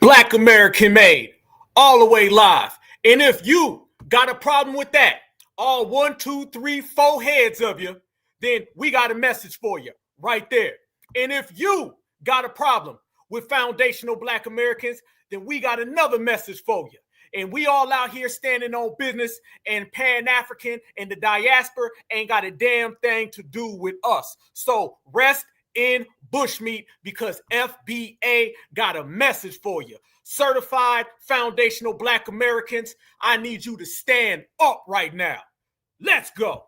Black American made, all the way live. And if you got a problem with that, all 1, 2, 3, 4 heads of you, then we got a message for you right there. And if you got a problem with foundational Black Americans, then we got another message for you. And we all out here standing on business, and Pan-African and the diaspora ain't got a damn thing to do with us. So rest in bushmeat, because FBA got a message for you. Certified foundational Black Americans, I need you to stand up right now. Let's go.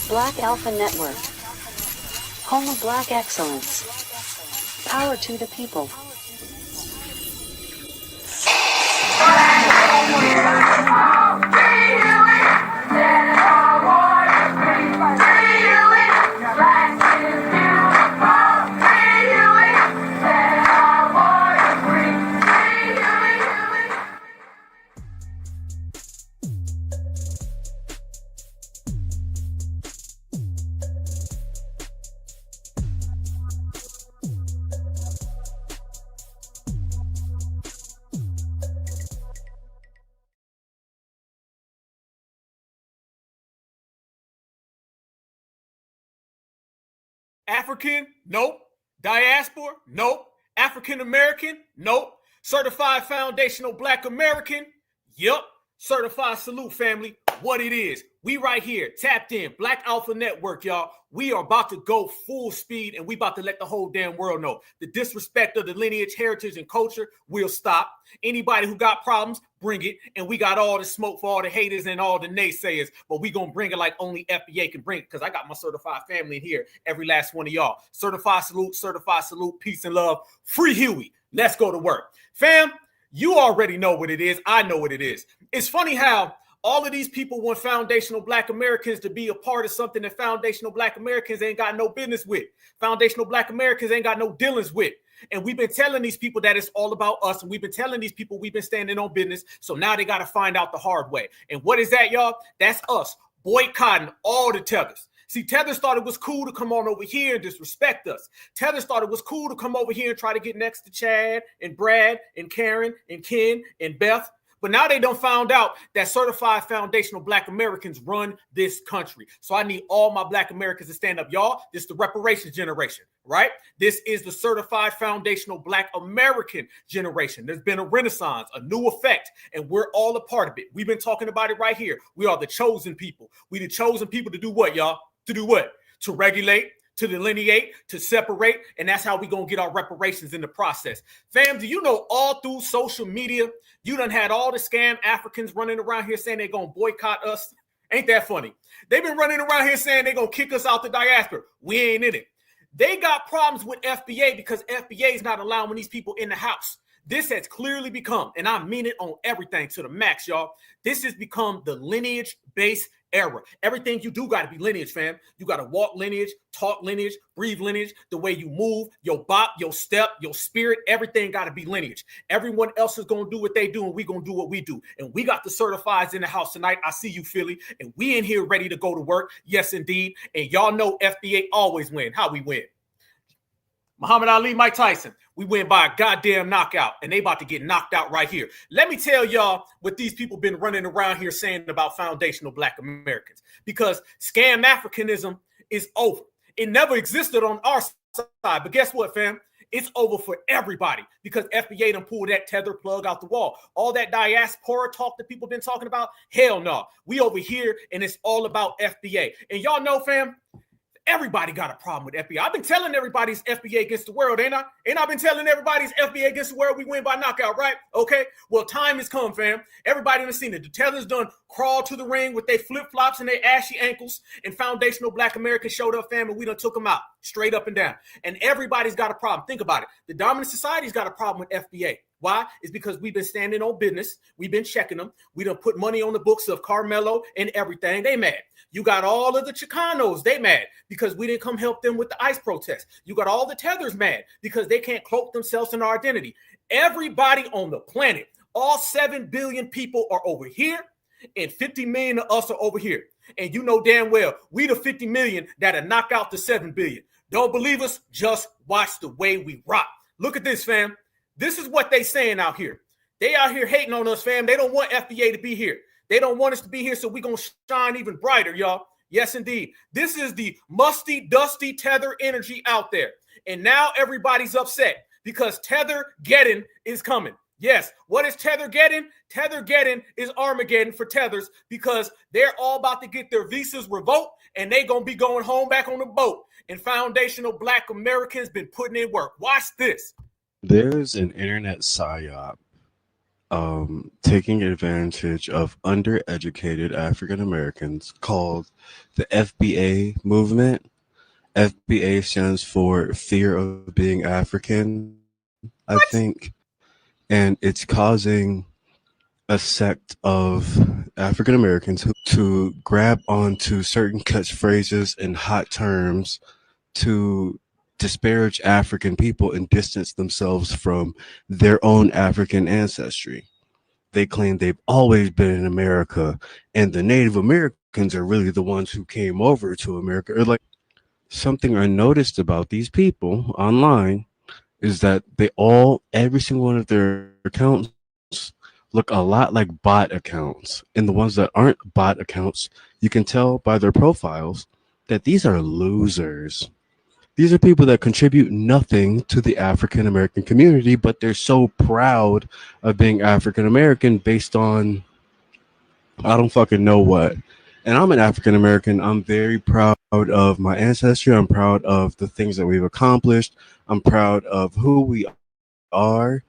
Black Alpha Network, home of Black excellence. Power to the people. African? Nope. Diaspora? Nope. African American? Nope. Certified foundational Black American? Yup. Certified salute, family. What it is. We right here, tapped in. Black Alpha Network, y'all. We are about to go full speed, and we about to let the whole damn world know. The disrespect of the lineage, heritage, and culture will stop. Anybody who got problems, bring it. And we got all the smoke for all the haters and all the naysayers. But we going to bring it like only FBA can bring it, because I got my certified family in here, every last one of y'all. Certified salute, peace and love. Free Huey. Let's go to work. Fam, you already know what it is. I know what it is. It's funny how all of these people want foundational Black Americans to be a part of something that foundational Black Americans ain't got no business with. Foundational Black Americans ain't got no dealings with. And we've been telling these people that it's all about us. And we've been telling these people we've been standing on business. So now they got to find out the hard way. And what is that, y'all? That's us boycotting all the Tethers. See, Tethers thought it was cool to come on over here and disrespect us. Tethers thought it was cool to come over here and try to get next to Chad and Brad and Karen and Ken and Beth. But now they done found out that certified foundational Black Americans run this country. So I need all my Black Americans to stand up. Y'all, this is the reparations generation, right? This is the certified foundational Black American generation. There's been a renaissance, a new effect, and we're all a part of it. We've been talking about it right here. We are the chosen people. We the chosen people to do what, y'all? To do what? To regulate, to delineate, to separate, and that's how we gonna get our reparations in the process. Fam, do you know all through social media, you done had all the scam Africans running around here saying they're gonna boycott us? Ain't that funny? They've been running around here saying they're gonna kick us out the diaspora. We ain't in it. They got problems with FBA because FBA is not allowing these people in the house. This has clearly become, and I mean it on everything to the max, y'all, this has become the lineage-based era. Everything you do got to be lineage, fam. You got to walk lineage, talk lineage, breathe lineage, the way you move, your bop, your step, your spirit, everything got to be lineage. Everyone else is going to do what they do, and we going to do what we do. And we got the certifieds in the house tonight. I see you, Philly, and we in here ready to go to work. Yes, indeed. And y'all know FBA always win. How we win? Muhammad Ali, Mike Tyson, we win by a goddamn knockout, and they about to get knocked out right here. Let me tell y'all what these people been running around here saying about foundational Black Americans, because scam Africanism is over. It never existed on our side, but guess what, fam? It's over for everybody, because FBA done pulled that tether plug out the wall. All that diaspora talk that people been talking about, hell no. We over here, and it's all about FBA. And y'all know, fam, everybody got a problem with FBA. I've been telling everybody it's FBA against the world, ain't I? Ain't I been telling everybody it's FBA against the world? We win by knockout, right? Okay. Well, time has come, fam. Everybody done seen it. The Tethers done crawled to the ring with their flip-flops and their ashy ankles, and foundational Black Americans showed up, fam, and we done took them out straight up and down. And everybody's got a problem. Think about it. The dominant society's got a problem with FBA. Why? It's because we've been standing on business. We've been checking them. We done put money on the books of Carmelo and everything. They mad. You got all of the Chicanos. They mad because we didn't come help them with the ICE protest. You got all the Tethers mad because they can't cloak themselves in our identity. Everybody on the planet, all 7 billion people are over here, and 50 million of us are over here. And you know damn well, we the 50 million that'll knock out the 7 billion. Don't believe us? Just watch the way we rock. Look at this, fam. This is what they saying out here. They out here hating on us, fam. They don't want FBA to be here. They don't want us to be here, so we're going to shine even brighter, y'all. Yes, indeed. This is the musty, dusty Tether energy out there. And now everybody's upset because Tether Geddon is coming. Yes, what is Tether Geddon? Tether Geddon is Armageddon for Tethers because they're all about to get their visas revoked and they're going to be going home back on the boat. And foundational Black Americans been putting in work. Watch this. There's an internet psyop taking advantage of undereducated African Americans called the FBA movement. FBA stands for Fear of Being African, I think. And it's causing a sect of African Americans to grab onto certain catchphrases and hot terms to disparage African people and distance themselves from their own African ancestry. They claim they've always been in America, and the Native Americans are really the ones who came over to America. Or like something I noticed about these people online is that every single one of their accounts look a lot like bot accounts. And the ones that aren't bot accounts, you can tell by their profiles that these are losers. These are people that contribute nothing to the African American community, but they're so proud of being African American based on I don't fucking know what. And I'm an African American. I'm very proud of my ancestry. I'm proud of the things that we've accomplished. I'm proud of who we are.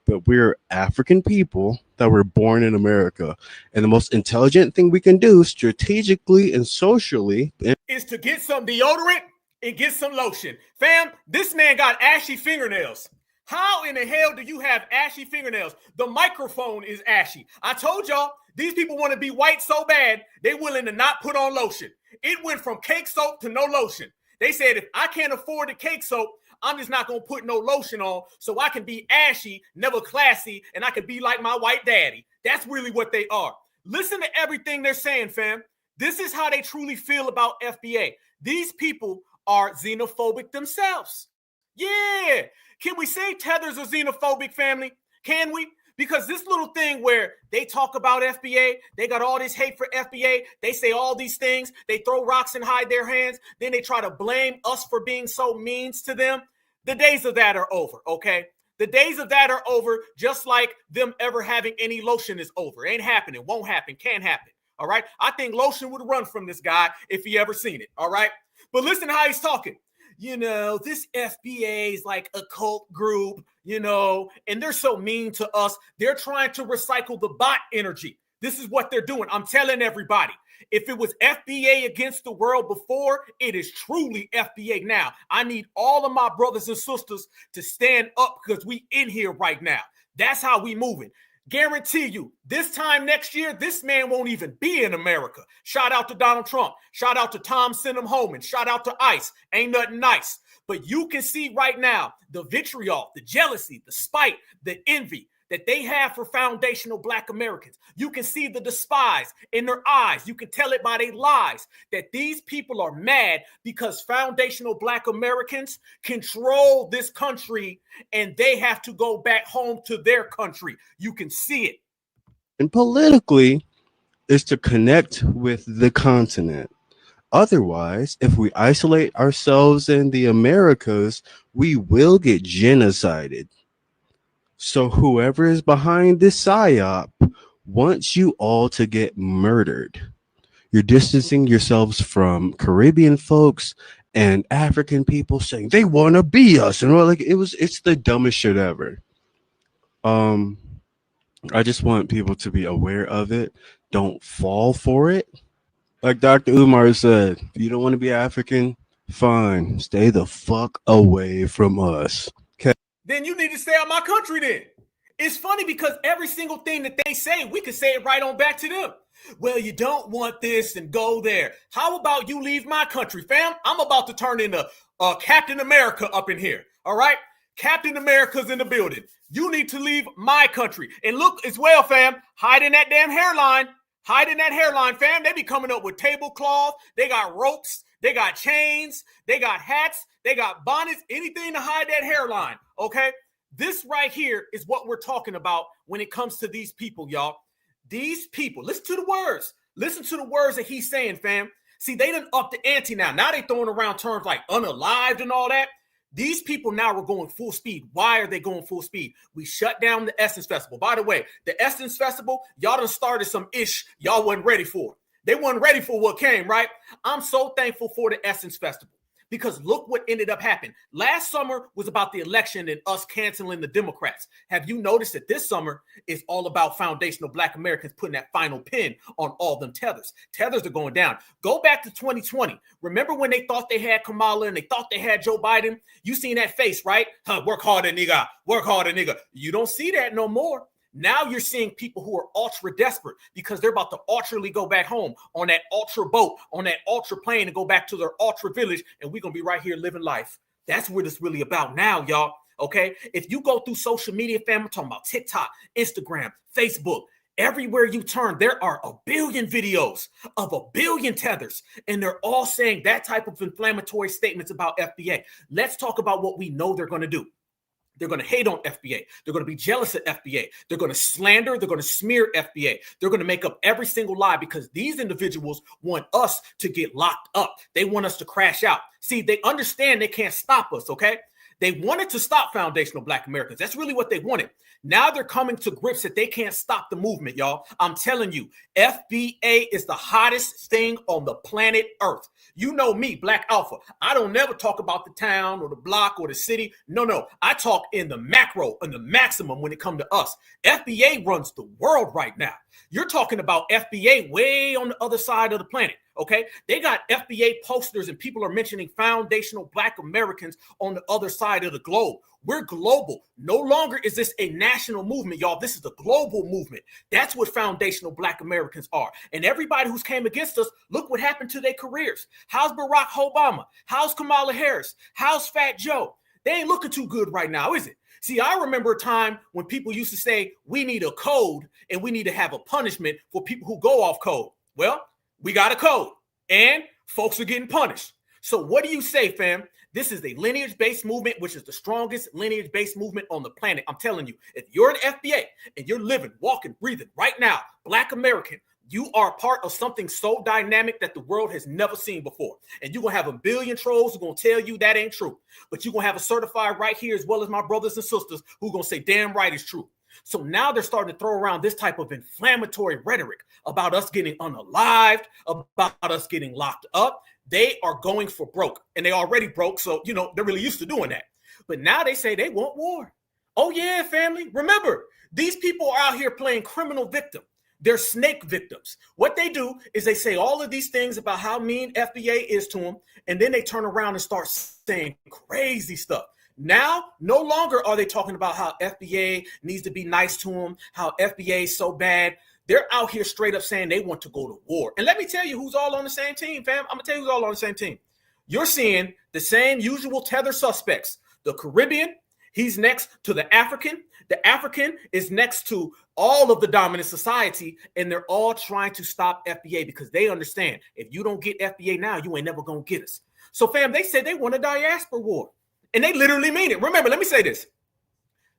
But we're African people that were born in America. And the most intelligent thing we can do strategically and socially is to get some deodorant and get some lotion. Fam, this man got ashy fingernails. How in the hell do you have ashy fingernails? The microphone is ashy. I told y'all, these people want to be white so bad, they're willing to not put on lotion. It went from cake soap to no lotion. They said, if I can't afford the cake soap, I'm just not going to put no lotion on so I can be ashy, never classy, and I can be like my white daddy. That's really what they are. Listen to everything they're saying, fam. This is how they truly feel about FBA. These people are xenophobic themselves. Yeah. Can we say Tethers are xenophobic, family? Can we? Because this little thing where they talk about FBA, they got all this hate for FBA, they say all these things, they throw rocks and hide their hands, then they try to blame us for being so mean to them. The days of that are over, okay? The days of that are over, just like them ever having any lotion is over. Ain't happening, won't happen, can't happen, all right? I think lotion would run from this guy if he ever seen it, all right? But listen to how he's talking. You know, this FBA is like a cult group, you know, and they're so mean to us. They're trying to recycle the bot energy. This is what they're doing. I'm telling everybody, if it was FBA against the world before, it is truly FBA now. I need all of my brothers and sisters to stand up because we in here right now. That's how we moving. Guarantee you, this time next year, this man won't even be in America. Shout out to Donald Trump. Shout out to Tom Sinum Homan. Shout out to ICE. Ain't nothing nice. But you can see right now the vitriol, the jealousy, the spite, the envy that they have for foundational Black Americans. You can see the despise in their eyes. You can tell it by their lies that these people are mad because foundational Black Americans control this country and they have to go back home to their country. You can see it. And politically is to connect with the continent. Otherwise, if we isolate ourselves in the Americas, we will get genocided. So whoever is behind this psyop wants you all to get murdered. You're distancing yourselves from Caribbean folks and African people saying they want to be us, and like it's the dumbest shit ever. I just want people to be aware of it. Don't fall for it. Like Dr. Umar said, if you don't want to be African, fine, stay the fuck away from us. Then you need to stay out of my country then. It's funny because every single thing that they say, we could say it right on back to them. Well, you don't want this and go there. How about you leave my country, fam? I'm about to turn into Captain America up in here, all right? Captain America's in the building. You need to leave my country. And look as well, fam, hide in that damn hairline. Hide in that hairline, fam. They be coming up with tablecloth. They got ropes. they got chains, they got hats, they got bonnets, anything to hide that hairline, okay? This right here is what we're talking about when it comes to these people, y'all. These people, listen to the words. Listen to the words that he's saying, fam. See, they done up the ante now. Now they throwing around terms like unalived and all that. These people now are going full speed. Why are they going full speed? We shut down the Essence Festival. By the way, the Essence Festival, y'all done started some ish y'all wasn't ready for. They weren't ready for what came, right? I'm so thankful for the Essence Festival because look what ended up happening. Last summer was about the election and us canceling the Democrats. Have you noticed that this summer is all about foundational Black Americans putting that final pin on all them tethers? Tethers are going down. Go back to 2020. Remember when they thought they had Kamala and they thought they had Joe Biden? You seen that face, right? Work harder, nigga. Work harder, nigga. You don't see that no more. Now you're seeing people who are ultra desperate because they're about to ultrally go back home on that ultra boat, on that ultra plane and go back to their ultra village. And we're going to be right here living life. That's what it's really about now, y'all. Okay. If you go through social media, fam, I'm talking about TikTok, Instagram, Facebook, everywhere you turn, there are a billion videos of a billion tethers. And they're all saying that type of inflammatory statements about FBA. Let's talk about what we know they're going to do. They're going to hate on FBA. They're going to be jealous at FBA. They're going to slander. They're going to smear FBA. They're going to make up every single lie because these individuals want us to get locked up. They want us to crash out. See, they understand they can't stop us, okay? They wanted to stop foundational Black Americans. That's really what they wanted. Now they're coming to grips that they can't stop the movement, y'all. I'm telling you, FBA is the hottest thing on the planet Earth. You know me, Black Alpha. I don't never talk about the town or the block or the city. No. I talk in the macro and the maximum when it comes to us. FBA runs the world right now. You're talking about FBA way on the other side of the planet. Okay, they got FBA posters and people are mentioning foundational Black Americans on the other side of the globe. We're global. No longer is this a national movement, y'all. This is a global movement. That's what foundational Black Americans are. And everybody who's came against us, look what happened to their careers. How's Barack Obama? How's Kamala Harris? How's Fat Joe? They ain't looking too good right now, is it? See, I remember a time when people used to say we need a code and we need to have a punishment for people who go off code. Well, we got a code and folks are getting punished. So what do you say, fam? This is a lineage-based movement, which is the strongest lineage-based movement on the planet. I'm telling you, if you're an FBA and you're living, walking, breathing right now, Black American, you are part of something so dynamic that the world has never seen before. And you're going to have a billion trolls who are going to tell you that ain't true. But you're going to have a certified right here as well as my brothers and sisters who are going to say, damn right, it's true. So now they're starting to throw around this type of inflammatory rhetoric about us getting unalived, about us getting locked up. They are going for broke, and they already broke. So, they're really used to doing that. But now they say they want war. Oh, yeah, family. Remember, these people are out here playing criminal victim. They're snake victims. What they do is they say all of these things about how mean FBA is to them, and then they turn around and start saying crazy stuff. Now, no longer are they talking about how FBA needs to be nice to them, how FBA is so bad. They're out here straight up saying they want to go to war. And let me tell you who's all on the same team, fam. I'm going to tell you who's all on the same team. You're seeing the same usual tether suspects. The Caribbean, he's next to the African. The African is next to all of the dominant society, and they're all trying to stop FBA because they understand if you don't get FBA now, you ain't never going to get us. So, fam, they say they want a diaspora war. And they literally mean it. Remember, let me say this.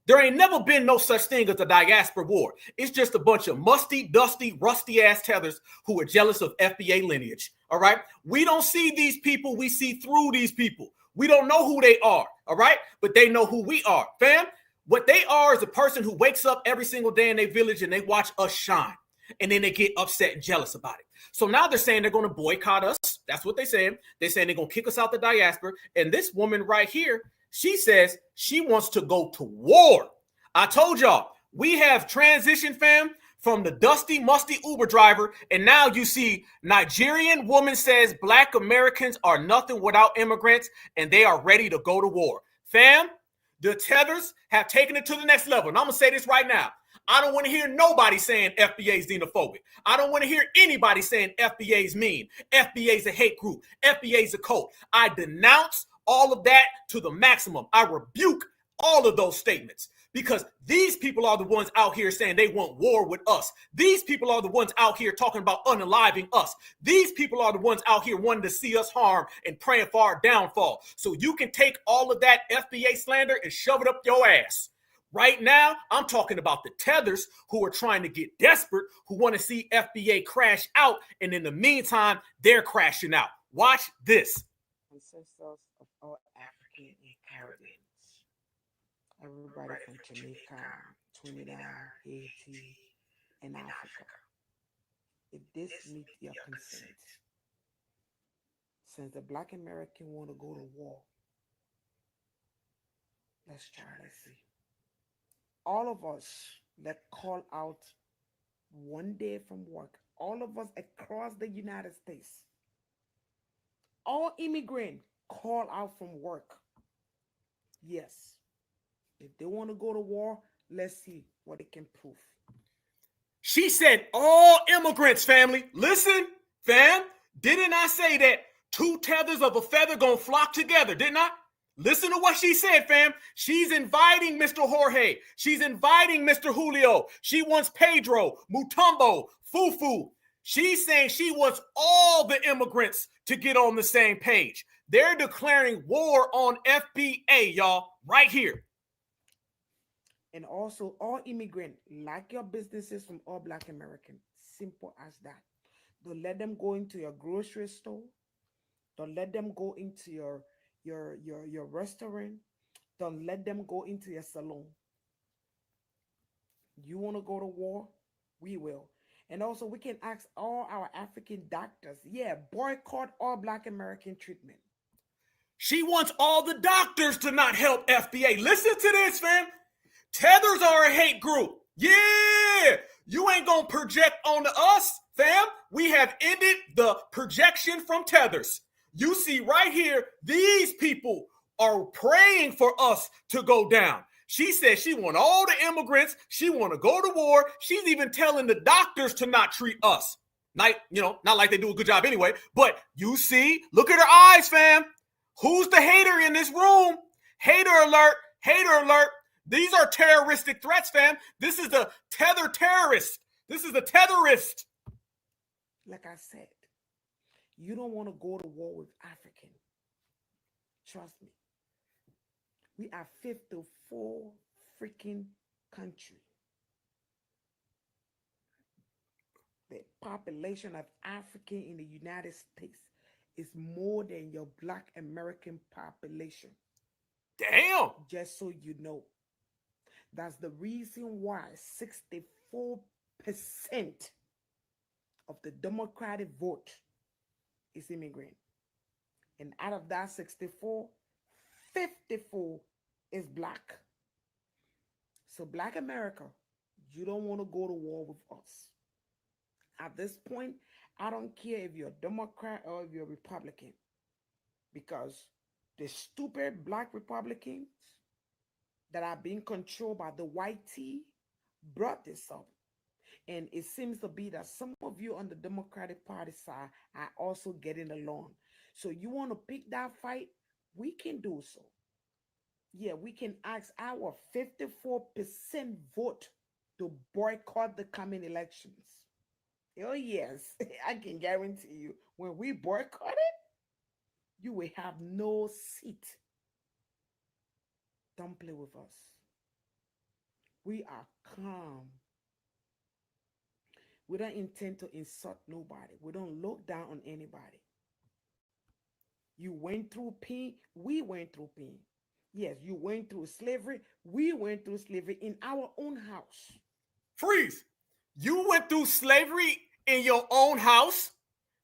There ain't never been no such thing as a diaspora war. It's just a bunch of musty, dusty, rusty-ass tethers who are jealous of FBA lineage, all right? We don't see these people. We see through these people. We don't know who they are, all right? But they know who we are, fam. What they are is a person who wakes up every single day in their village and they watch us shine. And then they get upset and jealous about it. So now they're saying they're going to boycott us. That's what they're saying. They're saying they're going to kick us out the diaspora. And this woman right here, she says she wants to go to war. I told y'all, we have transitioned, fam, from the dusty, musty Uber driver. And now you see Nigerian woman says Black Americans are nothing without immigrants and they are ready to go to war. Fam, the tethers have taken it to the next level. And I'm going to say this right now. I don't want to hear nobody saying FBA is xenophobic. I don't want to hear anybody saying FBA is mean. FBA is a hate group. FBA is a cult. I denounce all of that to the maximum. I rebuke all of those statements because these people are the ones out here saying they want war with us. These people are the ones out here talking about unaliving us. These people are the ones out here wanting to see us harm and praying for our downfall. So you can take all of that FBA slander and shove it up your ass. Right now, I'm talking about the Tethers who are trying to get desperate, who want to see FBA crash out, and in the meantime, they're crashing out. Watch this. Ancestors of all African and Caribbeans. Everybody from Jamaica, Trinidad, Haiti, and Africa. If this meets your consent, since the Black American want to go to war, let's see. All of us that call out one day from work, all of us across the United States, all immigrants call out from work. Yes. If they want to go to war, let's see what they can prove. She said all immigrants, family. Listen, fam. Didn't I say that two tethers of a feather gonna flock together, didn't I? Listen to what she said, fam. She's inviting Mr. Jorge. She's inviting Mr. Julio. She wants Pedro, Mutombo, Fufu. She's saying she wants all the immigrants to get on the same page. They're declaring war on FBA, y'all, right here. And also, all immigrants, like your businesses from all Black Americans. Simple as that. Don't let them go into your grocery store. Don't let them go into your restaurant. Don't let them go into your salon. You want to go to war? We will. And also, we can ask all our African doctors, boycott all Black American treatment. She wants all the doctors to not help FBA. Listen to this, fam. Tethers are a hate group. Yeah, you ain't gonna project onto us, fam. We have ended the projection from Tethers. You see right here, these people are praying for us to go down. She says she want all the immigrants. She want to go to war. She's even telling the doctors to not treat us. Not like they do a good job anyway. But you see, look at her eyes, fam. Who's the hater in this room? Hater alert, hater alert. These are terroristic threats, fam. This is the tether terrorist. This is the tetherist. Like I said, you don't want to go to war with African. Trust me. We are 54 freaking country. The population of African in the United States is more than your Black American population. Damn. Just so you know. That's the reason why 64% of the Democratic vote is immigrant. And out of that 64, 54 is Black. So Black America, you don't want to go to war with us. At this point, I don't care if you're a Democrat or if you're a Republican, because the stupid Black Republicans that are being controlled by the white tea brought this up. And it seems to be that some of you on the Democratic Party side are also getting along. So you want to pick that fight? We can do so. Yeah, we can ask our 54% vote to boycott the coming elections. Oh yes, I can guarantee you, when we boycott it, you will have no seat. Don't play with us. We are calm. We don't intend to insult nobody. We don't look down on anybody. You went through pain. We went through pain. Yes, you went through slavery. We went through slavery in our own house. Freeze. You went through slavery in your own house?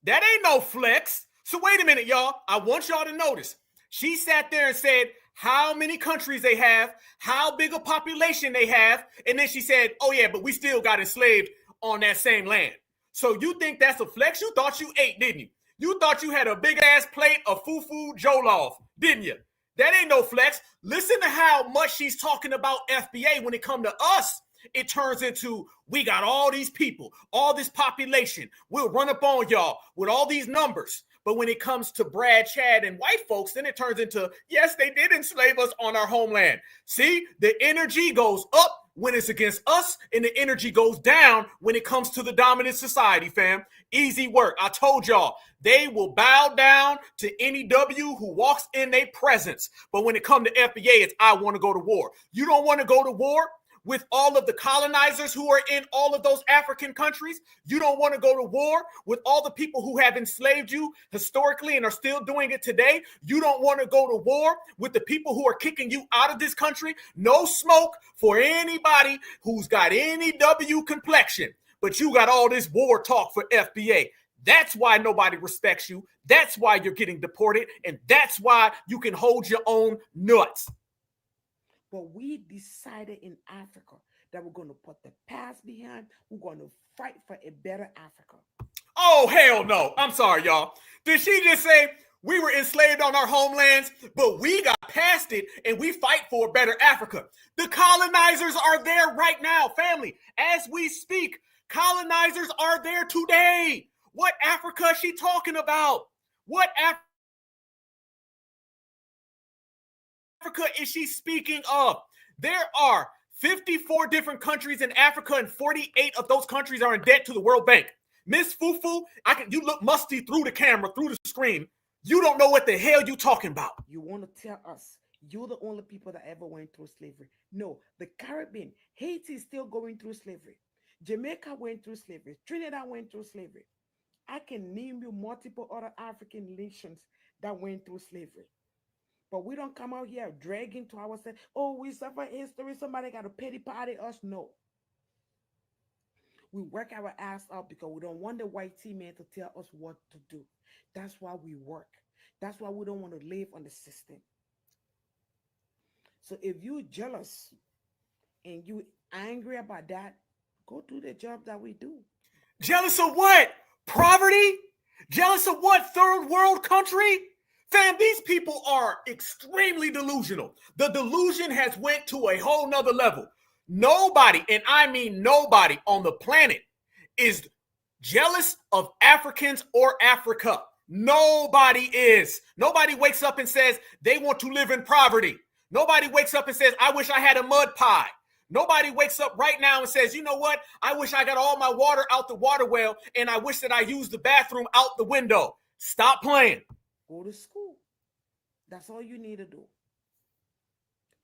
That ain't no flex. So wait a minute, y'all. I want y'all to notice. She sat there and said how many countries they have, how big a population they have, and then she said, oh yeah, but we still got enslaved on that same land. So you think that's a flex? You thought you ate, didn't you? You thought you had a big ass plate of fufu jollof, didn't you? That ain't no flex. Listen to how much she's talking about FBA. When it comes to us, it turns into, we got all these people, all this population. We'll run up on y'all with all these numbers. But when it comes to Brad, Chad, and white folks, then it turns into, yes, they did enslave us on our homeland. See, the energy goes up when it's against us, and the energy goes down when it comes to the dominant society, fam. Easy work. I told y'all, they will bow down to any W who walks in their presence. But when it comes to FBA, it's I want to go to war. You don't want to go to war with all of the colonizers who are in all of those African countries. You don't want to go to war with all the people who have enslaved you historically and are still doing it today. You don't want to go to war with the people who are kicking you out of this country. No smoke for anybody who's got any W complexion, but you got all this war talk for FBA. That's why nobody respects you. That's why you're getting deported. And that's why you can hold your own nuts. But we decided in Africa that we're going to put the past behind. We're going to fight for a better Africa. Oh, hell no. I'm sorry, y'all. Did she just say we were enslaved on our homelands, but we got past it and we fight for a better Africa? The colonizers are there right now, family. As we speak, colonizers are there today. What Africa is she talking about? What Africa is she speaking of? There are 54 different countries in Africa, and 48 of those countries are in debt to the World Bank. Miss Fufu, you look musty through the camera, through the screen. You don't know what the hell you talking about. You want to tell us you're the only people that ever went through slavery? No, the Caribbean, Haiti is still going through slavery. Jamaica went through slavery. Trinidad went through slavery. I can name you multiple other African nations that went through slavery. But we don't come out here dragging to ourselves, oh, we suffer history, somebody got to pity party us. No. We work our ass out because we don't want the white man to tell us what to do. That's why we work. That's why we don't want to live on the system. So if you're jealous and you angry about that, go do the job that we do. Jealous of what? Poverty? Jealous of what? Third world country? Fam, these people are extremely delusional. The delusion has went to a whole nother level. Nobody, and I mean nobody on the planet, is jealous of Africans or Africa. Nobody is. Nobody wakes up and says they want to live in poverty. Nobody wakes up and says, I wish I had a mud pie. Nobody wakes up right now and says, you know what? I wish I got all my water out the water well, and I wish that I used the bathroom out the window. Stop playing. Go to school. That's all you need to do.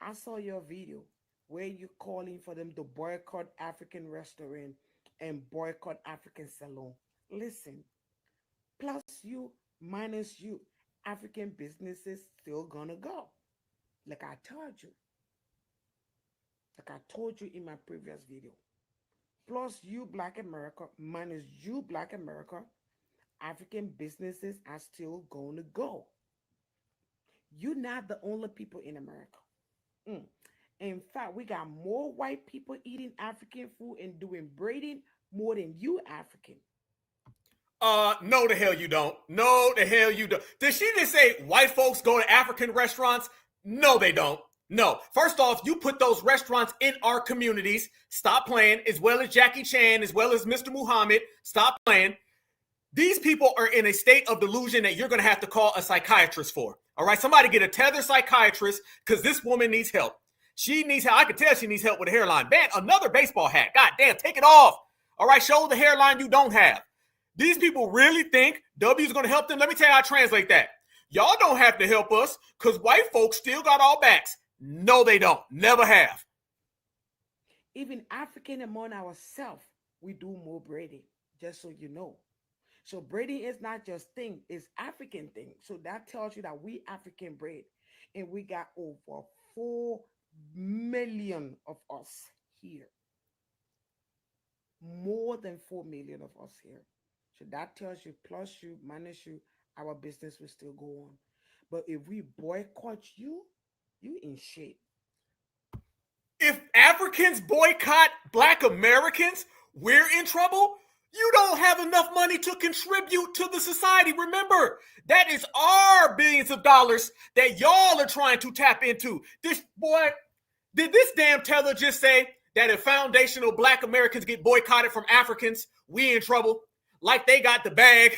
I saw your video where you're calling for them to boycott African restaurant and boycott African salon. Listen, plus you, minus you, African businesses still gonna go. Like I told you. Like I told you in my previous video. Plus you, Black America, minus you, Black America, African businesses are still going to go. You're not the only people in America. In fact, we got more white people eating African food and doing braiding more than you African. No, the hell you don't. No, the hell you don't. Did she just say white folks go to African restaurants? No, they don't. No. First off, you put those restaurants in our communities. Stop playing, as well as Jackie Chan, as well as Mr. Muhammad. Stop playing. These people are in a state of delusion that you're going to have to call a psychiatrist for. All right, somebody get a Tether psychiatrist because this woman needs help. She needs help. I can tell she needs help with a hairline. Man, another baseball hat. God damn, take it off. All right, show the hairline you don't have. These people really think W is going to help them. Let me tell you how to translate that. Y'all don't have to help us because white folks still got all backs. No, they don't. Never have. Even African among ourselves, we do more braiding, just so you know. So braiding is not just thing, it's African thing. So that tells you that we African braid. And we got over 4 million of us here. More than 4 million of us here. So that tells you, plus you, minus you, our business will still go on. But if we boycott you, you in shape. If Africans boycott Black Americans, we're in trouble. You don't have enough money to contribute to the society. Remember, that is our billions of dollars that y'all are trying to tap into. This boy, did this damn Tether just say that if foundational Black Americans get boycotted from Africans, we in trouble? Like they got the bag.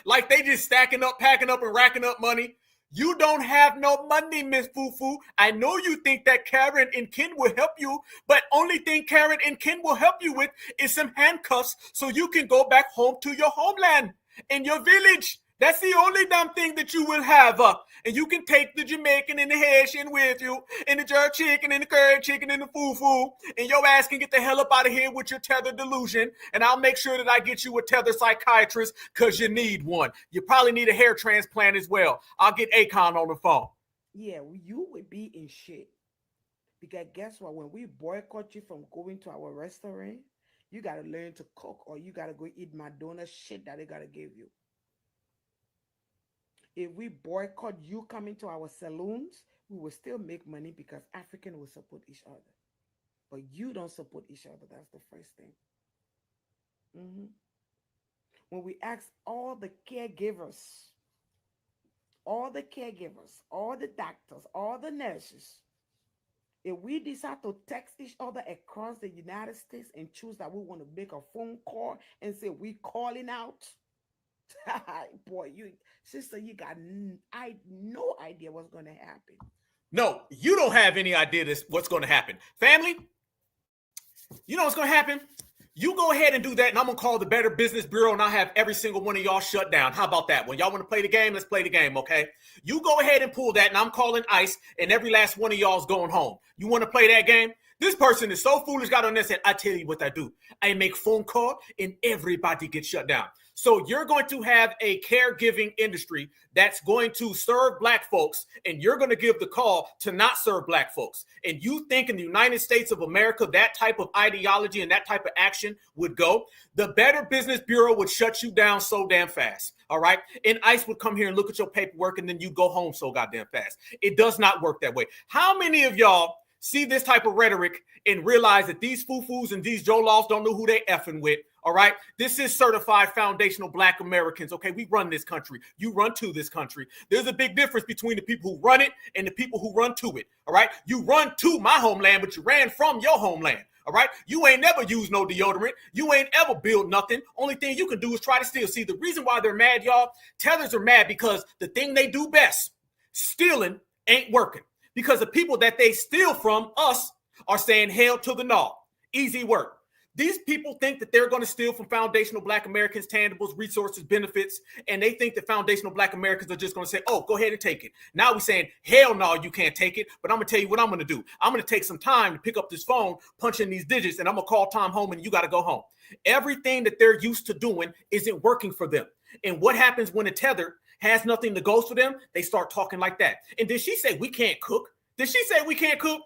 Like they just stacking up, packing up, and racking up money. You don't have no money, Miss Fufu. I know you think that Karen and Ken will help you, but only thing Karen and Ken will help you with is some handcuffs so you can go back home to your homeland and your village. That's the only damn thing that you will have. And you can take the Jamaican and the Haitian with you, and the jerk chicken and the curry chicken and the fufu, and your ass can get the hell up out of here with your tether delusion, and I'll make sure that I get you a tether psychiatrist because you need one. You probably need a hair transplant as well. I'll get Akon on the phone. Yeah, you would be in shit. Because guess what? When we boycott you from going to our restaurant, you got to learn to cook, or you got to go eat Madonna shit that they got to give you. If we boycott you coming to our saloons, we will still make money because African will support each other. But you don't support each other. That's the first thing. When we ask all the caregivers, all the doctors, all the nurses, if we decide to text each other across the United States and choose that we want to make a phone call and say we calling out, boy, you sister, you got no idea what's going to happen. No, you don't have any idea what's going to happen. Family, you know what's going to happen? You go ahead and do that, and I'm going to call the Better Business Bureau, and I'll have every single one of y'all shut down. How about that? When y'all want to play the game, let's play the game, okay? You go ahead and pull that, and I'm calling ICE, and every last one of y'all's going home. You want to play that game? This person is so foolish, got on this, and I tell you what I do. I make phone call, and everybody gets shut down. So you're going to have a caregiving industry that's going to serve black folks, and you're going to give the call to not serve black folks. And you think in the United States of America, that type of ideology and that type of action would go? The Better Business Bureau would shut you down so damn fast. All right. And ICE would come here and look at your paperwork, and then you go home so goddamn fast. It does not work that way. How many of y'all see this type of rhetoric and realize that these foo-foos and these Jolofs don't know who they effing with? All right. This is certified foundational black Americans. Okay. We run this country. You run to this country. There's a big difference between the people who run it and the people who run to it. All right. You run to my homeland, but you ran from your homeland. All right. You ain't never used no deodorant. You ain't ever built nothing. Only thing you can do is try to steal. See, the reason why they're mad, y'all, Tethers are mad because the thing they do best, stealing, ain't working. Because the people that they steal from, us, are saying hell to the no. Easy work. These people think that they're going to steal from foundational black Americans, tangibles, resources, benefits, and they think that foundational black Americans are just going to say, oh, go ahead and take it. Now we're saying, hell no, you can't take it, but I'm going to tell you what I'm going to do. I'm going to take some time to pick up this phone, punch in these digits, and I'm going to call Tom home, and you got to go home. Everything that they're used to doing isn't working for them. And what happens when a tether has nothing to go for them? They start talking like that. And did she say we can't cook? Did she say we can't cook?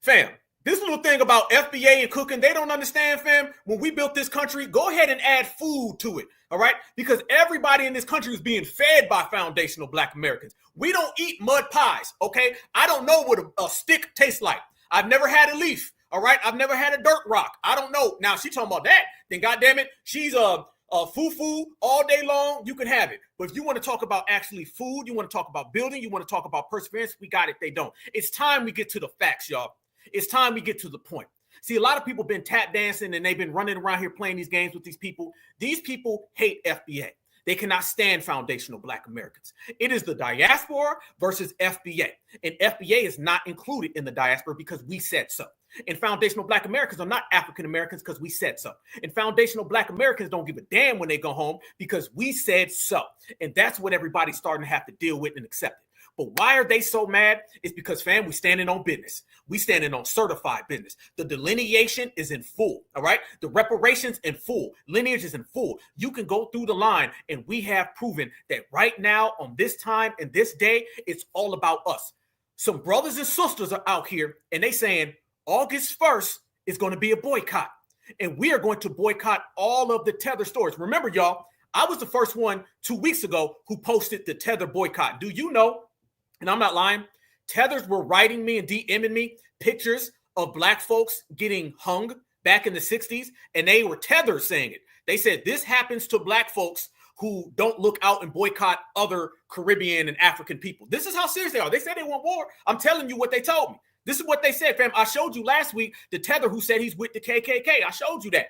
Fam, this little thing about FBA and cooking, they don't understand, fam. When we built this country, go ahead and add food to it, all right? Because everybody in this country is being fed by foundational black Americans. We don't eat mud pies, okay? I don't know what a stick tastes like. I've never had a leaf, all right? I've never had a dirt rock. I don't know. Now, she talking about that, then goddamn it, she's a foo-foo all day long, you can have it. But if you want to talk about actually food, you want to talk about building, you want to talk about perseverance, we got it, they don't. It's time we get to the facts, y'all. It's time we get to the point. See, a lot of people been tap dancing and they've been running around here playing these games with these people. These people hate FBA. They cannot stand foundational black Americans. It is the diaspora versus FBA. And FBA is not included in the diaspora because we said so. And foundational black Americans are not African Americans because we said so. And foundational black Americans don't give a damn when they go home because we said so. And that's what everybody's starting to have to deal with and accept it. But why are they so mad? It's because, fam, we standing on business. We standing on certified business. The delineation is in full, all right? The reparations in full. Lineage is in full. You can go through the line, and we have proven that right now, on this time and this day, it's all about us. Some brothers and sisters are out here, and they saying August 1st is going to be a boycott. And we are going to boycott all of the Tether stores. Remember, y'all, I was the first one 2 weeks ago who posted the Tether boycott. Do you know? And I'm not lying, Tethers were writing me and DMing me pictures of black folks getting hung back in the 60s, and they were Tethers saying it. They said this happens to black folks who don't look out and boycott other Caribbean and African people. This is how serious they are. They said they want war. I'm telling you what they told me. This is what they said, fam. I showed you last week the Tether who said he's with the KKK. I showed you that.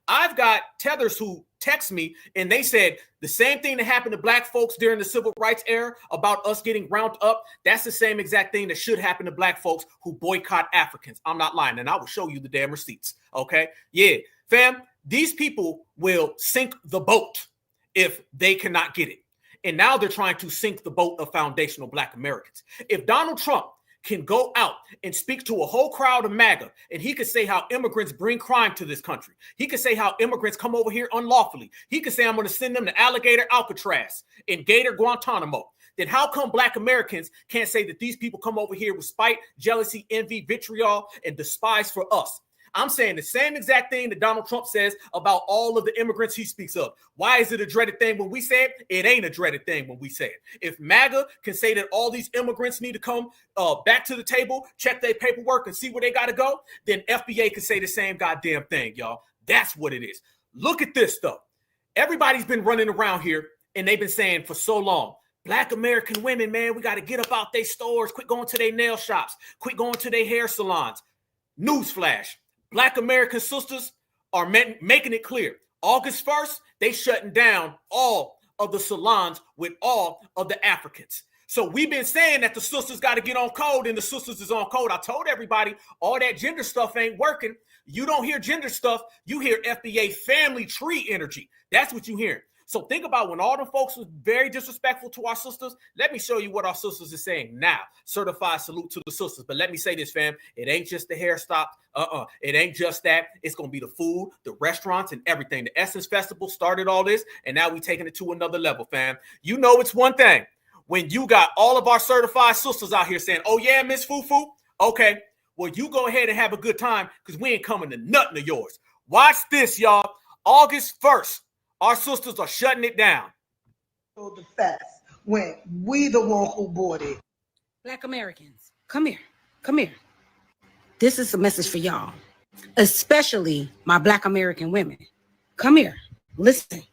I've got Tethers who text me and they said the same thing that happened to black folks during the civil rights era about us getting rounded up. That's the same exact thing that should happen to black folks who boycott Africans. I'm not lying, and I will show you the damn receipts. Okay. Yeah, fam, these people will sink the boat if they cannot get it. And now they're trying to sink the boat of foundational black Americans. If Donald Trump can go out and speak to a whole crowd of MAGA, and he could say how immigrants bring crime to this country. He could say how immigrants come over here unlawfully. He could say, I'm going to send them to Alligator Alcatraz and Gator Guantanamo. Then how come black Americans can't say that these people come over here with spite, jealousy, envy, vitriol, and despise for us? I'm saying the same exact thing that Donald Trump says about all of the immigrants he speaks of. Why is it a dreaded thing when we say it? It ain't a dreaded thing when we say it. If MAGA can say that all these immigrants need to come back to the table, check their paperwork and see where they got to go, then FBA can say the same goddamn thing, y'all. That's what it is. Look at this, though. Everybody's been running around here and they've been saying for so long, black American women, man, we got to get up out their stores, quit going to their nail shops, quit going to their hair salons. Newsflash. Black American sisters are making it clear. August 1st, they shutting down all of the salons with all of the Africans. So we've been saying that the sisters got to get on code, and the sisters is on code. I told everybody all that gender stuff ain't working. You don't hear gender stuff. You hear FBA family tree energy. That's what you hear. So think about when all the folks was very disrespectful to our sisters. Let me show you what our sisters are saying now. Certified salute to the sisters. But let me say this, fam. It ain't just the hair stop. It ain't just that. It's going to be the food, the restaurants, and everything. The Essence Festival started all this, and now we taking it to another level, fam. You know it's one thing when you got all of our certified sisters out here saying, oh, yeah, Miss Fufu. Okay, well, you go ahead and have a good time because we ain't coming to nothing of yours. Watch this, y'all. August 1st. Our sisters are shutting it down. The facts when we the one who bought it. Black Americans, come here. Come here. This is a message for y'all, especially my Black American women. Come here. Listen.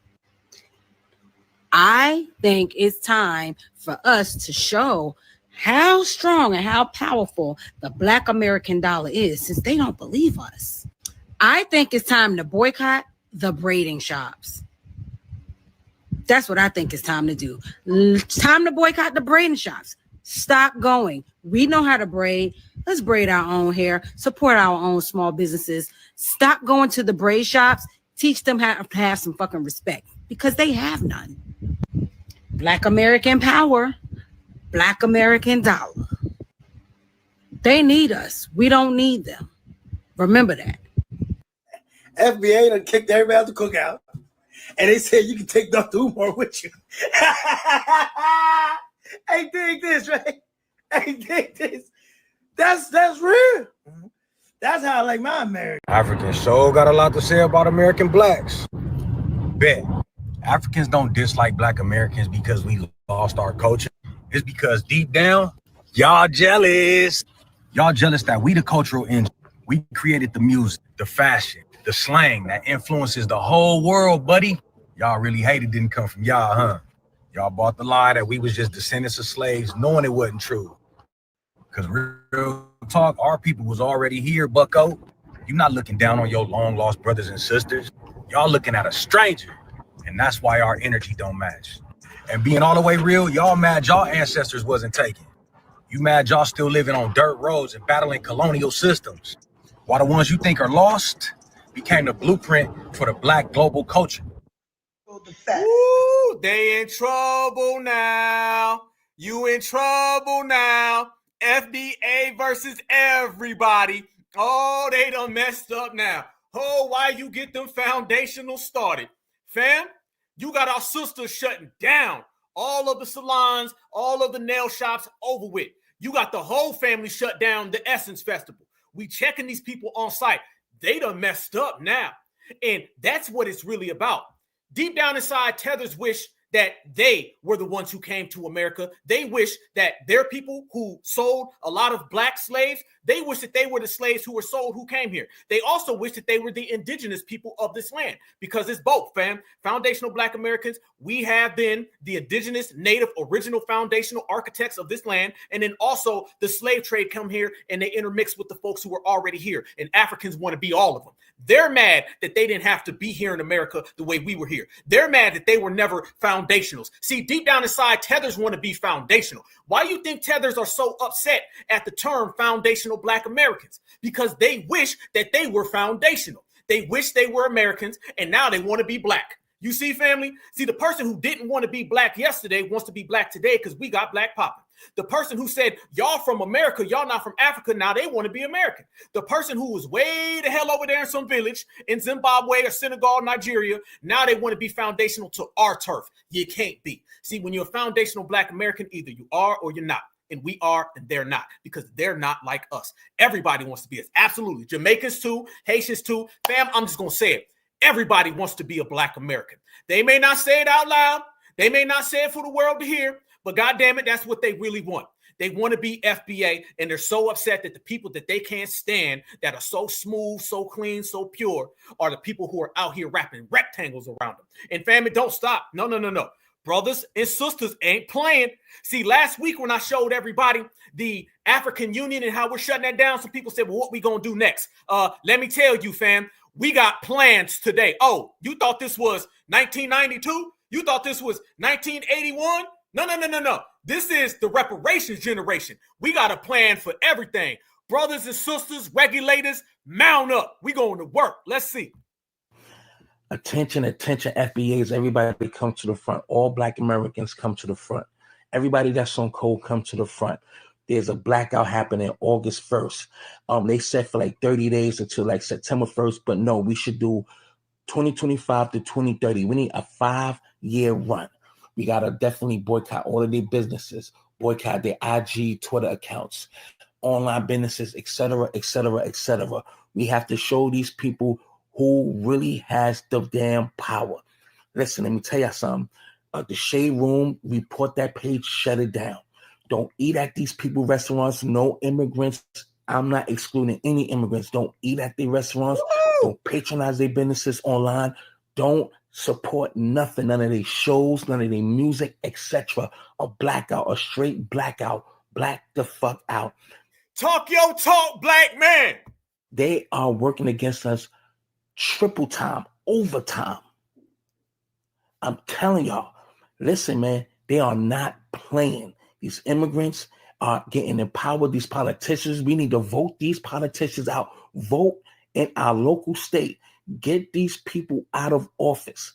I think it's time for us to show how strong and how powerful the Black American dollar is, since they don't believe us. I think it's time to boycott the braiding shops. That's what I think it's time to do. It's time to boycott the braiding shops. Stop going. We know how to braid. Let's braid our own hair. Support our own small businesses. Stop going to the braid shops. Teach them how to have some fucking respect, because they have none. Black American power. Black American dollar. They need us. We don't need them. Remember that. FBA done kicked everybody out the cookout. And they said you can take Dr. Umar with you. Hey, dig this, right? Hey, dig this. That's real. That's how I like my American. Africans sure got a lot to say about American blacks. Bet. Africans don't dislike black Americans because we lost our culture. It's because deep down, y'all jealous. Y'all jealous that we the cultural engine. We created the music, the fashion, the slang that influences the whole world, buddy. Y'all really hate it didn't come from y'all, huh? Y'all bought the lie that we was just descendants of slaves, knowing it wasn't true. Because real talk, our people was already here, bucko. You're not looking down on your long lost brothers and sisters. Y'all looking at a stranger. And that's why our energy don't match. And being all the way real, y'all mad y'all ancestors wasn't taken. You mad y'all still living on dirt roads and battling colonial systems. While the ones you think are lost became the blueprint for the black global culture. Ooh, they in trouble now. You in trouble now. FBA versus everybody. Oh, they done messed up now. Oh, why you get them foundational started? Fam, you got our sisters shutting down all of the salons, all of the nail shops over with. You got the whole family shut down the Essence Festival. We checking these people on site. They done messed up now. And that's what it's really about. Deep down inside, Tethers wish that they were the ones who came to America. They wish that their people who sold a lot of black slaves, They wish that they were the slaves who were sold, who came here. They also wish that they were the indigenous people of this land, because it's both, fam. Foundational Black Americans, we have been the indigenous, native, original foundational architects of this land. And then also the slave trade come here and they intermix with the folks who were already here. And Africans want to be all of them. They're mad that they didn't have to be here in America the way we were here. They're mad that they were never foundationals. See, deep down inside, Tethers want to be foundational. Why do you think Tethers are so upset at the term foundational Black Americans? Because they wish that they were foundational. They wish they were Americans, and now they want to be Black. You see, family? See, the person who didn't want to be Black yesterday wants to be Black today because we got Black popping. The person who said, y'all from America, y'all not from Africa, now they want to be American. The person who was way the hell over there in some village in Zimbabwe or Senegal, Nigeria, now they want to be foundational to our turf. You can't be. See, when you're a foundational Black American, either you are or you're not. And we are and they're not, because they're not like us. Everybody wants to be us. Absolutely. Jamaicans too, Haitians too. Fam, I'm just going to say it. Everybody wants to be a Black American. They may not say it out loud. They may not say it for the world to hear. But God damn it, that's what they really want. They want to be FBA, and they're so upset that the people that they can't stand, that are so smooth, so clean, so pure, are the people who are out here wrapping rectangles around them. And family, don't stop. No. Brothers and sisters ain't playing. See, last week when I showed everybody the African Union and how we're shutting that down, some people said, well, what we going to do next? Let me tell you, fam, we got plans today. Oh, you thought this was 1992? You thought this was 1981? No. This is the reparations generation. We got a plan for everything. Brothers and sisters, regulators, mount up. We going to work. Let's see. Attention, FBAs. Everybody come to the front. All Black Americans come to the front. Everybody that's on code, come to the front. There's a blackout happening August 1st. They set for like 30 days until like September 1st. But no, we should do 2025 to 2030. We need a 5-year run. We got to definitely boycott all of their businesses, boycott their IG, Twitter accounts, online businesses, etc. We have to show these people who really has the damn power. Listen, let me tell you something. The Shade Room, report that page, shut it down. Don't eat at these people restaurants. No immigrants. I'm not excluding any immigrants. Don't eat at their restaurants. Don't patronize their businesses online. Don't support nothing, none of their shows, none of their music, etc. A blackout, a straight blackout. Black the fuck out. Talk your talk, Black man. They are working against us triple time, overtime. I'm telling y'all, listen, man, they are not playing. These immigrants are getting empowered. These politicians, we need to vote these politicians out. Vote in our local state. Get these people out of office.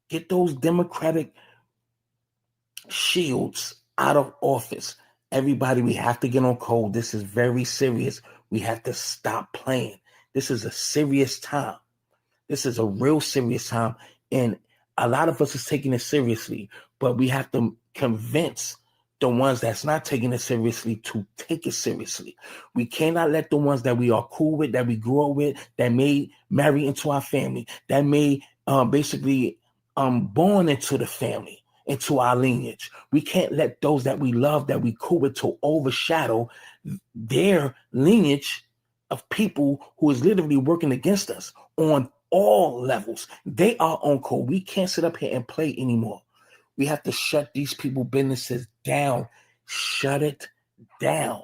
Get those Democratic shields out of office. Everybody, we have to get on code. This is very serious. We have to stop playing. This is a serious time. This is a real serious time. And a lot of us is taking it seriously, but we have to convince the ones that's not taking it seriously to take it seriously. We cannot let the ones that we are cool with, that we grew up with, that may marry into our family, that may basically born into the family, into our lineage. We can't let those that we love, that we cool with, to overshadow their lineage of people who is literally working against us on all levels. They are on code. We can't sit up here and play anymore. We have to shut these people businesses down. Shut it down.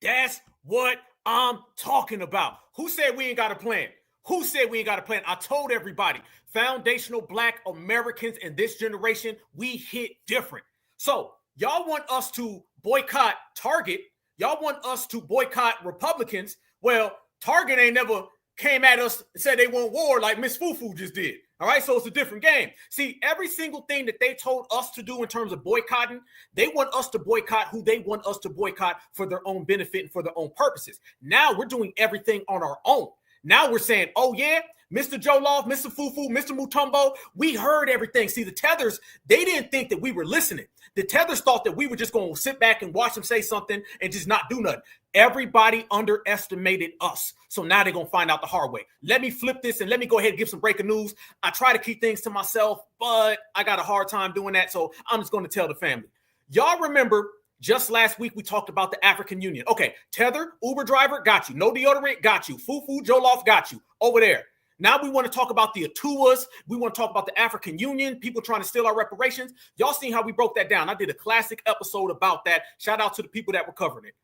That's what I'm talking about. Who said we ain't got a plan? Who said we ain't got a plan? I told everybody, foundational Black Americans in this generation, we hit different. So y'all want us to boycott Target. Y'all want us to boycott Republicans. Well, Target ain't never came at us and said they want war like Miss Fufu just did. All right, so it's a different game. See, every single thing that they told us to do in terms of boycotting, they want us to boycott who they want us to boycott for their own benefit and for their own purposes. Now we're doing everything on our own. Now we're saying, oh yeah, Mr. Jollof, Mr. Fufu, Mr. Mutombo, we heard everything. See, the Tethers, they didn't think that we were listening. The Tethers thought that we were just going to sit back and watch them say something and just not do nothing. Everybody underestimated us. So now they're going to find out the hard way. Let me flip this and let me go ahead and give some breaking news. I try to keep things to myself, but I got a hard time doing that. So I'm just going to tell the family. Y'all remember Just last week, we talked about the African Union. Okay, Tether, Uber driver, got you. No deodorant, got you. Fufu, Jollof, got you. Over there. Now we want to talk about the Atuas. We want to talk about the African Union, people trying to steal our reparations. Y'all seen how we broke that down. I did a classic episode about that. Shout out to the people that were covering it.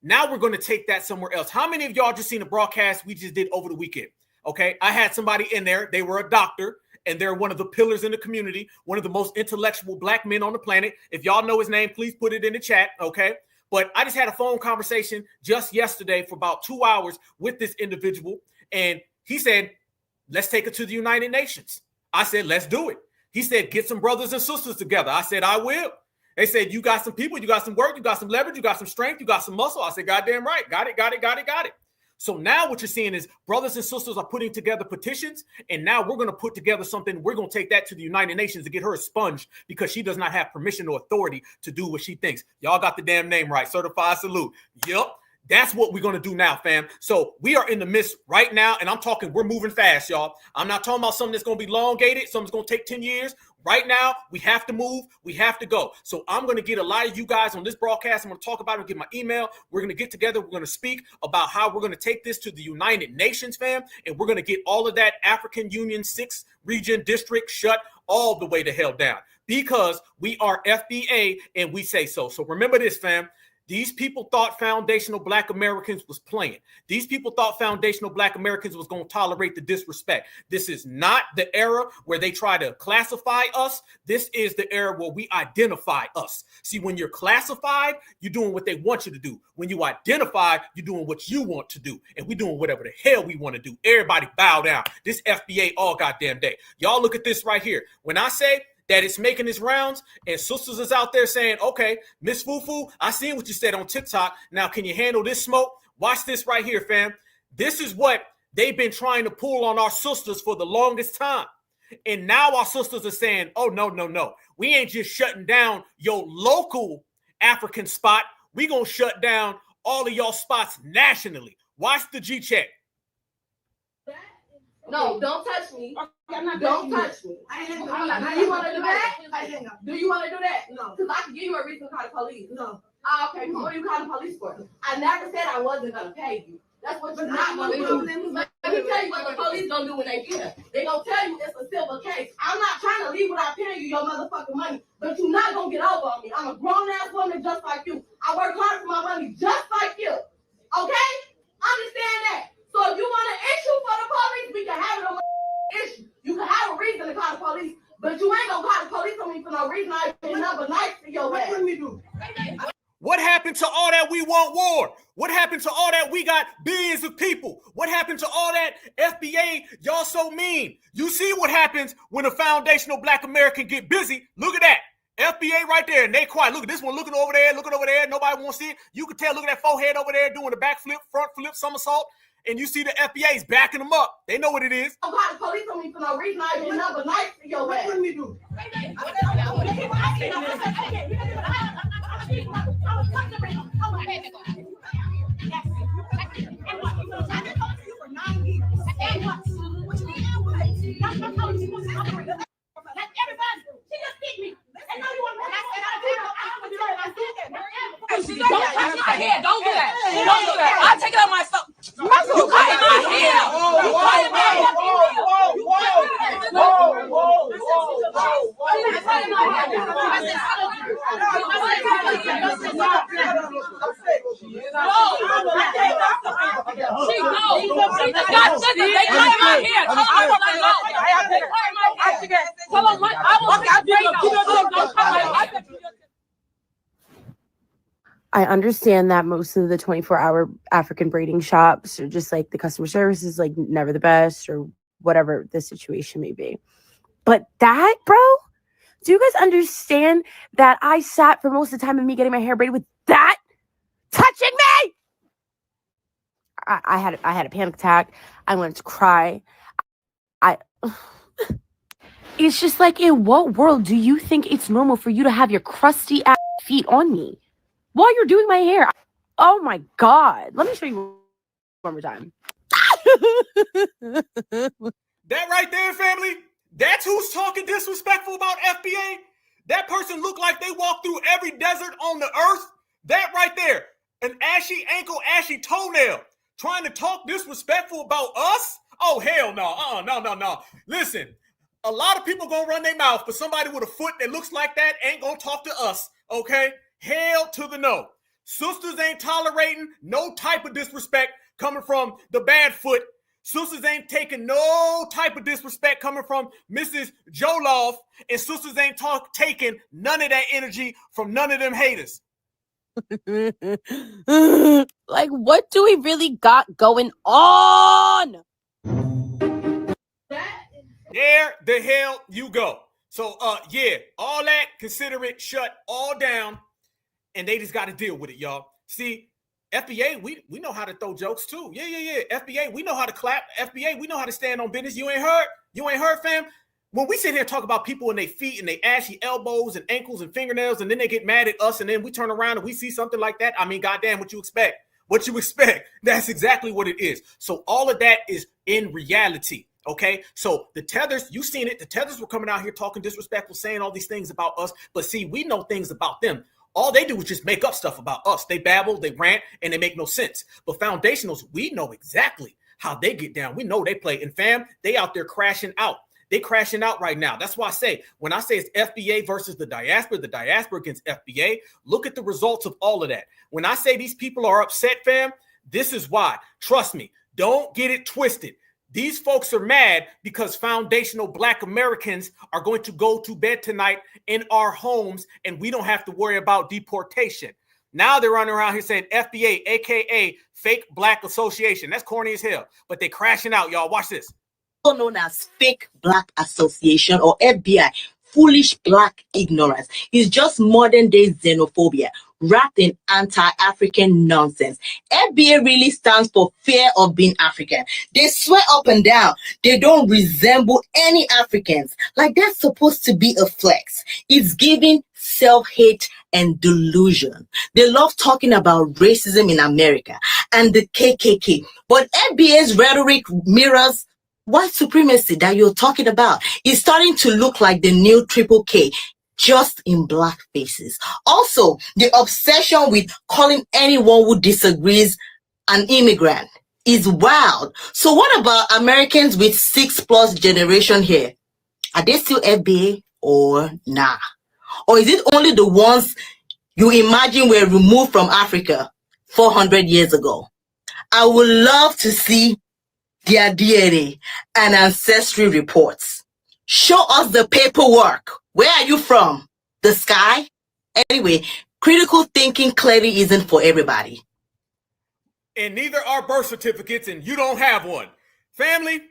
Now we're going to take that somewhere else. How many of y'all just seen the broadcast we just did over the weekend? Okay, I had somebody in there. They were a doctor, and they're one of the pillars in the community, one of the most intellectual black men on the planet. If y'all know his name, please put it in the chat, okay? But I just had a phone conversation just yesterday for about 2 hours with this individual, and he said, let's take it to the United Nations. I said, let's do it. He said, get some brothers and sisters together. I said, I will. They said, you got some people, you got some work, you got some leverage, you got some strength, you got some muscle. I said, goddamn right. Got it. So now what you're seeing is brothers and sisters are putting together petitions, and now we're going to put together something. We're going to take that to the United Nations to get her expunged because she does not have permission or authority to do what she thinks. Y'all got the damn name right. Certified salute. Yup. That's what we're going to do now, fam. So we are in the midst right now, and I'm talking, we're moving fast, y'all. I'm not talking about something that's going to be elongated, something's going to take 10 years. Right now, we have to move. We have to go. So I'm going to get a lot of you guys on this broadcast. I'm going to talk about it, get my email. We're going to get together. We're going to speak about how we're going to take this to the United Nations, fam. And we're going to get all of that African Union 6 region district shut all the way to hell down because we are FBA and we say so. So remember this, fam. These people thought foundational black Americans was playing. These people thought foundational black Americans was going to tolerate the disrespect. This is not the era where they try to classify us. This is the era where we identify us. See, when you're classified, you're doing what they want you to do. When you identify, you're doing what you want to do. And we're doing whatever the hell we want to do. Everybody bow down. This FBA all goddamn day. Y'all look at this right here. When I say that it's making its rounds and sisters is out there saying, okay, Miss Fufu, I seen what you said on TikTok. Now, can you handle this smoke? Watch this right here, fam. This is what they've been trying to pull on our sisters for the longest time. And now our sisters are saying, oh, no. We ain't just shutting down your local African spot. We gonna shut down all of y'all spots nationally. Watch the G check. No, don't touch me. Don't touch me. Do you want to do that? Do you want to do that? No. Because I can give you a reason to call the police. No. Okay, what are you calling the police for? I never said I wasn't going to pay you. That's what you're not going to do. Let me tell you what the police going to do when they get us. They going to tell you it's a civil case. I'm not trying to leave without paying you your motherfucking money, but you're not going to get over on me. I'm a grown-ass woman just like you. I work hard for my money just like you. Okay? Understand that. So if you want an issue for the police, we can have it on the issue. You can have a reason to call the police, but you ain't gonna call the police on me for no reason. I ain't never nice to your ass. What can we do? What happened to all that we want war? What happened to all that we got billions of people? What happened to all that FBA? Y'all so mean. You see what happens when a foundational black American get busy. Look at that. FBA right there, and they quiet. Look at this one looking over there. Nobody wants to see it. You can tell, look at that forehead over there doing the backflip, front flip, somersault. And you see the FBA's backing them up. They know what it is. Don't call the police on me for no reason. I ain't never nice to your ass. What can we do? Don't do that. I'll take it on myself. You cut my hair. I understand that most of the 24-hour African braiding shops are just like the customer service is like never the best or whatever the situation may be. But that, bro, do you guys understand that I sat for most of the time of me getting my hair braided with that touching me? I had a panic attack. I wanted to cry. It's just like, in what world do you think it's normal for you to have your crusty ass feet on me while you're doing my hair? Oh my God. Let me show you one more time. That right there, family, that's who's talking disrespectful about FBA. That person looked like they walked through every desert on the earth. That right there, an ashy ankle, ashy toenail, trying to talk disrespectful about us? Oh, hell no. No. Listen, a lot of people gonna run their mouth, but somebody with a foot that looks like that ain't gonna talk to us, okay? Hell to the no. Sisters ain't tolerating no type of disrespect coming from the bad foot. Sisters ain't taking no type of disrespect coming from Mrs. Joloff, and sisters ain't taking none of that energy from none of them haters. Like, what do we really got going on? There the hell you go. So, yeah, all that, consider it shut all down, and they just got to deal with it, y'all. See, FBA, we know how to throw jokes too. Yeah. FBA, we know how to clap. FBA, we know how to stand on business. You ain't heard, fam? When we sit here and talk about people and their feet and their ashy elbows and ankles and fingernails, and then they get mad at us, and then we turn around and we see something like that, I mean, goddamn, what you expect? What you expect? That's exactly what it is. So all of that is in reality. Okay, so the Tethers, you seen it. The Tethers were coming out here talking disrespectful, saying all these things about us. But see, we know things about them. All they do is just make up stuff about us. They babble, they rant, and they make no sense. But foundationals, we know exactly how they get down. We know they play. And fam, they out there crashing out. They crashing out right now. That's why I say, when I say it's FBA versus the diaspora against FBA, look at the results of all of that. When I say these people are upset, fam, this is why. Trust me, don't get it twisted. These folks are mad because foundational Black Americans are going to go to bed tonight in our homes, and we don't have to worry about deportation. Now they're running around here saying FBA, aka Fake Black Association. That's corny as hell, but they crashing out, y'all. Watch this. Known as Fake Black Association, or FBI, foolish Black ignorance, is just modern day xenophobia wrapped in anti-African nonsense. FBA really stands for fear of being African. They swear up and down they don't resemble any Africans, like that's supposed to be a flex. It's giving self-hate and delusion. They love talking about racism in America and the KKK, but FBA's rhetoric mirrors white supremacy that you're talking about. Is starting to look like the new triple K, just in Black faces. Also, the obsession with calling anyone who disagrees an immigrant is wild. So what about Americans with 6+ generation here? Are they still FBA or nah? Or is it only the ones you imagine were removed from Africa 400 years ago? I would love to see their DNA and ancestry reports. Show us the paperwork. Where are you from? The sky? Anyway, critical thinking clearly isn't for everybody. And neither are birth certificates, and you don't have one. Family,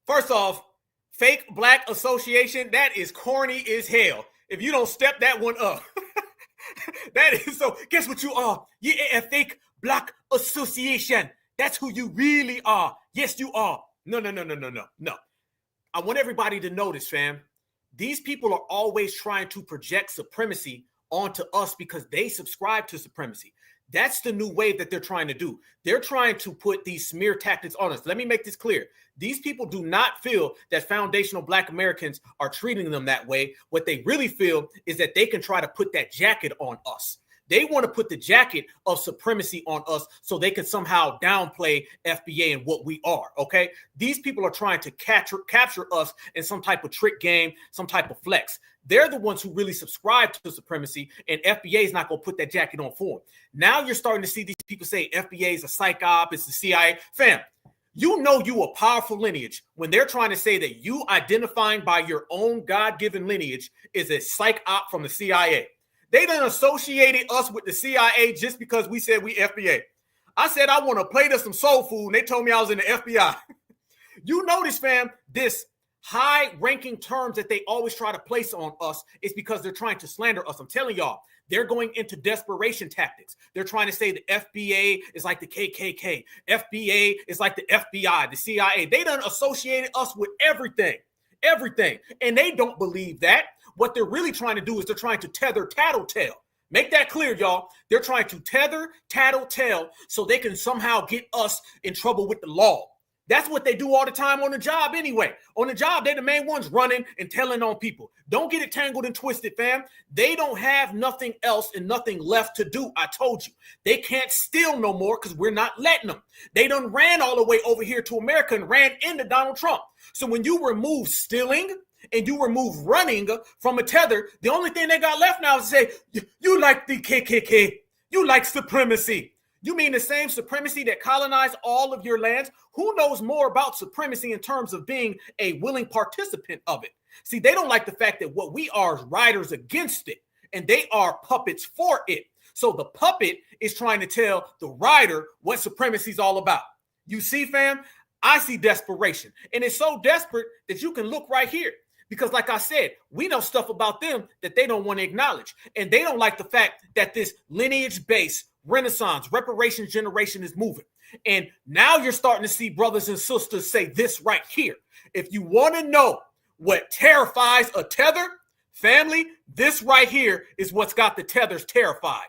first off, Fake Black Association, that is corny as hell. If you don't step that one up. That is so, guess what you are? You're a Fake Black Association. That's who you really are. Yes, you are. No. I want everybody to notice, fam. These people are always trying to project supremacy onto us because they subscribe to supremacy. That's the new wave that they're trying to do. They're trying to put these smear tactics on us. Let me make this clear. These people do not feel that foundational Black Americans are treating them that way. What they really feel is that they can try to put that jacket on us. They want to put the jacket of supremacy on us so they can somehow downplay FBA and what we are, okay? These people are trying to capture us in some type of trick game, some type of flex. They're the ones who really subscribe to supremacy, and FBA is not going to put that jacket on for them. Now you're starting to see these people say FBA is a psych op, it's the CIA. Fam, you know you a powerful lineage when they're trying to say that you identifying by your own God-given lineage is a psych op from the CIA. They done associated us with the CIA just because we said we FBA. I said I want to plate us some soul food, and they told me I was in the FBI. You notice, fam, this high-ranking terms that they always try to place on us is because they're trying to slander us. I'm telling y'all, they're going into desperation tactics. They're trying to say the FBA is like the KKK. FBA is like the FBI, the CIA. They done associated us with everything. And they don't believe that. What they're really trying to do is they're trying to tether tattletale. Make that clear, y'all. They're trying to tether tattletale so they can somehow get us in trouble with the law. That's what they do all the time on the job anyway. On the job, they're the main ones running and telling on people. Don't get it tangled and twisted, fam. They don't have nothing else and nothing left to do. I told you. They can't steal no more because we're not letting them. They done ran all the way over here to America and ran into Donald Trump. So when you remove stealing and you remove running from a tether, the only thing they got left now is to say, you like the KKK. You like supremacy. You mean the same supremacy that colonized all of your lands? Who knows more about supremacy in terms of being a willing participant of it? See, they don't like the fact that what we are is riders against it, and they are puppets for it. So the puppet is trying to tell the rider what supremacy is all about. You see, fam, I see desperation. And it's so desperate that you can look right here. Because like I said, we know stuff about them that they don't want to acknowledge. And they don't like the fact that this lineage-based Renaissance, reparations generation is moving. And now you're starting to see brothers and sisters say this right here. If you want to know what terrifies a tether, family, this right here is what's got the tethers terrified.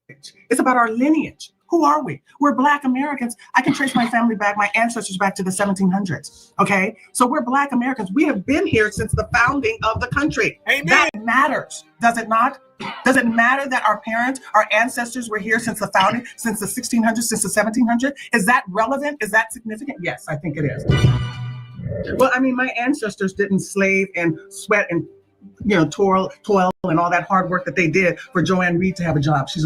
It's about our lineage. Who are we? We're Black Americans. I can trace my family back, my ancestors back to the 1700s. Okay, so we're Black Americans. We have been here since the founding of the country. Amen. That matters, does it not? Does it matter that our parents, our ancestors were here since the founding, since the 1600s, since the 1700s? Is that relevant? Is that significant? Yes, I think it is. Well, I mean, my ancestors didn't slave and sweat and toil and all that hard work that they did for Joanne Reed to have a job. She's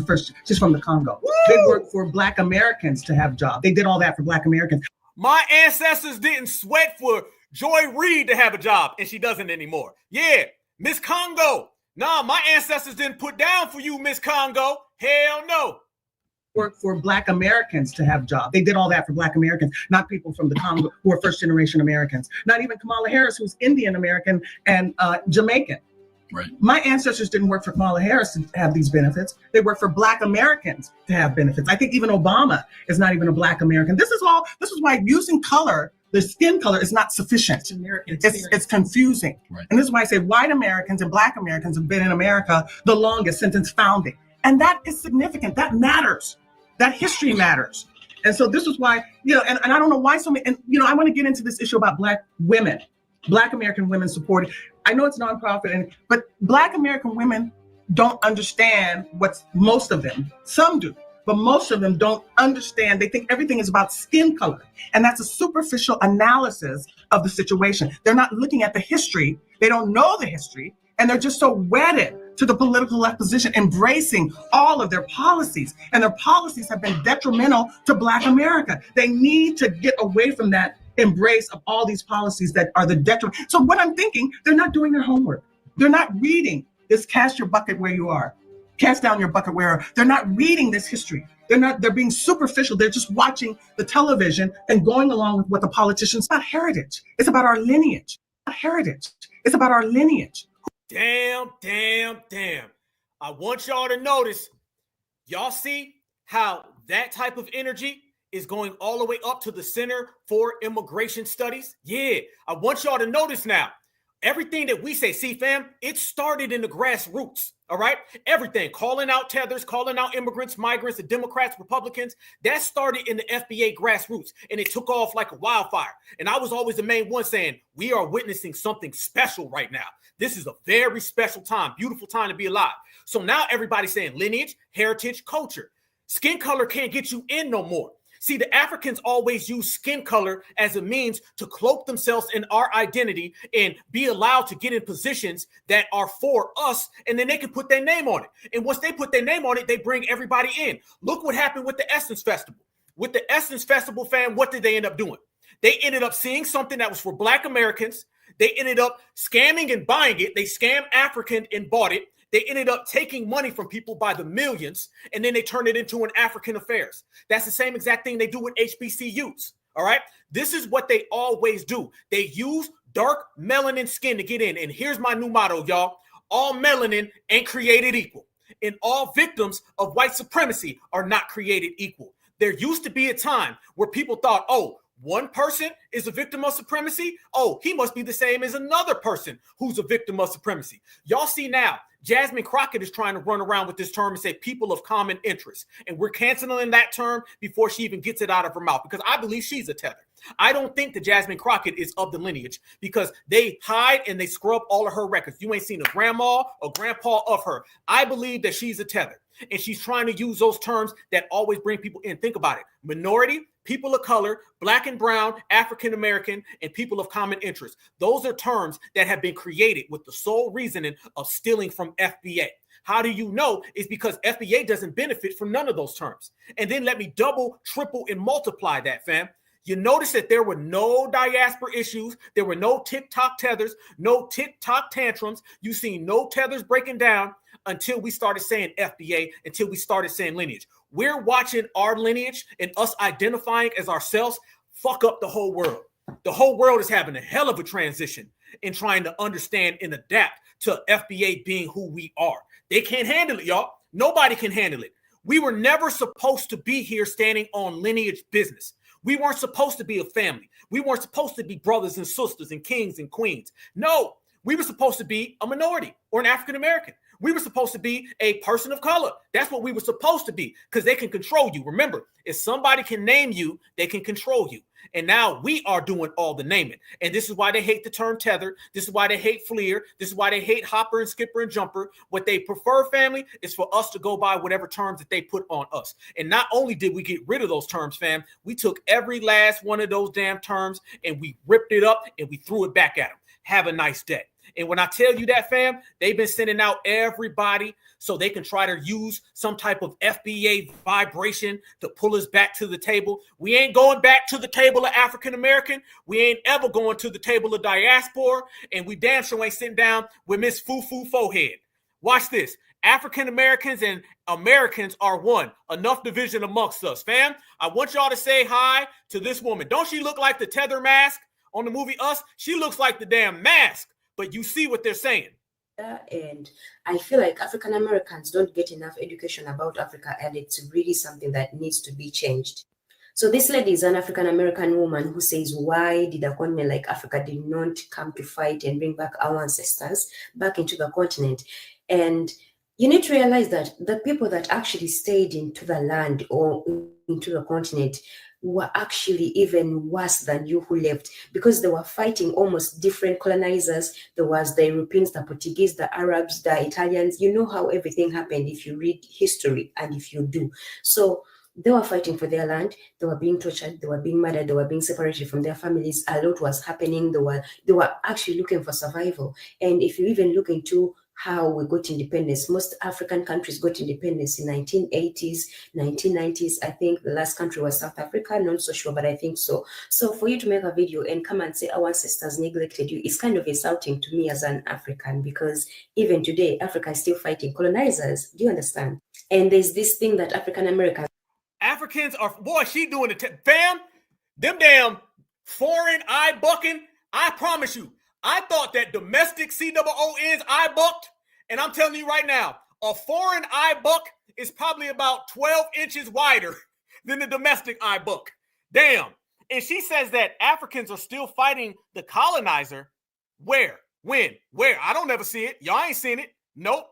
from the Congo. Woo! They worked for Black Americans to have jobs. They did all that for Black Americans. My ancestors didn't sweat for Joy Reid to have a job, and she doesn't anymore. Yeah, Miss Congo. Nah, my ancestors didn't put down for you, Miss Congo. Hell no. Work for Black Americans to have jobs. They did all that for Black Americans, not people from the Congo who are first generation Americans. Not even Kamala Harris, who's Indian American and Jamaican. Right. My ancestors didn't work for Kamala Harris to have these benefits. They worked for Black Americans to have benefits. I think even Obama is not even a Black American. This is why using color, the skin color, is not sufficient. It's confusing. Right. And this is why I say white Americans and Black Americans have been in America the longest since its founding. And that is significant. That matters. That history matters. And so this is why, and I don't know why so many, and I want to get into this issue about Black women, Black American women supported. I know it's nonprofit, but Black American women don't understand most of them, some do, but most of them don't understand. They think everything is about skin color. And that's a superficial analysis of the situation. They're not looking at the history. They don't know the history. And they're just so wedded to the political left position, embracing all of their policies. And their policies have been detrimental to Black America. They need to get away from that embrace of all these policies that are the detriment. So what I'm thinking, they're not doing their homework. They're not reading this cast your bucket where you are. Cast down your bucket where they're not reading this history. They're being superficial. They're just watching the television and going along with what the politicians. It's about heritage. It's about our lineage. Not heritage. It's about our lineage. Damn. I want y'all to notice, y'all see how that type of energy is going all the way up to the Center for Immigration Studies? Yeah, I want y'all to notice now, everything that we say, see fam, it started in the grassroots, all right? Everything, calling out tethers, calling out immigrants, migrants, the Democrats, Republicans, that started in the FBA grassroots, and it took off like a wildfire. And I was always the main one saying, we are witnessing something special right now. This is a very special time, beautiful time to be alive. So now everybody's saying lineage, heritage, culture. Skin color can't get you in no more. See, the Africans always use skin color as a means to cloak themselves in our identity and be allowed to get in positions that are for us, and then they can put their name on it. And once they put their name on it, they bring everybody in. Look what happened with the Essence Festival. With the Essence Festival, fam, what did they end up doing? They ended up seeing something that was for Black Americans. They ended up scamming and buying it. They scammed African and bought it. They ended up taking money from people by the millions, and then they turned it into an African affairs. That's the same exact thing they do with HBCUs, all right? This is what they always do. They use dark melanin skin to get in. And here's my new motto, y'all. All melanin ain't created equal. And all victims of white supremacy are not created equal. There used to be a time where people thought, oh, one person is a victim of supremacy. Oh, he must be the same as another person who's a victim of supremacy. Y'all see now, Jasmine Crockett is trying to run around with this term and say people of common interest. And we're canceling that term before she even gets it out of her mouth, because I believe she's a Tether. I don't think that Jasmine Crockett is of the lineage, because they hide and they scrub all of her records. You ain't seen a grandma or grandpa of her. I believe that she's a Tether, and she's trying to use those terms that always bring people in. Think about it. Minority, people of color, black and brown, African American, and people of common interest. Those are terms that have been created with the sole reasoning of stealing from FBA. How do you know? It's because FBA doesn't benefit from none of those terms. And then let me double, triple, and multiply that, fam. You notice that there were no diaspora issues. There were no TikTok tethers, no TikTok tantrums. You see no tethers breaking down until we started saying FBA, until we started saying lineage. We're watching our lineage and us identifying as ourselves fuck up the whole world. The whole world is having a hell of a transition in trying to understand and adapt to FBA being who we are. They can't handle it, y'all. Nobody can handle it. We were never supposed to be here standing on lineage business. We weren't supposed to be a family. We weren't supposed to be brothers and sisters and kings and queens. No, we were supposed to be a minority or an African American. We were supposed to be a person of color. That's what we were supposed to be, because they can control you. Remember, if somebody can name you, they can control you. And now we are doing all the naming. And this is why they hate the term tether. This is why they hate FLIR. This is why they hate hopper and skipper and jumper. What they prefer, family, is for us to go by whatever terms that they put on us. And not only did we get rid of those terms, fam, we took every last one of those damn terms and we ripped it up and we threw it back at them. Have a nice day. And when I tell you that, fam, they've been sending out everybody so they can try to use some type of FBA vibration to pull us back to the table. We ain't going back to the table of African American. We ain't ever going to the table of diaspora. And we damn sure ain't sitting down with Miss Foo-Foo Forehead. Watch this. African Americans and Americans are one. Enough division amongst us, fam. I want y'all to say hi to this woman. Don't she look like the Tether mask on the movie Us? She looks like the damn mask. But you see what they're saying. And I feel like African Americans don't get enough education about Africa, and it's really something that needs to be changed. So this lady is an African American woman who says, why did a continent like Africa did not come to fight and bring back our ancestors back into the continent? And you need to realize that the people that actually stayed into the land or into the continent were actually even worse than you who left, because they were fighting almost different colonizers. There was the Europeans, the Portuguese, the Arabs, the Italians. You know how everything happened if you read history and if you do. So they were fighting for their land. They were being tortured. They were being murdered. They were being separated from their families. A lot was happening. They were actually looking for survival. And if you even look into how we got independence, most African countries got independence in 1980s, 1990s. I think the last country was South Africa. Not so sure, but I think so. So for you to make a video and come and say our ancestors neglected you, it's kind of insulting to me as an African, because even today, Africa is still fighting colonizers. Do you understand? And there's this thing that Africans are, boy, she doing it. Fam, them damn foreign eye bucking. I promise you, I thought that domestic COONs eye bucked, and I'm telling you right now, a foreign eye buck is probably about 12 inches wider than the domestic eye buck. Damn. And she says that Africans are still fighting the colonizer. Where? When? Where? I don't ever see it. Y'all ain't seen it. Nope.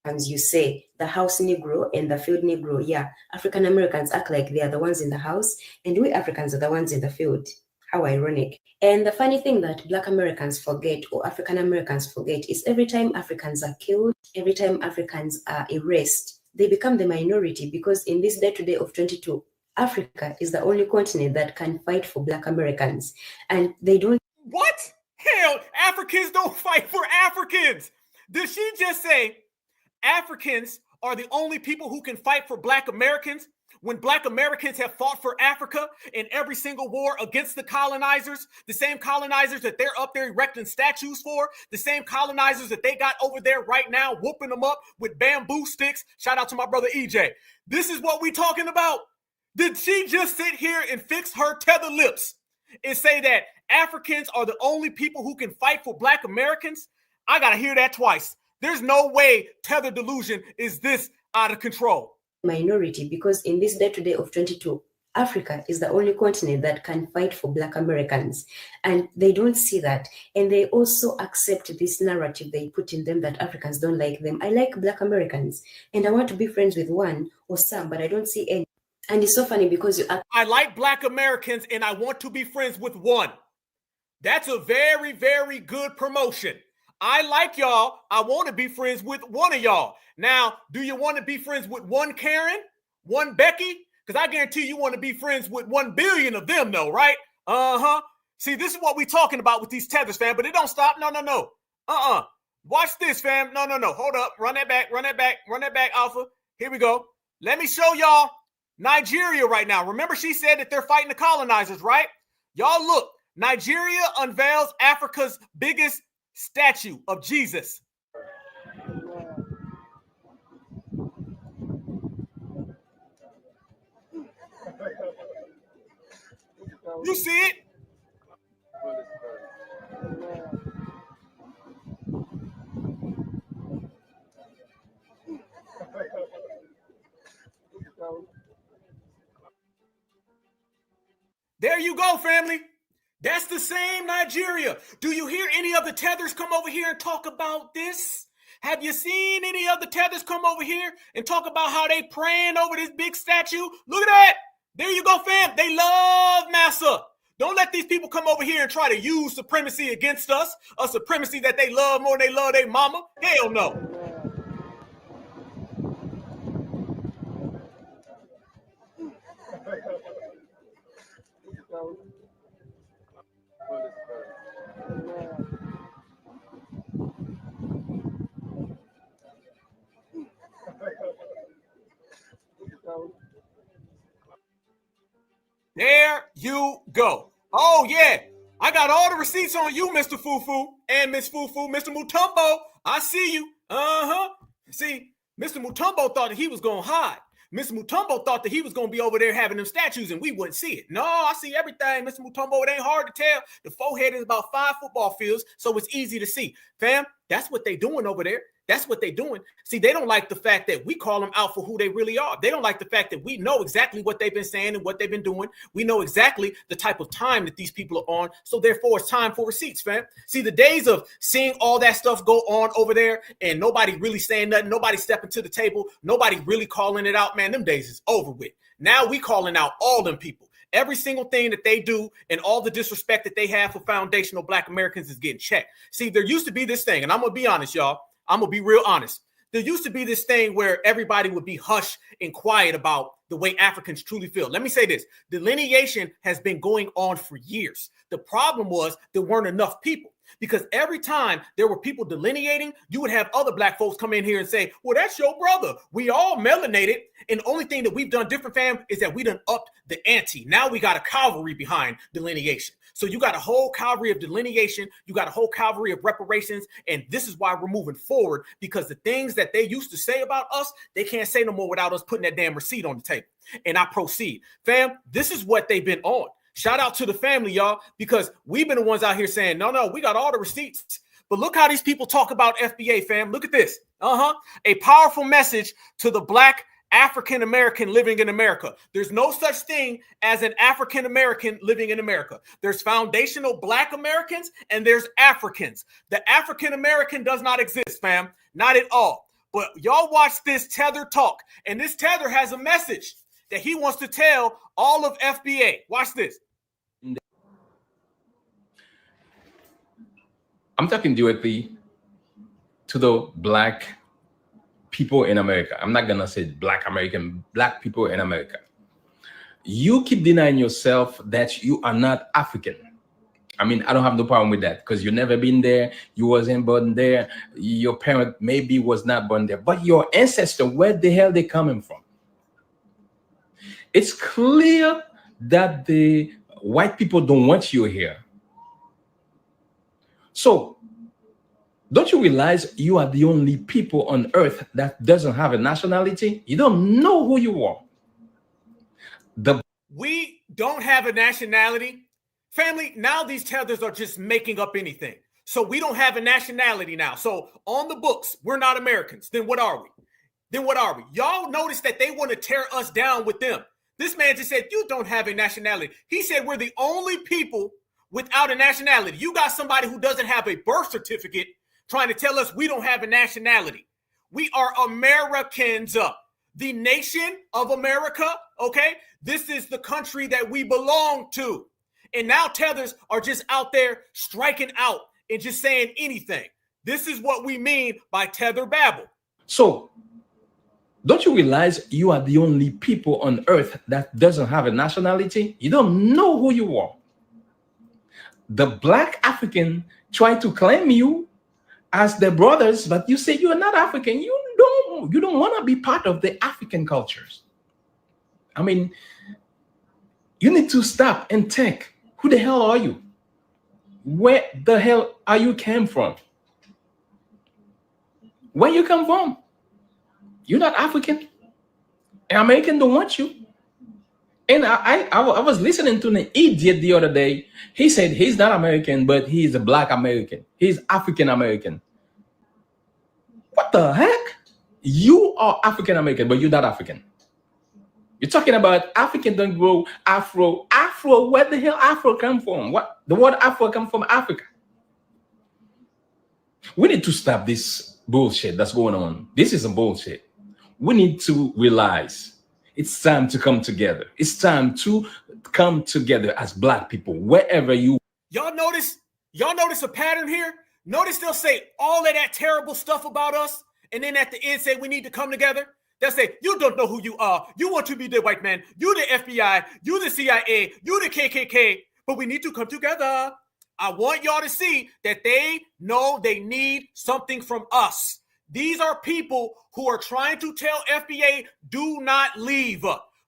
As you say, the house Negro and the field Negro. Yeah, African Americans act like they are the ones in the house, and we Africans are the ones in the field. How ironic. And the funny thing that Black Americans forget, or African Americans forget, is every time Africans are killed, every time Africans are erased, they become the minority, because in this day-to-day of 22, Africa is the only continent that can fight for Black Americans. And they don't. What? Hell, Africans don't fight for Africans. Did she just say Africans are the only people who can fight for Black Americans? When Black Americans have fought for Africa in every single war against the colonizers, the same colonizers that they're up there erecting statues for, the same colonizers that they got over there right now whooping them up with bamboo sticks. Shout out to my brother EJ. This is what we talking about. Did she just sit here and fix her tether lips and say that Africans are the only people who can fight for Black Americans? I got to hear that twice. There's no way tether delusion is this out of control. Minority, because in this day-to-day of 22, Africa is the only continent that can fight for Black Americans. And they don't see that. And they also accept this narrative they put in them that Africans don't like them. I like Black Americans and I want to be friends with one or some, but I don't see any. And it's so funny because I like Black Americans and I want to be friends with one. That's a very, very good promotion. I like y'all. I want to be friends with one of y'all. Now, do you want to be friends with one Karen, one Becky? Because I guarantee you want to be friends with 1 billion of them, though, right? See, this is what we're talking about with these tethers, fam, but it don't stop. No. Watch this, fam. No. Hold up. Run that back, Alpha. Here we go. Let me show y'all Nigeria right now. Remember, she said that they're fighting the colonizers, right? Y'all look. Nigeria unveils Africa's biggest statue of Jesus. You see it? There you go, family. That's the same Nigeria. Do you hear any of the tethers come over here and talk about this? Have you seen any of the tethers come over here and talk about how they praying over this big statue? Look at that. There you go, fam. They love massa. Don't let these people come over here and try to use supremacy against us, a supremacy that they love more than they love their mama. Hell no. There you go. Oh, yeah. I got all the receipts on you, Mr. Fufu and Miss Fufu. Mr. Mutombo, I see you. See, Mr. Mutombo thought that he was going to hide. Mr. Mutombo thought that he was going to be over there having them statues and we wouldn't see it. No, I see everything, Mr. Mutombo. It ain't hard to tell. The forehead is about 5 football fields, so it's easy to see. Fam, that's what they doing over there. That's what they doing. See, they don't like the fact that we call them out for who they really are. They don't like the fact that we know exactly what they've been saying and what they've been doing. We know exactly the type of time that these people are on. So therefore, it's time for receipts, fam. See, the days of seeing all that stuff go on over there and nobody really saying nothing, nobody stepping to the table, nobody really calling it out, man, them days is over with. Now we calling out all them people. Every single thing that they do and all the disrespect that they have for foundational Black Americans is getting checked. See, there used to be this thing, and I'm going to be honest, y'all. I'm going to be real honest. There used to be this thing where everybody would be hushed and quiet about the way Africans truly feel. Let me say this. Delineation has been going on for years. The problem was there weren't enough people. Because every time there were people delineating, you would have other Black folks come in here and say, well, that's your brother. We all melanated. And the only thing that we've done different, fam, is that we done upped the ante. Now we got a cavalry behind delineation. So you got a whole cavalry of delineation. You got a whole cavalry of reparations. And this is why we're moving forward, because the things that they used to say about us, they can't say no more without us putting that damn receipt on the table. And I proceed. Fam, this is what they've been on. Shout out to the family, y'all, because we've been the ones out here saying, no, we got all the receipts. But look how these people talk about FBA, fam. Look at this. A powerful message to the Black African American living in America. There's no such thing as an African American living in America. There's foundational Black Americans and there's Africans. The African American does not exist, fam. Not at all. But y'all watch this Tether talk. And this Tether has a message that he wants to tell all of FBA. Watch this. I'm talking directly to the Black people in America. I'm not gonna say Black American, Black people in America. You keep denying yourself that you are not African. I mean, I don't have no problem with that because you've never been there. You wasn't born there. Your parent maybe was not born there, but your ancestor, where the hell they coming from? It's clear that the white people don't want you here. So don't you realize you are the only people on earth that doesn't have a nationality? You don't know who you are. We don't have a nationality. Family, now these tethers are just making up anything. So we don't have a nationality now. So on the books, we're not Americans. Then what are we? Y'all notice that they want to tear us down with them. This man just said, you don't have a nationality. He said, we're the only people without a nationality. You got somebody who doesn't have a birth certificate trying to tell us we don't have a nationality. We are Americans, the nation of America, okay? This is the country that we belong to. And now tethers are just out there striking out and just saying anything. This is what we mean by tether babble. So, don't you realize you are the only people on earth that doesn't have a nationality? You don't know who you are. The black African try to claim you as their brothers, but you say you are not African. You don't want to be part of the African cultures. I mean, you need to stop and think, who the hell are you? Where the hell are you came from? Where you come from? You're not African. American don't want you. And I was listening to an idiot the other day. He said he's not American, but he's a black American. He's African American. What the heck? You are African American, but you're not African. You're talking about African don't grow Afro. Afro, where the hell Afro come from? What? The word Afro come from Africa. We need to stop this bullshit that's going on. This is some bullshit. We need to realize it's time to come together. It's time to come together as black people, wherever you. Y'all notice a pattern here? Notice they'll say all of that terrible stuff about us, and then at the end say we need to come together. They'll say, you don't know who you are. You want to be the white man. You the FBI. You the CIA. You the KKK. But we need to come together. I want y'all to see that they know they need something from us. These are people who are trying to tell FBA, do not leave.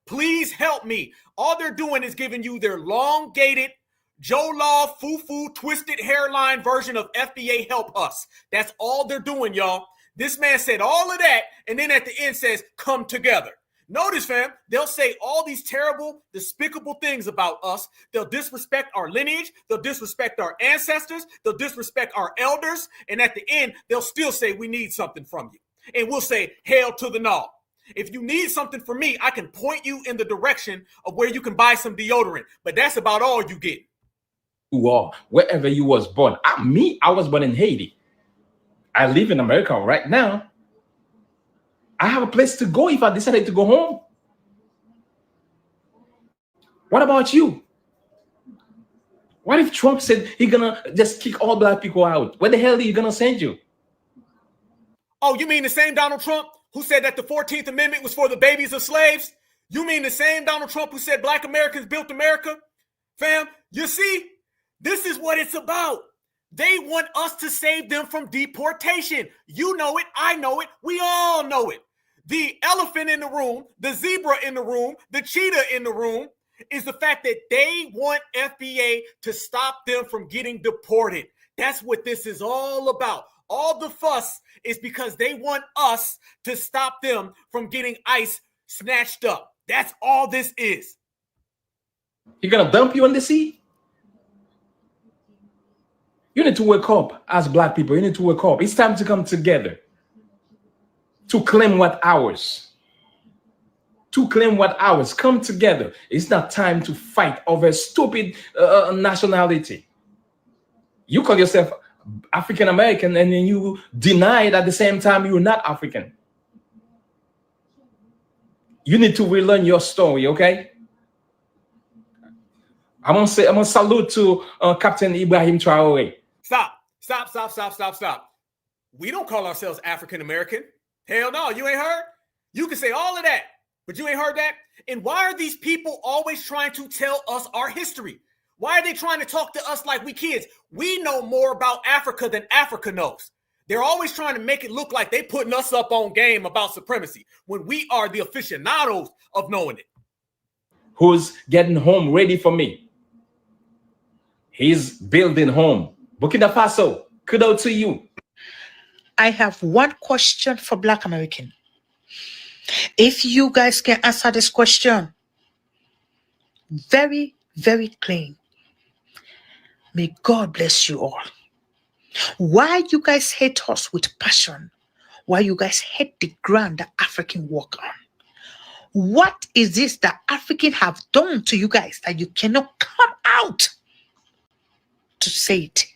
Please help me. All they're doing is giving you their elongated, Joe Law, foo-foo, twisted hairline version of FBA help us. That's all they're doing, y'all. This man said all of that, and then at the end says, come together. Notice, fam, they'll say all these terrible, despicable things about us. They'll disrespect our lineage. They'll disrespect our ancestors. They'll disrespect our elders. And at the end, they'll still say, we need something from you. And we'll say, hail to the gnaw. If you need something from me, I can point you in the direction of where you can buy some deodorant. But that's about all you get. You are, wherever you was born. I was born in Haiti. I live in America right now. I have a place to go if I decided to go home. What about you? What if Trump said he's gonna just kick all black people out? Where the hell are you gonna send you? Oh, you mean the same Donald Trump who said that the 14th Amendment was for the babies of slaves? You mean the same Donald Trump who said black Americans built America? Fam, you see, this is what it's about. They want us to save them from deportation. You know it, I know it, we all know it. The elephant in the room, the zebra in the room, the cheetah in the room is the fact that they want FBA to stop them from getting deported. That's what this is all about. All the fuss is because they want us to stop them from getting ICE snatched up. That's all this is. You're gonna dump you in the sea? You need to wake up as black people. You need to wake up. It's time to come together to claim what ours. To claim what ours. Come together. It's not time to fight over stupid nationality. You call yourself African American and then you deny it at the same time you're not African. You need to relearn your story, okay? I'm gonna salute to Captain Ibrahim Traore. Stop. We don't call ourselves African American. Hell no, you ain't heard? You can say all of that, but you ain't heard that? And why are these people always trying to tell us our history? Why are they trying to talk to us like we kids? We know more about Africa than Africa knows. They're always trying to make it look like they putting us up on game about supremacy when we are the aficionados of knowing it. Who's getting home ready for me? He's building home. Burkina Faso, kudos to you. I have one question for Black American. If you guys can answer this question very, very clean, may God bless you all. Why you guys hate us with passion? Why you guys hate the ground that African walk on? What is this that Africans have done to you guys that you cannot come out to say it?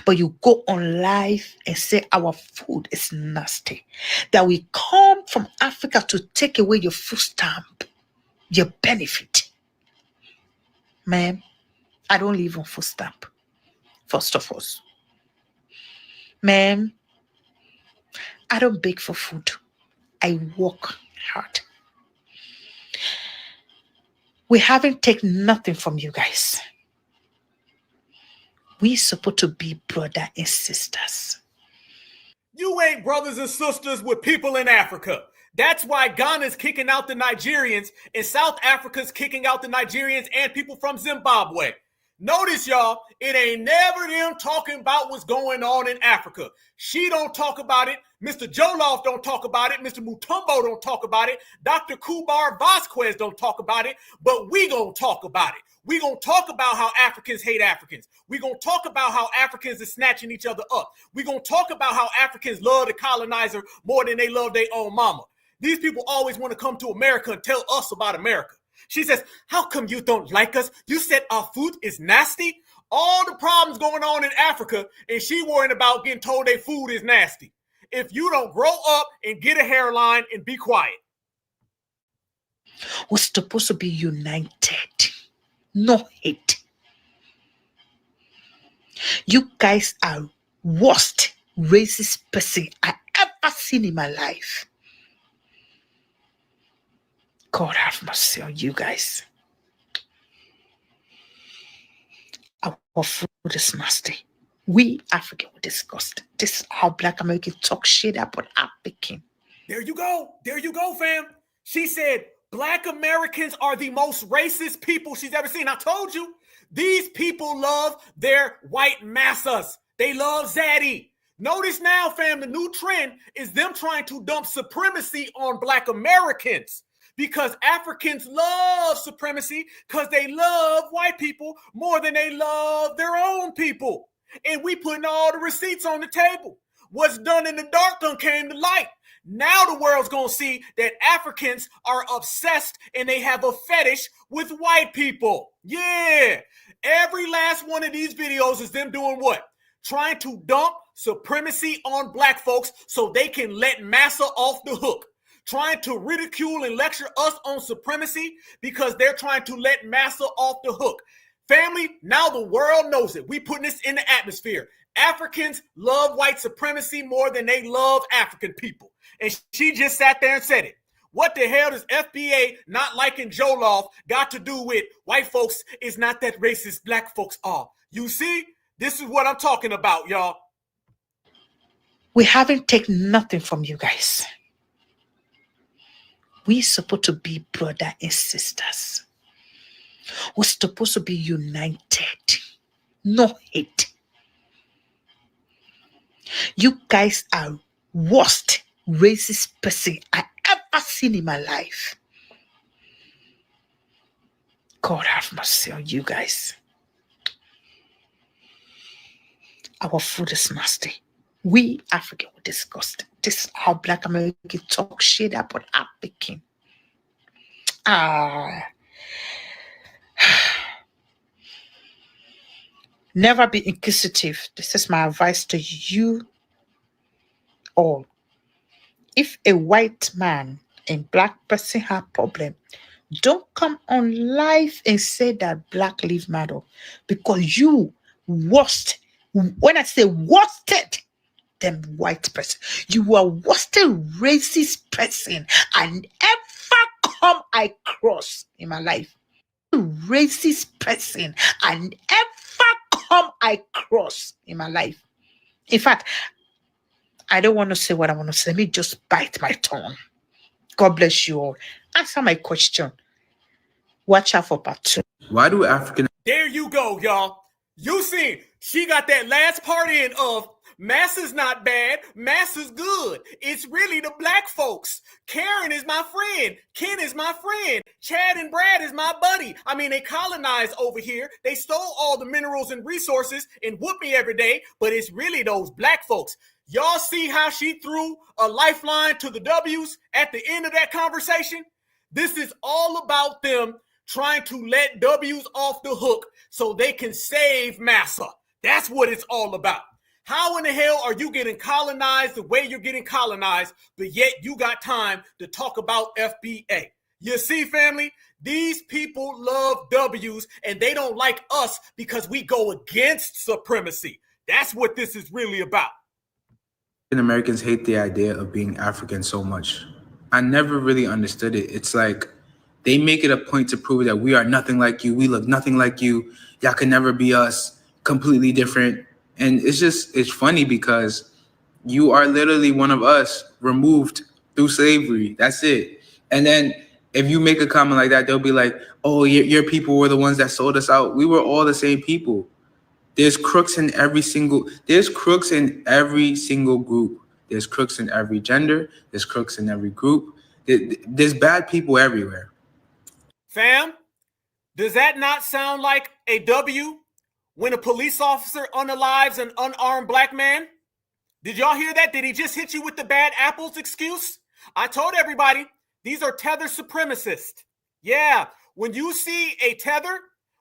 But you go on live and say our food is nasty. That we come from Africa to take away your food stamp, your benefit. Ma'am, I don't live on food stamp, first of all. Ma'am, I don't beg for food. I work hard. We haven't taken nothing from you guys. We supposed to be brother and sisters. You ain't brothers and sisters with people in Africa. That's why Ghana's kicking out the Nigerians and South Africa's kicking out the Nigerians and people from Zimbabwe. Notice, y'all, it ain't never them talking about what's going on in Africa. She don't talk about it. Mr. Joloff don't talk about it. Mr. Mutombo don't talk about it. Dr. Kubar Vasquez don't talk about it. But we gonna talk about it. We gonna talk about how Africans hate Africans. We gonna talk about how Africans are snatching each other up. We gonna talk about how Africans love the colonizer more than they love their own mama. These people always want to come to America and tell us about America. She says, how come you don't like us? You said our food is nasty? All the problems going on in Africa, and she worrying about getting told their food is nasty. If you don't grow up and get a hairline and be quiet. We're supposed to be united, no hate. You guys are worst racist person I ever seen in my life. God have mercy on you guys. Our food is nasty. We African were disgusted. This is how Black Americans talk shit about African. There you go. There you go, fam. She said Black Americans are the most racist people she's ever seen. I told you, these people love their white massas. They love Zaddy. Notice now, fam, the new trend is them trying to dump supremacy on Black Americans. Because Africans love supremacy because they love white people more than they love their own people. And we putting all the receipts on the table. What's done in the dark done came to light. Now the world's going to see that Africans are obsessed and they have a fetish with white people. Yeah. Every last one of these videos is them doing what? Trying to dump supremacy on Black folks so they can let massa off the hook. Trying to ridicule and lecture us on supremacy because they're trying to let massa off the hook. Family, now the world knows it. We putting this in the atmosphere. Africans love white supremacy more than they love African people. And she just sat there and said it. What the hell does FBA not liking Joloff got to do with white folks is not that racist Black folks are? You see, this is what I'm talking about, y'all. We haven't taken nothing from you guys. We supposed to be brother and sisters. We're supposed to be united, no hate. You guys are worst racist person I ever seen in my life. God have mercy on you guys. Our food is nasty. We African were disgusted. This is how Black Americans talk shit about African. Never be inquisitive. This is my advice to you all. If a white man and Black person have problem, don't come on live and say that Black lives matter, because you worst. When I say worsted, them white person, you are worsted racist person and ever come I cross in my life. Racist person and ever come I cross in my life. In fact, I don't want to say what I want to say. Let me just bite my tongue. God bless you all. Answer my question. Watch out for part 2. Why do African... There you go, y'all. You see, she got that last part in of massa's not bad, massa's good. It's really the Black folks. Karen is my friend. Ken is my friend. Chad and Brad is my buddy. I mean, they colonized over here. They stole all the minerals and resources and whoop me every day, but it's really those Black folks. Y'all see how she threw a lifeline to the W's at the end of that conversation? This is all about them trying to let W's off the hook so they can save massa. That's what it's all about. How in the hell are you getting colonized the way you're getting colonized, but yet you got time to talk about FBA? You see, family, these people love W's and they don't like us because we go against supremacy. That's what this is really about. Americans hate the idea of being African so much. I never really understood it. It's like they make it a point to prove that we are nothing like you. We look nothing like you. Y'all can never be us. Completely different. And it's funny because you are literally one of us, removed through slavery. That's it. And then if you make a comment like that, they'll be like, oh, your people were the ones that sold us out. We were all the same people. There's crooks in every single group. There's crooks in every gender. There's crooks in every group. There's bad people everywhere. Fam, does that not sound like a W when a police officer unalives an unarmed black man? Did y'all hear that? Did he just hit you with the bad apples excuse? I told everybody, these are Tether supremacists. Yeah, when you see a Tether,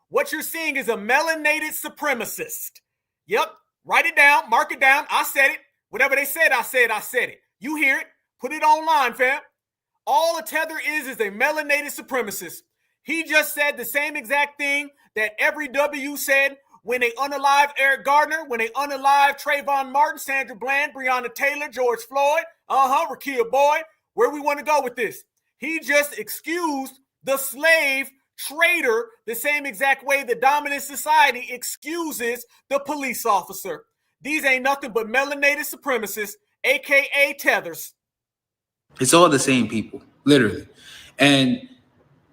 what you're seeing is a melanated supremacist. Yep, write it down, mark it down. I said it. Whatever they said, I said it. You hear it. Put it online, fam. All a Tether is a melanated supremacist. He just said the same exact thing that every W said when they unalived Eric Gardner, when they unalived Trayvon Martin, Sandra Bland, Breonna Taylor, George Floyd, Rakia Boyd. Where we want to go with this? He just excused the slave trader the same exact way the dominant society excuses the police officer. These ain't nothing but melanated supremacists, aka Tethers. It's all the same people, literally. And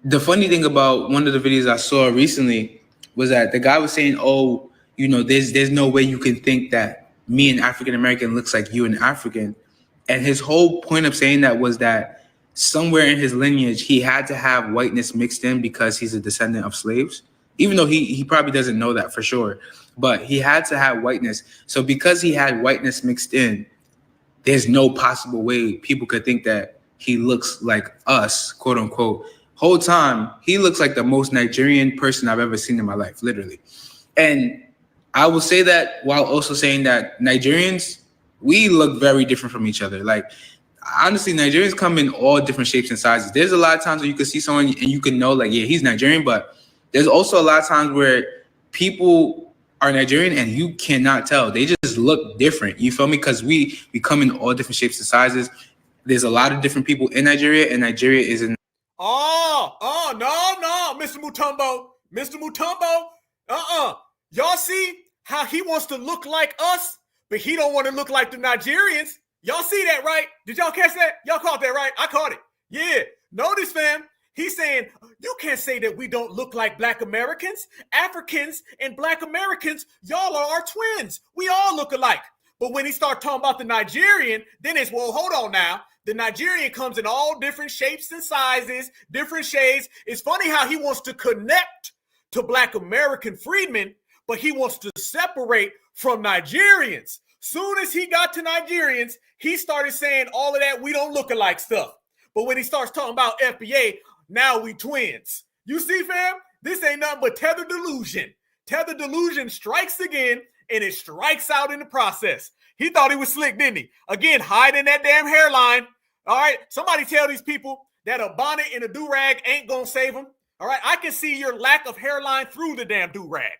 the funny thing about one of the videos I saw recently was that the guy was saying, oh, there's no way you can think that me, an African American, looks like you, an African. And his whole point of saying that was that somewhere in his lineage, he had to have whiteness mixed in because he's a descendant of slaves, even though he probably doesn't know that for sure. But he had to have whiteness. So because he had whiteness mixed in, there's no possible way people could think that he looks like us, quote unquote. Whole time, he looks like the most Nigerian person I've ever seen in my life, literally. And I will say that while also saying that Nigerians, we look very different from each other. Like, honestly, Nigerians come in all different shapes and sizes. There's a lot of times where you can see someone and you can know, like, yeah, he's Nigerian, but there's also a lot of times where people are Nigerian and you cannot tell. They just look different. You feel me? Because we come in all different shapes and sizes. There's a lot of different people in Nigeria, and Nigeria is in. No, Mr. Mutombo. Y'all see how he wants to look like us, but he don't want to look like the Nigerians. Y'all see that, right? Did y'all catch that? Y'all caught that, right? I caught it. Yeah. Notice, fam, he's saying, you can't say that we don't look like Black Americans. Africans and Black Americans, y'all are our twins. We all look alike. But when he starts talking about the Nigerian, then it's, well, hold on now. The Nigerian comes in all different shapes and sizes, different shades. It's funny how he wants to connect to Black American freedmen, but he wants to separate from Nigerians. Soon as he got to Nigerians, he started saying all of that we don't look alike stuff. But when he starts talking about FBA, now we twins. You see, fam? This ain't nothing but Tether delusion. Tether delusion strikes again, and it strikes out in the process. He thought he was slick, didn't he? Again, hiding that damn hairline. All right, somebody tell these people that a bonnet and a do-rag ain't gonna save them. All right, I can see your lack of hairline through the damn do-rag.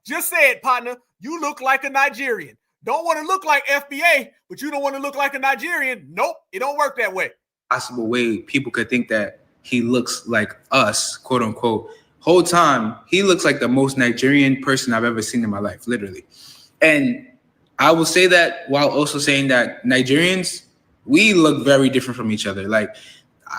Just say it, partner. You look like a Nigerian. Don't want to look like FBA, but you don't want to look like a Nigerian. Nope, it don't work that way. Possible way people could think that he looks like us, quote unquote. Whole time, he looks like the most Nigerian person I've ever seen in my life, literally. And I will say that while also saying that Nigerians, we look very different from each other. Like,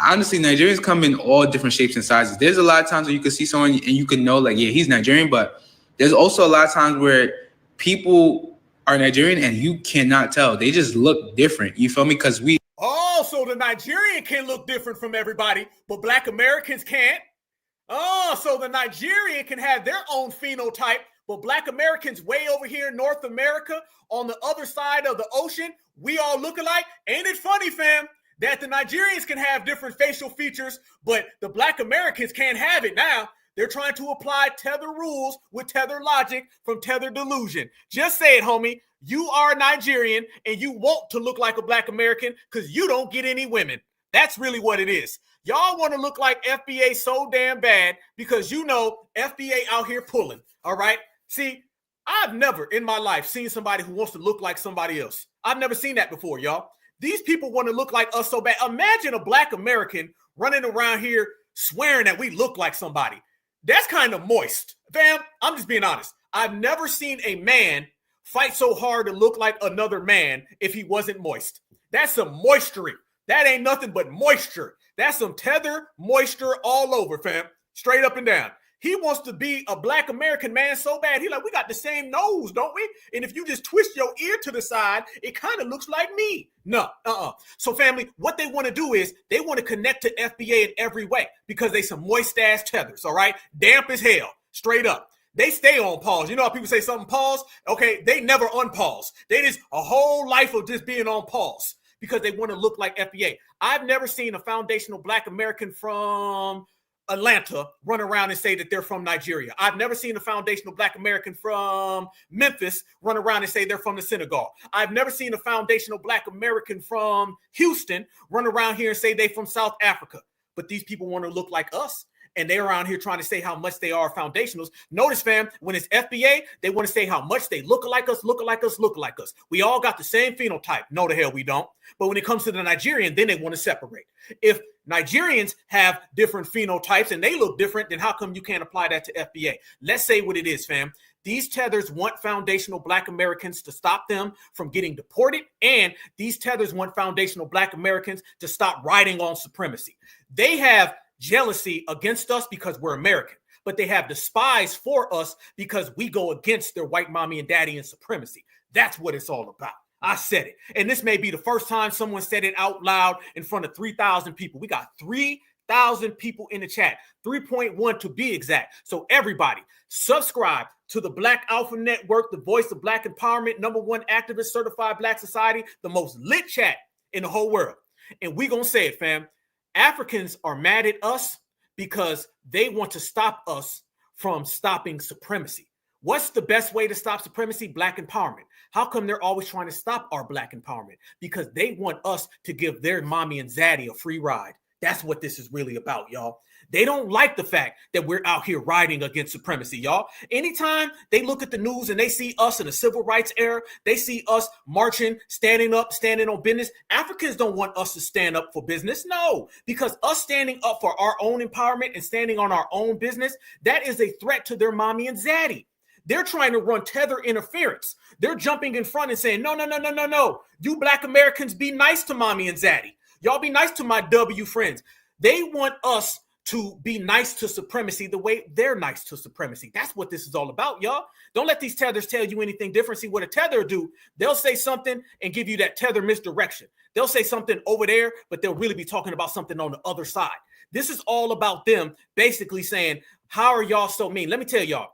honestly, Nigerians come in all different shapes and sizes. There's a lot of times where you can see someone and you can know, like, yeah, he's Nigerian, but there's also a lot of times where people are Nigerian and you cannot tell. They just look different. You feel me? Because we. Oh, so the Nigerian can look different from everybody, but Black Americans can't. Oh, so the Nigerian can have their own phenotype, but Black Americans way over here in North America on the other side of the ocean, we all look alike. Ain't it funny, fam? that the Nigerians can have different facial features, but the Black Americans can't have it now. They're trying to apply Tether rules with Tether logic from Tether delusion. Just say it, homie. You are Nigerian and you want to look like a Black American because you don't get any women. That's really what it is. Y'all want to look like FBA so damn bad because you know FBA out here pulling, all right? See, I've never in my life seen somebody who wants to look like somebody else. I've never seen that before, y'all. These people want to look like us so bad. Imagine a Black American running around here swearing that we look like somebody. That's kind of moist. Fam, I'm just being honest. I've never seen a man fight so hard to look like another man if he wasn't moist. That's some moistury. That ain't nothing but moisture. That's some Tether moisture all over, fam. Straight up and down. He wants to be a Black American man so bad. He like, we got the same nose, don't we? And if you just twist your ear to the side, it kind of looks like me. No, So family, what they want to do is they want to connect to FBA in every way because they some moist ass tethers, all right? Damp as hell, straight up. They stay on pause. You know how people say something pause? Okay, they never unpause. They just a whole life of just being on pause because they want to look like FBA. I've never seen a foundational Black American from Atlanta run around and say that they're from Nigeria. I've never seen a foundational Black American from Memphis run around and say they're from the Senegal. I've never seen a foundational Black American from Houston run around here and say they from South Africa. But these people want to look like us. And they're around here trying to say how much they are foundationals. Notice, fam, when it's FBA, they want to say how much they look like us, look like us, look like us. We all got the same phenotype. No, the hell we don't. But when it comes to the Nigerian, then they want to separate. If Nigerians have different phenotypes and they look different, then how come you can't apply that to FBA? Let's say what it is, fam. These tethers want foundational Black Americans to stop them from getting deported, and these tethers want foundational Black Americans to stop riding on supremacy. They have jealousy against us because we're American, but they have despise for us because we go against their white mommy and daddy and supremacy. That's what it's all about. I said it. And this may be the first time someone said it out loud in front of 3,000 people. We got 3,000 people in the chat, 3.1 to be exact. So everybody subscribe to the Black Alpha Network, the voice of Black empowerment, #1 activist, certified Black society, the most lit chat in the whole world. And we gonna say it, fam. Africans are mad at us because they want to stop us from stopping supremacy. What's the best way to stop supremacy? Black empowerment. How come they're always trying to stop our Black empowerment? Because they want us to give their mommy and zaddy a free ride. That's what this is really about, y'all. They don't like the fact that we're out here riding against supremacy, y'all. Anytime they look at the news and they see us in the civil rights era, they see us marching, standing up, standing on business. Africans don't want us to stand up for business. No, because us standing up for our own empowerment and standing on our own business, that is a threat to their mommy and zaddy. They're trying to run Tether interference. They're jumping in front and saying, no. You Black Americans be nice to mommy and zaddy. Y'all be nice to my W friends. They want us to be nice to supremacy the way they're nice to supremacy. That's what this is all about, y'all. Don't let these tethers tell you anything different. See what a tether do, they'll say something and give you that tether misdirection. They'll say something over there, but they'll really be talking about something on the other side. This is all about them basically saying, how are y'all so mean? Let me tell y'all,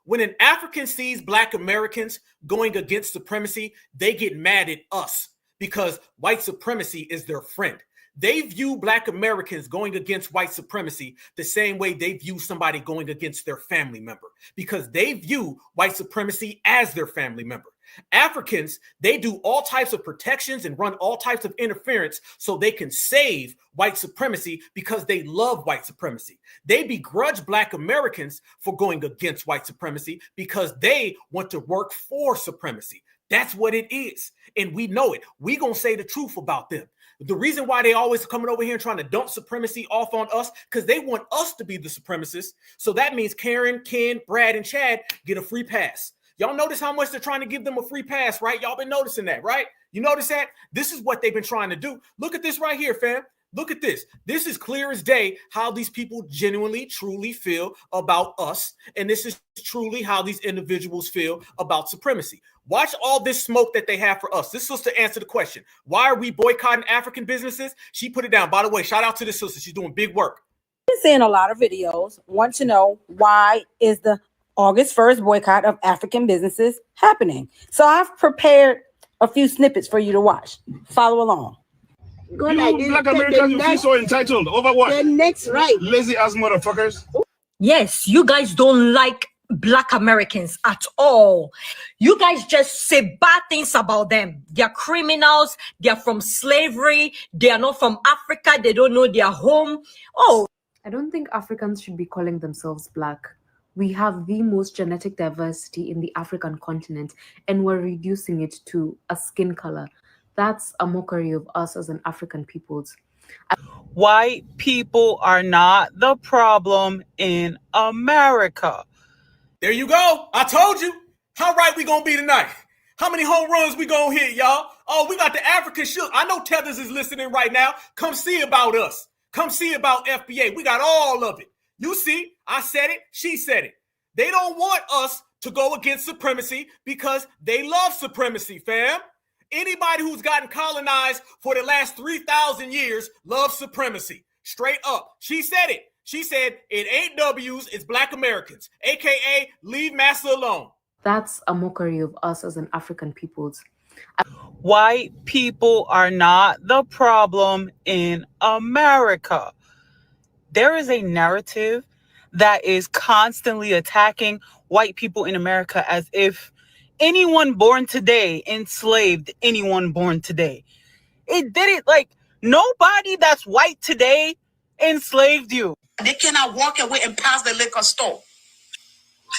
when an African sees Black Americans going against supremacy, they get mad at us because white supremacy is their friend. They view Black Americans going against white supremacy the same way they view somebody going against their family member, because they view white supremacy as their family member. Africans, they do all types of protections and run all types of interference so they can save white supremacy because they love white supremacy. They begrudge Black Americans for going against white supremacy because they want to work for supremacy. That's what it is. And we know it. We gonna say the truth about them. The reason why they always coming over here and trying to dump supremacy off on us, because they want us to be the supremacists. So that means Karen, Ken, Brad, and Chad get a free pass. Y'all notice how much they're trying to give them a free pass, right? Y'all been noticing that, right? You notice that? This is what they've been trying to do. Look at this right here, fam. Look at this. This is clear as day how these people genuinely, truly feel about us. And this is truly how these individuals feel about supremacy. Watch all this smoke that they have for us. This sister answered the question. Why are we boycotting African businesses? She put it down. By the way, shout out to this sister. She's doing big work. I've been seeing a lot of videos. Want to know why is the August 1st boycott of African businesses happening? So I've prepared a few snippets for you to watch. Follow along. Go like this. Black Americans, you feel so entitled over what? The next right. Lazy ass motherfuckers. Yes, you guys don't like Black Americans at all. You guys just say bad things about them. They're criminals. They're from slavery. They are not from Africa. They don't know their home. Oh. I don't think Africans should be calling themselves Black. We have the most genetic diversity in the African continent, and we're reducing it to a skin color. That's a mockery of us as an African peoples. White people are not the problem in America. There you go. I told you. How right we gonna be tonight? How many home runs we gonna hit, y'all? Oh, we got the African shook. I know Tethers is listening right now. Come see about us. Come see about FBA. We got all of it. You see, I said it. She said it. They don't want us to go against supremacy because they love supremacy, fam. Anybody who's gotten colonized for the last 3,000 years loves supremacy. Straight up. She said it. She said it ain't W's, it's Black Americans, aka leave massa alone. That's a mockery of us as an African peoples. White people are not the problem in America. There is a narrative that is constantly attacking white people in America as if anyone born today enslaved anyone born today. It didn't, like, nobody that's white today enslaved you. They cannot walk away and pass the liquor store.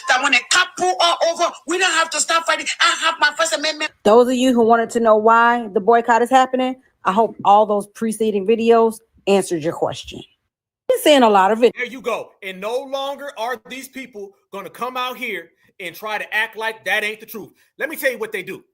That when a cop pull all over, we don't have to stop fighting. I have my First Amendment. Those of you who wanted to know why the boycott is happening, I hope all those preceding videos answered your question. Been seeing a lot of it. There you go. And no longer are these people going to come out here and try to act like that ain't the truth. Let me tell you what they do.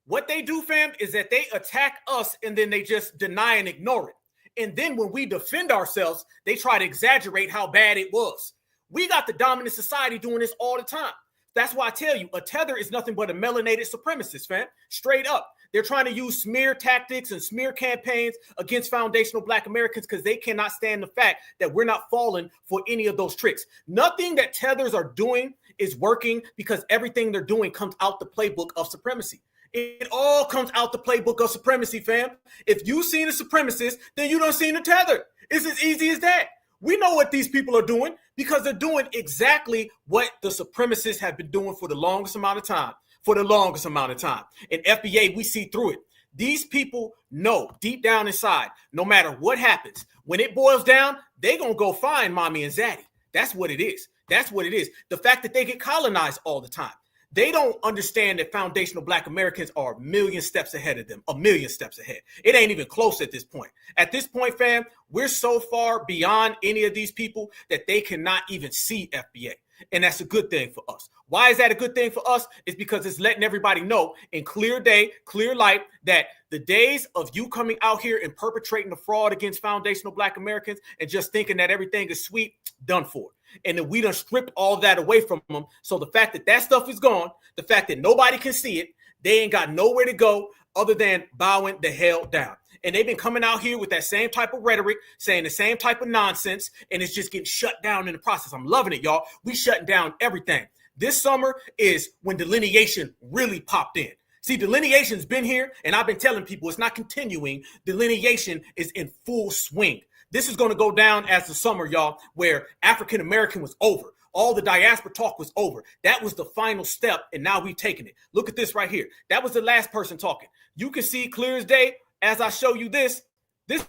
What they do, fam, is that they attack us and then they just deny and ignore it. And then when we defend ourselves, they try to exaggerate how bad it was. We got the dominant society doing this all the time. That's why I tell you, a tether is nothing but a melanated supremacist, fam. Straight up. They're trying to use smear tactics and smear campaigns against foundational Black Americans because they cannot stand the fact that we're not falling for any of those tricks. Nothing that tethers are doing is working because everything they're doing comes out the playbook of supremacy. It all comes out the playbook of supremacy, fam. If you've seen a supremacist, then you done seen a tether. It's as easy as that. We know what these people are doing because they're doing exactly what the supremacists have been doing for the longest amount of time. In FBA, we see through it. These people know deep down inside, no matter what happens, when it boils down, they're going to go find mommy and zaddy. That's what it is. The fact that they get colonized all the time. They don't understand that foundational Black Americans are a million steps ahead of them, a million steps ahead. It ain't even close at this point. At this point, fam, we're so far beyond any of these people that they cannot even see FBA. And that's a good thing for us. Why is that a good thing for us? It's because it's letting everybody know in clear day, clear light, that the days of you coming out here and perpetrating the fraud against foundational Black Americans and just thinking that everything is sweet, done for. And then we done stripped all that away from them. So the fact that that stuff is gone, the fact that nobody can see it, they ain't got nowhere to go other than bowing the hell down. And they've been coming out here with that same type of rhetoric, saying the same type of nonsense, and it's just getting shut down in the process. I'm loving it, y'all. We shutting down everything. This summer is when delineation really popped in. See, delineation's been here, and I've been telling people it's not continuing. Delineation is in full swing. This is going to go down as the summer, y'all, where African American was over. All the diaspora talk was over. That was the final step, and now we've taken it. Look at this right here. That was the last person talking. You can see clear as day as I show you this. This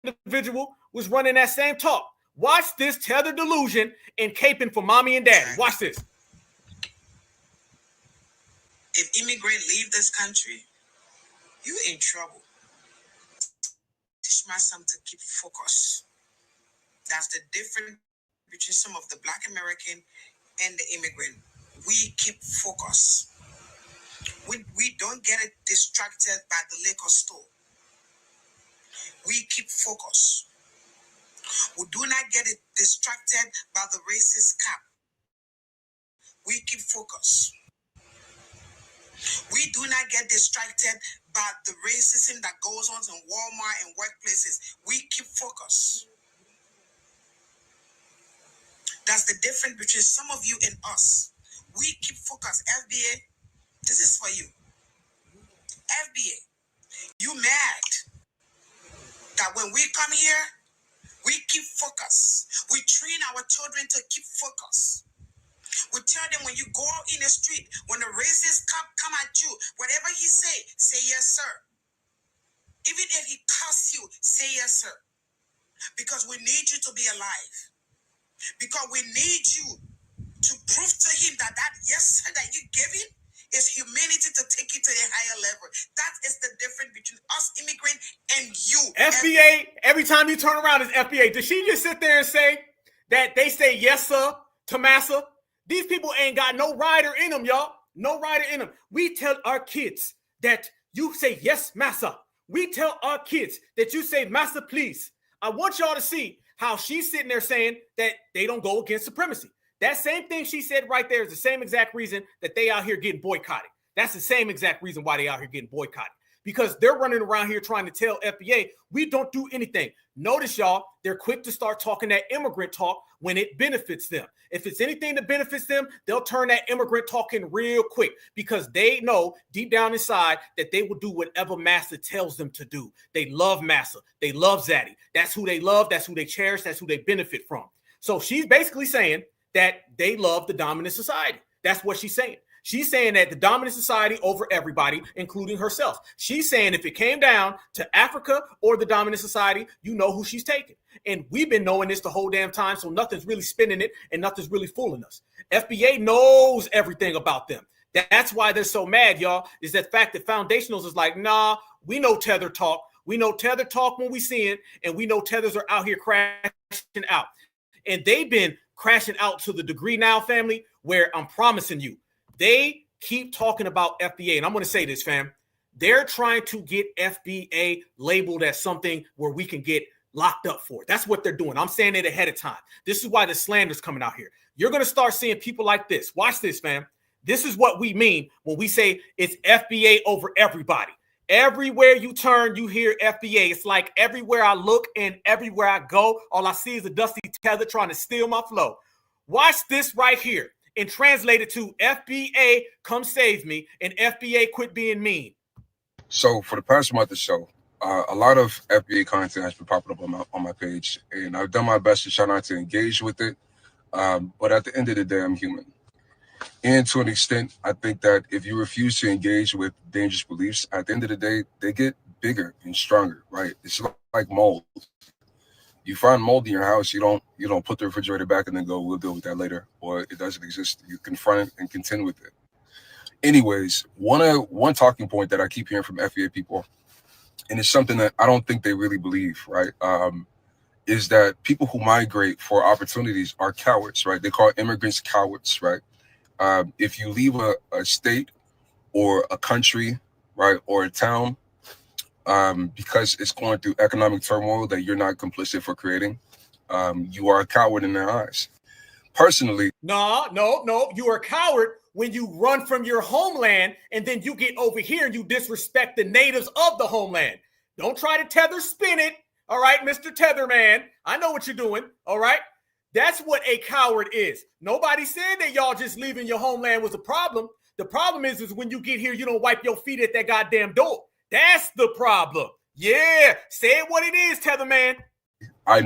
individual was running that same talk. Watch this tether delusion and caping for mommy and daddy. Watch this. If immigrants leave this country, you in trouble. Teach my son to keep focus. That's the difference between some of the Black American and the immigrant. We keep focus. We don't get it distracted by the liquor store. We keep focus. We do not get it distracted by the racist cap. We keep focus. We do not get distracted by the racism that goes on in Walmart and workplaces. We keep focus. That's the difference between some of you and us. We keep focus. FBA, this is for you. FBA, you mad that when we come here, we keep focus. We train our children to keep focus. We tell them when you go out in the street, when the racist come at you, whatever he say yes, sir. Even if he cuss you, say yes, sir. Because we need you to be alive. Because we need you to prove to him that yes, sir, that you give him is humanity to take you to a higher level. That is the difference between us immigrant and you. FBA, every time you turn around is FBA. Did she just sit there and say that they say yes, sir, to massa? These people ain't got no rider in them, y'all. No rider in them. We tell our kids that you say yes, massa. We tell our kids that you say massa, please. I want y'all to see how she's sitting there saying that they don't go against supremacy. That same thing she said right there is the same exact reason that they out here getting boycotted. That's the same exact reason why they out here getting boycotted. Because they're running around here trying to tell FBA, we don't do anything. Notice, y'all, they're quick to start talking that immigrant talk when it benefits them. If it's anything that benefits them, they'll turn that immigrant talk in real quick because they know deep down inside that they will do whatever Massa tells them to do. They love Massa. They love Zaddy. That's who they love. That's who they cherish. That's who they benefit from. So she's basically saying that they love the dominant society. That's what she's saying. She's saying that the dominant society over everybody, including herself. She's saying if it came down to Africa or the dominant society, you know who she's taking. And we've been knowing this the whole damn time, so nothing's really spinning it and nothing's really fooling us. FBA knows everything about them. That's why they're so mad, y'all, is that fact that Foundationals is like, nah, we know Tether talk. We know Tether talk when we see it, and we know Tethers are out here crashing out. And they've been crashing out to the degree now, family, where I'm promising you, they keep talking about FBA. And I'm going to say this, fam. They're trying to get FBA labeled as something where we can get locked up for it. That's what they're doing. I'm saying it ahead of time. This is why the slander's coming out here. You're going to start seeing people like this. Watch this, fam. This is what we mean when we say it's FBA over everybody. Everywhere you turn, you hear FBA. It's like everywhere I look and everywhere I go, all I see is a dusty tether trying to steal my flow. Watch this right here. And translated to FBA, come save me, and FBA, quit being mean. So for the past month or so, a lot of FBA content has been popping up on my page, and I've done my best to try not to engage with it. But at the end of the day, I'm human. And to an extent, I think that if you refuse to engage with dangerous beliefs, at the end of the day, they get bigger and stronger, right? It's like mold. You find mold in your house, you don't put the refrigerator back and then go, we'll deal with that later, or it doesn't exist. You confront it and contend with it. Anyways, one talking point that I keep hearing from FBA people, and it's something that I don't think they really believe, right? Is that people who migrate for opportunities are cowards, right? They call immigrants cowards, right? If you leave a state or a country, right, or a town, because it's going through economic turmoil that you're not complicit for creating, you are a coward in their eyes. Personally, No, you are a coward when you run from your homeland and then you get over here and you disrespect the natives of the homeland. Don't try to tether spin it, all right, Mr. Tetherman. I know what you're doing, all right? That's what a coward is. Nobody said that y'all just leaving your homeland was a problem. The problem is when you get here, you don't wipe your feet at that goddamn door. That's the problem. Yeah, say it what it is, Tetherman. I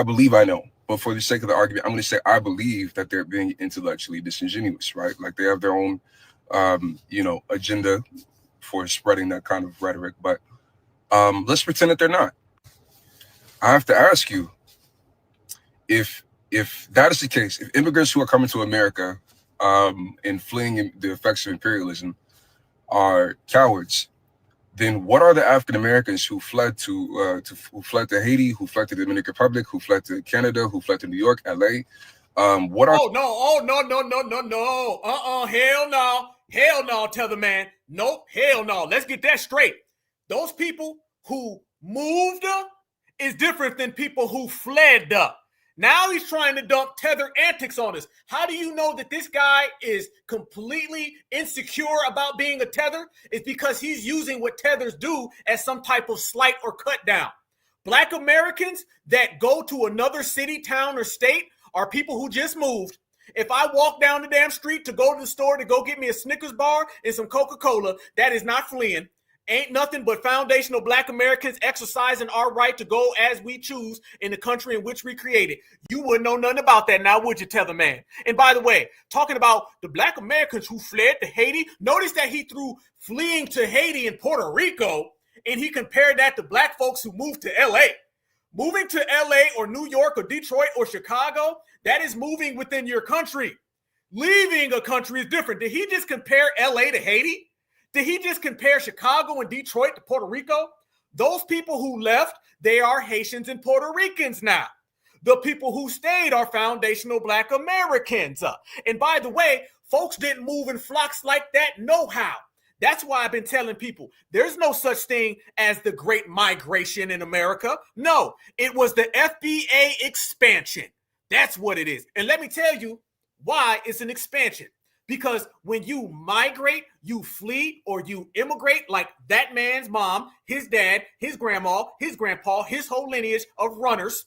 believe I know. But for the sake of the argument, I'm going to say I believe that they're being intellectually disingenuous, right? Like they have their own, agenda for spreading that kind of rhetoric. But let's pretend that they're not. I have to ask you, if that is the case, if immigrants who are coming to America and fleeing the effects of imperialism are cowards, then what are the African Americans who fled to Haiti, who fled to the Dominican Republic, who fled to Canada, who fled to New York, LA? What are? No. Hell no, Tetherman. Nope, hell no. Let's get that straight. Those people who moved is different than people who fled. Now he's trying to dump Tether antics on us. How do you know that this guy is completely insecure about being a Tether? It's because he's using what Tethers do as some type of slight or cut down. Black Americans that go to another city, town, or state are people who just moved. If I walk down the damn street to go to the store to go get me a Snickers bar and some Coca-Cola, that is not fleeing. ain't nothing but foundational Black Americans exercising our right to go as we choose in the country in which we created. You wouldn't know nothing about that now, would you, Tether Man? And by the way, talking about the Black Americans who fled to Haiti, notice that he threw fleeing to Haiti and Puerto Rico, and he compared that to Black folks who moved to LA. Moving to LA or New York or Detroit or Chicago, that is moving within your country. Leaving a country is different. Did he just compare LA to Haiti? Did he just compare Chicago and Detroit to Puerto Rico? Those people who left, they are Haitians and Puerto Ricans now. The people who stayed are foundational Black Americans. And by the way, folks didn't move in flocks like that, no how. That's why I've been telling people there's no such thing as the Great Migration in America. No, it was the FBA expansion. That's what it is. And let me tell you why it's an expansion. Because when you migrate, you flee, or you immigrate, like that man's mom, his dad, his grandma, his grandpa, his whole lineage of runners,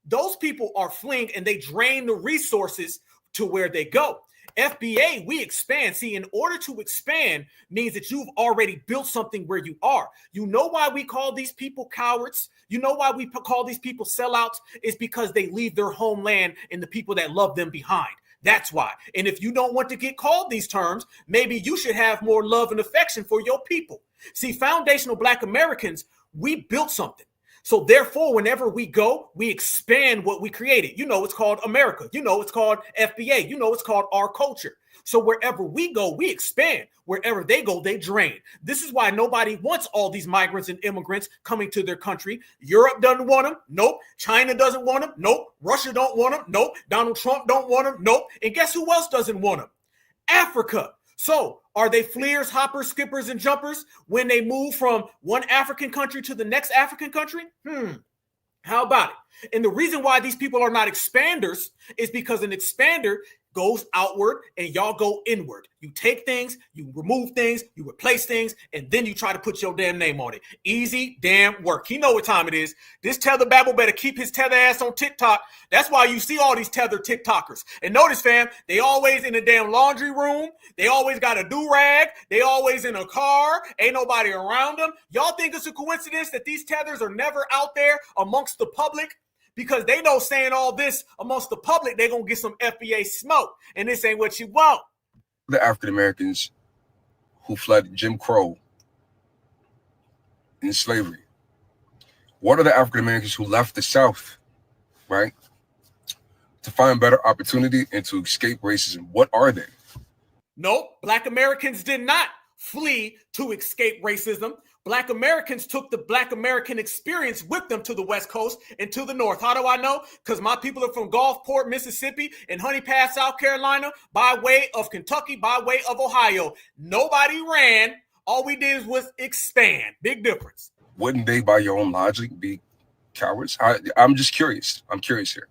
those people are fleeing and they drain the resources to where they go. FBA, we expand. See, in order to expand means that you've already built something where you are. You know why we call these people cowards? You know why we call these people sellouts? It's because they leave their homeland and the people that love them behind. That's why. And if you don't want to get called these terms, maybe you should have more love and affection for your people. See, foundational Black Americans, we built something. So therefore, whenever we go, we expand what we created. You know, it's called America. You know, it's called FBA. You know, it's called our culture. So wherever we go, we expand. Wherever they go, they drain. This is why nobody wants all these migrants and immigrants coming to their country. Europe doesn't want them. Nope. China doesn't want them. Nope. Russia don't want them. Nope. Donald Trump don't want them. Nope. And guess who else doesn't want them? Africa. So are they fleers, hoppers, skippers, and jumpers when they move from one African country to the next African country? How about it? And the reason why these people are not expanders is because an expander goes outward and y'all go inward. You take things, you remove things, you replace things, and then you try to put your damn name on it. Easy damn work. He know what time it is. This Tether Babble better keep his tether ass on TikTok. That's why you see all these Tether TikTokers. And notice, fam, they always in a damn laundry room. They always got a do-rag. They always in a car. Ain't nobody around them. Y'all think it's a coincidence that these Tethers are never out there amongst the public? Because they know saying all this amongst the public, they're going to get some FBA smoke. And this ain't what you want. The African Americans who fled Jim Crow and slavery. What are the African Americans who left the South, right, to find better opportunity and to escape racism? What are they? Nope. Black Americans did not flee to escape racism. Black Americans took the Black American experience with them to the West Coast and to the North. How do I know? Because my people are from Gulfport, Mississippi, and Honey Pass, South Carolina, by way of Kentucky, by way of Ohio. Nobody ran. All we did was expand. Big difference. Wouldn't they, by your own logic, be cowards? I'm just curious. I'm curious here.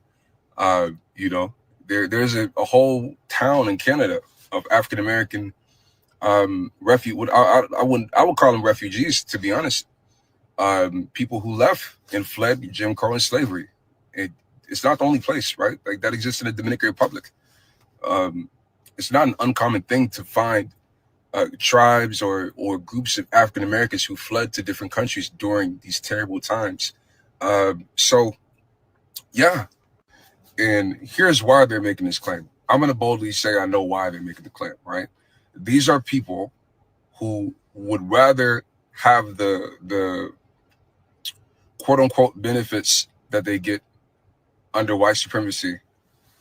You know, there's a whole town in Canada of African American I would call them refugees, to be honest. People who left and fled Jim Crow and slavery. It's not the only place, right? Like that exists in the Dominican Republic. It's not an uncommon thing to find tribes or groups of African Americans who fled to different countries during these terrible times. So, yeah. And here's why they're making this claim. I'm going to boldly say I know why they're making the claim, right? These are people who would rather have the quote unquote benefits that they get under white supremacy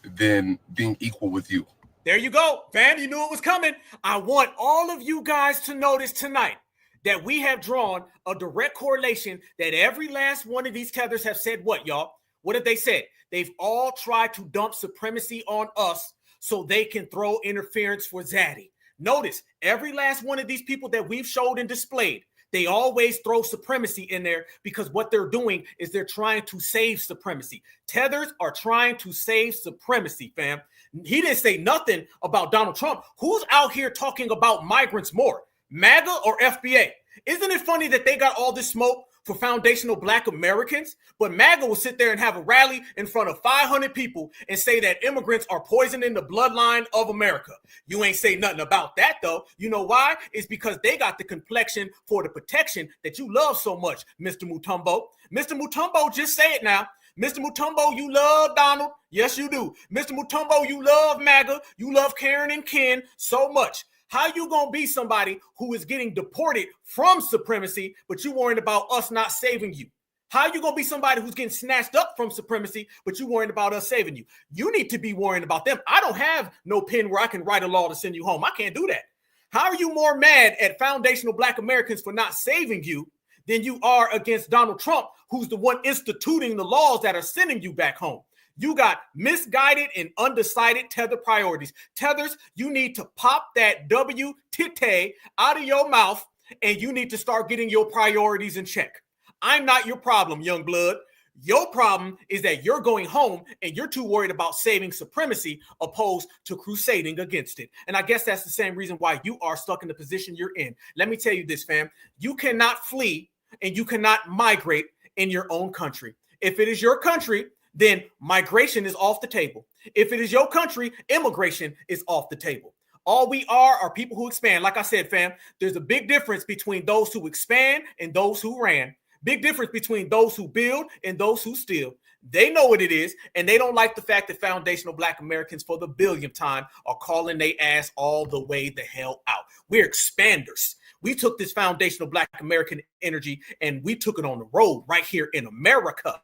than being equal with you. There you go, fam. You knew it was coming. I want all of you guys to notice tonight that we have drawn a direct correlation that every last one of these tethers have said what, y'all? What have they said? They've all tried to dump supremacy on us so they can throw interference for Zaddy. Notice every last one of these people that we've showed and displayed, they always throw supremacy in there because what they're doing is they're trying to save supremacy. Tethers are trying to save supremacy, fam. He didn't say nothing about Donald Trump. Who's out here talking about migrants more, MAGA or FBA? Isn't it funny that they got all this smoke for foundational Black Americans, but MAGA will sit there and have a rally in front of 500 people and say that immigrants are poisoning the bloodline of America. You ain't say nothing about that, though. You know why? It's because they got the complexion for the protection that you love so much, Mr. Mutombo. Mr. Mutombo, just say it now. Mr. Mutombo, you love Donald. Yes, you do. Mr. Mutombo, you love MAGA. You love Karen and Ken so much. How you gonna be somebody who is getting deported from supremacy, but you worried about us not saving you? How you gonna be somebody who's getting snatched up from supremacy, but you worried about us saving you? You need to be worrying about them. I don't have no pen where I can write a law to send you home. I can't do that. How are you more mad at foundational Black Americans for not saving you than you are against Donald Trump, who's the one instituting the laws that are sending you back home? You got misguided and undecided tether priorities. Tethers, you need to pop that W-tite out of your mouth, and you need to start getting your priorities in check. I'm not your problem, young blood. Your problem is that you're going home and you're too worried about saving supremacy opposed to crusading against it. And I guess that's the same reason why you are stuck in the position you're in. Let me tell you this, fam. You cannot flee and you cannot migrate in your own country. If it is your country, then migration is off the table. If it is your country, immigration is off the table. All we are people who expand. Like I said, fam, there's a big difference between those who expand and those who ran. Big difference between those who build and those who steal. They know what it is, and they don't like the fact that foundational Black Americans for the billionth time are calling their ass all the way the hell out. We're expanders. We took this foundational Black American energy and we took it on the road right here in America.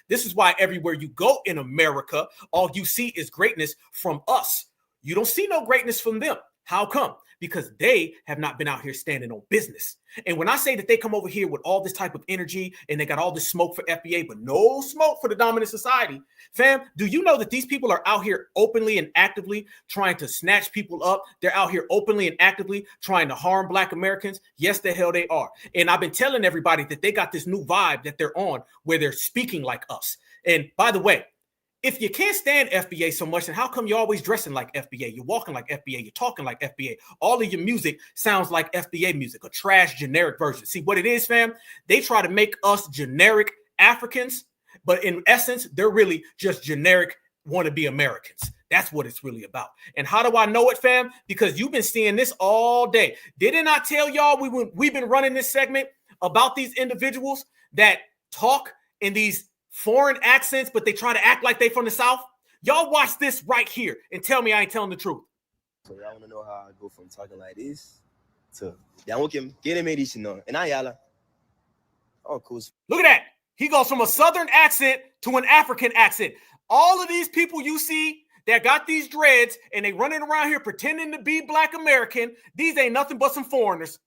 This is why everywhere you go in America, all you see is greatness from us. You don't see no greatness from them. How come? Because they have not been out here standing on business. And when I say that they come over here with all this type of energy and they got all this smoke for FBA, but no smoke for the dominant society, fam, do you know that these people are out here openly and actively trying to snatch people up? They're out here openly and actively trying to harm Black Americans. Yes, the hell they are. And I've been telling everybody that they got this new vibe that they're on where they're speaking like us. And by the way, if you can't stand FBA so much, then how come you're always dressing like FBA? You're walking like FBA. You're talking like FBA. All of your music sounds like FBA music, a trash generic version. See what it is, fam? They try to make us generic Africans, but in essence, they're really just generic wannabe Americans. That's what it's really about. And how do I know it, fam? Because you've been seeing this all day. Didn't I tell y'all we've been running this segment about these individuals that talk in these foreign accents, but they try to act like they from the South? Y'all watch this right here and tell me I ain't telling the truth. So y'all want to know how I go from talking like this to and I yalla. Oh, cool. Look at that. He goes from a Southern accent to an African accent. All of these people you see that got these dreads and they running around here pretending to be Black American, these ain't nothing but some foreigners.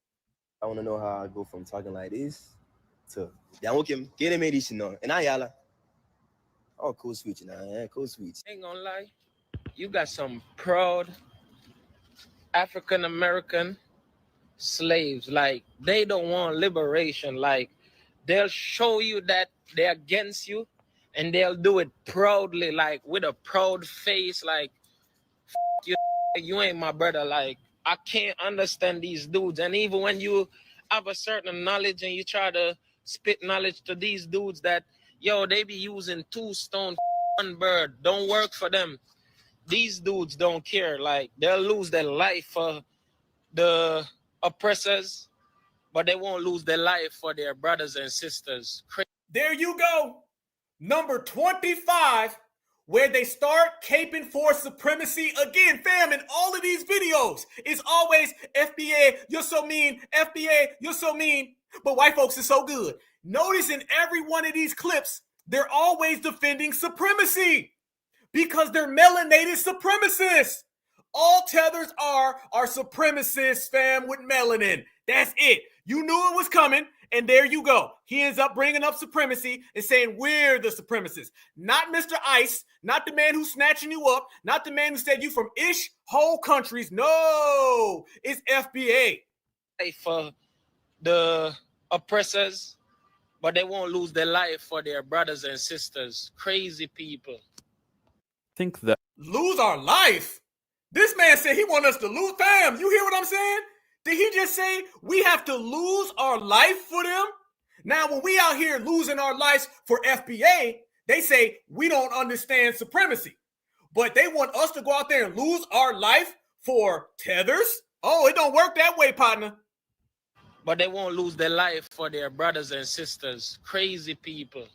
I want to know how I go from talking like this to and I yalla. Oh, cool switch now. Yeah, cool switch. Ain't gonna lie, you got some proud African American slaves. Like, they don't want liberation. Like, they'll show you that they're against you, and they'll do it proudly, like with a proud face. Like, you ain't my brother. Like, I can't understand these dudes. And even when you have a certain knowledge and you try to spit knowledge to these dudes that, yo, they be using 2 stone, 1 bird. Don't work for them. These dudes don't care. Like, they'll lose their life for the oppressors, but they won't lose their life for their brothers and sisters. There you go. Number 25, where they start caping for supremacy again. Fam, in all of these videos, it's always FBA, you're so mean. FBA, you're so mean. But white folks are so good. Notice in every one of these clips, they're always defending supremacy because they're melanated supremacists. All tethers are supremacists, fam, with melanin. That's it. You knew it was coming, and there you go. He ends up bringing up supremacy and saying we're the supremacists. Not Mr. Ice, not the man who's snatching you up, not the man who said you from ish whole countries. No, it's FBA. For the oppressors, but they won't lose their life for their brothers and sisters. Crazy people. Think that lose our life? This man said he want us to lose. Fam, you hear what I'm saying? Did he just say we have to lose our life for them? Now, when we out here losing our lives for FBA, they say we don't understand supremacy. But they want us to go out there and lose our life for Tethers? Oh, it don't work that way, partner. But they won't lose their life for their brothers and sisters. Crazy people.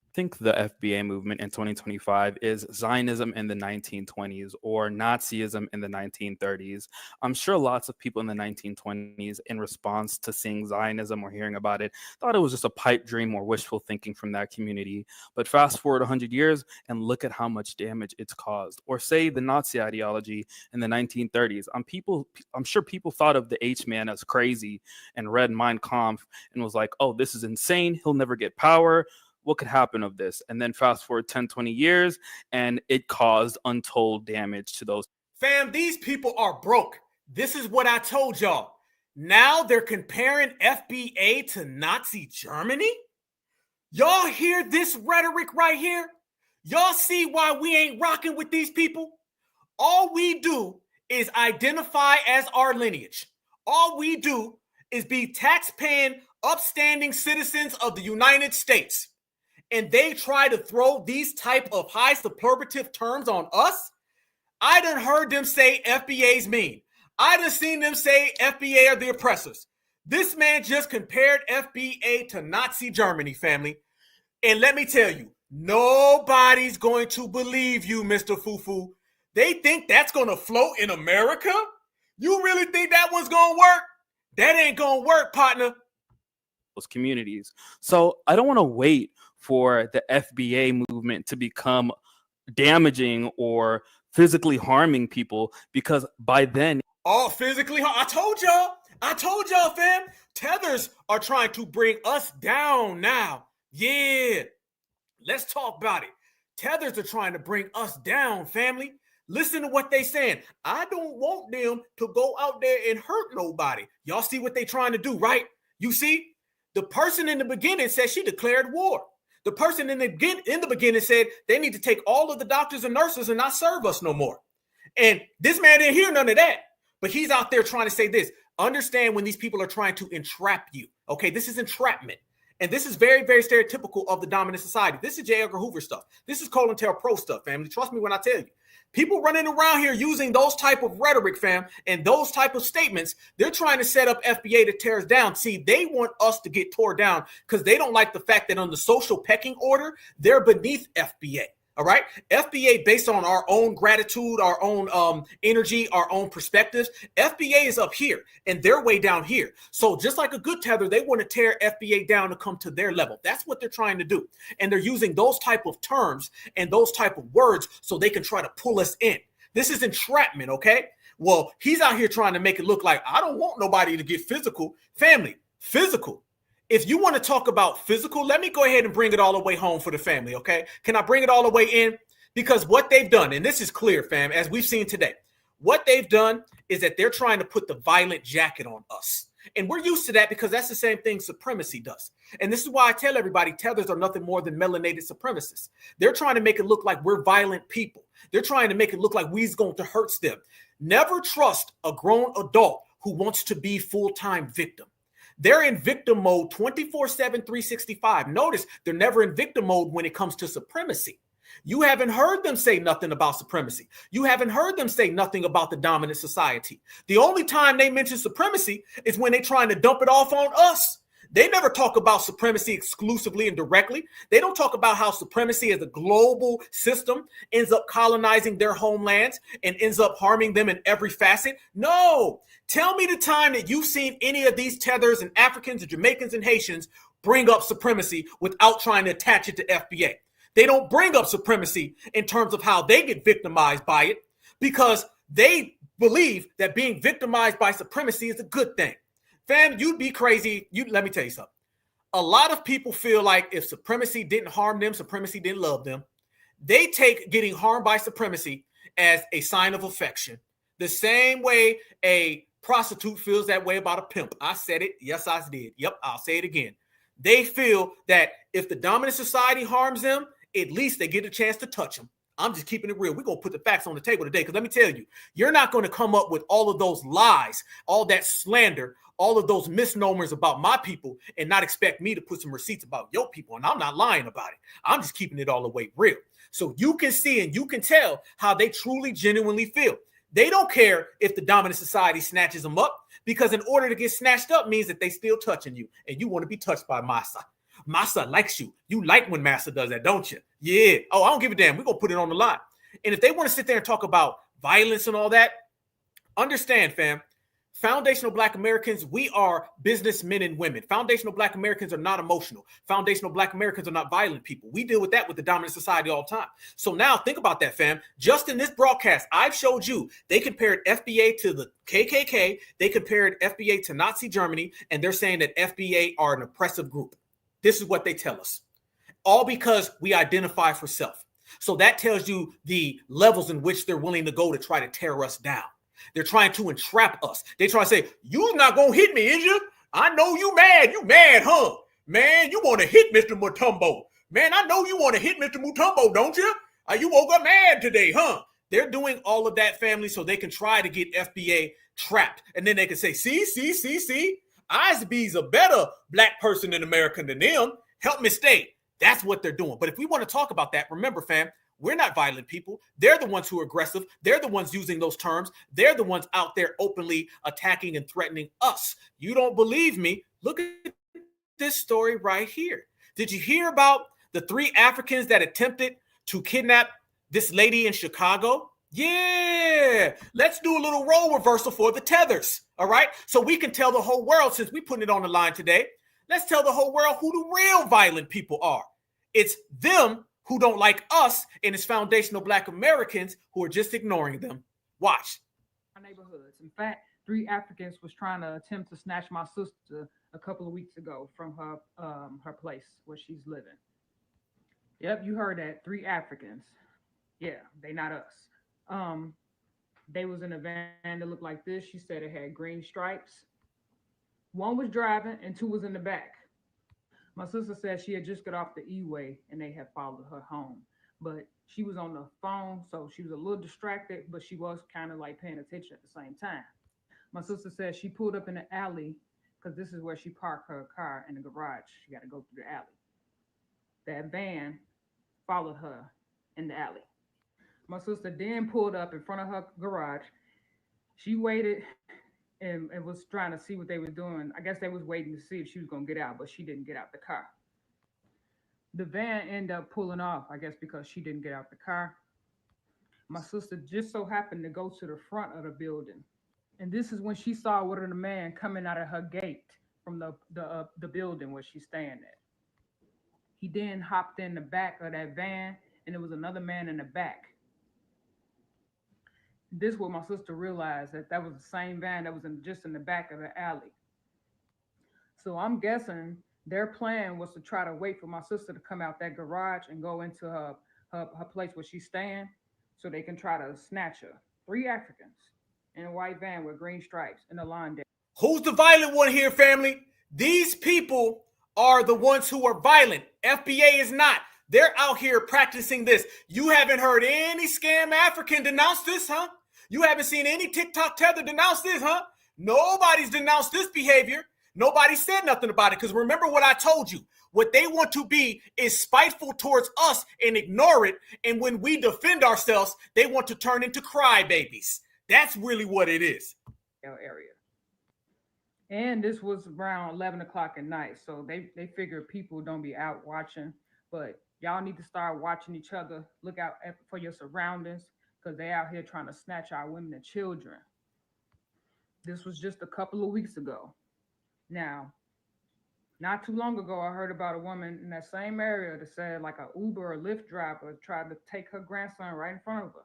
I think the FBA movement in 2025 is Zionism in the 1920s or Nazism in the 1930s. I'm sure lots of people in the 1920s, in response to seeing Zionism or hearing about it, thought it was just a pipe dream or wishful thinking from that community. But fast forward 100 years and look at how much damage it's caused. Or say the Nazi ideology in the 1930s. I'm sure people thought of the H-man as crazy and read Mein Kampf and was like, oh, this is insane. He'll never get power. What could happen of this? And then fast forward 10, 20 years, and it caused untold damage to those. Fam, these people are broke. This is what I told y'all. Now they're comparing FBA to Nazi Germany? Y'all hear this rhetoric right here? Y'all see why we ain't rocking with these people? All we do is identify as our lineage. All we do is be tax-paying, upstanding citizens of the United States. And they try to throw these type of high superlative terms on us. I done heard them say FBA's mean. I done seen them say FBA are the oppressors. This man just compared FBA to Nazi Germany, family. And let me tell you, nobody's going to believe you, Mr. Fufu. They think that's going to float in America? You really think that one's going to work? That ain't going to work, partner. Those communities. So I don't want to wait for the FBA movement to become damaging or physically harming people, because by then... Oh, physically harm. I told y'all, fam. Tethers are trying to bring us down now. Yeah. Let's talk about it. Tethers are trying to bring us down, family. Listen to what they saying. I don't want them to go out there and hurt nobody. Y'all see what they trying to do, right? You see? The person in the beginning said she declared war. The person in the beginning said they need to take all of the doctors and nurses and not serve us no more. And this man didn't hear none of that. But he's out there trying to say this. Understand when these people are trying to entrap you. Okay, this is entrapment. And this is very, very stereotypical of the dominant society. This is J. Edgar Hoover stuff. This is COINTELPRO stuff, family. Trust me when I tell you. People running around here using those type of rhetoric, fam, and those type of statements, they're trying to set up FBA to tear us down. See, they want us to get tore down because they don't like the fact that on the social pecking order, they're beneath FBA. All right. FBA based on our own gratitude, our own energy, our own perspectives. FBA is up here and they're way down here. So just like a good tether, they want to tear FBA down to come to their level. That's what they're trying to do. And they're using those type of terms and those type of words so they can try to pull us in. This is entrapment. OK, well, he's out here trying to make it look like I don't want nobody to get physical. Family, physical. If you want to talk about physical, let me go ahead and bring it all the way home for the family, okay? Can I bring it all the way in? Because what they've done, and this is clear, fam, as we've seen today, what they've done is that they're trying to put the violent jacket on us. And we're used to that because that's the same thing supremacy does. And this is why I tell everybody tethers are nothing more than melanated supremacists. They're trying to make it look like we're violent people. They're trying to make it look like we're going to hurt them. Never trust a grown adult who wants to be full-time victim. They're in victim mode 24/7, 365. Notice they're never in victim mode when it comes to supremacy. You haven't heard them say nothing about supremacy. You haven't heard them say nothing about the dominant society. The only time they mention supremacy is when they're trying to dump it off on us. They never talk about supremacy exclusively and directly. They don't talk about how supremacy as a global system ends up colonizing their homelands and ends up harming them in every facet. No. Tell me the time that you've seen any of these tethers and Africans and Jamaicans and Haitians bring up supremacy without trying to attach it to FBA. They don't bring up supremacy in terms of how they get victimized by it because they believe that being victimized by supremacy is a good thing. Fam, you'd be crazy. Let me tell you something. A lot of people feel like if supremacy didn't harm them, supremacy didn't love them. They take getting harmed by supremacy as a sign of affection. The same way a prostitute feels that way about a pimp. I said it. Yes, I did. Yep, I'll say it again. They feel that if the dominant society harms them, at least they get a chance to touch them. I'm just keeping it real. We're going to put the facts on the table today, because let me tell you, you're not going to come up with all of those lies, all that slander, all of those misnomers about my people and not expect me to put some receipts about your people. And I'm not lying about it. I'm just keeping it all the way real. So you can see and you can tell how they truly, genuinely feel. They don't care if the dominant society snatches them up, because in order to get snatched up means that they still touching you, and you want to be touched by Massa. Massa likes you. You like when Massa does that, don't you? Yeah. Oh, I don't give a damn. We're going to put it on the line. And if they want to sit there and talk about violence and all that, understand, fam, foundational Black Americans, we are businessmen and women. Foundational Black Americans are not emotional. Foundational Black Americans are not violent people. We deal with that with the dominant society all the time. So now think about that, fam. Just in this broadcast, I've showed you they compared FBA to the KKK. They compared FBA to Nazi Germany, and they're saying that FBA are an oppressive group. This is what they tell us. All because we identify for self. So that tells you the levels in which they're willing to go to try to tear us down. They're trying to entrap us. They try to say, you're not going to hit me, is you? I know you mad. You mad, huh? Man, you want to hit Mr. Mutombo. Man, I know you want to hit Mr. Mutombo, don't you? You woke up mad today, huh? They're doing all of that, family, so they can try to get FBA trapped. And then they can say, see. Isby's a better Black person in America than them. Help me stay. That's what they're doing. But if we want to talk about that, remember, fam, we're not violent people. They're the ones who are aggressive. They're the ones using those terms. They're the ones out there openly attacking and threatening us. You don't believe me? Look at this story right here. Did you hear about the 3 Africans that attempted to kidnap this lady in Chicago? Yeah. Let's do a little role reversal for the Tethers. All right. So we can tell the whole world, since we're putting it on the line today, let's tell the whole world who the real violent people are. It's them who don't like us, and it's foundational Black Americans who are just ignoring them. Watch. Our neighborhoods. In fact, 3 Africans was trying to attempt to snatch my sister a couple of weeks ago from her place where she's living. Yep, you heard that. 3 Africans. Yeah, they not us. They was in a van that looked like this. She said it had green stripes. 1 was driving and 2 was in the back. My sister said she had just got off the E-way and they had followed her home. But she was on the phone, so she was a little distracted, but she was kind of like paying attention at the same time. My sister said she pulled up in the alley because this is where she parked her car in the garage. She got to go through the alley. That van followed her in the alley. My sister then pulled up in front of her garage. She waited and was trying to see what they were doing. I guess they was waiting to see if she was going to get out, but she didn't get out the car. The van ended up pulling off, I guess, because she didn't get out the car. My sister just so happened to go to the front of the building. And this is when she saw one of the man coming out of her gate from the building where she's staying at. He then hopped in the back of that van, and there was another man in the back. This is where my sister realized that was the same van that was just in the back of the alley. So I'm guessing their plan was to try to wait for my sister to come out that garage and go into her place where she's staying so they can try to snatch her. 3 Africans in a white van with green stripes in a lawn day. Who's the violent one here, family? These people are the ones who are violent. FBA is not. They're out here practicing this. You haven't heard any scam African denounce this, huh? You haven't seen any TikTok tether denounce this, huh? Nobody's denounced this behavior. Nobody said nothing about it, because remember what I told you. What they want to be is spiteful towards us and ignore it. And when we defend ourselves, they want to turn into crybabies. That's really what it is. Area. And this was around 11 o'clock at night. So they figure people don't be out watching. But y'all need to start watching each other. Look out for your surroundings, because they out here trying to snatch our women and children. This was just a couple of weeks ago. Now, not too long ago, I heard about a woman in that same area that said like an Uber or Lyft driver tried to take her grandson right in front of her.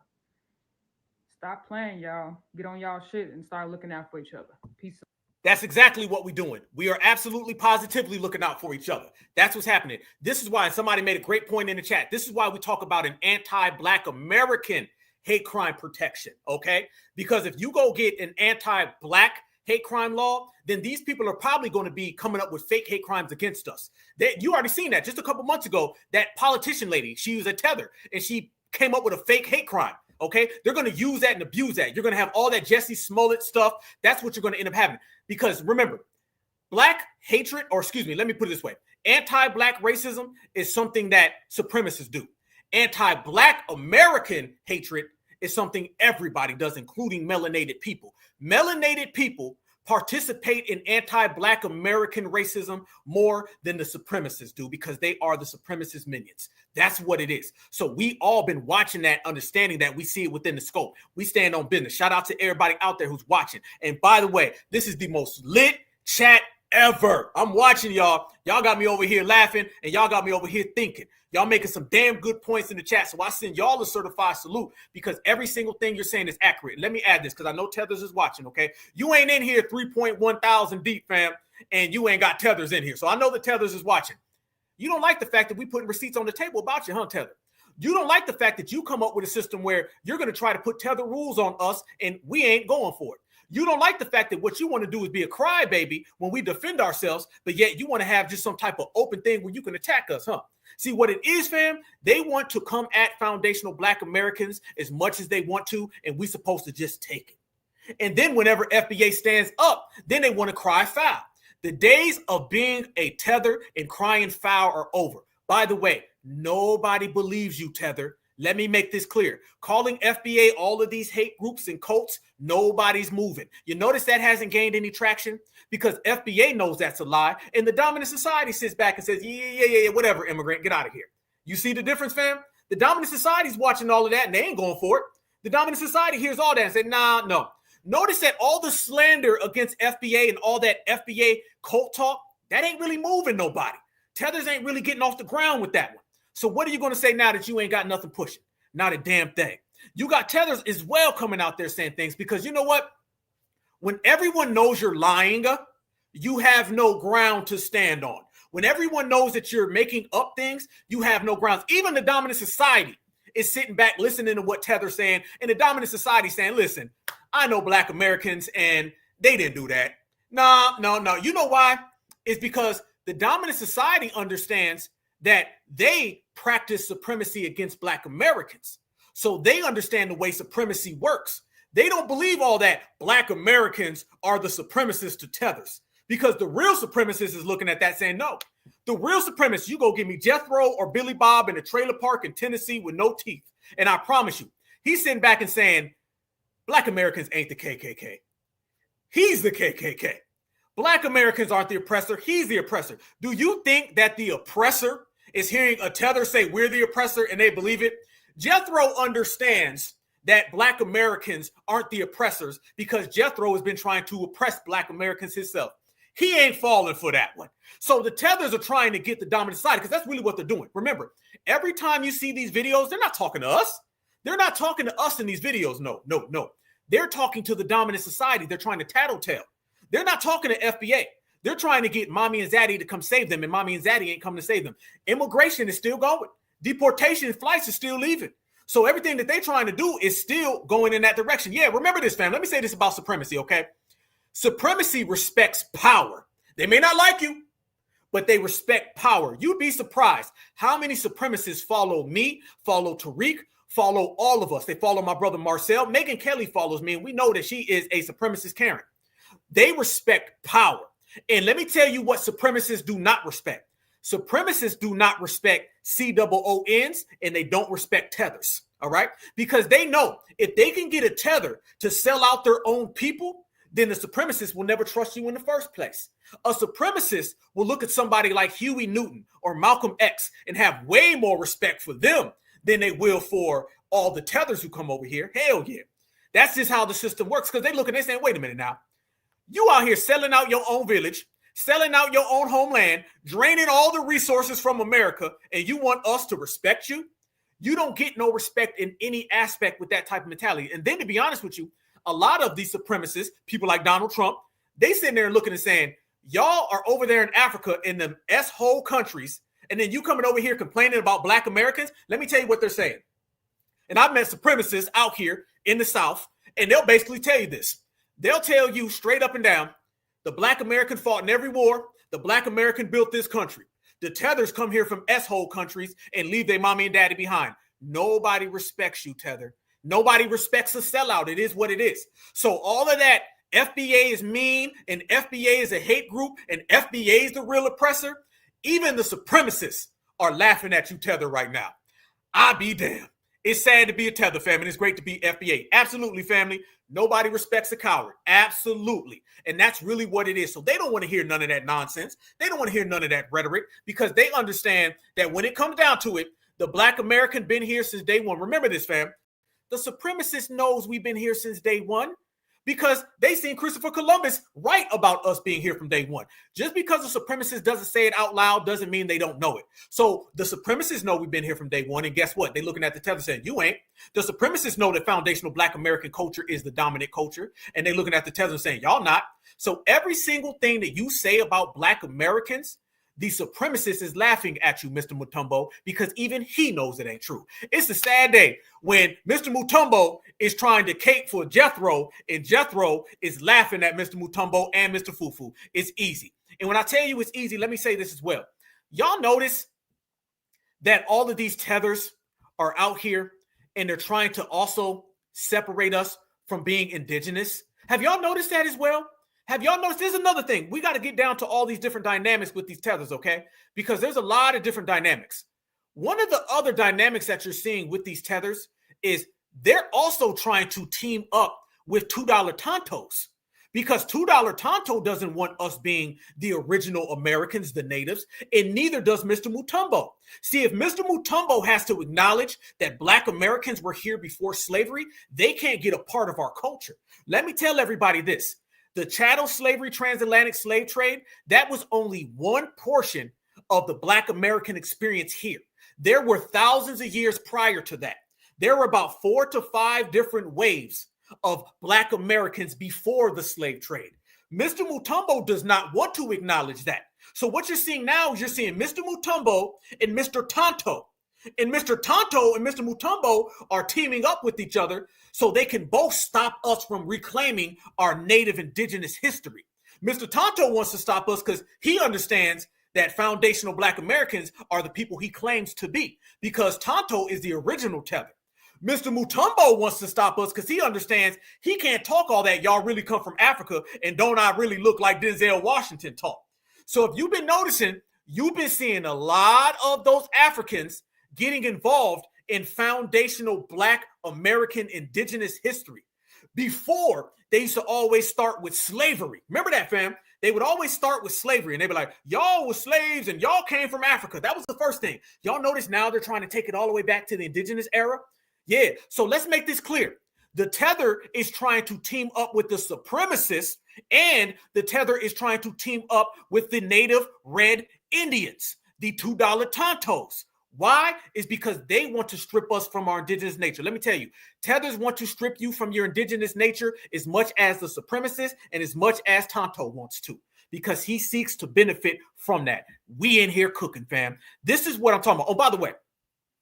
Stop playing, y'all. Get on y'all shit and start looking out for each other. Peace. That's exactly what we're doing. We are absolutely positively looking out for each other. That's what's happening. This is why, and somebody made a great point in the chat, this is why we talk about an anti-Black American hate crime protection, okay? Because if you go get an anti-Black hate crime law, then these people are probably going to be coming up with fake hate crimes against us. You already seen that just a couple months ago. That politician lady, she was a Tether, and she came up with a fake hate crime. Okay, they're going to use that and abuse that. You're going to have all that Jussie Smollett stuff. That's what you're going to end up having. Because remember, black hatred, or excuse me, let me put it this way. Anti-black racism is something that supremacists do. Anti-black American hatred is something everybody does, including melanated people. Melanated people participate in anti-black American racism more than the supremacists do because they are the supremacist minions. That's what it is. So we all been watching that, understanding that. We see it within the scope. We stand on business. Shout out to everybody out there who's watching. And by the way, this is the most lit chat ever. I'm watching y'all. Y'all got me over here laughing and y'all got me over here thinking. Y'all making some damn good points in the chat. So I send y'all a certified salute because every single thing you're saying is accurate. Let me add this because I know Tethers is watching, okay? You ain't in here 3.1 thousand deep, fam, and you ain't got Tethers in here. So I know that Tethers is watching. You don't like the fact that we putting receipts on the table about you, huh, Tether? You don't like the fact that you come up with a system where you're going to try to put Tether rules on us and we ain't going for it. You don't like the fact that what you want to do is be a crybaby when we defend ourselves, but yet you want to have just some type of open thing where you can attack us, huh? See what it is, fam? They want to come at foundational Black Americans as much as they want to, and we supposed to just take it. And then whenever FBA stands up, then they want to cry foul. The days of being a Tether and crying foul are over. By the way, nobody believes you, Tether. Let me make this clear. Calling FBA all of these hate groups and cults, nobody's moving. You notice that hasn't gained any traction because FBA knows that's a lie. And the dominant society sits back and says, yeah, whatever, immigrant, get out of here. You see the difference, fam? The dominant society's watching all of that and they ain't going for it. The dominant society hears all that and says, nah, no. Notice that all the slander against FBA and all that FBA cult talk, that ain't really moving nobody. Tethers ain't really getting off the ground with that one. So what are you going to say now that you ain't got nothing pushing? Not a damn thing. You got Tethers as well coming out there saying things because you know what? When everyone knows you're lying, you have no ground to stand on. When everyone knows that you're making up things, you have no grounds. Even the dominant society is sitting back listening to what Tether's saying, and the dominant society saying, listen, I know Black Americans and they didn't do that. No. You know why? It's because the dominant society understands that they practice supremacy against Black Americans. So they understand the way supremacy works. They don't believe all that Black Americans are the supremacists to Tethers because the real supremacist is looking at that saying, no, the real supremacist, you go give me Jethro or Billy Bob in a trailer park in Tennessee with no teeth. And I promise you, he's sitting back and saying, Black Americans ain't the KKK. He's the KKK. Black Americans aren't the oppressor. He's the oppressor. Do you think that the oppressor is hearing a Tether say we're the oppressor and they believe it? Jethro understands that Black Americans aren't the oppressors because Jethro has been trying to oppress Black Americans himself. He ain't falling for that one. So the Tethers are trying to get the dominant side because that's really what they're doing. Remember, every time you see these videos, they're not talking to us. They're not talking to us in these videos. No. They're talking to the dominant society. They're trying to tattletale. They're not talking to FBA. They're trying to get mommy and zaddy to come save them, and mommy and zaddy ain't coming to save them. Immigration is still going. Deportation flights are still leaving. So everything that they're trying to do is still going in that direction. Yeah, remember this, fam. Let me say this about supremacy, okay? Supremacy respects power. They may not like you, but they respect power. You'd be surprised how many supremacists follow me, follow Tariq, follow all of us. They follow my brother Marcel. Megyn Kelly follows me, and we know that she is a supremacist Karen. They respect power. And let me tell you what supremacists do not respect. Supremacists do not respect COONs, and they don't respect Tethers, all right? Because they know if they can get a Tether to sell out their own people, then the supremacists will never trust you in the first place. A supremacist will look at somebody like Huey Newton or Malcolm X and have way more respect for them than they will for all the Tethers who come over here. Hell yeah. That's just how the system works because they look and they say, wait a minute now. You out here selling out your own village, selling out your own homeland, draining all the resources from America, and you want us to respect you? You don't get no respect in any aspect with that type of mentality. And then to be honest with you, a lot of these supremacists, people like Donald Trump, they sitting there looking and saying, y'all are over there in Africa in the S-hole countries, and then you coming over here complaining about Black Americans? Let me tell you what they're saying. And I've met supremacists out here in the South, and they'll basically tell you this. They'll tell you straight up and down, the Black American fought in every war. The Black American built this country. The Tethers come here from S-hole countries and leave their mommy and daddy behind. Nobody respects you, Tether. Nobody respects a sellout. It is what it is. So all of that FBA is mean and FBA is a hate group and FBA is the real oppressor. Even the supremacists are laughing at you, Tether, right now. I be damned. It's sad to be a Tether family. It's great to be FBA. Absolutely, family. Nobody respects a coward. Absolutely. And that's really what it is. So they don't want to hear none of that nonsense. They don't want to hear none of that rhetoric because they understand that when it comes down to it, the Black American been here since day one. Remember this, fam. The supremacist knows we've been here since day one because they seen Christopher Columbus write about us being here from day one. Just because a supremacist doesn't say it out loud doesn't mean they don't know it. So the supremacists know we've been here from day one. And guess what? They're looking at the Tether saying, you ain't. The supremacists know that foundational Black American culture is the dominant culture. And they're looking at the Tether saying, y'all not. So every single thing that you say about Black Americans, the supremacist is laughing at you, Mr. Mutombo, because even he knows it ain't true. It's a sad day when Mr. Mutombo is trying to cape for Jethro, and Jethro is laughing at Mr. Mutombo and Mr. Fufu. It's easy. And when I tell you it's easy, let me say this as well. Y'all notice that all of these tethers are out here and they're trying to also separate us from being indigenous? Have y'all noticed that as well? Have y'all noticed? There's another thing. We got to get down to all these different dynamics with these tethers, okay? Because there's a lot of different dynamics. One of the other dynamics that you're seeing with these tethers is they're also trying to team up with $2 Tontos because $2 Tonto doesn't want us being the original Americans, the natives, and neither does Mr. Mutombo. See, if Mr. Mutombo has to acknowledge that Black Americans were here before slavery, they can't get a part of our culture. Let me tell everybody this. The chattel slavery, transatlantic slave trade, that was only one portion of the Black American experience here. There were thousands of years prior to that. There were about 4 to 5 different waves of Black Americans before the slave trade. Mr. Mutombo does not want to acknowledge that. So what you're seeing now is you're seeing Mr. Mutombo and Mr. Tonto. And Mr. Tonto and Mr. Mutombo are teaming up with each other so they can both stop us from reclaiming our native indigenous history. Mr. Tonto wants to stop us because he understands that foundational Black Americans are the people he claims to be because Tonto is the original Tether. Mr. Mutombo wants to stop us because he understands he can't talk all that. Y'all really come from Africa and don't I really look like Denzel Washington talk? So if you've been noticing, you've been seeing a lot of those Africans getting involved in foundational Black American indigenous history. Before, they used to always start with slavery. Remember that, fam? They would always start with slavery, and they'd be like, y'all were slaves and y'all came from Africa. That was the first thing. Y'all notice now they're trying to take it all the way back to the indigenous era? Yeah, so let's make this clear. The Tether is trying to team up with the supremacists, and the Tether is trying to team up with the native Red Indians, the $2 Tontos. Why? Is because they want to strip us from our indigenous nature. Let me tell you, Tethers want to strip you from your indigenous nature as much as the supremacists and as much as Tonto wants to, because he seeks to benefit from that. We in here cooking, fam. This is what I'm talking about. Oh, by the way,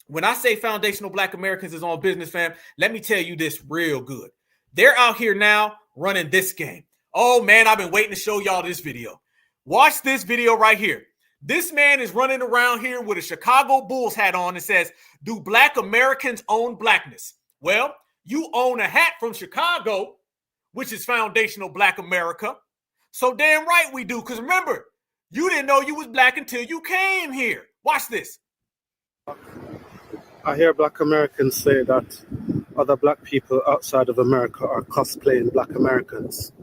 when I say foundational Black Americans is on business, fam, let me tell you this real good. They're out here now running this game. Oh, man, I've been waiting to show y'all this video. Watch this video right here. This man is running around here with a Chicago Bulls hat on and says, do Black Americans own blackness? Well, you own a hat from Chicago, which is foundational Black America. So damn right we do. Because remember, you didn't know you was Black until you came here. Watch this. I hear Black Americans say that other Black people outside of America are cosplaying Black Americans.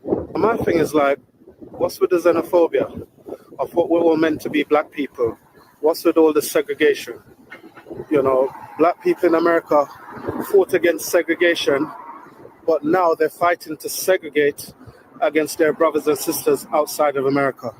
And my thing is like, what's with the xenophobia of what we were meant to be Black people? What's with all the segregation? You know, Black people in America fought against segregation, but now they're fighting to segregate against their brothers and sisters outside of America.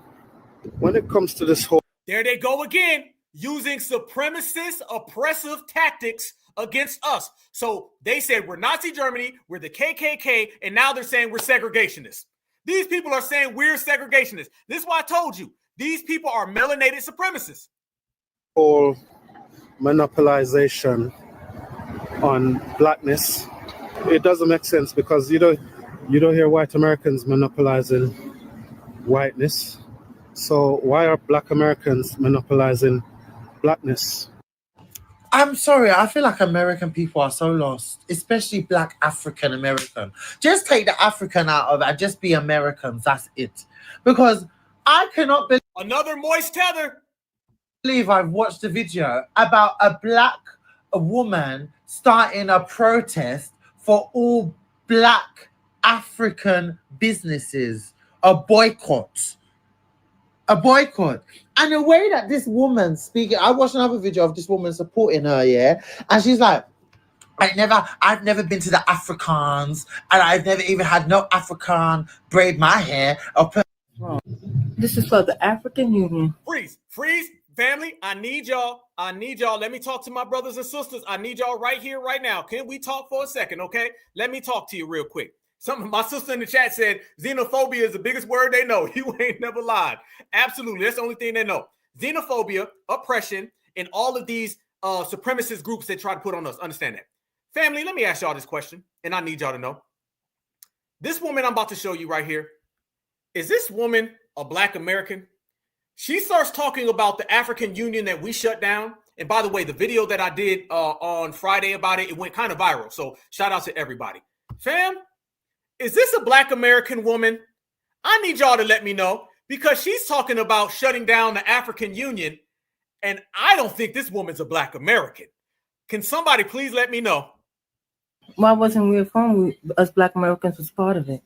When it comes to this whole... There they go again, using supremacist, oppressive tactics against us. So they said we're Nazi Germany, we're the KKK, and now they're saying we're segregationists. These people are saying we're segregationists. This is why I told you, these people are melanated supremacists. Whole monopolization on blackness, it doesn't make sense because you don't hear white Americans monopolizing whiteness. So why are Black Americans monopolizing blackness? I'm sorry, I feel like American people are so lost, especially Black African American. Just take the African out of it and just be Americans. That's it. Because I cannot believe another moist tether. I've watched a video about a Black woman starting a protest for all Black African businesses, a boycott. And the way that this woman speaking, I watched another video of this woman supporting her, yeah, and she's like, I've never been to the Afrikaans, and I've never even had no African braid my hair or put. This is for the African Union. Freeze, family. I need y'all. Let me talk to my brothers and sisters. I need y'all right here, right now. Can we talk for a second, okay? Let me talk to you real quick. My sister in the chat said xenophobia is the biggest word they know. You ain't never lied. Absolutely. That's the only thing they know. Xenophobia, oppression, and all of these supremacist groups they try to put on us. Understand that. Family, let me ask y'all this question, and I need y'all to know. This woman I'm about to show you right here, is this woman a Black American? She starts talking about the African Union that we shut down. And by the way, the video that I did on Friday about it went kind of viral. So shout out to everybody. Fam, is this a Black American woman? I need y'all to let me know, because she's talking about shutting down the African Union, and I don't think this woman's a Black American. Can somebody please let me know? Why wasn't we informed us Black Americans was part of it?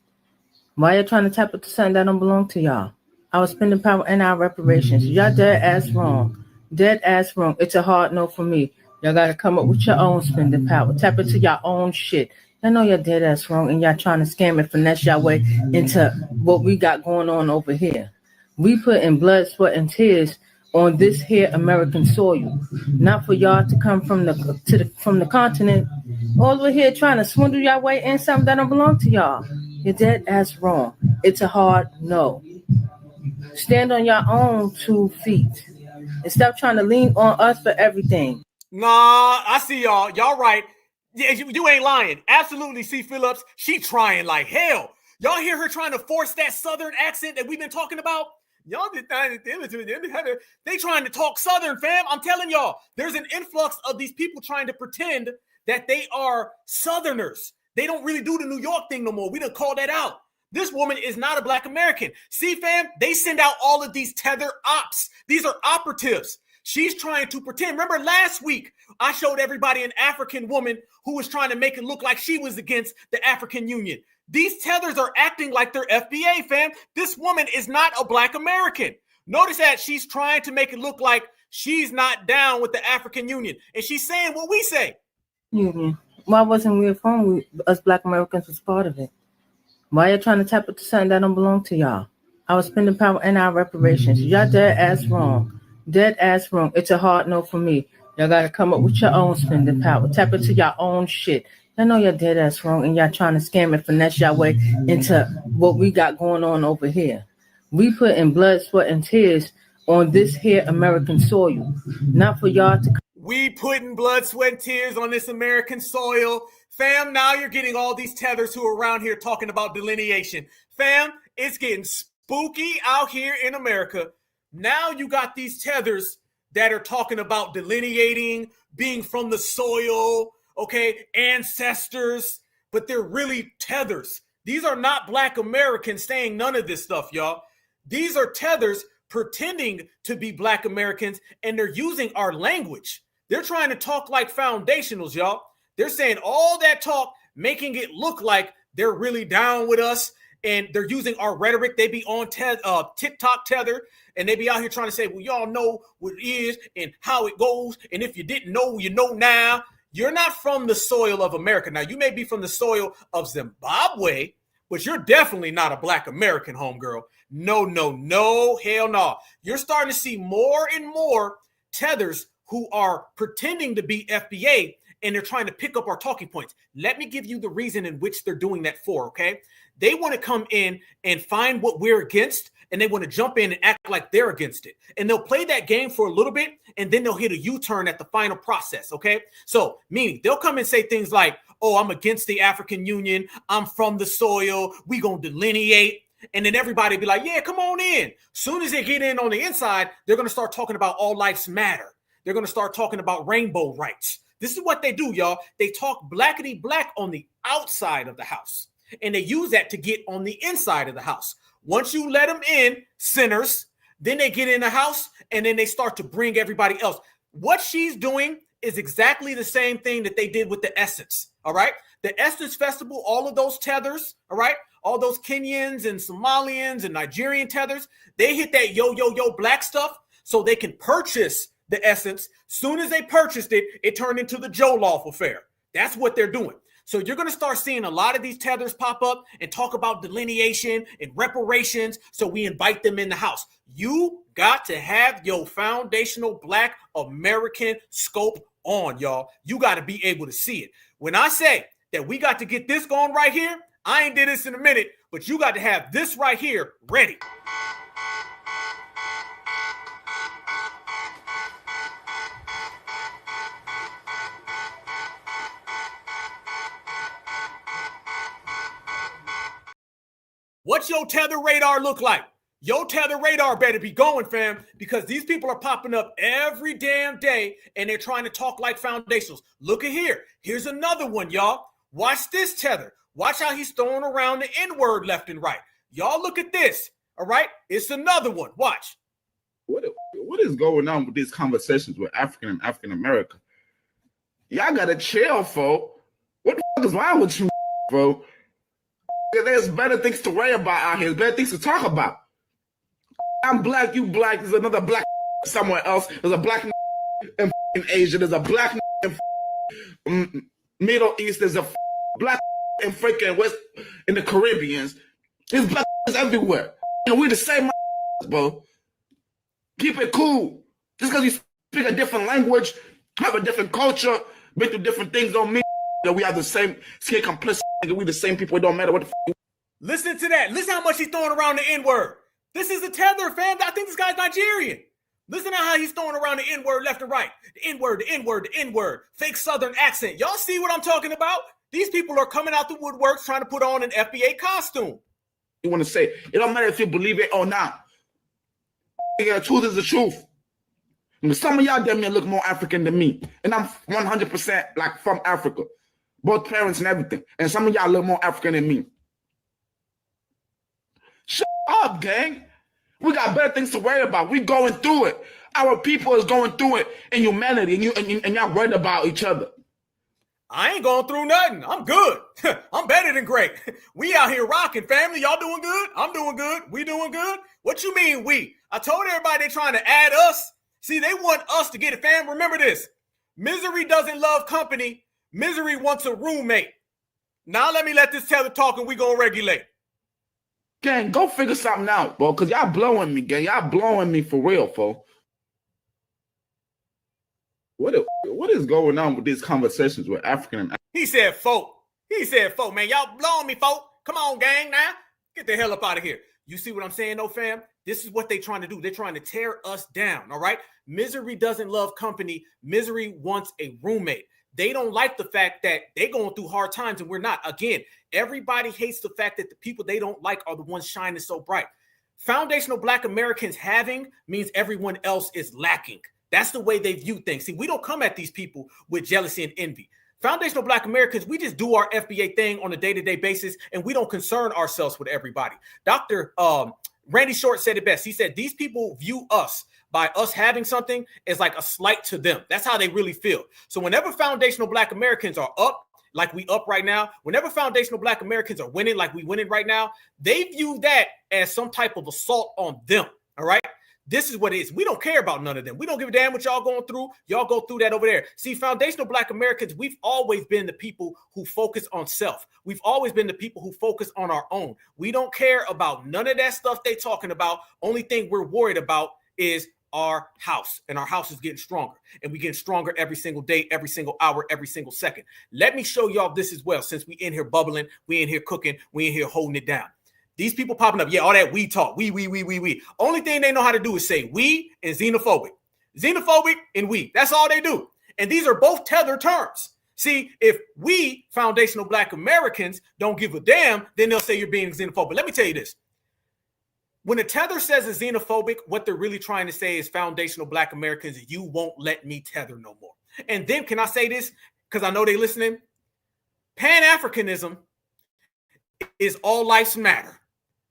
Why you trying to tap into something that don't belong to y'all? Our spending power and our reparations. Y'all dead ass wrong. Dead ass wrong. It's a hard no for me. Y'all got to come up with your own spending power. Tap into your own shit. I know you're dead ass wrong, and y'all trying to scam and finesse your way into what we got going on over here. We put in blood, sweat, and tears on this here American soil, not for y'all to come from the continent all the way here trying to swindle your way in something that don't belong to y'all. You're dead ass wrong. It's a hard no. Stand on your own 2 feet and stop trying to lean on us for everything. Nah, I see y'all. Y'all right. Yeah, you ain't lying. Absolutely, C. Phillips. She trying like hell. Y'all hear her trying to force that Southern accent that we've been talking about? Y'all they trying to talk Southern, fam. I'm telling y'all, there's an influx of these people trying to pretend that they are Southerners. They don't really do the New York thing no more. We done called that out. This woman is not a Black American. See, fam, they send out all of these Tether ops. These are operatives. She's trying to pretend. Remember last week, I showed everybody an African woman who was trying to make it look like she was against the African Union. These Tethers are acting like they're FBA, fam. This woman is not a Black American. Notice that she's trying to make it look like she's not down with the African Union. And she's saying what we say. Union. Why wasn't we informed us Black Americans was part of it? Why you trying to tap into something that don't belong to y'all? Our spending power and our reparations. Y'all dead ass wrong. Dead ass wrong. It's a hard no for me. Y'all got to come up with your own spending power. Tap into your own shit. I know you're dead ass wrong, and y'all trying to scam and finesse your way into what we got going on over here. We put in blood, sweat, and tears on this here American soil, not for y'all to. We putting blood, sweat, and tears on this American soil. Fam, now you're getting all these Tethers who are around here talking about delineation. Fam, it's getting spooky out here in America. Now you got these Tethers that are talking about delineating, being from the soil, okay, ancestors, but they're really Tethers. These are not Black Americans saying none of this stuff, y'all. These are Tethers pretending to be Black Americans, and they're using our language. They're trying to talk like foundationals, y'all. They're saying all that talk, making it look like they're really down with us, and they're using our rhetoric. They be on TikTok Tether, and they be out here trying to say, well, y'all know what it is and how it goes, and if you didn't know, you know now. You're not from the soil of America. Now, you may be from the soil of Zimbabwe, but you're definitely not a Black American, homegirl. No, hell no. You're starting to see more and more Tethers who are pretending to be FBA, and they're trying to pick up our talking points. Let me give you the reason in which they're doing that for, okay? They want to come in and find what we're against, and they want to jump in and act like they're against it. And they'll play that game for a little bit, and then they'll hit a U-turn at the final process, okay? So, meaning they'll come and say things like, oh, I'm against the African Union. I'm from the soil. We gonna delineate. And then everybody be like, yeah, come on in. Soon as they get in on the inside, they're going to start talking about all lives matter. they're going to start talking about rainbow rights. This is what they do, y'all. They talk blackity black on the outside of the house, and they use that to get on the inside of the house. Once you let them in, sinners, then they get in the house, and then they start to bring everybody else. What she's doing is exactly the same thing that they did with the Essence, all right? The Essence Festival, all of those tethers, all right? All those Kenyans and Somalians and Nigerian tethers, they hit that yo black stuff so they can purchase the Essence. Soon as they purchased it, it turned into the Jollof affair. That's what they're doing. So you're going to start seeing a lot of these tethers pop up and talk about delineation and reparations. So we invite them in the house. You got to have your foundational Black American scope on, y'all. You got to be able to see it. When I say that we got to get this going right here, I ain't did this in a minute, but you got to have this right here ready. What's your tether radar look like? Your tether radar better be going, fam, because these people are popping up every damn day and they're trying to talk like foundationals. Look at here. Here's another one, y'all. Watch this tether. Watch how he's throwing around the N-word left and right. Y'all look at this, all right? It's another one. Watch. What is going on with these conversations with African and African American? Y'all gotta chill, folks. What the fuck is wrong with you, bro? There's better things to worry about out here. There's better things to talk about. I'm black, you black. There's another black somewhere else. There's a black in Asia. There's a black in Middle East. There's a black in freaking West in the Caribbeans. There's black everywhere. And we the same, bro. Keep it cool. Just because you speak a different language, have a different culture, been through different things, don't mean that we have the same skin complicity. We the same people. It don't matter what the fuck. Listen to that. Listen how much he's throwing around the N-word. This is a tether, fam. I think this guy's Nigerian. Listen to how he's throwing around the N-word left and right. The N-word, the N-word, the N-word. Fake Southern accent. Y'all see what I'm talking about? These people are coming out the woodworks trying to put on an FBA costume. You want to say, it don't matter if you believe it or not. The truth is the truth. And some of y'all damn near look more African than me. And I'm 100% like from Africa. Both parents and everything. And some of y'all look more African than me. Shut up, gang. We got better things to worry about. We going through it. Our people is going through it in humanity, and y'all worried about each other. I ain't going through nothing. I'm good. I'm better than great. We out here rocking, family. Y'all doing good? I'm doing good. We doing good? What you mean we? I told everybody they're trying to add us. See, they want us to get it, fam. Remember this. Misery doesn't love company. Misery wants a roommate. Now let this tether talk and we gonna regulate. Gang, go figure something out, bro, because y'all blowing me, gang. Y'all blowing me for real, folks. What is going on with these conversations with African and He said, folk. He said, folk, man. Y'all blowing me, folk. Come on, gang, now. Get the hell up out of here. You see what I'm saying, though, fam? This is what they're trying to do. They're trying to tear us down, all right? Misery doesn't love company. Misery wants a roommate. They don't like the fact that they're going through hard times and we're not. Again, everybody hates the fact that the people they don't like are the ones shining so bright. Foundational Black Americans having means everyone else is lacking. That's the way they view things. See, we don't come at these people with jealousy and envy. Foundational Black Americans, we just do our FBA thing on a day-to-day basis, and we don't concern ourselves with everybody. Dr. Randy Short said it best. He said, these people view us by us having something is like a slight to them. That's how they really feel. So whenever foundational Black Americans are up, like we up right now, whenever foundational Black Americans are winning, like we winning right now, they view that as some type of assault on them, all right? This is what it is. We don't care about none of them. We don't give a damn what y'all going through. Y'all go through that over there. See, foundational Black Americans, we've always been the people who focus on self. We've always been the people who focus on our own. We don't care about none of that stuff they talking about. Only thing we're worried about is our house, and our house is getting stronger, and we getting stronger every single day, every single hour, every single second. Let me show y'all this as well. Since we in here bubbling, we in here cooking, we in here holding it down. These people popping up, yeah, all that we talk, we. Only thing they know how to do is say we and xenophobic and we. That's all they do. And these are both tether terms. See, if we foundational Black Americans don't give a damn, then they'll say you're being xenophobic. Let me tell you this. When a tether says it's xenophobic, what they're really trying to say is foundational Black Americans, you won't let me tether no more. And then can I say this? Because I know they listening. Pan-Africanism is all lives matter.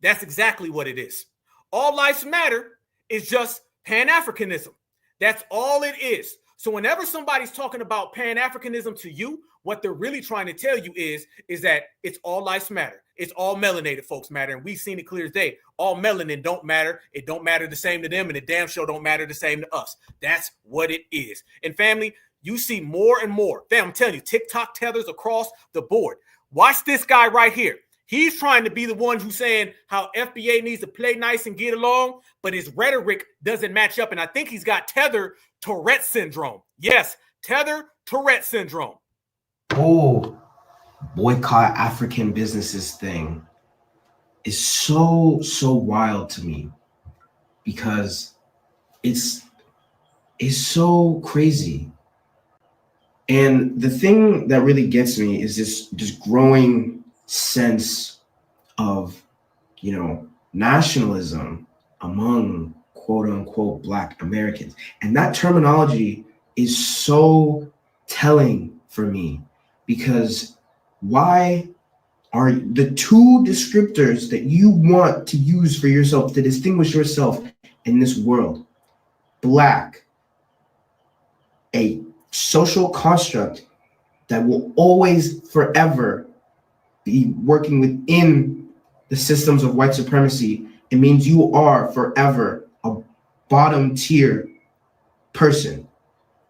That's exactly what it is. All lives matter is just Pan-Africanism. That's all it is. So whenever somebody's talking about Pan-Africanism to you, what they're really trying to tell you is that it's all lives matter. It's all melanated folks matter. And we've seen it clear as day. All melanin don't matter. It don't matter the same to them, and it damn sure don't matter the same to us. That's what it is. And family, you see more and more. Fam, I'm telling you, TikTok tethers across the board. Watch this guy right here. He's trying to be the one who's saying how FBA needs to play nice and get along, but his rhetoric doesn't match up. And I think he's got Tether Tourette syndrome. Yes, Tether Tourette syndrome. Oh, boycott African businesses thing is so wild to me, because it's so crazy. And the thing that really gets me is this growing sense of, nationalism among quote unquote Black Americans. And that terminology is so telling for me, because why are the two descriptors that you want to use for yourself to distinguish yourself in this world, Black, a social construct that will always forever be working within the systems of white supremacy, it means you are forever a bottom tier person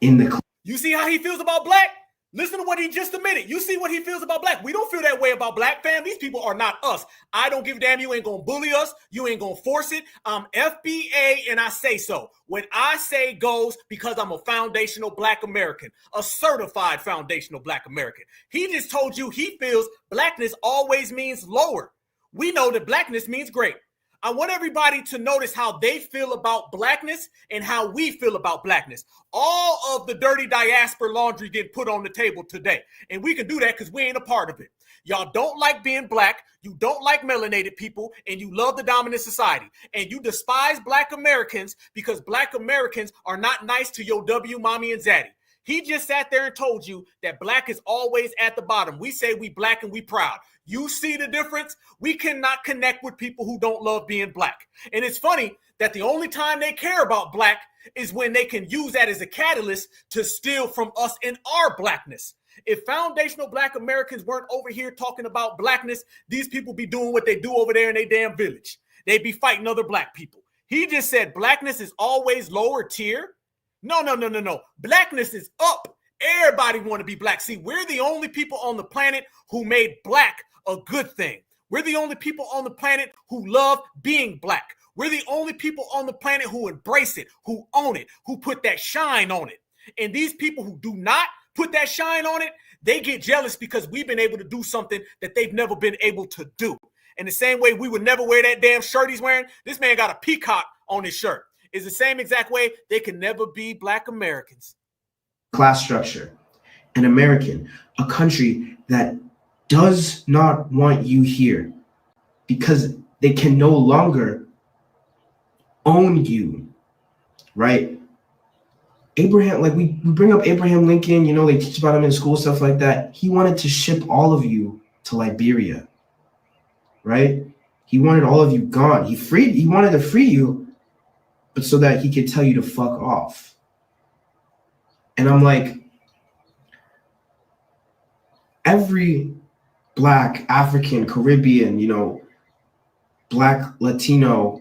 in the class. You see how he feels about Black? Listen to what he just admitted. You see what he feels about Black. We don't feel that way about Black, fam. These people are not us. I don't give a damn. You ain't gonna bully us. You ain't gonna force it. I'm FBA and I say so. When I say goes, because I'm a foundational Black American, a certified foundational Black American. He just told you he feels Blackness always means lower. We know that Blackness means great. I want everybody to notice how they feel about Blackness and how we feel about Blackness. All of the dirty diaspora laundry get put on the table today. And we can do that because we ain't a part of it. Y'all don't like being Black. You don't like melanated people, and you love the dominant society. And you despise Black Americans because Black Americans are not nice to your W, mommy, and zaddy. He just sat there and told you that Black is always at the bottom. We say we Black and we proud. You see the difference? We cannot connect with people who don't love being Black. And it's funny that the only time they care about Black is when they can use that as a catalyst to steal from us in our Blackness. If foundational Black Americans weren't over here talking about Blackness, these people be doing what they do over there in their damn village. They'd be fighting other Black people. He just said Blackness is always lower tier. No. Blackness is up. Everybody want to be Black. See, we're the only people on the planet who made Black a good thing. We're the only people on the planet who love being Black. We're the only people on the planet who embrace it, who own it, who put that shine on it. And these people who do not put that shine on it, they get jealous because we've been able to do something that they've never been able to do. In the same way we would never wear that damn shirt he's wearing, this man got a peacock on his shirt. It's the same exact way they can never be Black Americans. Class structure, an American, a country that does not want you here because they can no longer own you, right? Abraham, like we bring up Abraham Lincoln, they teach about him in school, stuff like that. He wanted to ship all of you to Liberia, right? He wanted all of you gone. He wanted to free you, but so that he could tell you to fuck off. And I'm like, every Black, African, Caribbean, Black, Latino,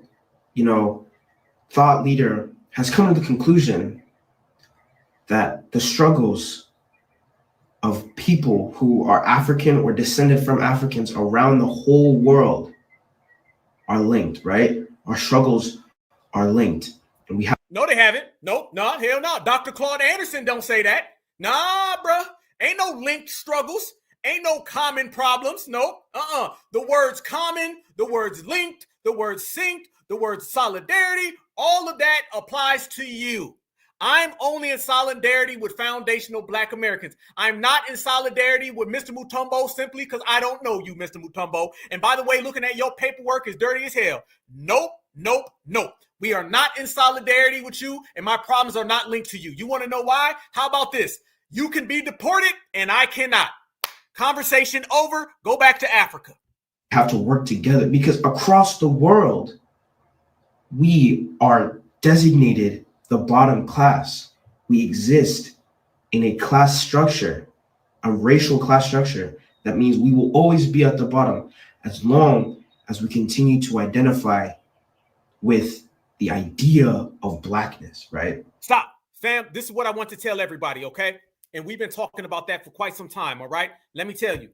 thought leader has come to the conclusion that the struggles of people who are African or descended from Africans around the whole world are linked, right? Our struggles are linked. And we have— No, they haven't. Nope, no, hell no. Dr. Claude Anderson don't say that. Nah, bruh. Ain't no linked struggles. Ain't no common problems. Nope. The words common, the words linked, the words synced, the words solidarity, all of that applies to you. I'm only in solidarity with foundational Black Americans. I'm not in solidarity with Mr. Mutombo simply because I don't know you, Mr. Mutombo. And by the way, looking at your paperwork is dirty as hell. Nope. Nope, nope. We are not in solidarity with you, and my problems are not linked to you. You want to know why? How about this? You can be deported, and I cannot. Conversation over. Go back to Africa. Have to work together because across the world, we are designated the bottom class. We exist in a class structure, a racial class structure. That means we will always be at the bottom as long as we continue to identify with the idea of blackness, right? Stop, fam. This is what I want to tell everybody, okay? And we've been talking about that for quite some time, all right? Let me tell you.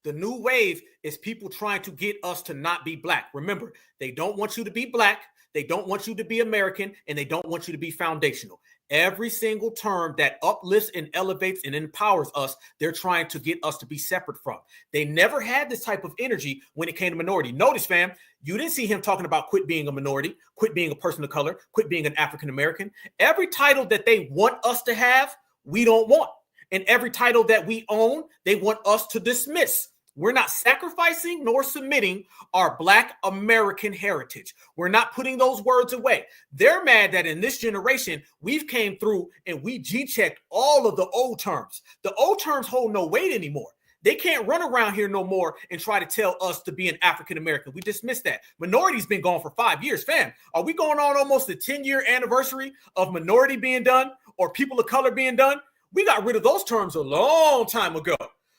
The new wave is people trying to get us to not be black. Remember, they don't want you to be black. They don't want you to be American, and they don't want you to be foundational. Every single term that uplifts and elevates and empowers us, they're trying to get us to be separate from. They never had this type of energy when it came to minority. Notice, fam, you didn't see him talking about quit being a minority, quit being a person of color, quit being an African American. Every title that they want us to have, we don't want. And every title that we own, they want us to dismiss. We're not sacrificing nor submitting our Black American heritage. We're not putting those words away. They're mad that in this generation, we've came through and we G-checked all of the old terms. The old terms hold no weight anymore. They can't run around here no more and try to tell us to be an African American. We dismissed that. Minority's been gone for 5 years, fam. Are we going on almost the 10-year anniversary of minority being done or people of color being done? We got rid of those terms a long time ago.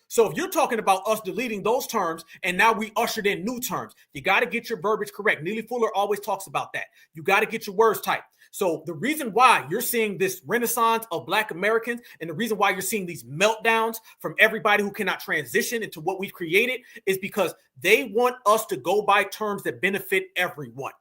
So if you're talking about us deleting those terms and now we ushered in new terms, you got to get your verbiage correct. Neely Fuller always talks about that. You got to get your words tight. So the reason why you're seeing this renaissance of Black Americans and the reason why you're seeing these meltdowns from everybody who cannot transition into what we've created is because they want us to go by terms that benefit everyone.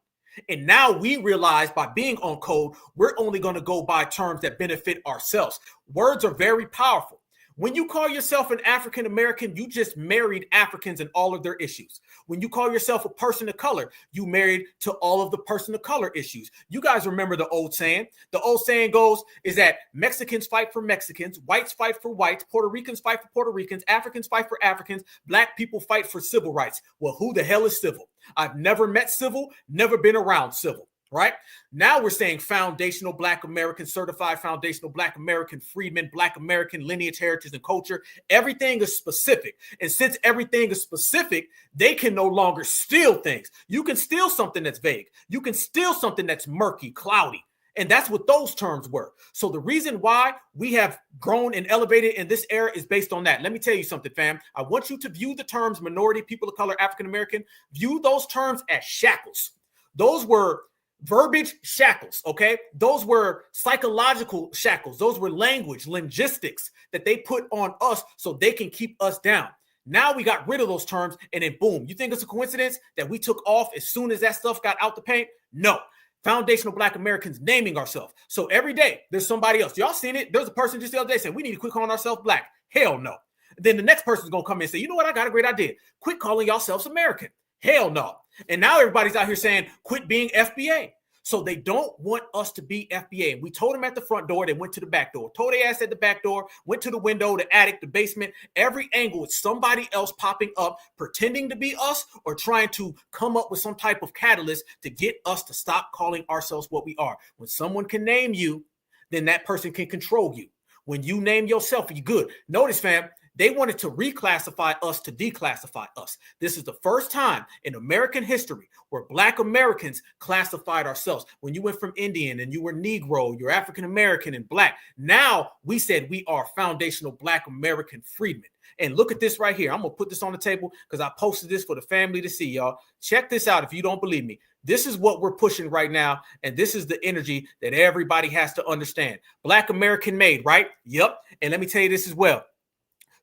And now we realize by being on code, we're only going to go by terms that benefit ourselves. Words are very powerful. When you call yourself an African American, you just married Africans and all of their issues. When you call yourself a person of color, you married to all of the person of color issues. You guys remember the old saying. The old saying goes is that Mexicans fight for Mexicans, whites fight for whites, Puerto Ricans fight for Puerto Ricans, Africans fight for Africans, Black people fight for civil rights. Well, who the hell is civil? I've never met civil, never been around civil. Right now, we're saying foundational Black American, certified foundational Black American, freedmen, Black American, lineage, heritage, and culture. Everything is specific. And since everything is specific, they can no longer steal things. You can steal something that's vague. You can steal something that's murky, cloudy. And that's what those terms were. So the reason why we have grown and elevated in this era is based on that. Let me tell you something, fam. I want you to view the terms minority, people of color, African American, view those terms as shackles. Those were verbiage shackles, okay? Those were psychological shackles. Those were language, linguistics that they put on us so they can keep us down. Now we got rid of those terms and then boom. You think it's a coincidence that we took off as soon as that stuff got out the paint? No. Foundational Black Americans naming ourselves. So every day there's somebody else. Y'all seen it? There's a person just the other day saying we need to quit calling ourselves Black. Hell no. Then the next person's going to come in and say, you know what? I got a great idea. Quit calling yourselves American. Hell no. And now everybody's out here saying, quit being FBA. So they don't want us to be FBA. And we told them at the front door, they went to the back door. Told their ass at the back door, went to the window, the attic, the basement. Every angle, it's somebody else popping up, pretending to be us or trying to come up with some type of catalyst to get us to stop calling ourselves what we are. When someone can name you, then that person can control you. When you name yourself, you're good. Notice, fam, they wanted to reclassify us to declassify us. This is the first time in American history where Black Americans classified ourselves. When you went from Indian and you were Negro, you're African American and Black. Now we said we are foundational Black American freedmen. And look at this right here. I'm going to put this on the table because I posted this for the family to see, y'all. Check this out if you don't believe me. This is what we're pushing right now. And this is the energy that everybody has to understand. Black American made, right? Yep. And let me tell you this as well.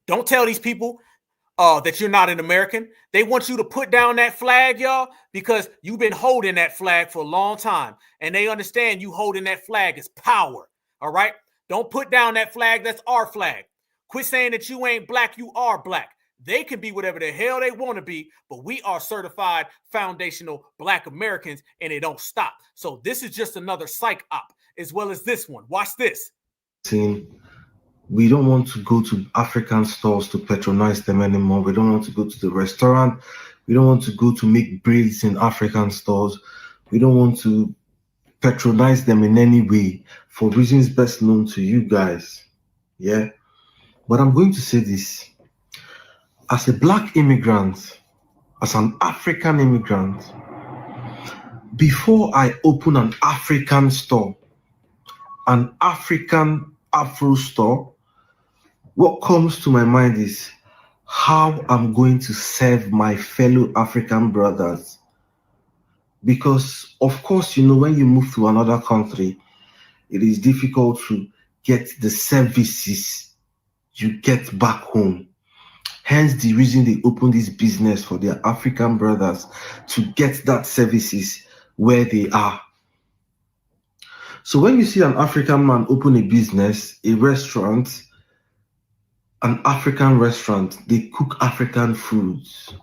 Don't tell these people that you're not an American. They want you to put down that flag, y'all, because you've been holding that flag for a long time. And they understand you holding that flag is power. All right? Don't put down that flag. That's our flag. Quit saying that you ain't Black. You are Black. They can be whatever the hell they want to be, but we are certified foundational Black Americans, and it don't stop. So this is just another psych op, as well as this one. Watch this. We don't want to go to African stores to patronize them anymore. We don't want to go to the restaurant. We don't want to go to make braids in African stores. We don't want to patronize them in any way for reasons best known to you guys. Yeah. But I'm going to say this. As a Black immigrant, as an African immigrant, before I open an African store, an African Afro store, what comes to my mind is how I'm going to serve my fellow African brothers. Because, of course, you know, when you move to another country, it is difficult to get the services you get back home. Hence the reason they open this business for their African brothers to get that services where they are. So when you see an African man open a business, a restaurant, an African restaurant, they cook African foods.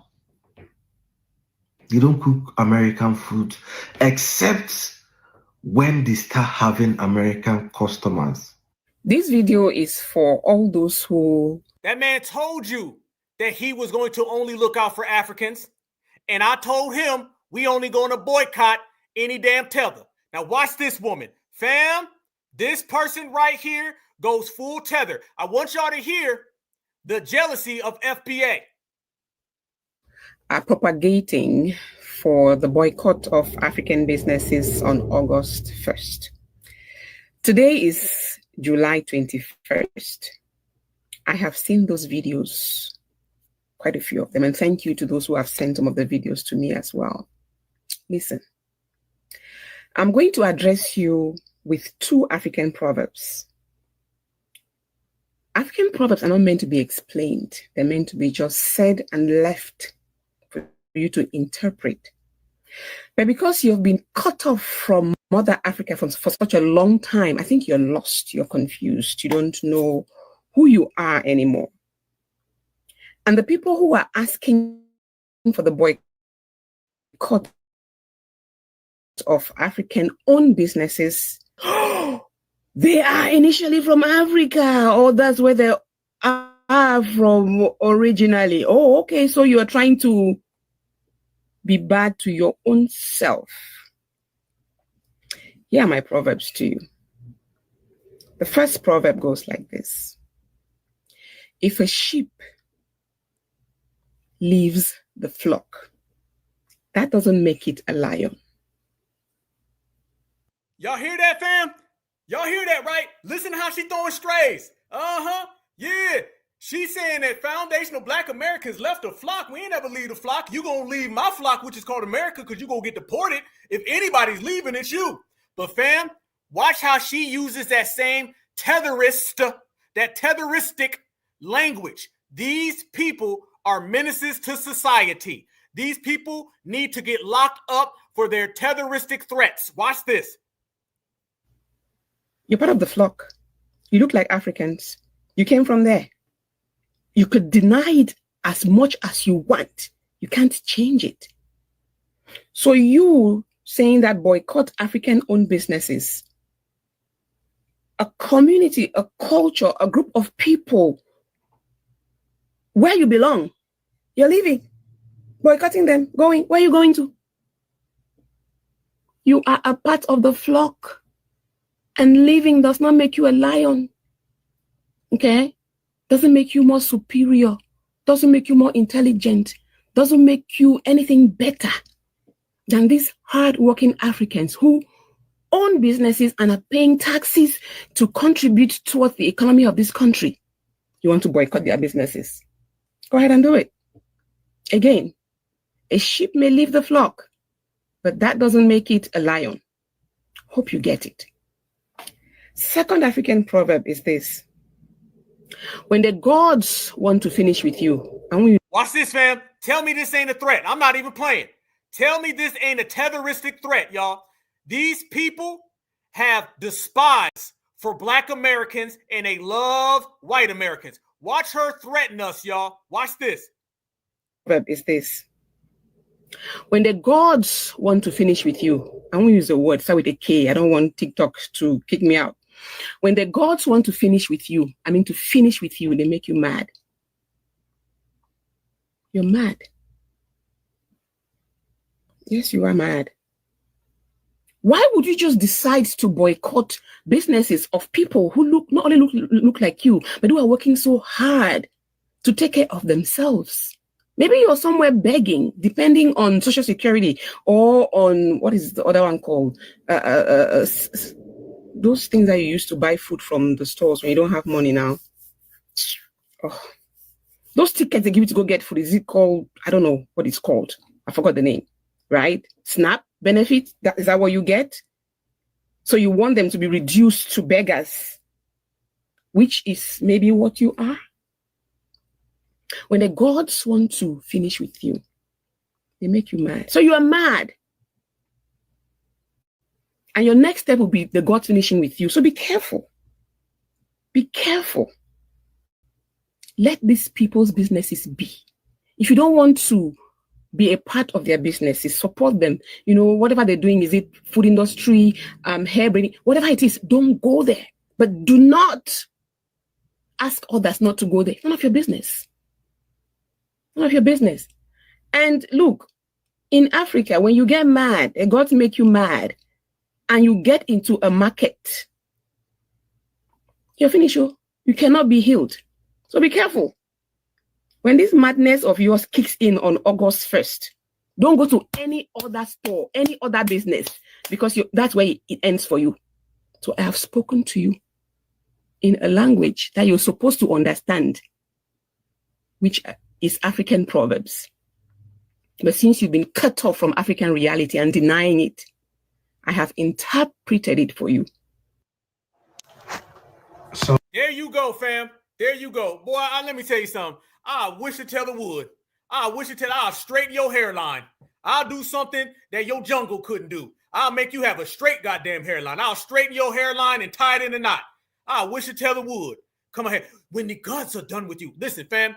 They don't cook American food, except when they start having American customers. This video is for all those who... That man told you that he was going to only look out for Africans. And I told him we only going to boycott any damn Tether. Now watch this woman. Fam, this person right here goes full Tether. I want y'all to hear the jealousy of FBA. Are propagating for the boycott of African businesses on August 1st. Today is July 21st. I have seen those videos, quite a few of them, and thank you to those who have sent some of the videos to me as well. Listen, I'm going to address you with two African proverbs. African proverbs are not meant to be explained. They're meant to be just said and left for you to interpret. But because you've been cut off from Mother Africa for such a long time, I think you're lost, you're confused, you don't know who you are anymore. And the people who are asking for the boycott of African-owned businesses, they are initially from Africa, or that's where they are from originally. Oh, okay, so you are trying to be bad to your own self. Here are my proverbs to you. The first proverb goes like this. If a sheep leaves the flock, that doesn't make it a lion. Y'all hear that, fam? Y'all hear that, right? Listen to how she throwing strays. Yeah. She's saying that foundational Black Americans left the flock. We ain't ever leave the flock. You gonna leave my flock, which is called America, because you gonna get deported. If anybody's leaving, it's you. But fam, watch how she uses that same tetheristic language. These people are menaces to society. These people need to get locked up for their tetheristic threats. Watch this. You're part of the flock. You look like Africans. You came from there. You could deny it as much as you want. You can't change it. So you saying that boycott African-owned businesses, a community, a culture, a group of people where you belong, you're leaving, boycotting them, going, where are you going to? You are a part of the flock, and leaving does not make you a lion, okay? Doesn't make you more superior, doesn't make you more intelligent, doesn't make you anything better than these hard-working Africans who own businesses and are paying taxes to contribute towards the economy of this country. You want to boycott their businesses? Go ahead and do it. Again, a sheep may leave the flock, but that doesn't make it a lion. Hope you get it. Second African proverb is this. When the gods want to finish with you, and when you... Watch this, fam. Tell me this ain't a threat. I'm not even playing. Tell me this ain't a tetheristic threat, y'all. These people have despise for Black Americans and they love white Americans. Watch her threaten us, y'all. Watch this. Proverb is this. When the gods want to finish with you, I won't use the word, start with a K. I don't want TikTok to kick me out. When the gods want to finish with you, to finish with you, they make you mad. You're mad. Yes, you are mad. Why would you just decide to boycott businesses of people who not only look like you, but who are working so hard to take care of themselves? Maybe you're somewhere begging, depending on Social Security or on, what is the other one called? Those things that you used to buy food from the stores when you don't have money now. Oh. Those tickets they give you to go get food, is it called? I don't know what it's called. I forgot the name, right? SNAP benefit, is that what you get? So you want them to be reduced to beggars, which is maybe what you are. When the gods want to finish with you, they make you mad. So you are mad. And your next step will be the God finishing with you. So be careful. Be careful. Let these people's businesses be. If you don't want to be a part of their businesses, support them. You know, whatever they're doing, is it food industry, hair braiding, whatever it is, don't go there. But do not ask others not to go there. None of your business. None of your business. And look, in Africa, when you get mad, and God make you mad, and you get into a market, you're finished. You cannot be healed. So be careful. When this madness of yours kicks in on August 1st, don't go to any other store, any other business, because that's where it ends for you. So I have spoken to you in a language that you're supposed to understand, which is African proverbs. But since you've been cut off from African reality and denying it, I have interpreted it for you. So there you go, fam. There you go. Boy, let me tell you something. I wish to tell the wood. I'll straighten your hairline. I'll do something that your jungle couldn't do. I'll make you have a straight goddamn hairline. I'll straighten your hairline and tie it in a knot. I wish to tell the wood. Come ahead. When the gods are done with you. Listen, fam.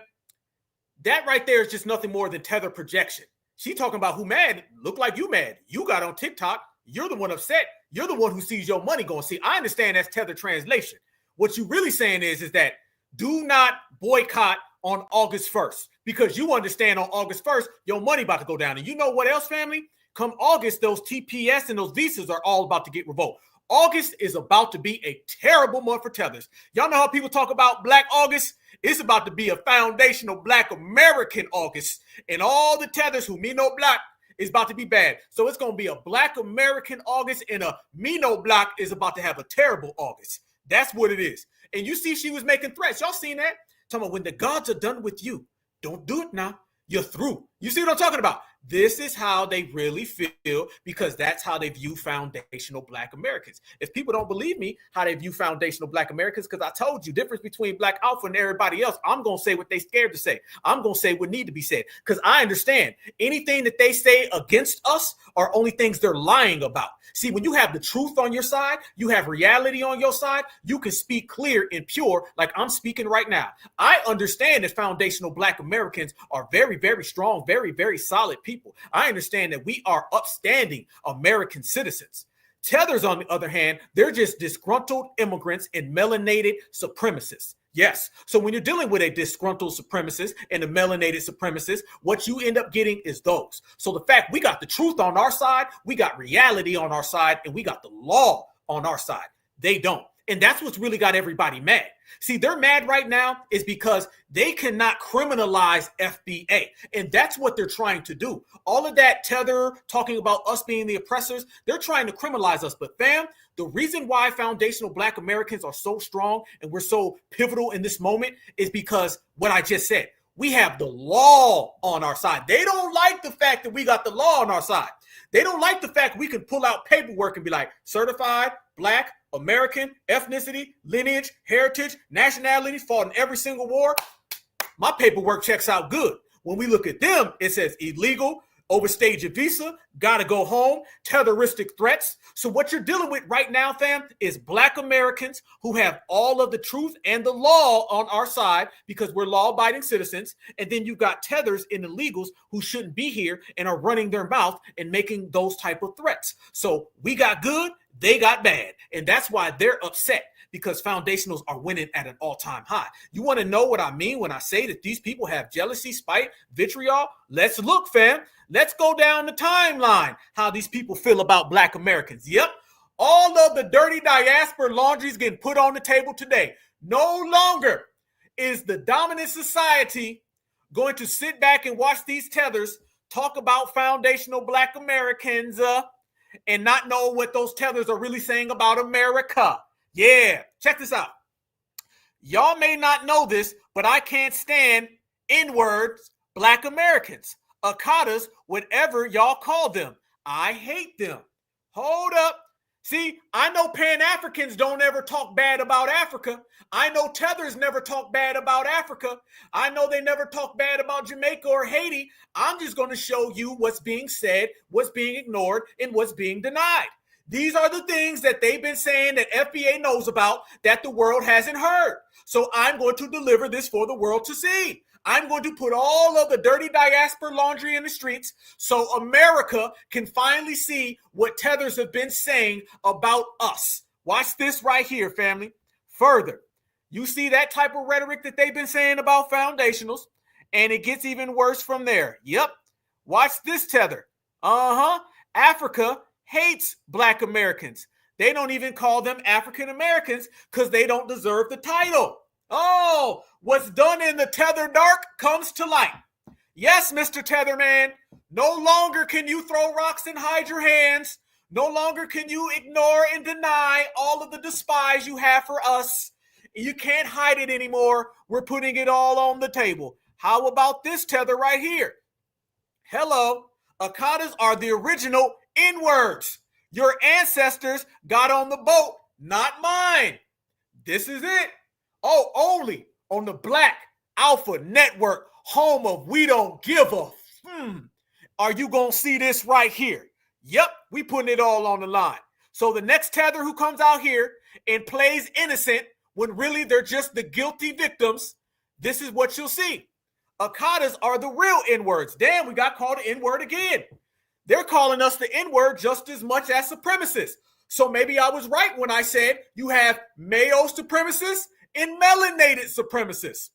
That right there is just nothing more than Tether projection. She talking about who mad. Look like you mad. You got on TikTok. You're the one upset. You're the one who sees your money going. See, I understand that's Tether translation. What you really saying is that do not boycott on August 1st, because you understand on August 1st, your money about to go down. And you know what else, family? Come August, those TPS and those visas are all about to get revoked. August is about to be a terrible month for Tethers. Y'all know how people talk about Black August? It's about to be a foundational Black American August. And all the Tethers who me no black is about to be bad. So it's going to be a Black American August, and a me no black is about to have a terrible August. That's what it is. And you see she was making threats. Y'all seen that? Talking about when the gods are done with you, don't do it now. You're through. You see what I'm talking about? This is how they really feel, because that's how they view foundational Black Americans. If people don't believe me how they view foundational Black Americans, because I told you difference between Black Alpha and everybody else, I'm going to say what they scared to say. I'm going to say what need to be said, because I understand anything that they say against us are only things they're lying about. See, when you have the truth on your side, you have reality on your side, you can speak clear and pure like I'm speaking right now. I understand that foundational Black Americans are very, very strong, very, very solid people. I understand that we are upstanding American citizens. Tethers, on the other hand, they're just disgruntled immigrants and melanated supremacists. Yes. So when you're dealing with a disgruntled supremacist and a melanated supremacist, what you end up getting is those. So the fact we got the truth on our side, we got reality on our side, and we got the law on our side. They don't. And that's what's really got everybody mad. See, they're mad right now is because they cannot criminalize FBA. And that's what they're trying to do. All of that Tether talking about us being the oppressors, they're trying to criminalize us. But fam, the reason why foundational Black Americans are so strong and we're so pivotal in this moment is because what I just said. We have the law on our side. They don't like the fact that we got the law on our side. They don't like the fact we can pull out paperwork and be like, certified Black American, ethnicity, lineage, heritage, nationality, fought in every single war. My paperwork checks out good. When we look at them, it says illegal, overstayed your visa, gotta go home, terroristic threats. So what you're dealing with right now, fam, is Black Americans who have all of the truth and the law on our side because we're law-abiding citizens. And then you've got Tethers and illegals who shouldn't be here and are running their mouth and making those type of threats. So we got good, they got bad. And that's why they're upset. because foundationals are winning at an all-time high. You want to know what I mean when I say that these people have jealousy, spite, vitriol? Let's look, fam. Let's go down the timeline, how these people feel about Black Americans. Yep, all of the dirty diaspora laundry is getting put on the table today. No longer is the dominant society going to sit back and watch these tethers talk about foundational Black Americans and not know what those tethers are really saying about America. Yeah, check this out. Y'all may not know this, but I can't stand N-words Black Americans, Akatas, whatever y'all call them. I hate them. Hold up. See, I know Pan-Africans don't ever talk bad about Africa. I know Tethers never talk bad about Africa. I know they never talk bad about Jamaica or Haiti. I'm just going to show you what's being said, what's being ignored, and what's being denied. These are the things that they've been saying that FBA knows about that the world hasn't heard. So I'm going to deliver this for the world to see. I'm going to put all of the dirty diaspora laundry in the streets so America can finally see what tethers have been saying about us. Watch this right here, family. Further, you see that type of rhetoric that they've been saying about foundationals, and it gets even worse from there. Yep. Watch this tether. Africa hates Black Americans. They don't even call them African Americans because they don't deserve the title. Oh, what's done in the tether dark comes to light. Yes, Mr. Tetherman, no longer can you throw rocks and hide your hands. No longer can you ignore and deny all of the despise you have for us. You can't hide it anymore. We're putting it all on the table. How about this tether right here? Hello, Akatas are the original N-words. Your ancestors got on the boat, not mine. This is it. Oh, only on the Black Alpha Network, home of We Don't Give a Are you going to see this right here? Yep, we putting it all on the line. So the next tether who comes out here and plays innocent when really they're just the guilty victims, this is what you'll see. Akatas are the real N-words. Damn, we got called the N-word again. They're calling us the N-word just as much as supremacists. So maybe I was right when I said you have Mayo supremacists and melanated supremacists.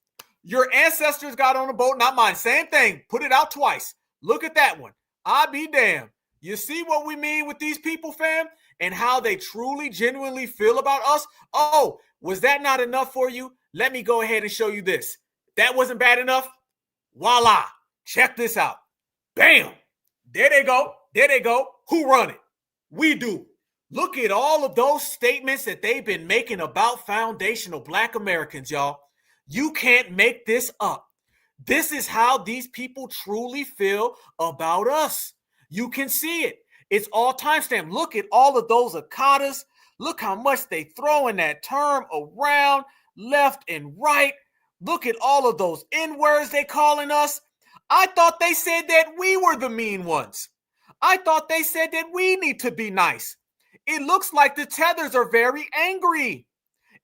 Your ancestors got on a boat, not mine. Same thing. Put it out twice. Look at that one. I be damned. You see what we mean with these people, fam? And how they truly, genuinely feel about us? Oh, was that not enough for you? Let me go ahead and show you this. That wasn't bad enough? Voila. Check this out. Bam. There they go. There they go. Who run it? We do. Look at all of those statements that they've been making about foundational Black Americans, y'all. You can't make this up. This is how these people truly feel about us. You can see it. It's all timestamped. Look at all of those Akatas. Look how much they throwing that term around left and right. Look at all of those N-words they calling us. I thought they said that we were the mean ones. I thought they said that we need to be nice. It looks like the tethers are very angry.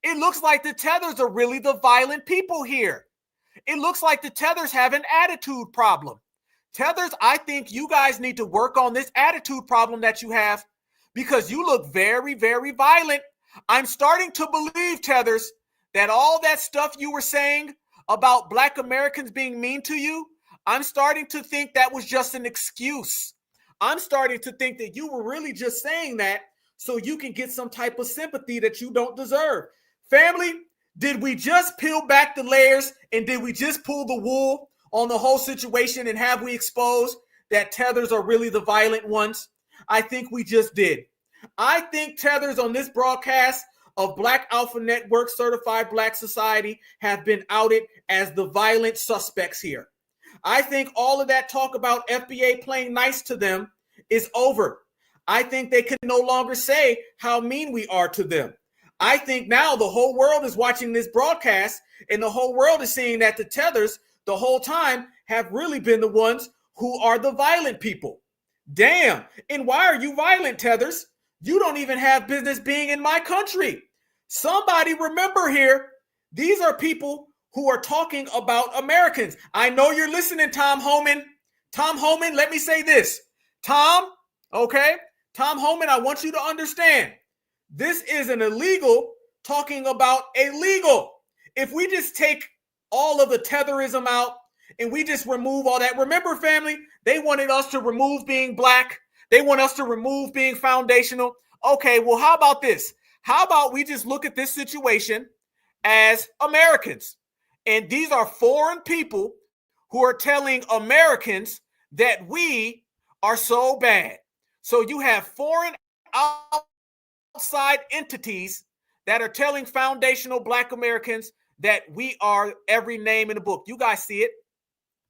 It looks like the tethers are really the violent people here. It looks like the tethers have an attitude problem. Tethers, I think you guys need to work on this attitude problem that you have because you look very, very violent. I'm starting to believe, tethers, that all that stuff you were saying about Black Americans being mean to you, I'm starting to think that was just an excuse. I'm starting to think that you were really just saying that so you can get some type of sympathy that you don't deserve. Family, did we just peel back the layers and did we just pull the wool on the whole situation and have we exposed that tethers are really the violent ones? I think we just did. I think tethers on this broadcast of Black Alpha Network Certified Black Society have been outed as the violent suspects here. I think all of that talk about FBA playing nice to them is over. I think they can no longer say how mean we are to them. I think now the whole world is watching this broadcast and the whole world is seeing that the tethers the whole time have really been the ones who are the violent people. Damn. And why are you violent, tethers? You don't even have business being in my country. Somebody remember here, these are people who are talking about Americans. I know you're listening, Tom Homan. Tom Homan, let me say this. Tom, okay? Tom Homan, I want you to understand. This is an illegal talking about illegal. If we just take all of the tetherism out and we just remove all that, remember, family, they wanted us to remove being black. They want us to remove being foundational. Okay, well, how about this? How about we just look at this situation as Americans? And these are foreign people who are telling Americans that we are so bad. So you have foreign outside entities that are telling foundational black Americans that we are every name in the book. You guys see it.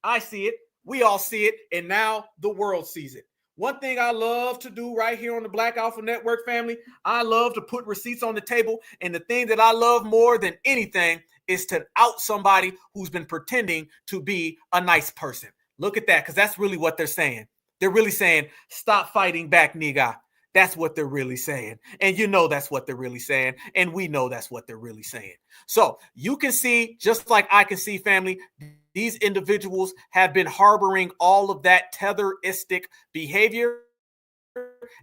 I see it. We all see it. And now the world sees it. One thing I love to do right here on the Black Alpha Network, family, I love to put receipts on the table. And the thing that I love more than anything is to out somebody who's been pretending to be a nice person. Look at that, because that's really what they're saying. They're really saying, stop fighting back, nigga. That's what they're really saying. And you know that's what they're really saying. And we know that's what they're really saying. So you can see, just like I can see, family, these individuals have been harboring all of that tetheristic behavior,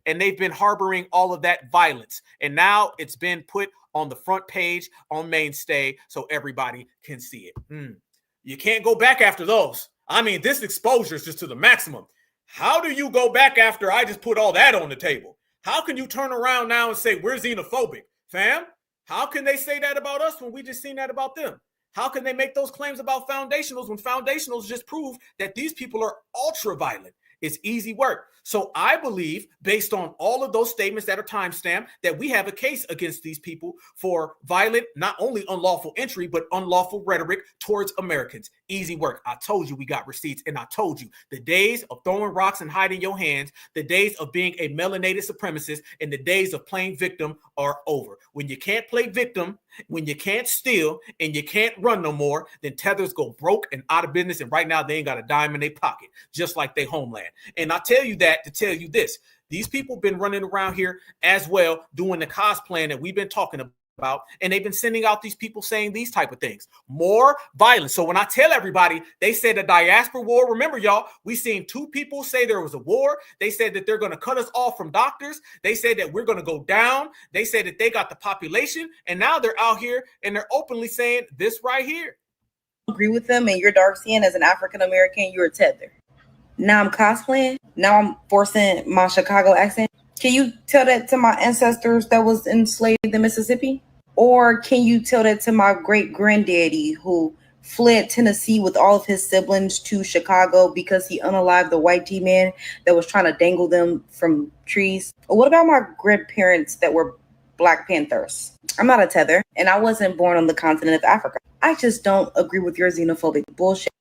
and they've been harboring all of that violence. And now it's been put on the front page on Mainstay so everybody can see it. You can't go back after those. I mean, this exposure is just to the maximum. How do you go back after I just put all that on the table? How can you turn around now and say we're xenophobic, fam? How can they say that about us when we just seen that about them? How can they make those claims about foundationals when foundationals just prove that these people are ultra violent? It's easy work. So I believe, based on all of those statements that are timestamped, that we have a case against these people for violent, not only unlawful entry, but unlawful rhetoric towards Americans. Easy work. I told you we got receipts, and I told you the days of throwing rocks and hiding your hands, the days of being a melanated supremacist, and the days of playing victim are over. When you can't play victim, when you can't steal, and you can't run no more, then Tethers go broke and out of business, and right now they ain't got a dime in their pocket, just like their homeland. And I tell you that to tell you this. These people been running around here as well doing the cosplaying that we've been talking about, and they've been sending out these people saying these type of things. More violence. So when I tell everybody, they said a diaspora war, remember, y'all, we seen two people say there was a war. They said that they're going to cut us off from doctors. They said that we're going to go down. They said that they got the population, and now they're out here and they're openly saying this right here. Agree with them, and you're dark skinned as an African American, you're a tether. Now I'm cosplaying. Now I'm forcing my Chicago accent. Can you tell that to my ancestors that was enslaved in Mississippi? Or can you tell that to my great granddaddy who fled Tennessee with all of his siblings to Chicago because he unalived the white G-man that was trying to dangle them from trees? Or what about my grandparents that were Black Panthers? I'm not a tether, and I wasn't born on the continent of Africa. I just don't agree with your xenophobic bullshit.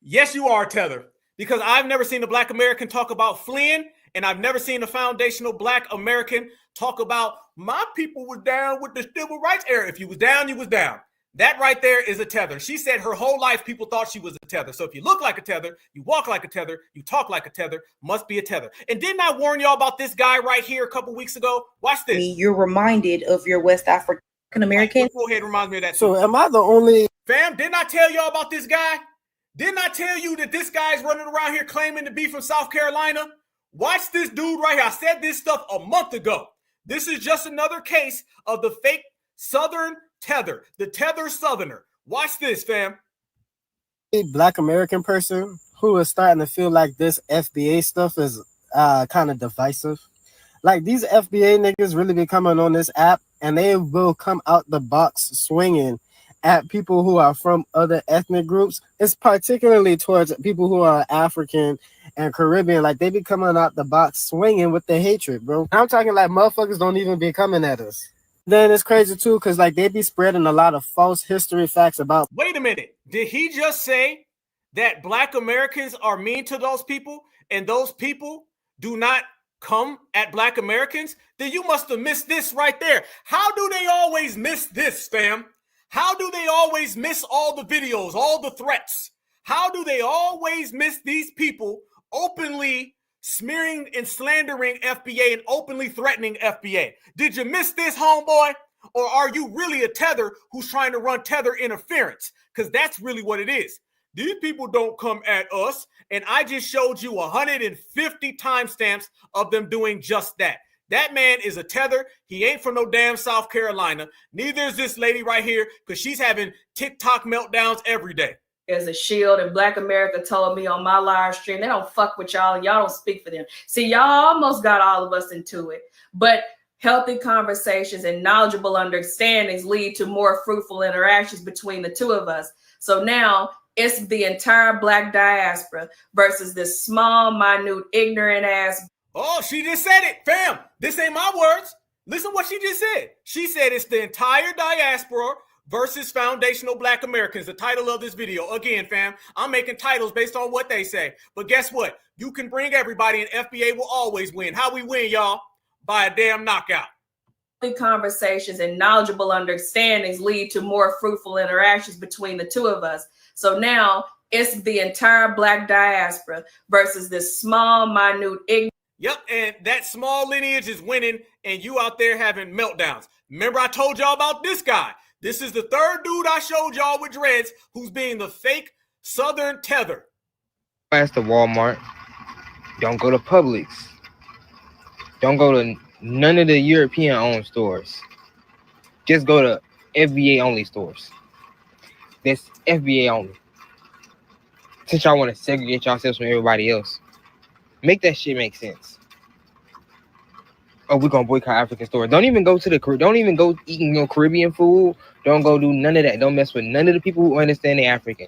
Yes, you are a tether. Because I've never seen a Black American talk about fleeing, and I've never seen a foundational Black American talk about my people was down with the civil rights era. If you was down, you was down. That right there is a tether. She said her whole life people thought she was a tether. So if you look like a tether, you walk like a tether, you talk like a tether, must be a tether. And didn't I warn y'all about this guy right here a couple weeks ago? Watch this. You're reminded of your West African American. Go ahead, reminds me of that. So am I the only... Fam, didn't I tell y'all about this guy? Didn't I tell you that this guy's running around here claiming to be from South Carolina? Watch this dude right here. I said this stuff a month ago. This is just another case of the fake Southern tether, the tether Southerner. Watch this, fam. A Black American person who is starting to feel like this FBA stuff is kind of divisive. Like, these FBA niggas really be coming on this app, and they will come out the box swinging at people who are from other ethnic groups. It's particularly towards people who are African and Caribbean. Like, they be coming out the box swinging with the hatred, bro. I'm talking like motherfuckers don't even be coming at us. Then it's crazy too, because like they be spreading a lot of false history facts about. Wait a minute. Did he just say that Black Americans are mean to those people and those people do not come at Black Americans? Then you must have missed this right there. How do they always miss this, fam? How do they always miss all the videos, all the threats? How do they always miss these people openly smearing and slandering FBA and openly threatening FBA? Did you miss this, homeboy? Or are you really a tether who's trying to run tether interference? Because that's really what it is. These people don't come at us. And I just showed you 150 timestamps of them doing just that. That man is a tether. He ain't from no damn South Carolina. Neither is this lady right here, because she's having TikTok meltdowns every day. As a shield, and Black America told me on my live stream, they don't fuck with y'all. Y'all don't speak for them. See, y'all almost got all of us into it. But healthy conversations and knowledgeable understandings lead to more fruitful interactions between the two of us. So now it's the entire Black diaspora versus this small, minute, ignorant ass. Oh, she just said it, fam. This ain't my words. Listen what she just said. She said it's the entire diaspora versus foundational Black Americans. The title of this video. Again, fam, I'm making titles based on what they say. But guess what? You can bring everybody, and FBA will always win. How we win, y'all? By a damn knockout. Conversations and knowledgeable understandings lead to more fruitful interactions between the two of us. So now it's the entire Black diaspora versus this small, minute, ignorant. Yep, and that small lineage is winning, and you out there having meltdowns. Remember I told y'all about this guy. This is the third dude I showed y'all with dreads who's being the fake Southern Tether. Pass to Walmart. Don't go to Publix. Don't go to none of the European-owned stores. Just go to FBA-only stores. That's FBA only. Since y'all want to segregate yourselves from everybody else, make that shit make sense. Oh, we're gonna boycott African stores. Don't even go to the. Don't even go eating no Caribbean food. Don't go do none of that. Don't mess with none of the people who understand the African.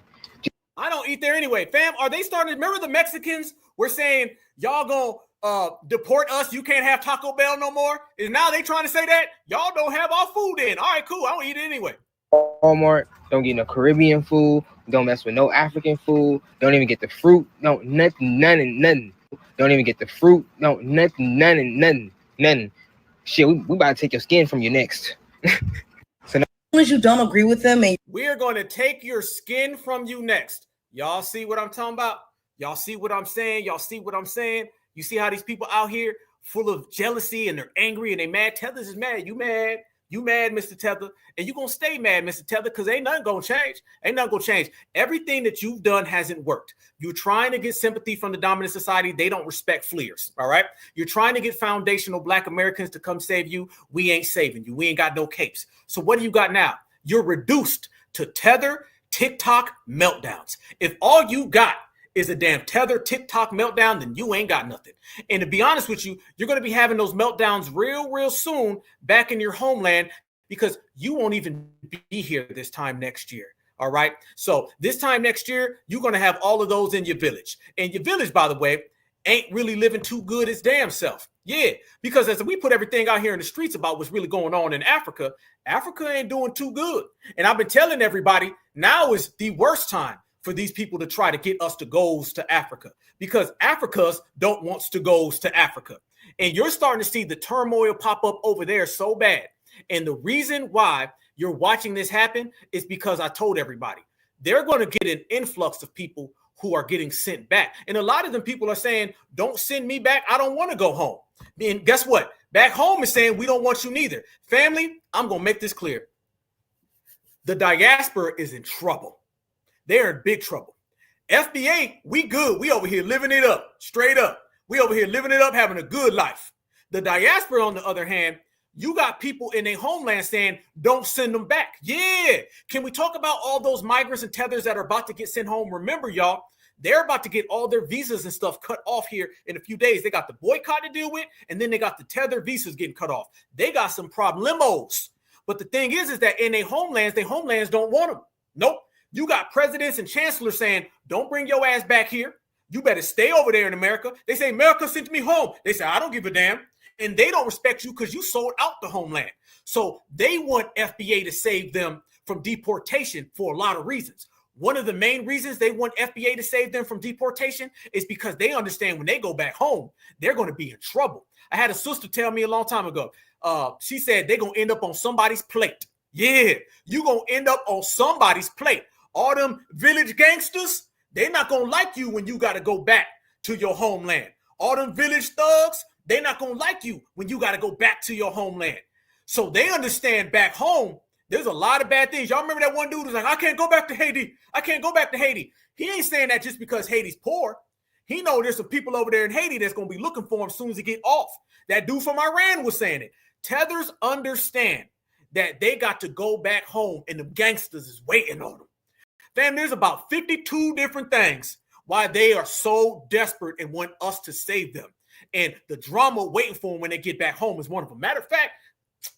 I don't eat there anyway, fam. Are they starting? Remember the Mexicans were saying y'all gonna deport us? You can't have Taco Bell no more. Is now they trying to say that y'all don't have our food in? All right, cool. I don't eat it anyway. Walmart. Don't get no Caribbean food. Don't mess with no African food. Don't even get the fruit. No, nothing, nothing. Don't even get the fruit. No, nothing, nothing. Shit, we about to take your skin from you next. As long as you don't agree with them, and we are going to take your skin from you next. Y'all see what I'm talking about? Y'all see what I'm saying? Y'all see what I'm saying? You see how these people out here full of jealousy and they're angry and they mad? Tethers is mad. You mad? You mad, Mr. Tether? And you going to stay mad, Mr. Tether, because ain't nothing going to change. Ain't nothing going to change. Everything that you've done hasn't worked. You're trying to get sympathy from the dominant society. They don't respect fleers, all right? You're trying to get foundational Black Americans to come save you. We ain't saving you. We ain't got no capes. So what do you got now? You're reduced to Tether, TikTok meltdowns. If all you got is a damn Tether TikTok meltdown, then you ain't got nothing. And to be honest with you, you're going to be having those meltdowns real soon back in your homeland, because you won't even be here this time next year. All right. So this time next year, you're going to have all of those in your village. And your village, by the way, ain't really living too good its damn self. Yeah, because as we put everything out here in the streets about what's really going on in Africa, Africa ain't doing too good. And I've been telling everybody, now is the worst time for these people to try to get us to goes to Africa, because Africa's don't want to goes to Africa. And you're starting to see the turmoil pop up over there so bad. And the reason why you're watching this happen is because I told everybody, they're going to get an influx of people who are getting sent back. And a lot of them people are saying, don't send me back. I don't want to go home. And guess what? Back home is saying, we don't want you neither. Family, I'm going to make this clear. The diaspora is in trouble. They're in big trouble. FBA, we good. We over here living it up, straight up. We over here living it up, having a good life. The diaspora, on the other hand, you got people in their homeland saying, don't send them back. Yeah. Can we talk about all those migrants and tethers that are about to get sent home? Remember, y'all, they're about to get all their visas and stuff cut off here in a few days. They got the boycott to deal with, and then they got the tether visas getting cut off. They got some problemos. But the thing is that in their homelands don't want them. Nope. You got presidents and chancellors saying, don't bring your ass back here. You better stay over there in America. They say, America sent me home. They say, I don't give a damn. And they don't respect you because you sold out the homeland. So they want FBA to save them from deportation for a lot of reasons. One of the main reasons they want FBA to save them from deportation is because they understand when they go back home, they're going to be in trouble. I had a sister tell me a long time ago, she said they're going to end up on somebody's plate. Yeah, you're going to end up on somebody's plate. All them village gangsters, they're not going to like you when you got to go back to your homeland. All them village thugs, they're not going to like you when you got to go back to your homeland. So they understand back home, there's a lot of bad things. Y'all remember that one dude was like, I can't go back to Haiti. I can't go back to Haiti. He ain't saying that just because Haiti's poor. He know there's some people over there in Haiti that's going to be looking for him as soon as he get off. That dude from Iran was saying it. Tethers understand that they got to go back home and the gangsters is waiting on them. Fam, there's about 52 different things why they are so desperate and want us to save them. And the drama waiting for them when they get back home is one of them. Matter of fact,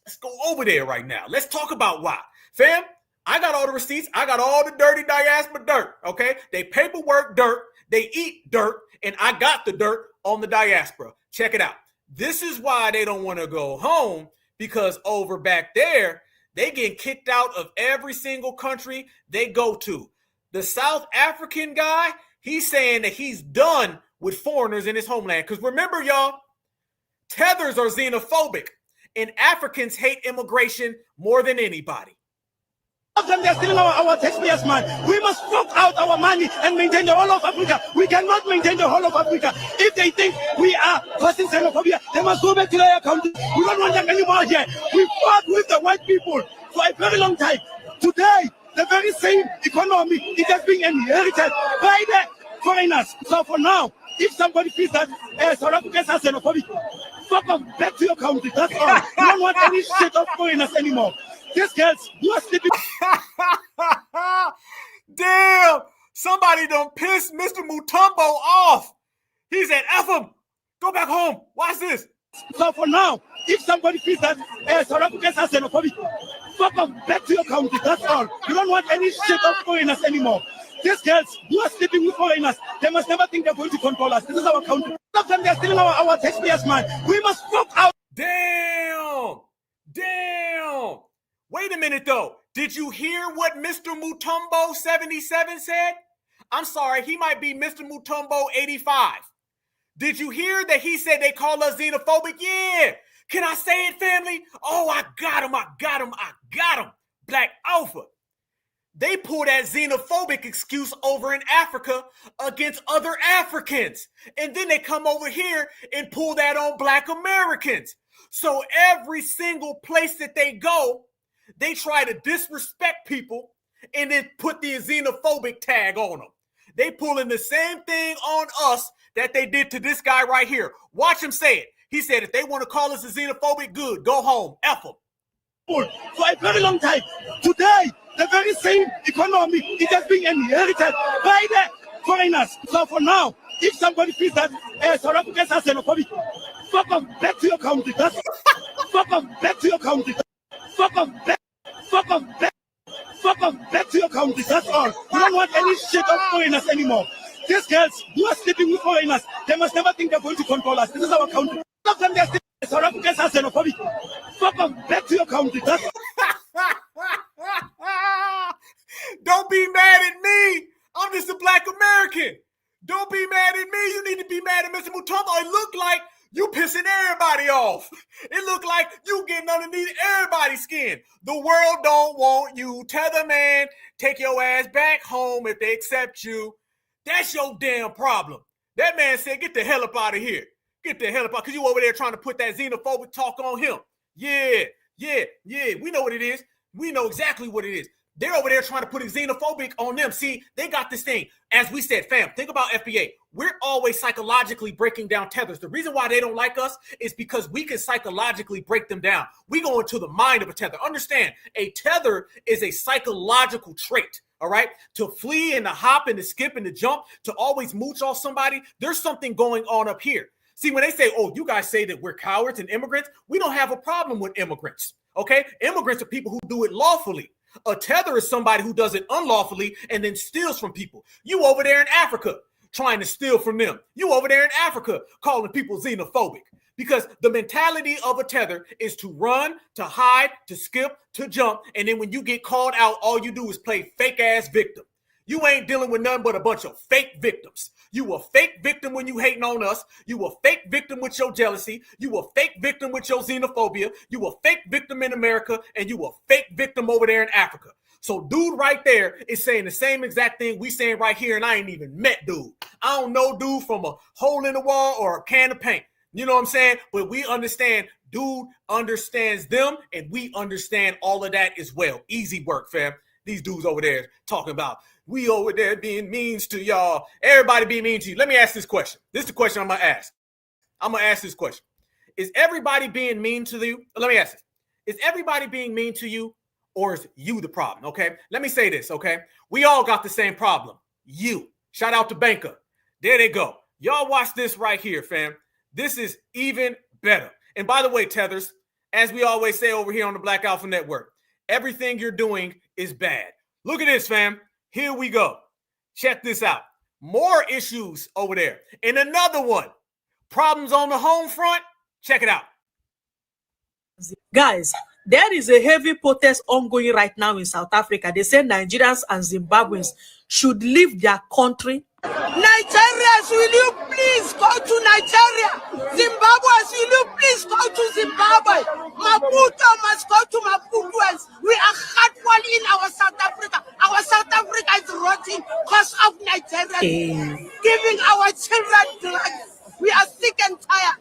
let's go over there right now. Let's talk about why. Fam, I got all the receipts. I got all the dirty diaspora dirt, okay? They paperwork dirt. They eat dirt. And I got the dirt on the diaspora. Check it out. This is why they don't want to go home, because over back there, they get kicked out of every single country they go to. The South African guy, he's saying that he's done with foreigners in his homeland. Because remember, y'all, Tethers are xenophobic, and Africans hate immigration more than anybody. Them, they're stealing our taxpayers' money. We must fork out our money and maintain the whole of Africa. We cannot maintain the whole of Africa. If they think we are causing xenophobia, they must go back to their country. We don't want them anymore here. We fought with the white people for a very long time. Today, the very same economy, it has been inherited by the foreigners. So for now, if somebody feels that South Africans are xenophobic, fuck off back to your country. That's all. We don't want any shit of foreigners anymore. These girls, you are sleeping. Damn! Somebody done pissed Mr. Mutombo off. He said, F him. Go back home. Watch this. So for now, if somebody feels that South Africans are xenophobic, fuck off back to your country. That's all. You don't want any shit of foreigners anymore. These girls, you are sleeping with foreigners. They must never think they're going to control us. This is our country. All of them, they're stealing our taxpayers' money. We must fuck out. Damn! Damn! Wait a minute, though. Did you hear what Mr. Mutombo 77 said? I'm sorry, he might be Mr. Mutombo 85. Did you hear that he said they call us xenophobic? Yeah. Can I say it, family? Oh, I got him. Black Alpha. They pull that xenophobic excuse over in Africa against other Africans. And then they come over here and pull that on Black Americans. So every single place that they go, they try to disrespect people and then put the xenophobic tag on them. They pulling the same thing on us that they did to this guy right here. Watch him say it. He said, if they want to call us a xenophobic, good, go home, F them. For a very long time. Today, the very same economy, it has been inherited by the foreigners. So for now, if somebody feels that South Africans are xenophobic, fuck off back to your country. Fuck off back to your country. Fuck off back to your country. That's all. We don't want any shit of foreigners anymore. These girls, you are sleeping with foreigners. They must never think they're going to control us. This is our country. All of them, they're stealing. South Africans are xenophobic. Fuck off back to your country. Don't be mad at me. I'm just a Black American. Don't be mad at me. You need to be mad at Mr. Mutombo. It looked like you pissing everybody off. It looked like you getting underneath everybody's skin. The world don't want you. Tether man, take your ass back home if they accept you. That's your damn problem. That man said, get the hell up out of here. Get the hell up out, because you over there trying to put that xenophobic talk on him. Yeah. We know what it is. We know exactly what it is. They're over there trying to put a xenophobic on them. See, they got this thing. As we said, fam, think about FBA. We're always psychologically breaking down tethers. The reason why they don't like us is because we can psychologically break them down. We go into the mind of a tether. Understand, a tether is a psychological trait, all right? To flee and to hop and to skip and to jump, to always mooch off somebody, there's something going on up here. See, when they say, oh, you guys say that we're cowards and immigrants, we don't have a problem with immigrants, okay? Immigrants are people who do it lawfully. A tether is somebody who does it unlawfully and then steals from people. You over there in Africa trying to steal from them. You over there in Africa calling people xenophobic, because the mentality of a tether is to run, to hide, to skip, to jump. And then when you get called out, all you do is play fake ass victim. You ain't dealing with nothing but a bunch of fake victims. You a fake victim when you hating on us. You a fake victim with your jealousy. You a fake victim with your xenophobia. You a fake victim in America, and you a fake victim over there in Africa. So dude right there is saying the same exact thing we saying right here, and I ain't even met dude. I don't know dude from a hole in the wall or a can of paint. You know what I'm saying? But we understand dude understands them, and we understand all of that as well. Easy work, fam. These dudes over there talking about We over there being mean to y'all. Everybody be mean to you. Let me ask this question. This is the question I'm going to ask. I'm going to ask this question. Is everybody being mean to you? Let me ask this. Is everybody being mean to you, or is you the problem? Okay. Let me say this. Okay. We all got the same problem. You. Shout out to Banker. There they go. Y'all watch this right here, fam. This is even better. And by the way, Tethers, as we always say over here on the Black Alpha Network, everything you're doing is bad. Look at this, fam. Here we go. Check this out. More issues over there. And another one. Problems on the home front. Check it out. Guys, there is a heavy protest ongoing right now in South Africa. They say Nigerians and Zimbabweans should leave their country. Nigerians, will you please go to Nigeria? Zimbabweans, will you please go to Zimbabwe? Maputo must go to Maputoans. We are hardwall in our South Africa. Our South Africa is rotting because of Nigeria giving our children drugs. We are sick and tired.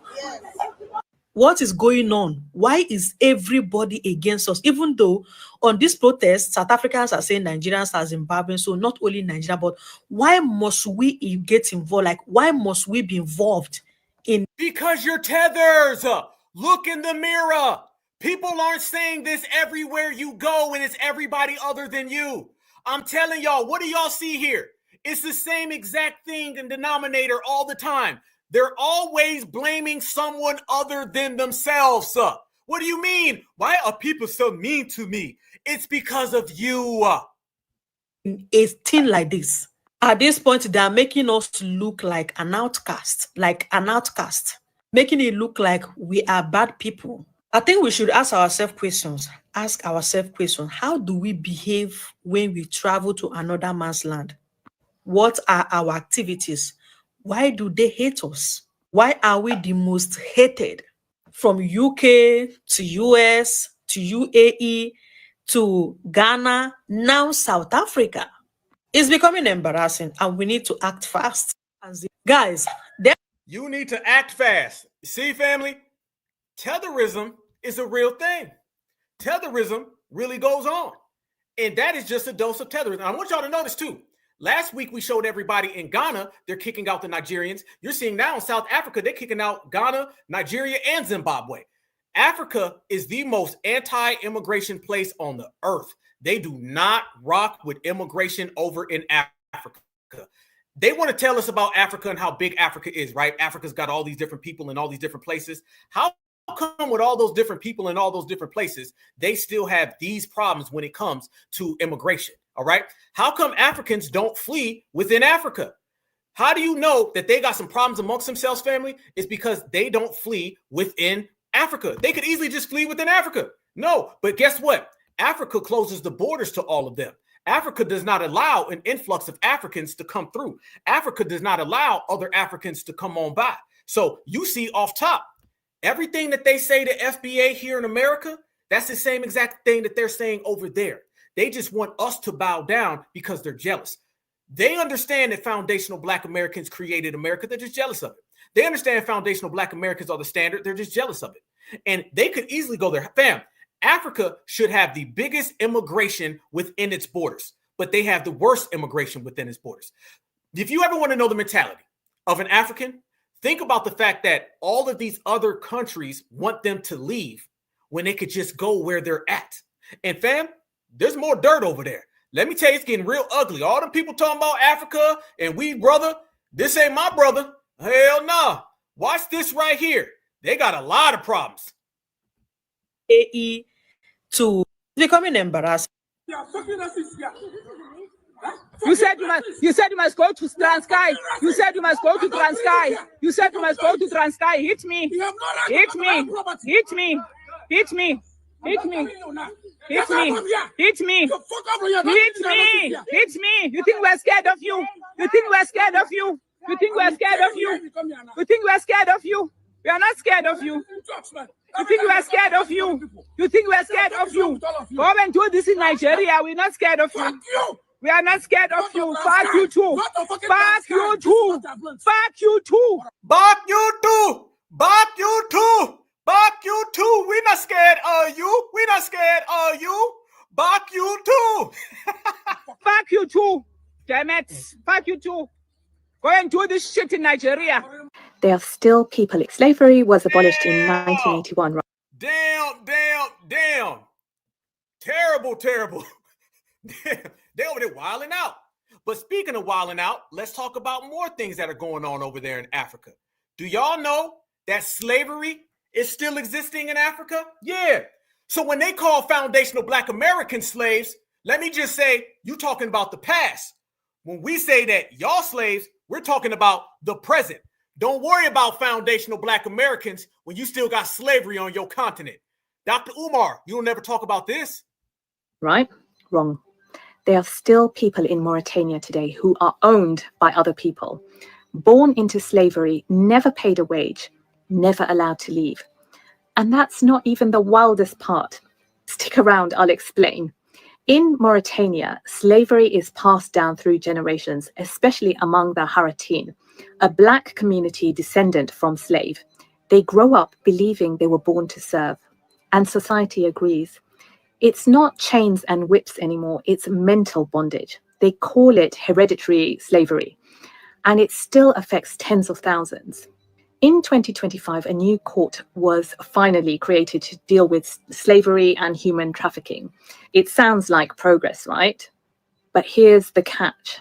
What is going on? Why is everybody against us? Even though on this protest, South Africans are saying Nigerians are Zimbabweans, so not only Nigeria, but why must we get involved? Like, why must we be involved in? Because you're Tethers. Look in the mirror. People aren't saying this everywhere you go, and it's everybody other than you. I'm telling y'all, what do y'all see here? It's the same exact thing and denominator all the time. They're always blaming someone other than themselves. What do you mean? Why are people so mean to me? It's because of you. A thing like this. At this point, they are making us look like an outcast, making it look like we are bad people. I think we should ask ourselves questions. How do we behave when we travel to another man's land? What are our activities? Why do they hate us? Why are we the most hated? From UK to US to UAE to Ghana, now South Africa. It's becoming embarrassing and we need to act fast. Guys, you need to act fast. See, family, Tetherism is a real thing. Tetherism really goes on. And that is just a dose of Tetherism. I want y'all to notice too. Last week, we showed everybody in Ghana, they're kicking out the Nigerians. You're seeing now in South Africa, they're kicking out Ghana, Nigeria, and Zimbabwe. Africa is the most anti-immigration place on the earth. They do not rock with immigration over in Africa. They want to tell us about Africa and how big Africa is, right? Africa's got all these different people in all these different places. How come with all those different people in all those different places, they still have these problems when it comes to immigration? All right. How come Africans don't flee within Africa? How do you know that they got some problems amongst themselves, family? It's because they don't flee within Africa. They could easily just flee within Africa. No, but guess what? Africa closes the borders to all of them. Africa does not allow an influx of Africans to come through. Africa does not allow other Africans to come on by. So you see off top, everything that they say to FBA here in America, that's the same exact thing that they're saying over there. They just want us to bow down because they're jealous. They understand that foundational Black Americans created America. They're just jealous of it. They understand foundational Black Americans are the standard. They're just jealous of it. And they could easily go there. Fam, Africa should have the biggest immigration within its borders, but they have the worst immigration within its borders. If you ever want to know the mentality of an African, think about the fact that all of these other countries want them to leave when they could just go where they're at. And fam, there's more dirt over there. Let me tell you, it's getting real ugly. All them people talking about Africa and we brother, this ain't my brother. Hell no. Watch this right here. They got a lot of problems. AE to becoming embarrassing. You said you must go to Transkei. You said you must go to Transkei. You said you must go to Transkei. Hit me. Hit me. Hit me. Hit me. Hit me. Hit me. Hit me. Hit me. Hit me. You think we're scared of you? You think we're scared of you? You think we're scared of you? You think we're scared of you? We are not scared of you. You think we are scared of you? You think we are scared of you? Go and do this in Nigeria. We're not scared of you. We are not scared of you. Fuck you too. Fuck you too. Fuck you too. Fuck you too. Fuck you too. Fuck you too. We not scared of you. We not scared of you. Fuck you too. Fuck you too. Damn it. Fuck you too. Go and do this shit in Nigeria. There are still people. Slavery was abolished in 1981. Right? Damn. Terrible. They over there wilding out. But speaking of wilding out, let's talk about more things that are going on over there in Africa. Do y'all know that slavery is still existing in Africa? Yeah. So when they call foundational Black American slaves, let me just say, you talking about the past. When we say that y'all slaves, we're talking about the present. Don't worry about foundational Black Americans when you still got slavery on your continent. Dr. Umar, you don't never talk about this. Right? Wrong. There are still people in Mauritania today who are owned by other people, born into slavery, never paid a wage, never allowed to leave. And that's not even the wildest part. Stick around, I'll explain. In Mauritania, slavery is passed down through generations, especially among the Haratin, a Black community descendant from slave. They grow up believing they were born to serve, and society agrees. It's not chains and whips anymore, it's mental bondage. They call it hereditary slavery, and it still affects tens of thousands. In 2025, a new court was finally created to deal with slavery and human trafficking. It sounds like progress, right? But here's the catch.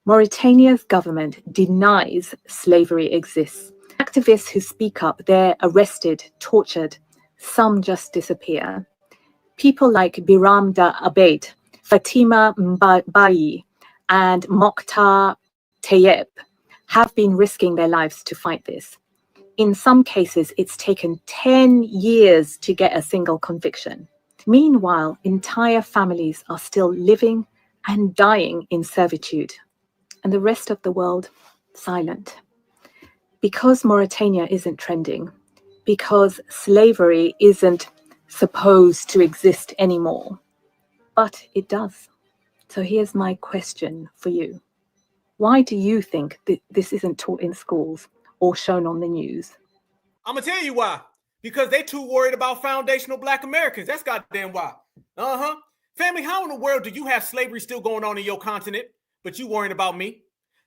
Mauritania's government denies slavery exists. Activists who speak up, they're arrested, tortured, some just disappear. People like Biram Da Abeid, Fatima Mbayi, and Mokhtar Tayeb have been risking their lives to fight this. In some cases, it's taken 10 years to get a single conviction. Meanwhile, entire families are still living and dying in servitude, and the rest of the world silent. Because Mauritania isn't trending, because slavery isn't supposed to exist anymore, but it does. So here's my question for you. Why do you think that this isn't taught in schools or shown on the news? I'm going to tell you why. Because they too worried about foundational Black Americans. That's goddamn why. Family, how in the world do you have slavery still going on in your continent, but you worrying about me?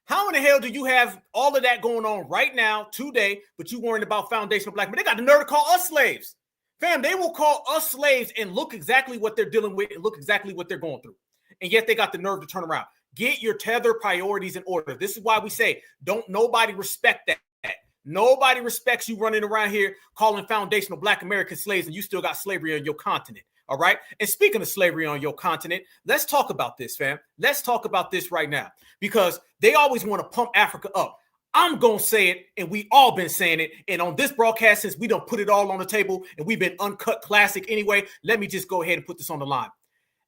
How in the hell do you have all of that going on right now, today, but you worrying about foundational Black men? They got the nerve to call us slaves. Fam, they will call us slaves and look exactly what they're dealing with and look exactly what they're going through. And yet they got the nerve to turn around. Get your tether priorities in order. This is why we say, don't nobody respect that. Nobody respects you running around here calling foundational Black American slaves and you still got slavery on your continent. All right. And speaking of slavery on your continent, let's talk about this, fam. Let's talk about this right now, because they always want to pump Africa up. I'm going to say it, and we all been saying it. And on this broadcast, since we don't put it all on the table and we've been uncut classic anyway, let me just go ahead and put this on the line.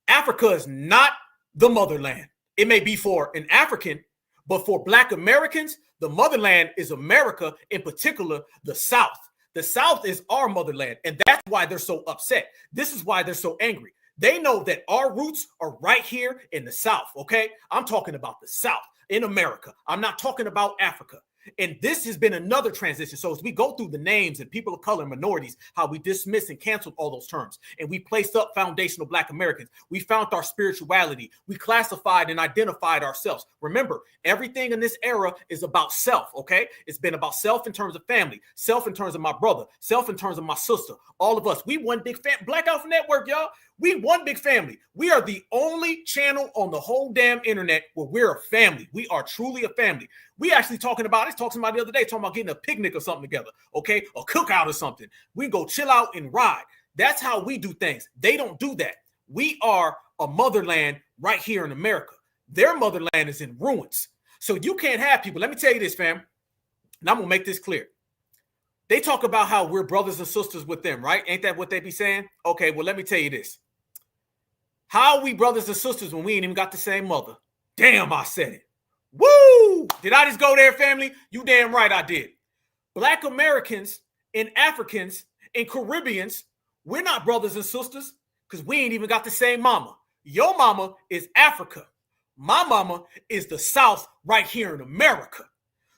Africa is not the motherland. It may be for an African, but for Black Americans, the motherland is America, in particular, the South. The South is our motherland, and that's why they're so upset. This is why they're so angry. They know that our roots are right here in the South, okay? I'm talking about the South in America. I'm not talking about Africa. And this has been another transition. So as we go through the names and people of color, minorities, how we dismiss and canceled all those terms, and we placed up foundational Black Americans, we found our spirituality, we classified and identified ourselves. Remember, everything in this era is about self, okay? It's been about self in terms of family, self in terms of my brother, self in terms of my sister, all of us. We one big Blackout Network, y'all. We one big family. We are the only channel on the whole damn internet where we're a family. We are truly a family. We actually talking about, I was talking to somebody the other day, talking about getting a picnic or something together, okay? A cookout or something. We go chill out and ride. That's how we do things. They don't do that. We are a motherland right here in America. Their motherland is in ruins. So you can't have people. Let me tell you this, fam. And I'm going to make this clear. They talk about how we're brothers and sisters with them, right? Ain't that what they be saying? Okay, well, let me tell you this. How are we brothers and sisters when we ain't even got the same mother? Damn, I said it. Woo! Did I just go there, family? You damn right I did. Black Americans and Africans and Caribbeans, we're not brothers and sisters because we ain't even got the same mama. Your mama is Africa. My mama is the South right here in America.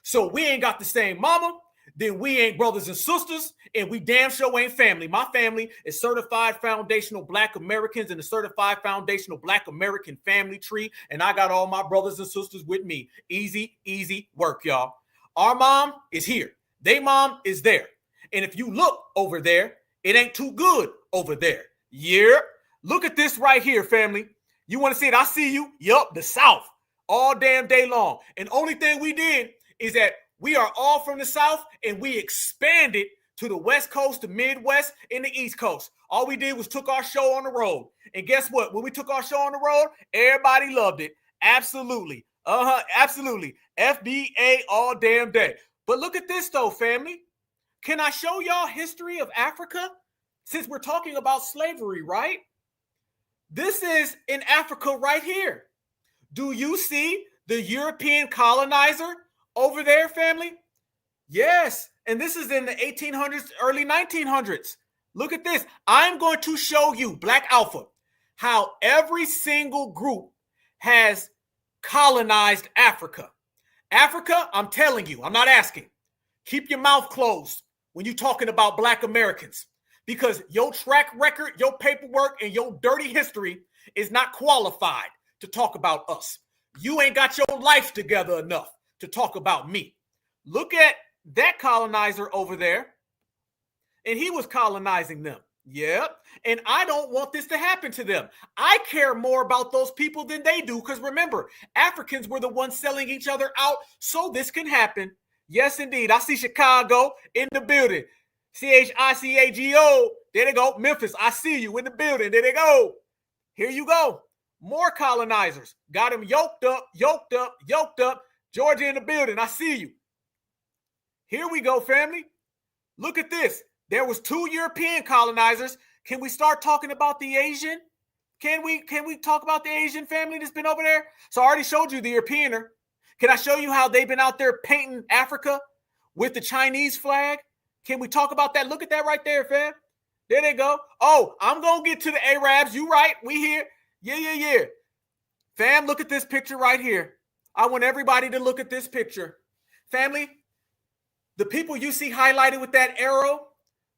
So we ain't got the same mama. then we ain't brothers and sisters, and we damn sure ain't family. My family is certified foundational Black Americans in the certified foundational Black American family tree, and I got all my brothers and sisters with me. Easy, easy work, y'all. Our mom is here. They mom is there. And if you look over there, it ain't too good over there. Yeah. Look at this right here, family. You want to see it? I see you. Yup, the South. All damn day long. And only thing we did is that we are all from the South, and we expanded to the West Coast, the Midwest, and the East Coast. All we did was took our show on the road. And guess what? When we took our show on the road, everybody loved it. Absolutely. Absolutely. FBA all damn day. But look at this, though, family. Can I show y'all history of Africa? Since we're talking about slavery, right? This is in Africa right here. Do you see the European colonizer over there, family? Yes. And this is in the 1800s, early 1900s. Look at this. I'm going to show you, Black Alpha, how every single group has colonized Africa. Africa, I'm telling you, I'm not asking. Keep your mouth closed when you're talking about Black Americans, because your track record, your paperwork, and your dirty history is not qualified to talk about us. You ain't got your life together enough to talk about me. Look at that colonizer over there, and he was colonizing them. Yep. And I don't want this to happen to them. I care more about those people than they do, because remember, Africans were the ones selling each other out so this can happen. Yes, indeed. I see Chicago in the building. CHICAGO. There they go. Memphis, I see you in the building. There they go. Here you go. More colonizers. Got them yoked up. Georgia in the building. I see you. Here we go, family. Look at this. There was 2 European colonizers. Can we start talking about the Asian? Can we talk about the Asian family that's been over there? So I already showed you the Europeaner. Can I show you how they've been out there painting Africa with the Chinese flag? Can we talk about that? Look at that right there, fam. There they go. Oh, I'm going to get to the Arabs. You right. We here. Yeah. Fam, look at this picture right here. I want everybody to look at this picture. Family, the people you see highlighted with that arrow,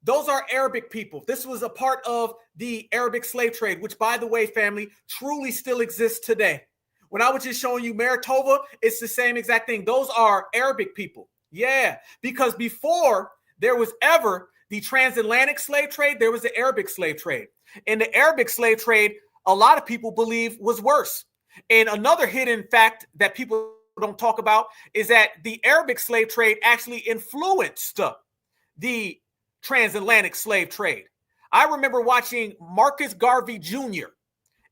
those are Arabic people. This was a part of the Arabic slave trade, which, by the way, family, truly still exists today. When I was just showing you Maritova, it's the same exact thing. Those are Arabic people. Yeah, because before there was ever the transatlantic slave trade, there was the Arabic slave trade. And the Arabic slave trade, a lot of people believe, was worse. And another hidden fact that people don't talk about is that the Arabic slave trade actually influenced the transatlantic slave trade. I remember watching Marcus Garvey Jr.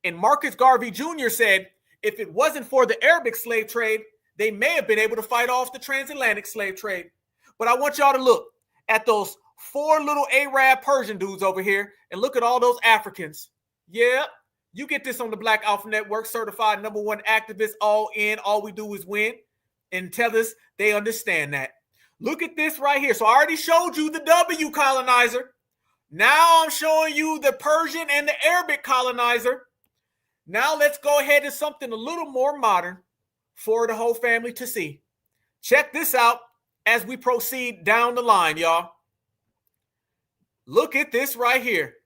And Marcus Garvey Jr. said, if it wasn't for the Arabic slave trade, they may have been able to fight off the transatlantic slave trade. But I want y'all to look at those 4 little Arab Persian dudes over here and look at all those Africans. Yeah, you get this on the Black Alpha Network, certified #1 activist, all in, all we do is win. And Tethers, they understand that. Look at this right here. So I already showed you the W colonizer. Now I'm showing you the Persian and the Arabic colonizer. Now let's go ahead to something a little more modern for the whole family to see. Check this out as we proceed down the line, y'all. Look at this right here.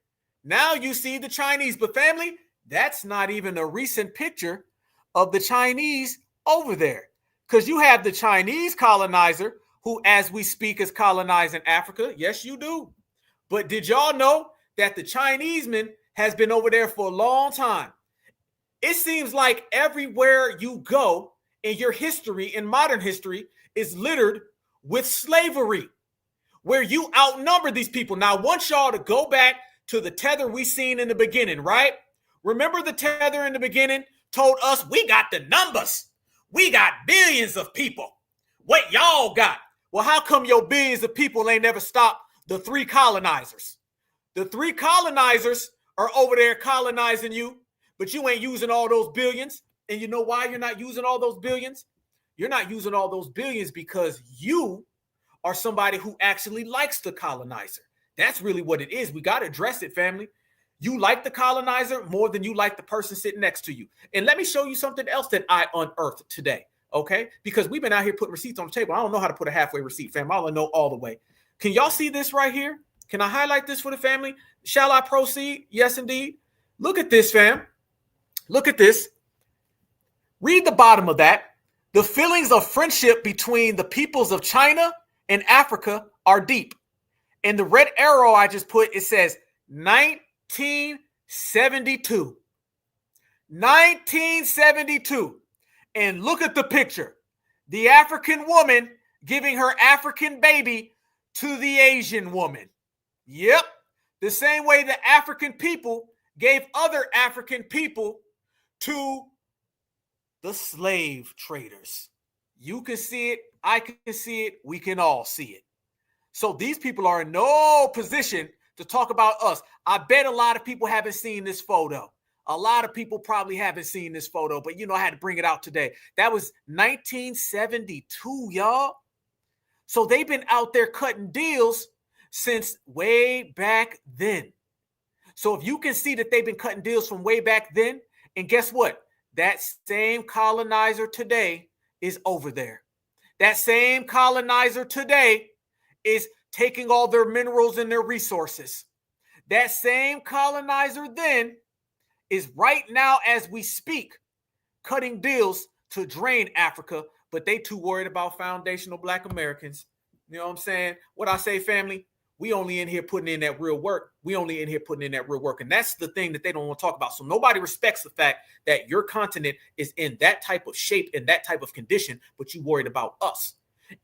Now you see the Chinese, but family, that's not even a recent picture of the Chinese over there, because you have the Chinese colonizer who, as we speak, is colonizing Africa. Yes, you do. But did y'all know that the Chinese man has been over there for a long time? It seems like everywhere you go in your history, in modern history, is littered with slavery, where you outnumber these people. Now, I want y'all to go back to the Tether we seen in the beginning, right? Remember the Tether in the beginning told us we got the numbers. We got billions of people. What y'all got? Well, how come your billions of people ain't never stopped the 3 colonizers? The 3 colonizers are over there colonizing you, but you ain't using all those billions. And you know why you're not using all those billions? You're not using all those billions because you are somebody who actually likes the colonizer. That's really what it is. We got to address it, family. You like the colonizer more than you like the person sitting next to you. And let me show you something else that I unearthed today. okay? Because we've been out here putting receipts on the table. I don't know how to put a halfway receipt, fam. I don't know all the way. Can y'all see this right here? Can I highlight this for the family? Shall I proceed? Yes, indeed. Look at this, fam. Look at this. Read the bottom of that. The feelings of friendship between the peoples of China and Africa are deep. And the red arrow I just put, it says 1972. 1972. And look at the picture. The African woman giving her African baby to the Asian woman. Yep. The same way the African people gave other African people to the slave traders. You can see it. I can see it. We can all see it. So these people are in no position to talk about us. I bet a lot of people haven't seen this photo. A lot of people probably haven't seen this photo, but I had to bring it out today. That was 1972, y'all. So they've been out there cutting deals since way back then. So if you can see that they've been cutting deals from way back then, and guess what? That same colonizer today is over there. That same colonizer today is taking all their minerals and their resources. That same colonizer then is right now as we speak cutting deals to drain Africa, but they too worried about foundational Black Americans. You know what I'm saying? What I say, family, we only in here putting in that real work. And that's the thing that they don't want to talk about. So nobody respects the fact that your continent is in that type of shape and that type of condition, but you worried about us.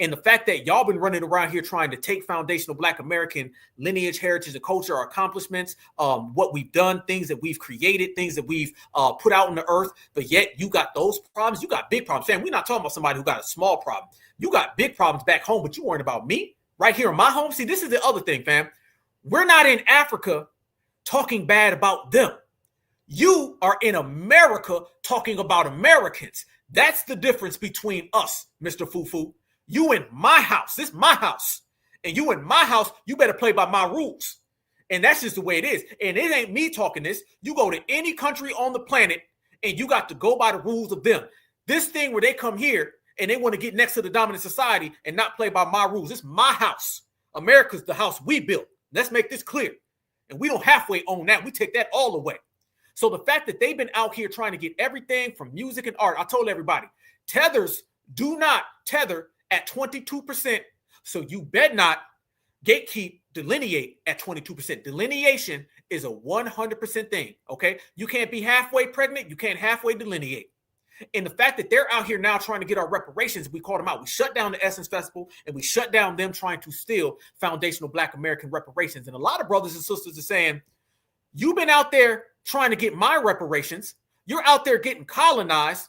And the fact that y'all been running around here trying to take foundational Black American lineage, heritage, and culture, our accomplishments, what we've done, things that we've created, things that we've put out in the earth, but yet you got those problems. You got big problems. Fam, we're not talking about somebody who got a small problem. You got big problems back home, but you worried about me right here in my home. See, this is the other thing, fam. We're not in Africa talking bad about them. You are in America talking about Americans. That's the difference between us, Mr. Fufu. You in my house. This is my house. And you in my house, you better play by my rules. And that's just the way it is. And it ain't me talking this. You go to any country on the planet and you got to go by the rules of them. This thing where they come here and they want to get next to the dominant society and not play by my rules. It's my house. America's the house we built. Let's make this clear. And we don't halfway own that. We take that all away. So the fact that they've been out here trying to get everything from music and art, I told everybody, tethers do not tether at 22%. So you bet not gatekeep delineate at 22%. Delineation is a 100% thing, okay? You can't be halfway pregnant. You can't halfway delineate. And the fact that they're out here now trying to get our reparations, we called them out. We shut down the Essence Festival and we shut down them trying to steal foundational Black American reparations. And a lot of brothers and sisters are saying, you've been out there trying to get my reparations. You're out there getting colonized,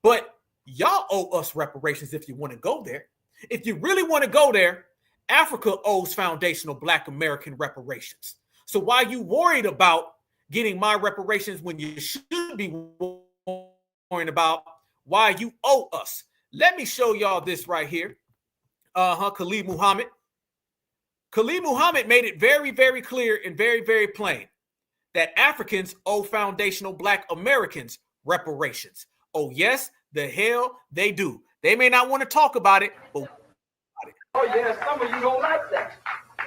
but y'all owe us reparations if you want to go there. If you really want to go there, Africa owes foundational Black American reparations. So why are you worried about getting my reparations when you should be worrying about why you owe us? Let me show y'all this right here. Khalid Muhammad. Khalid Muhammad made it very, very clear and very, very plain that Africans owe foundational Black Americans reparations. Oh, yes, the hell they do. They may not want to talk about it, but oh, yes, some of you don't like that.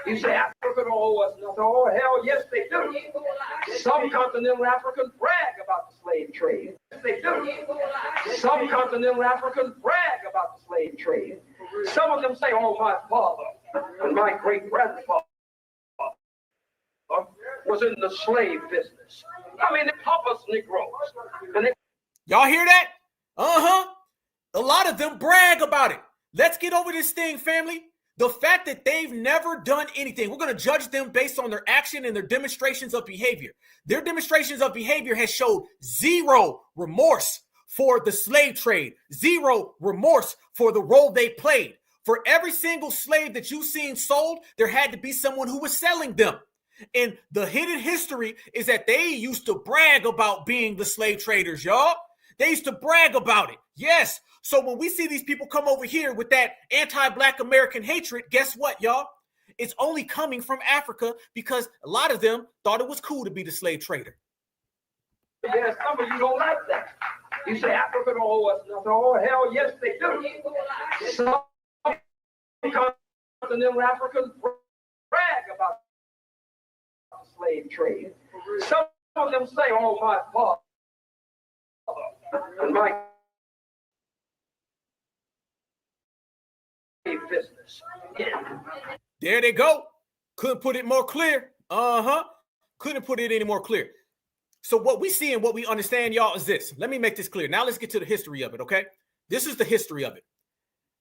You say Africa don't owe us nothing. Oh, hell, yes, they do. Some continental Africans brag about the slave trade. Yes, they do. Some continental Africans brag about the slave trade. Some of them say, oh, my father and my great-grandfather was in the slave business. I mean, they pump us Negroes. And y'all hear that? A lot of them brag about it. Let's get over this thing, family. The fact that they've never done anything, we're going to judge them based on their action and their demonstrations of behavior. Their demonstrations of behavior has showed zero remorse for the slave trade, zero remorse for the role they played. For every single slave that you've seen sold, there had to be someone who was selling them. And the hidden history is that they used to brag about being the slave traders, y'all. They used to brag about it. Yes. So when we see these people come over here with that anti-Black American hatred, guess what, y'all? It's only coming from Africa because a lot of them thought it was cool to be the slave trader. Yes, some of you don't like that. You say Africa don't owe us nothing. Oh, hell yes, they do. Some continental Africans brag about the slave trade. Some of them say, oh, my father and my business. Yeah. There they go. Couldn't put it more clear. Couldn't put it any more clear. So what we see and what we understand, y'all, is this. Let me make this clear. Now let's get to the history of it, okay? This is the history of it.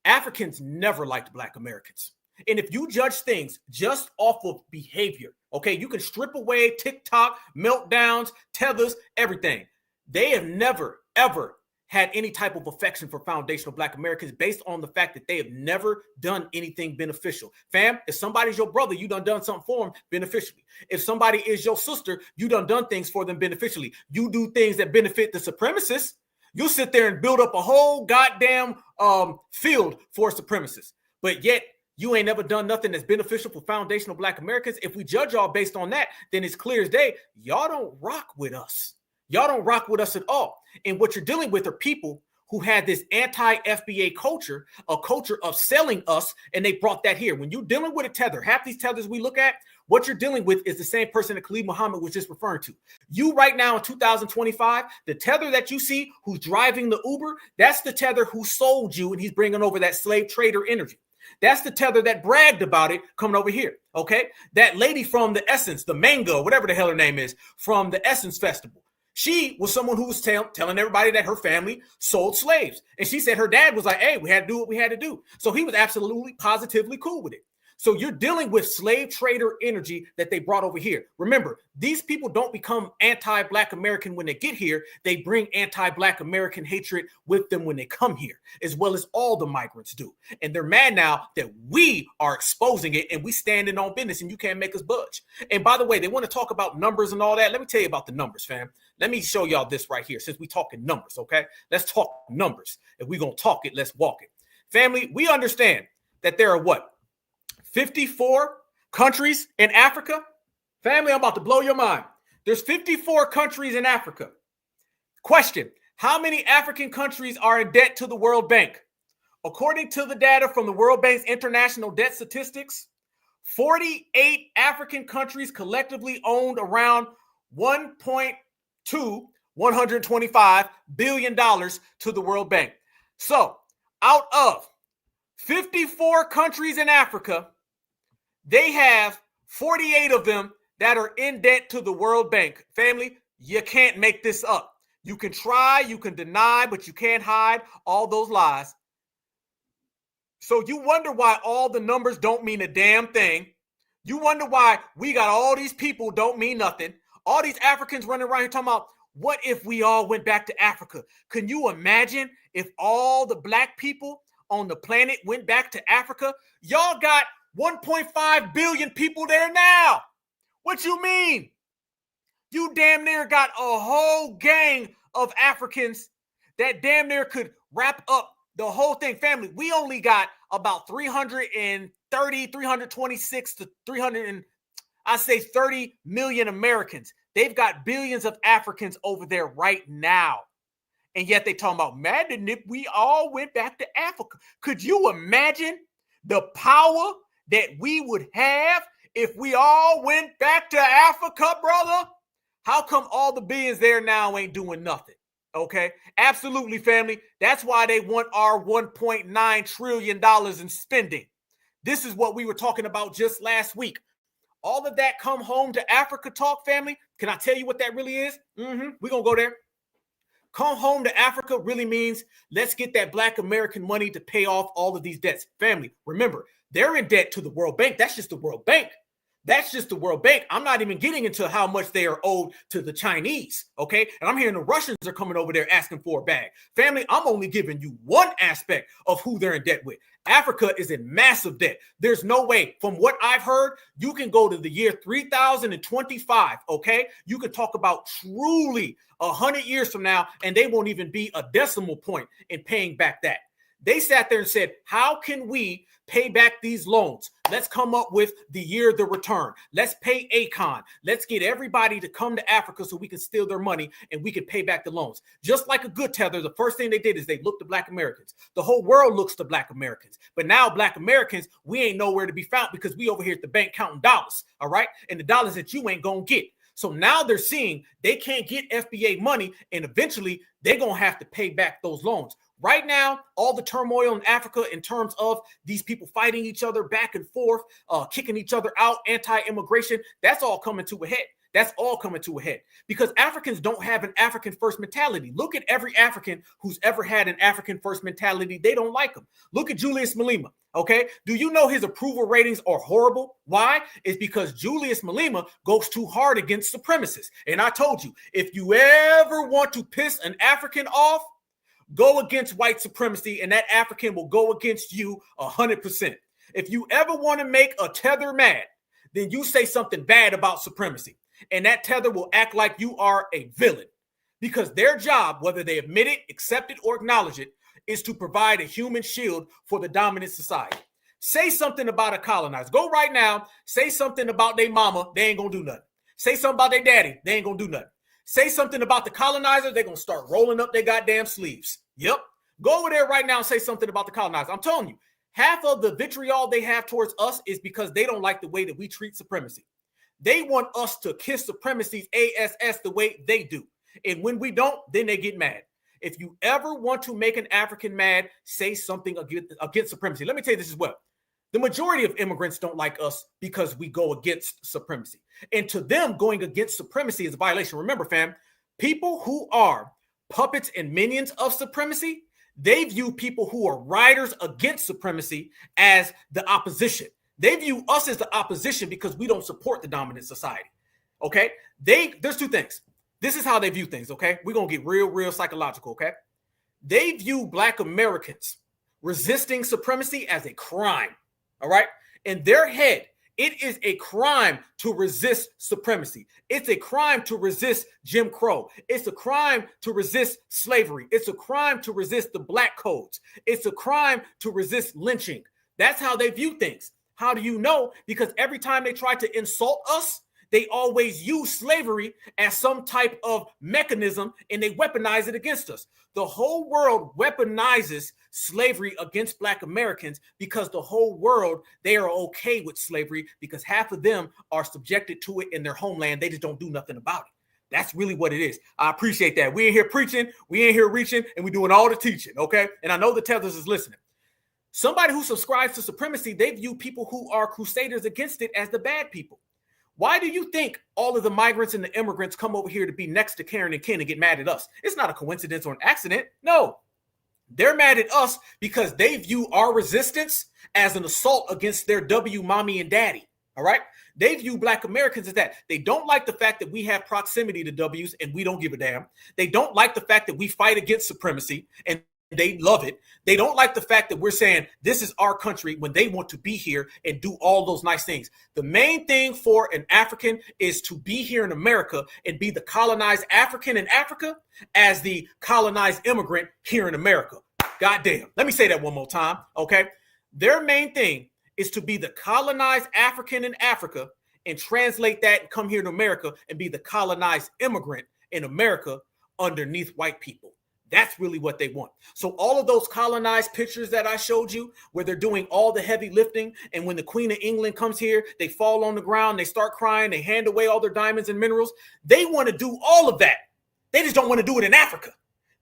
Africans never liked Black Americans. And if you judge things just off of behavior, okay, you can strip away TikTok, meltdowns, tethers, everything. They have never, ever had any type of affection for foundational Black Americans based on the fact that they have never done anything beneficial. Fam, if somebody's your brother, you done something for them beneficially. If somebody is your sister, you done things for them beneficially. You do things that benefit the supremacists. You'll sit there and build up a whole goddamn field for supremacists. But yet, you ain't never done nothing that's beneficial for foundational Black Americans. If we judge y'all based on that, then it's clear as day, y'all don't rock with us. Y'all don't rock with us at all. And what you're dealing with are people who had this anti-FBA culture, a culture of selling us, and they brought that here. When you're dealing with a tether, half these tethers we look at, what you're dealing with is the same person that Khalid Muhammad was just referring to. You right now in 2025, the tether that you see who's driving the Uber, that's the tether who sold you, and he's bringing over that slave trader energy. That's the tether that bragged about it coming over here, okay? That lady from the Essence, the Mango, whatever the hell her name is, from the Essence Festival. She was someone who was telling everybody that her family sold slaves. And she said her dad was like, hey, we had to do what we had to do. So he was absolutely, positively cool with it. So you're dealing with slave trader energy that they brought over here. Remember, these people don't become anti-Black American when they get here. They bring anti-Black American hatred with them when they come here, as well as all the migrants do. And they're mad now that we are exposing it and we standing on business and you can't make us budge. And by the way, they want to talk about numbers and all that. Let me tell you about the numbers, fam. Let me show y'all this right here since we talking numbers, okay? Let's talk numbers. If we're going to talk it, let's walk it. Family, we understand that there are what? 54 countries in Africa. Family, I'm about to blow your mind. There's 54 countries in Africa. Question, how many African countries are in debt to the World Bank? According to the data from the World Bank's International Debt Statistics, 48 African countries collectively owned around $125 billion to the World Bank. So out of 54 countries in Africa, they have 48 of them that are in debt to the World Bank. Family, you can't make this up. You can try, you can deny, but you can't hide all those lies. So you wonder why all the numbers don't mean a damn thing. You wonder why we got all these people don't mean nothing. All these Africans running around here talking about, what if we all went back to Africa? Can you imagine if all the Black people on the planet went back to Africa? Y'all got 1.5 billion people there now. What you mean? You damn near got a whole gang of Africans that damn near could wrap up the whole thing. Family, we only got about 326 to 30 million Americans. They've got billions of Africans over there right now. And yet they talking about, imagine if we all went back to Africa. Could you imagine the power that we would have if we all went back to Africa, brother? How come all the billions there now ain't doing nothing? Okay, absolutely, family. That's why they want our $1.9 trillion in spending. This is what we were talking about just last week. All of that come home to Africa talk, family. Can I tell you what that really is? We're going to go there. Come home to Africa really means let's get that Black American money to pay off all of these debts. Family, remember, they're in debt to the World Bank. That's just the World Bank. That's just the World Bank. I'm not even getting into how much they are owed to the Chinese, okay? And I'm hearing the Russians are coming over there asking for a bag. Family, I'm only giving you one aspect of who they're in debt with. Africa is in massive debt. There's no way, from what I've heard, you can go to the year 3025, okay? You can talk about truly 100 years from now, and they won't even be a decimal point in paying back that. They sat there and said, how can we pay back these loans? Let's come up with the year of the return. Let's pay ACON. Let's get everybody to come to Africa so we can steal their money and we can pay back the loans. Just like a good tether, the first thing they did is they looked to Black Americans. The whole world looks to Black Americans. But now Black Americans, we ain't nowhere to be found because we over here at the bank counting dollars, all right? And the dollars that you ain't gonna get. So now they're seeing they can't get FBA money, and eventually they're going to have to pay back those loans. Right now, all the turmoil in Africa in terms of these people fighting each other back and forth, kicking each other out, anti-immigration, that's all coming to a head. That's all coming to a head because Africans don't have an African first mentality. Look at every African who's ever had an African first mentality. They don't like him. Look at Julius Malema. Okay. Do you know his approval ratings are horrible? Why? It's because Julius Malema goes too hard against supremacists. And I told you, if you ever want to piss an African off, go against white supremacy and that African will go against you 100%. If you ever want to make a tether mad, then you say something bad about supremacy. And that tether will act like you are a villain because their job, whether they admit it, accept it, or acknowledge it, is to provide a human shield for the dominant society. Say something about a colonizer. Go right now. Say something about their mama. They ain't going to do nothing. Say something about their daddy. They ain't going to do nothing. Say something about the colonizer. They're going to start rolling up their goddamn sleeves. Yep. Go over there right now and say something about the colonizer. I'm telling you, half of the vitriol they have towards us is because they don't like the way that we treat supremacy. They want us to kiss supremacy's ass the way they do. And when we don't, then they get mad. If you ever want to make an African mad, say something against supremacy. Let me tell you this as well. The majority of immigrants don't like us because we go against supremacy. And to them, going against supremacy is a violation. Remember, fam, people who are puppets and minions of supremacy, they view people who are riders against supremacy as the opposition. They view us as the opposition because we don't support the dominant society. Okay? There's two things. This is how they view things, okay? We're going to get real psychological, okay? They view Black Americans resisting supremacy as a crime, all right? In their head, it is a crime to resist supremacy. It's a crime to resist Jim Crow. It's a crime to resist slavery. It's a crime to resist the Black codes. It's a crime to resist lynching. That's how they view things. How do you know? Because every time they try to insult us, they always use slavery as some type of mechanism and they weaponize it against us. The whole world weaponizes slavery against Black Americans because the whole world, they are okay with slavery because half of them are subjected to it in their homeland. They just don't do nothing about it. That's really what it is. I appreciate that. We ain't here preaching. We ain't here reaching, and we're doing all the teaching, okay? And I know the Tethers is listening. Somebody who subscribes to supremacy, they view people who are crusaders against it as the bad people. Why do you think all of the migrants and the immigrants come over here to be next to Karen and Ken and get mad at us? It's not a coincidence or an accident. No, they're mad at us because they view our resistance as an assault against their W, mommy, and daddy. All right. They view Black Americans as that. They don't like the fact that we have proximity to W's and we don't give a damn. They don't like the fact that we fight against supremacy and they love it. They don't like the fact that we're saying this is our country when they want to be here and do all those nice things. The main thing for an African is to be here in America and be the colonized African in Africa as the colonized immigrant here in America. Goddamn. Let me say that one more time. Okay. Their main thing is to be the colonized African in Africa and translate that and come here to America and be the colonized immigrant in America underneath white people. That's really what they want. So all of those colonized pictures that I showed you where they're doing all the heavy lifting, and when the Queen of England comes here, they fall on the ground, they start crying, they hand away all their diamonds and minerals. They want to do all of that. They just don't want to do it in Africa.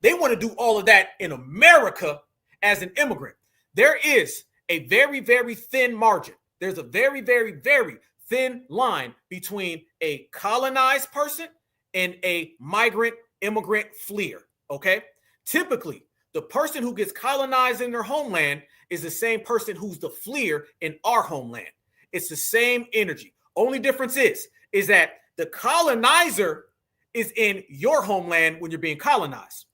They want to do all of that in America as an immigrant. There is a very, very thin margin. There's a very, very, very thin line between a colonized person and a migrant immigrant fleer. Okay. Typically, the person who gets colonized in their homeland is the same person who's the fleer in our homeland. It's the same energy. Only difference is that the colonizer is in your homeland when you're being colonized.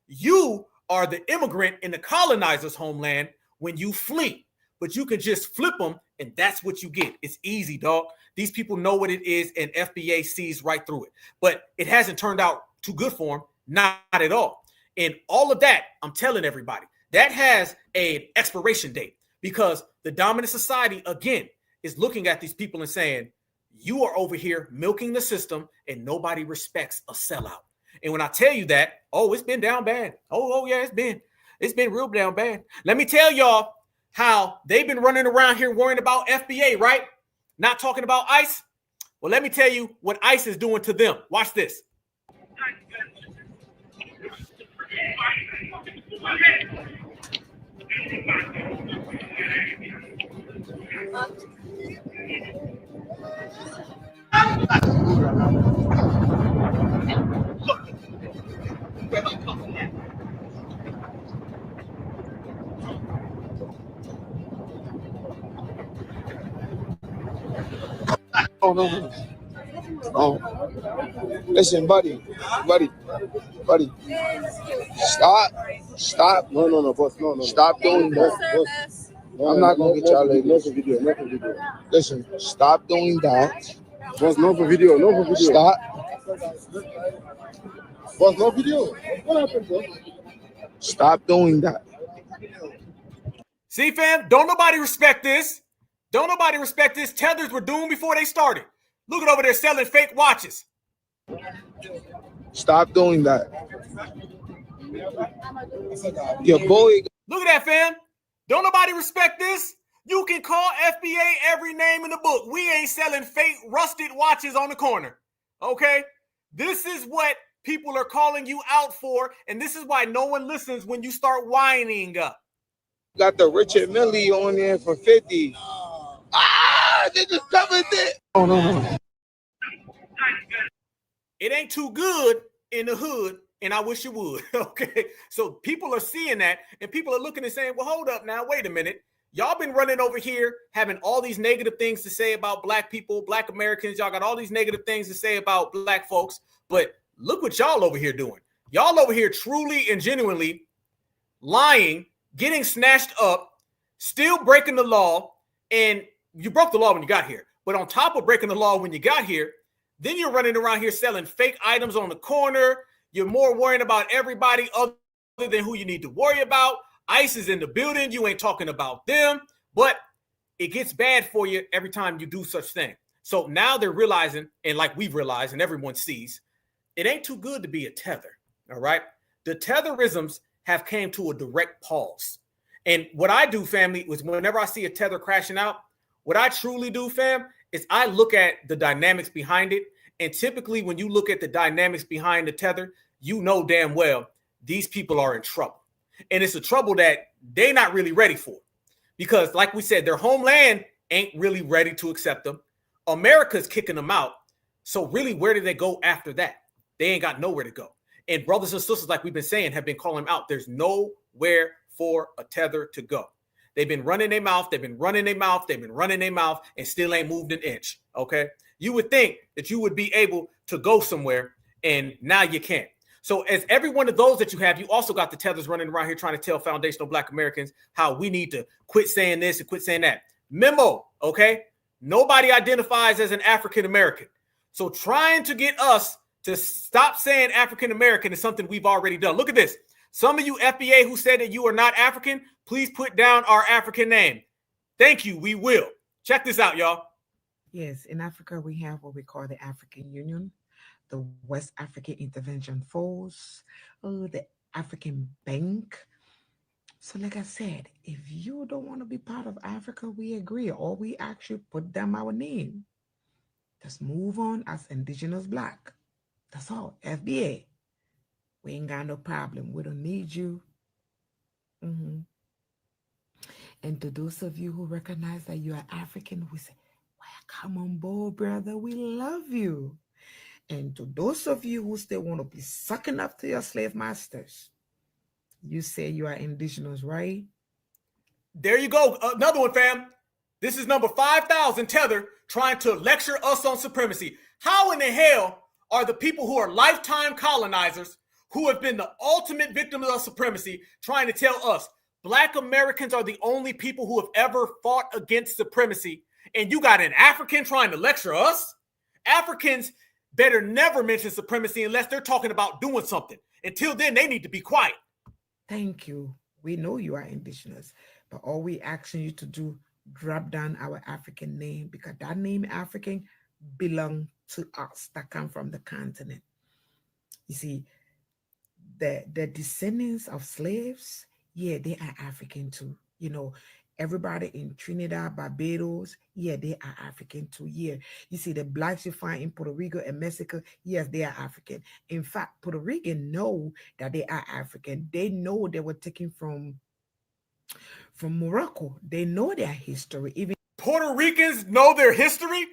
You are the immigrant in the colonizer's homeland when you flee, but you can just flip them and that's what you get. It's easy, dog. These people know what it is and FBA sees right through it, but it hasn't turned out too good for them. Not at all. And all of that, I'm telling everybody, that has an expiration date, because the dominant society, again, is looking at these people and saying, you are over here milking the system and nobody respects a sellout. And when I tell you that, oh, it's been down bad. Oh yeah, it's been real down bad. Let me tell y'all how they've been running around here worrying about FBA, right? Not talking about ICE. Well, let me tell you what ICE is doing to them. Watch this. Oh, no. Oh. Listen, buddy. Stop. No, boss. No. Stop doing that. I'm not going to get y'all ladies. No video. Listen, stop doing that. Boss, no for video. Stop. Boss, no video. What happened, bro? Stop doing that. See, fam, don't nobody respect this. Tethers were doomed before they started. Look at over there selling fake watches. Stop doing that. Your boy. Look at that, fam. Don't nobody respect this. You can call FBA every name in the book. We ain't selling fake rusted watches on the corner. Okay? This is what people are calling you out for, and this is why no one listens when you start whining up. Got the Richard Millie on there for 50. They just covered it. Oh, no. It ain't too good in the hood, and I wish it would. Okay? So people are seeing that, and people are looking and saying, well, hold up now. Wait a minute. Y'all been running over here having all these negative things to say about black people, black Americans. Y'all got all these negative things to say about black folks, but look what y'all over here doing. Y'all over here truly and genuinely lying, getting snatched up, still breaking the law, and you broke the law when you got here. But on top of breaking the law when you got here, then you're running around here selling fake items on the corner. You're more worrying about everybody other than who you need to worry about. ICE is in the building. You ain't talking about them. But it gets bad for you every time you do such thing. So now they're realizing, and like we've realized and everyone sees, it ain't too good to be a tether, all right? The tetherisms have came to a direct pause. And what I do, family, is whenever I see a tether crashing out, what I truly do, fam, is I look at the dynamics behind it. And typically when you look at the dynamics behind the tether, you know damn well these people are in trouble. And it's a trouble that they're not really ready for. Because like we said, their homeland ain't really ready to accept them. America's kicking them out. So really, where do they go after that? They ain't got nowhere to go. And brothers and sisters, like we've been saying, have been calling them out. There's nowhere for a tether to go. They've been running their mouth, and still ain't moved an inch, okay? You would think that you would be able to go somewhere, and now you can't. So as every one of those that you have, you also got the tethers running around here trying to tell foundational black Americans how we need to quit saying this and quit saying that. Memo, okay? Nobody identifies as an African American. So trying to get us to stop saying African American is something we've already done. Look at this. Some of you FBA who said that you are not African, please put down our African name. Thank you. We will. Check this out, y'all. Yes, in Africa, we have what we call the African Union, the West African Intervention Force, the African Bank. So like I said, if you don't want to be part of Africa, we agree, or we actually put down our name. Just move on as indigenous black. That's all. FBA. We ain't got no problem. We don't need you. And to those of you who recognize that you are African, we say, come on board, brother. We love you. And to those of you who still want to be sucking up to your slave masters, you say you are indigenous, right? There you go. Another one, fam. This is number 5,000 Tether trying to lecture us on supremacy. How in the hell are the people who are lifetime colonizers, who have been the ultimate victims of supremacy, trying to tell us Black Americans are the only people who have ever fought against supremacy, and you got an African trying to lecture us? Africans better never mention supremacy unless they're talking about doing something. Until then, they need to be quiet. Thank you. We know you are indigenous, but all we asking you to do, drop down our African name, because that name African belong to us that come from the continent. You see, the descendants of slaves, yeah, they are African too. You know, everybody in Trinidad, Barbados, yeah, they are African too. Yeah, you see the blacks you find in Puerto Rico and Mexico, yes, they are African. In fact, Puerto Rican know that they are African. They know they were taken from Morocco. They know their history. Even Puerto Ricans know their history.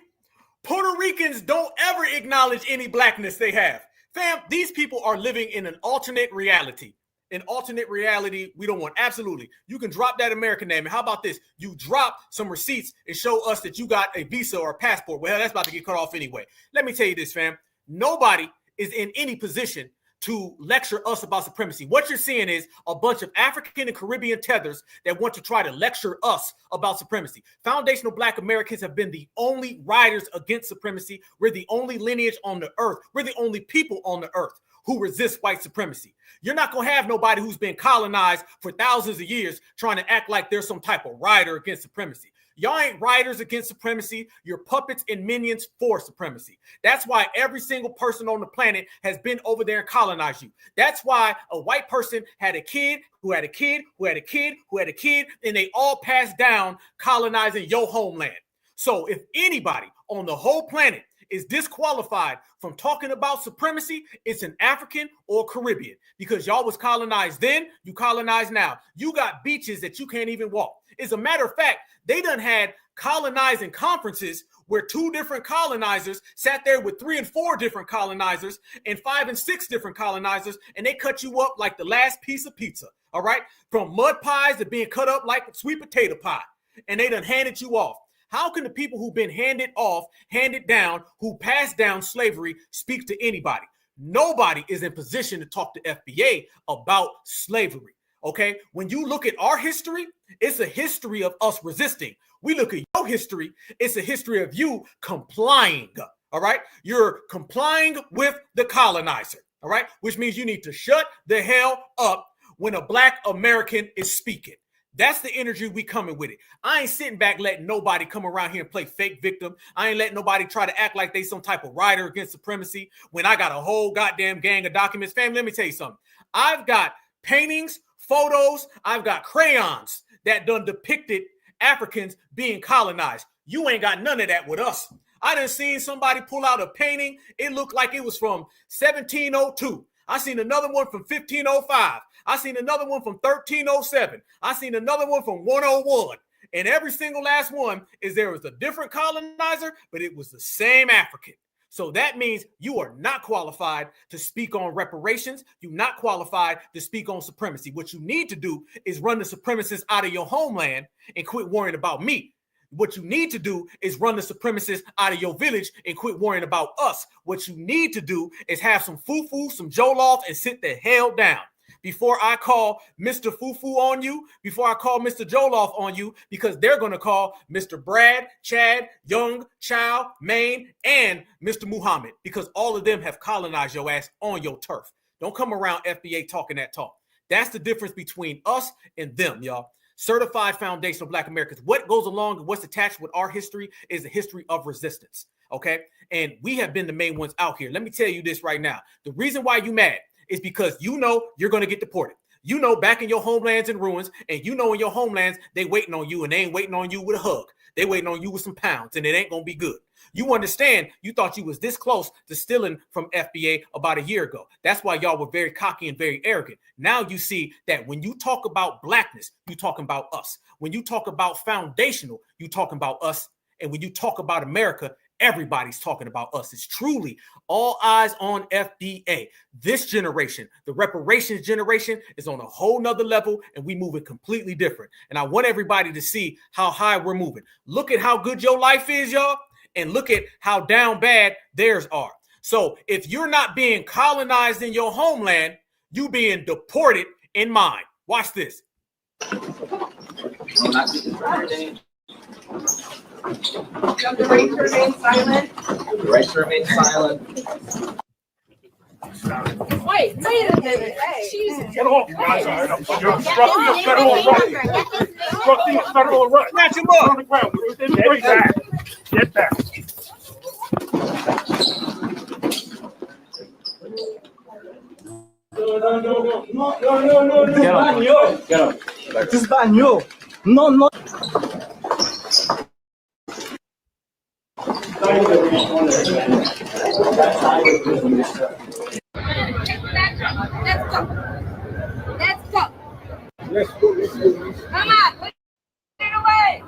Puerto Ricans don't ever acknowledge any blackness they have. Fam, these people are living in an alternate reality. An alternate reality we don't want. Absolutely. You can drop that American name. And how about this? You drop some receipts and show us that you got a visa or a passport. Well, that's about to get cut off anyway. Let me tell you this, fam. Nobody is in any position to lecture us about supremacy. What you're seeing is a bunch of African and Caribbean tethers that want to try to lecture us about supremacy. Foundational Black Americans have been the only riders against supremacy. We're the only lineage on the earth. We're the only people on the earth who resist white supremacy. You're not going to have nobody who's been colonized for thousands of years trying to act like there's some type of rider against supremacy. Y'all ain't riders against supremacy. You're puppets and minions for supremacy. That's why every single person on the planet has been over there and colonized you. That's why a white person had a kid, who had a kid, who had a kid, who had a kid, and they all passed down colonizing your homeland. So if anybody on the whole planet is disqualified from talking about supremacy, it's an African or Caribbean, because y'all was colonized then, you colonized now. You got beaches that you can't even walk. As a matter of fact, they done had colonizing conferences where 2 different colonizers sat there with 3 and 4 different colonizers and 5 and 6 different colonizers, and they cut you up like the last piece of pizza, all right? From mud pies to being cut up like sweet potato pie, and they done handed you off. How can the people who've been handed off, handed down, who passed down slavery speak to anybody? Nobody is in position to talk to FBA about slavery, okay? When you look at our history, it's a history of us resisting. We look at your history, it's a history of you complying, all right? You're complying with the colonizer, all right? Which means you need to shut the hell up when a Black American is speaking. That's the energy we coming with it. I ain't sitting back letting nobody come around here and play fake victim. I ain't letting nobody try to act like they some type of rider against supremacy when I got a whole goddamn gang of documents. Family, let me tell you something. I've got paintings, photos, I've got crayons that done depicted Africans being colonized. You ain't got none of that with us. I done seen somebody pull out a painting. It looked like it was from 1702. I seen another one from 1505. I seen another one from 1307. I seen another one from 101. And every single last one is there was a different colonizer, but it was the same African. So that means you are not qualified to speak on reparations. You're not qualified to speak on supremacy. What you need to do is run the supremacists out of your homeland and quit worrying about me. What you need to do is run the supremacists out of your village and quit worrying about us. What you need to do is have some foo-foo, some jollof, and sit the hell down. Before I call Mr. Foo-Foo on you, before I call Mr. Jollof on you, because they're going to call Mr. Brad, Chad, Young, Chow, Maine, and Mr. Muhammad, because all of them have colonized your ass on your turf. Don't come around FBA talking that talk. That's the difference between us and them, y'all. Certified foundational Black Americans. What goes along and what's attached with our history is a history of resistance, okay? And we have been the main ones out here. Let me tell you this right now. The reason why you mad is because you know you're going to get deported. You know back in your homelands in ruins, and you know in your homelands, they waiting on you, and they ain't waiting on you with a hug. They waiting on you with some pounds, and it ain't going to be good. You understand, you thought you was this close to stealing from FBA about a year ago. That's why y'all were very cocky and very arrogant. Now you see that when you talk about blackness, you talking about us. When you talk about foundational, you talking about us. And when you talk about America, everybody's talking about us. It's truly all eyes on FBA. This generation, the reparations generation, is on a whole nother level, and we moving completely different. And I want everybody to see how high we're moving. Look at how good your life is, y'all, and look at how down bad theirs are. So if you're not being colonized in your homeland, you being deported in mine. Watch this. The right to remain silent. The right to remain silent. Wait a minute. Jesus. Get off, guys. You're obstructing federal rights. Obstructing federal rights. Snatch him up. On the ground. Get back. Get back. No. Get up. This is baño. No. Let's go. Come on, put it away.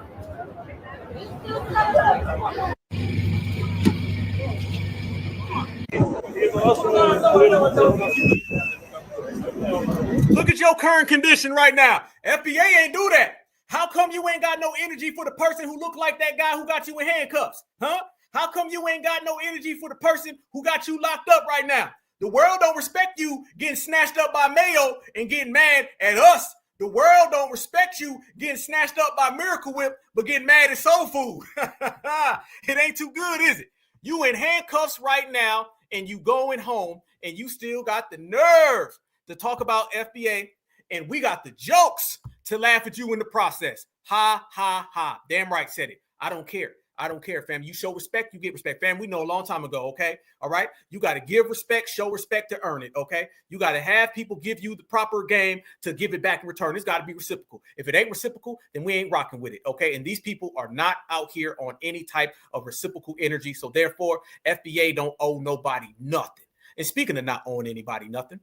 Look at your current condition right now. FBA ain't do that. How come you ain't got no energy for the person who looked like that guy who got you in handcuffs? Huh? How come you ain't got no energy for the person who got you locked up right now? The world don't respect you getting snatched up by Mayo and getting mad at us. The world don't respect you getting snatched up by Miracle Whip, but getting mad at Soul Food. It ain't too good, is it? You in handcuffs right now, and you going home, and you still got the nerve to talk about FBA, and we got the jokes to laugh at you in the process. Ha, ha, ha. Damn right said it. I don't care. I don't care, fam. You show respect, you get respect. Fam, we know a long time ago, okay? All right? You got to give respect, show respect to earn it, okay? You got to have people give you the proper game to give it back in return. It's got to be reciprocal. If it ain't reciprocal, then we ain't rocking with it, okay? And these people are not out here on any type of reciprocal energy. So therefore, FBA don't owe nobody nothing. And speaking of not owing anybody nothing,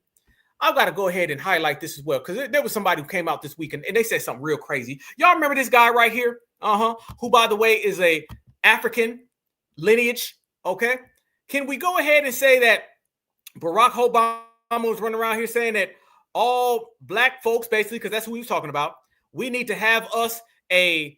I've got to go ahead and highlight this as well, because there was somebody who came out this week and they said something real crazy. Y'all remember this guy right here? Who, by the way, is a African lineage, okay? Can we go ahead and say that Barack Obama was running around here saying that all black folks, basically, because that's who he was talking about, we need to have us a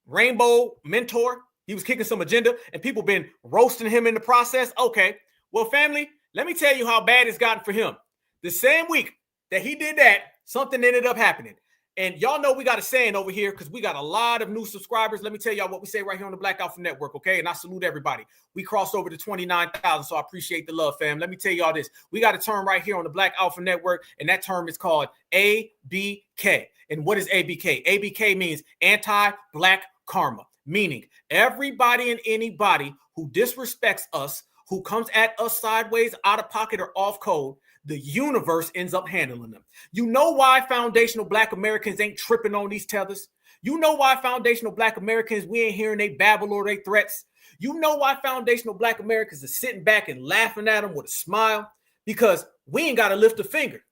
rainbow mentor. He was kicking some agenda, and people been roasting him in the process. Okay, well, family, let me tell you how bad it's gotten for him. The same week that he did that, something ended up happening. And y'all know we got a saying over here because we got a lot of new subscribers. Let me tell y'all what we say right here on the Black Alpha Network, okay? And I salute everybody. We crossed over to 29,000, so I appreciate the love, fam. Let me tell y'all this. We got a term right here on the Black Alpha Network, and that term is called ABK. And what is ABK? ABK means anti-black karma, meaning everybody and anybody who disrespects us, who comes at us sideways, out of pocket, or off code, the universe ends up handling them. You know why foundational black Americans ain't tripping on these tethers? You know why foundational black Americans, we ain't hearing they babble or they threats? You know why foundational black Americans are sitting back and laughing at them with a smile? Because we ain't got to lift a finger.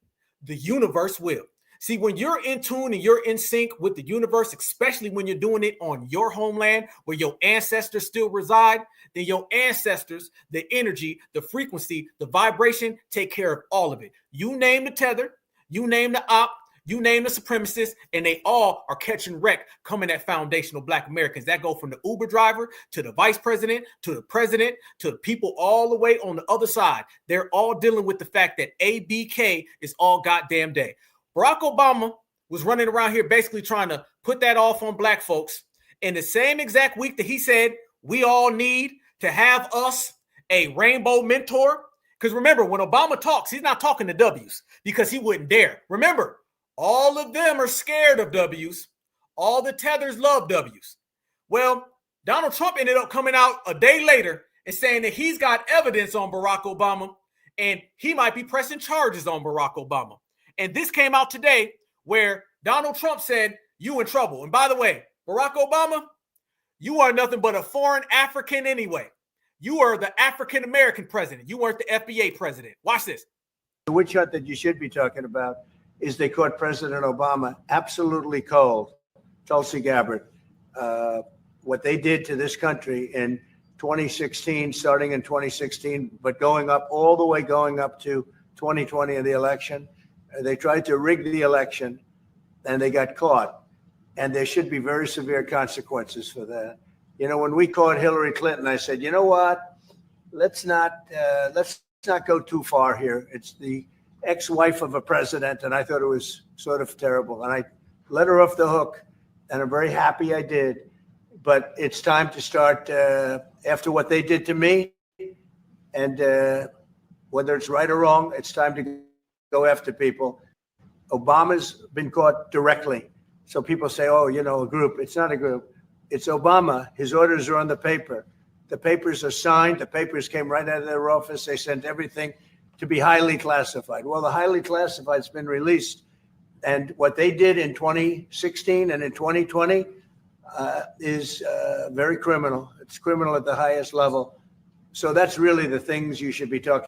The universe will. See, when you're in tune and you're in sync with the universe, especially when you're doing it on your homeland where your ancestors still reside, then your ancestors, the energy, the frequency, the vibration, take care of all of it. You name the tether, you name the op, you name the supremacists, and they all are catching wreck coming at foundational black Americans. That go from the Uber driver to the vice president, to the president, to the people all the way on the other side. They're all dealing with the fact that ABK is all goddamn day. Barack Obama was running around here basically trying to put that off on black folks in the same exact week that he said we all need to have us a rainbow mentor. Because remember, when Obama talks, he's not talking to W's because he wouldn't dare. Remember, all of them are scared of W's. All the tethers love W's. Well, Donald Trump ended up coming out a day later and saying that he's got evidence on Barack Obama and he might be pressing charges on Barack Obama. And this came out today where Donald Trump said, you in trouble. And by the way, Barack Obama, you are nothing but a foreign African anyway. You are the African-American president. You weren't the FBA president. Watch this. The witch hunt that you should be talking about is they caught President Obama absolutely cold, Tulsi Gabbard. What they did to this country in 2016, starting in 2016, but going up all the way, going up to 2020 in the election. They tried to rig the election and they got caught. And there should be very severe consequences for that. You know, when we caught Hillary Clinton, I said, you know what? Let's not go too far here. It's the ex-wife of a president, and I thought it was sort of terrible. And I let her off the hook, and I'm very happy I did. But it's time to start after what they did to me, and whether it's right or wrong, it's time to go after people. Obama's been caught directly. So people say, oh, you know, a group. It's not a group. It's Obama. His orders are on the paper. The papers are signed. The papers came right out of their office. They sent everything to be highly classified. Well, the highly classified's been released. And what they did in 2016 and in 2020 is very criminal. It's criminal at the highest level. So that's really the things you should be talking.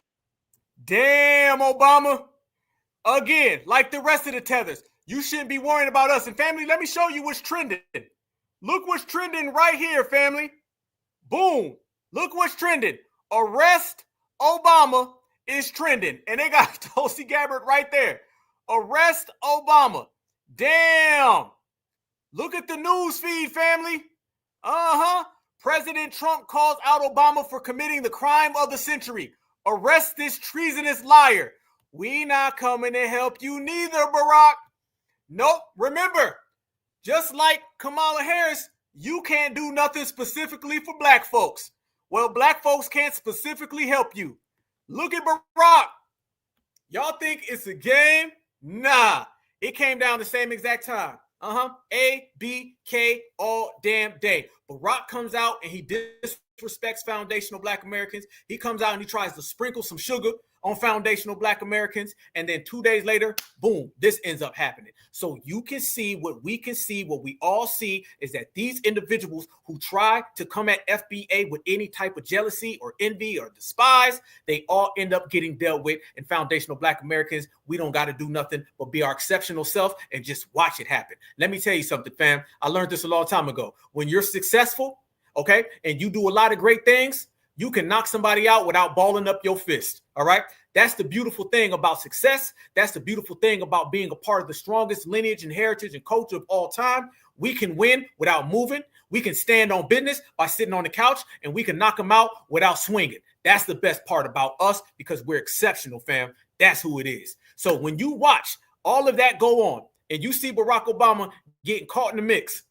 Damn, Obama. Again, like the rest of the tethers, you shouldn't be worrying about us. And family, let me show you what's trending. Look what's trending right here, family. Boom. Look what's trending. Arrest Obama is trending. And they got Tulsi Gabbard right there. Arrest Obama. Damn. Look at the news feed, family. President Trump calls out Obama for committing the crime of the century. Arrest this treasonous liar. We not coming to help you neither, Barack. Nope. Remember, just like Kamala Harris, you can't do nothing specifically for black folks. Well, black folks can't specifically help you. Look at Barack. Y'all think it's a game? Nah. It came down the same exact time. A, B, K, all damn day. Barack comes out and he disrespects foundational black Americans. He comes out and he tries to sprinkle some sugar on foundational black Americans. And then 2 days later, boom, this ends up happening. So you can see what we can see, what we all see is that these individuals who try to come at FBA with any type of jealousy or envy or despise, they all end up getting dealt with. And foundational black Americans, we don't got to do nothing but be our exceptional self and just watch it happen. Let me tell you something, fam. I learned this a long time ago. When you're successful, okay, and you do a lot of great things, you can knock somebody out without balling up your fist. All right. That's the beautiful thing about success. That's the beautiful thing about being a part of the strongest lineage and heritage and culture of all time. We can win without moving. We can stand on business by sitting on the couch, and we can knock them out without swinging. That's the best part about us because we're exceptional, fam. That's who it is. So when you watch all of that go on and you see Barack Obama getting caught in the mix,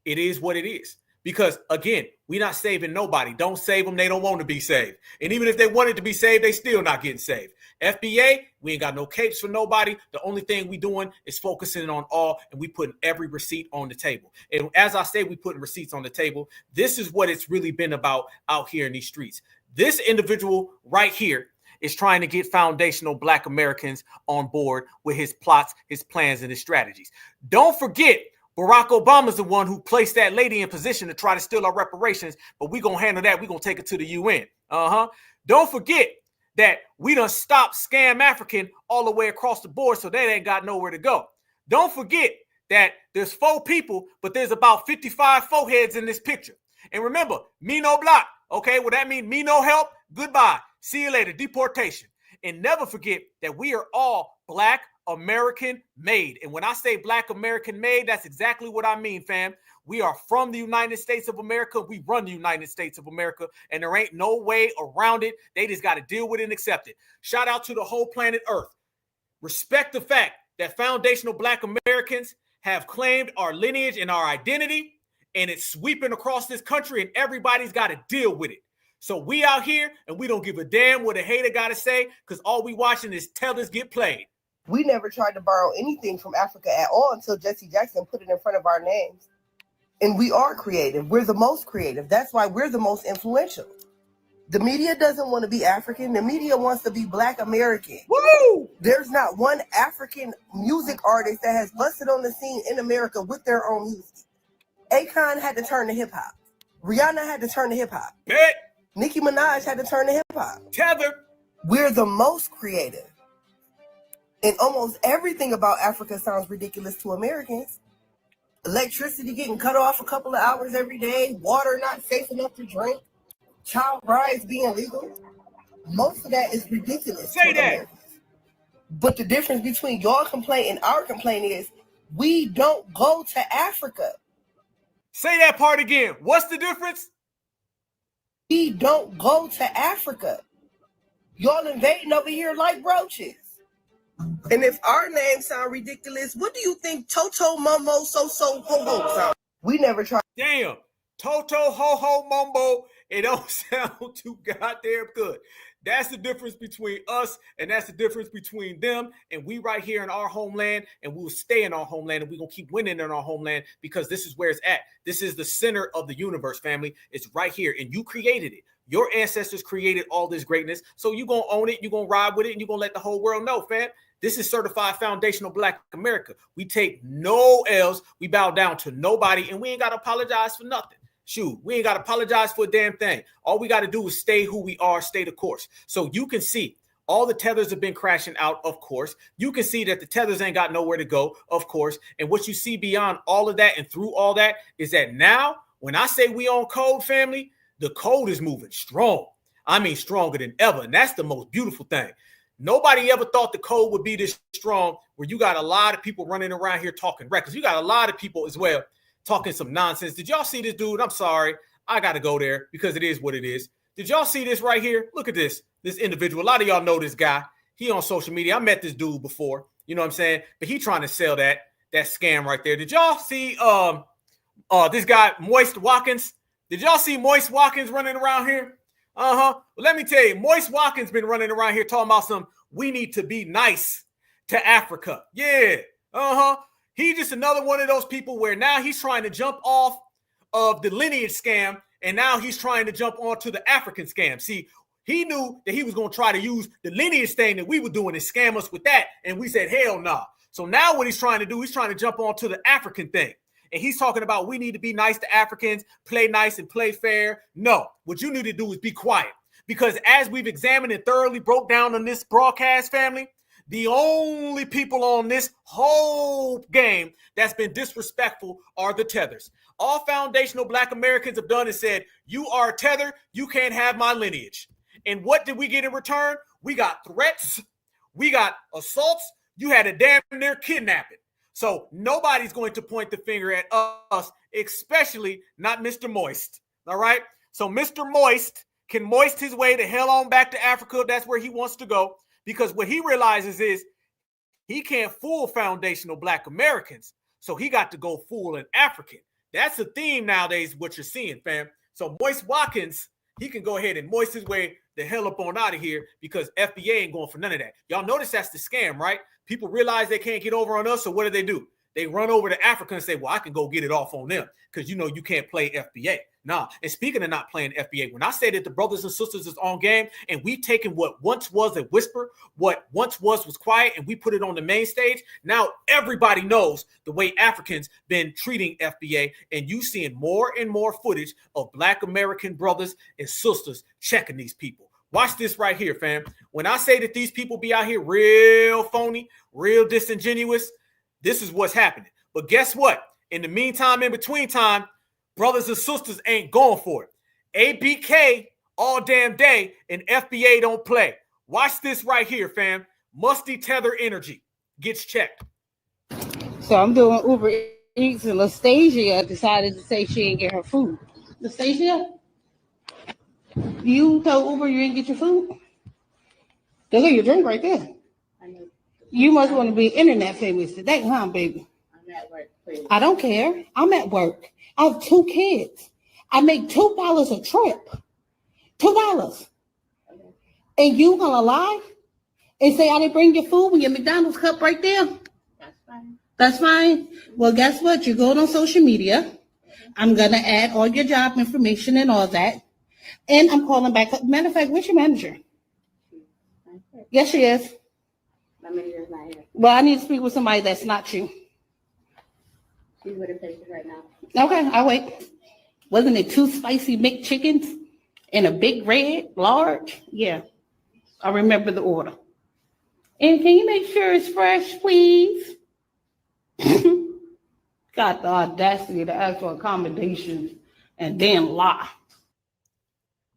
it is what it is. Because, again, we're not saving nobody. Don't save them. They don't want to be saved. And even if they wanted to be saved, they still not getting saved. FBA, we ain't got no capes for nobody. The only thing we doing is focusing on all, and we putting every receipt on the table. And as I say, we putting receipts on the table. This is what it's really been about out here in these streets. This individual right here is trying to get foundational black Americans on board with his plots, his plans, and his strategies. Don't forget, Barack Obama's the one who placed that lady in position to try to steal our reparations, but we're going to handle that. We're going to take it to the UN. Don't forget that we done stopped Scam African all the way across the board, so they ain't got nowhere to go. Don't forget that there's 4 people, but there's about 55 foreheads in this picture. And remember, me no block. Okay, well, that means me no help. Goodbye. See you later. Deportation. And never forget that we are all black American made. And when I say black American made, that's exactly what I mean, fam. We are from the United States of America. We run the United States of America, and there ain't no way around it. They just got to deal with it and accept it. Shout out to the whole planet Earth. Respect the fact that foundational black Americans have claimed our lineage and our identity, and it's sweeping across this country, and everybody's got to deal with it. So we out here, and we don't give a damn what a hater got to say, because all we watching is tethers get played. We never tried to borrow anything from Africa at all until Jesse Jackson put it in front of our names. And we are creative. We're the most creative. That's why we're the most influential. The media doesn't want to be African. The media wants to be Black American. Woo! There's not one African music artist that has busted on the scene in America with their own music. Akon had to turn to hip hop. Rihanna had to turn to hip hop. Nicki Minaj had to turn to hip hop. Tether. We're the most creative. And almost everything about Africa sounds ridiculous to Americans. Electricity getting cut off a couple of hours every day, water not safe enough to drink, child brides being legal. Most of that is ridiculous. Say that. Americans. But the difference between your complaint and our complaint is we don't go to Africa. Say that part again. What's the difference? We don't go to Africa. Y'all invading over here like roaches. And if our names sound ridiculous, what do you think Toto, Mumbo, So-So, Ho-Ho sound? We never tried. Damn. Toto, Ho-Ho, Mumbo It don't sound too goddamn good. That's the difference between us, and that's the difference between them. And we right here in our homeland, and we will stay in our homeland, and we're going to keep winning in our homeland because this is where it's at. This is the center of the universe, family. It's right here, and you created it. Your ancestors created all this greatness, so you're going to own it, you're going to ride with it, and you're going to let the whole world know, fam. This is certified foundational Black America. We take no L's, we bow down to nobody, and we ain't got to apologize for nothing. Shoot, we ain't got to apologize for a damn thing. All we got to do is stay who we are, stay the course. So you can see all the tethers have been crashing out, of course. You can see that the tethers ain't got nowhere to go, of course. And what you see beyond all of that and through all that is that now, when I say we on code, family, the code is moving strong. I mean, stronger than ever. And that's the most beautiful thing. Nobody ever thought the code would be this strong, where you got a lot of people running around here talking reckless. You got a lot of people as well talking some nonsense. Did y'all see this dude? I'm sorry. I got to go there because it is what it is. Did y'all see this right here? Look at this individual. A lot of y'all know this guy. He on social media. I met this dude before. You know what I'm saying? But he trying to sell that scam right there. Did y'all see this guy, Moist Watkins? Did y'all see Moist Watkins running around here? Well, let me tell you, Moist Watkins been running around here talking about we need to be nice to Africa. Yeah. He just another one of those people where now he's trying to jump off of the Lineage scam, and now he's trying to jump onto the African scam. See, he knew that he was going to try to use the Lineage thing that we were doing and scam us with that, and we said, hell no. Nah. So now what he's trying to do, he's trying to jump onto the African thing. And he's talking about we need to be nice to Africans, play nice and play fair. No, what you need to do is be quiet. Because as we've examined and thoroughly broke down on this broadcast, family, the only people on this whole game that's been disrespectful are the tethers. All foundational Black Americans have done is said, you are a tether, you can't have my lineage. And what did we get in return? We got threats, we got assaults, you had a damn near kidnapping. So nobody's going to point the finger at us, especially not Mr. Moist. All right? So Mr. Moist can moist his way the hell on back to Africa. That's where he wants to go. Because what he realizes is he can't fool foundational Black Americans. So he got to go fool an African. That's the theme nowadays, what you're seeing, fam. So Moist Watkins, he can go ahead and moist his way the hell up on out of here because FBA ain't going for none of that. Y'all notice that's the scam, right? People realize they can't get over on us, so what do? They run over to Africa and say, well, I can go get it off on them because, you know, you can't play FBA. Nah, and speaking of not playing FBA, when I say that the brothers and sisters is on game and we taken what once was a whisper, what once was quiet, and we put it on the main stage, now everybody knows the way Africans been treating FBA, and you seeing more and more footage of Black American brothers and sisters checking these people. Watch this right here, fam. When I say that these people be out here real phony, real disingenuous, this is what's happening. But guess what? In the meantime, in between time, brothers and sisters ain't going for it. ABK all damn day and FBA don't play. Watch this right here, fam. Musty tether energy gets checked. So I'm doing Uber Eats and Lastasia decided to say she didn't get her food. Lastasia? You told Uber you didn't get your food? Look at your drink right there. You must want to be internet famous today, huh, baby? I'm at work, please. I don't care. I'm at work. I have 2 kids. I make $2 a trip. $2. Okay. And you gonna lie and say I didn't bring your food with your McDonald's cup right there? That's fine. That's fine. Well, guess what? You're going on social media. I'm gonna add all your job information and all that. And I'm calling back. Matter of fact, where's your manager? Yes, she is. My manager's not here. Well, I need to speak with somebody that's not you. She's with her patient right now. Okay, I'll wait. Wasn't it 2 spicy McChickens and a big red, large? Yeah, I remember the order. And can you make sure it's fresh, please? Got the audacity to ask for accommodations and then lie.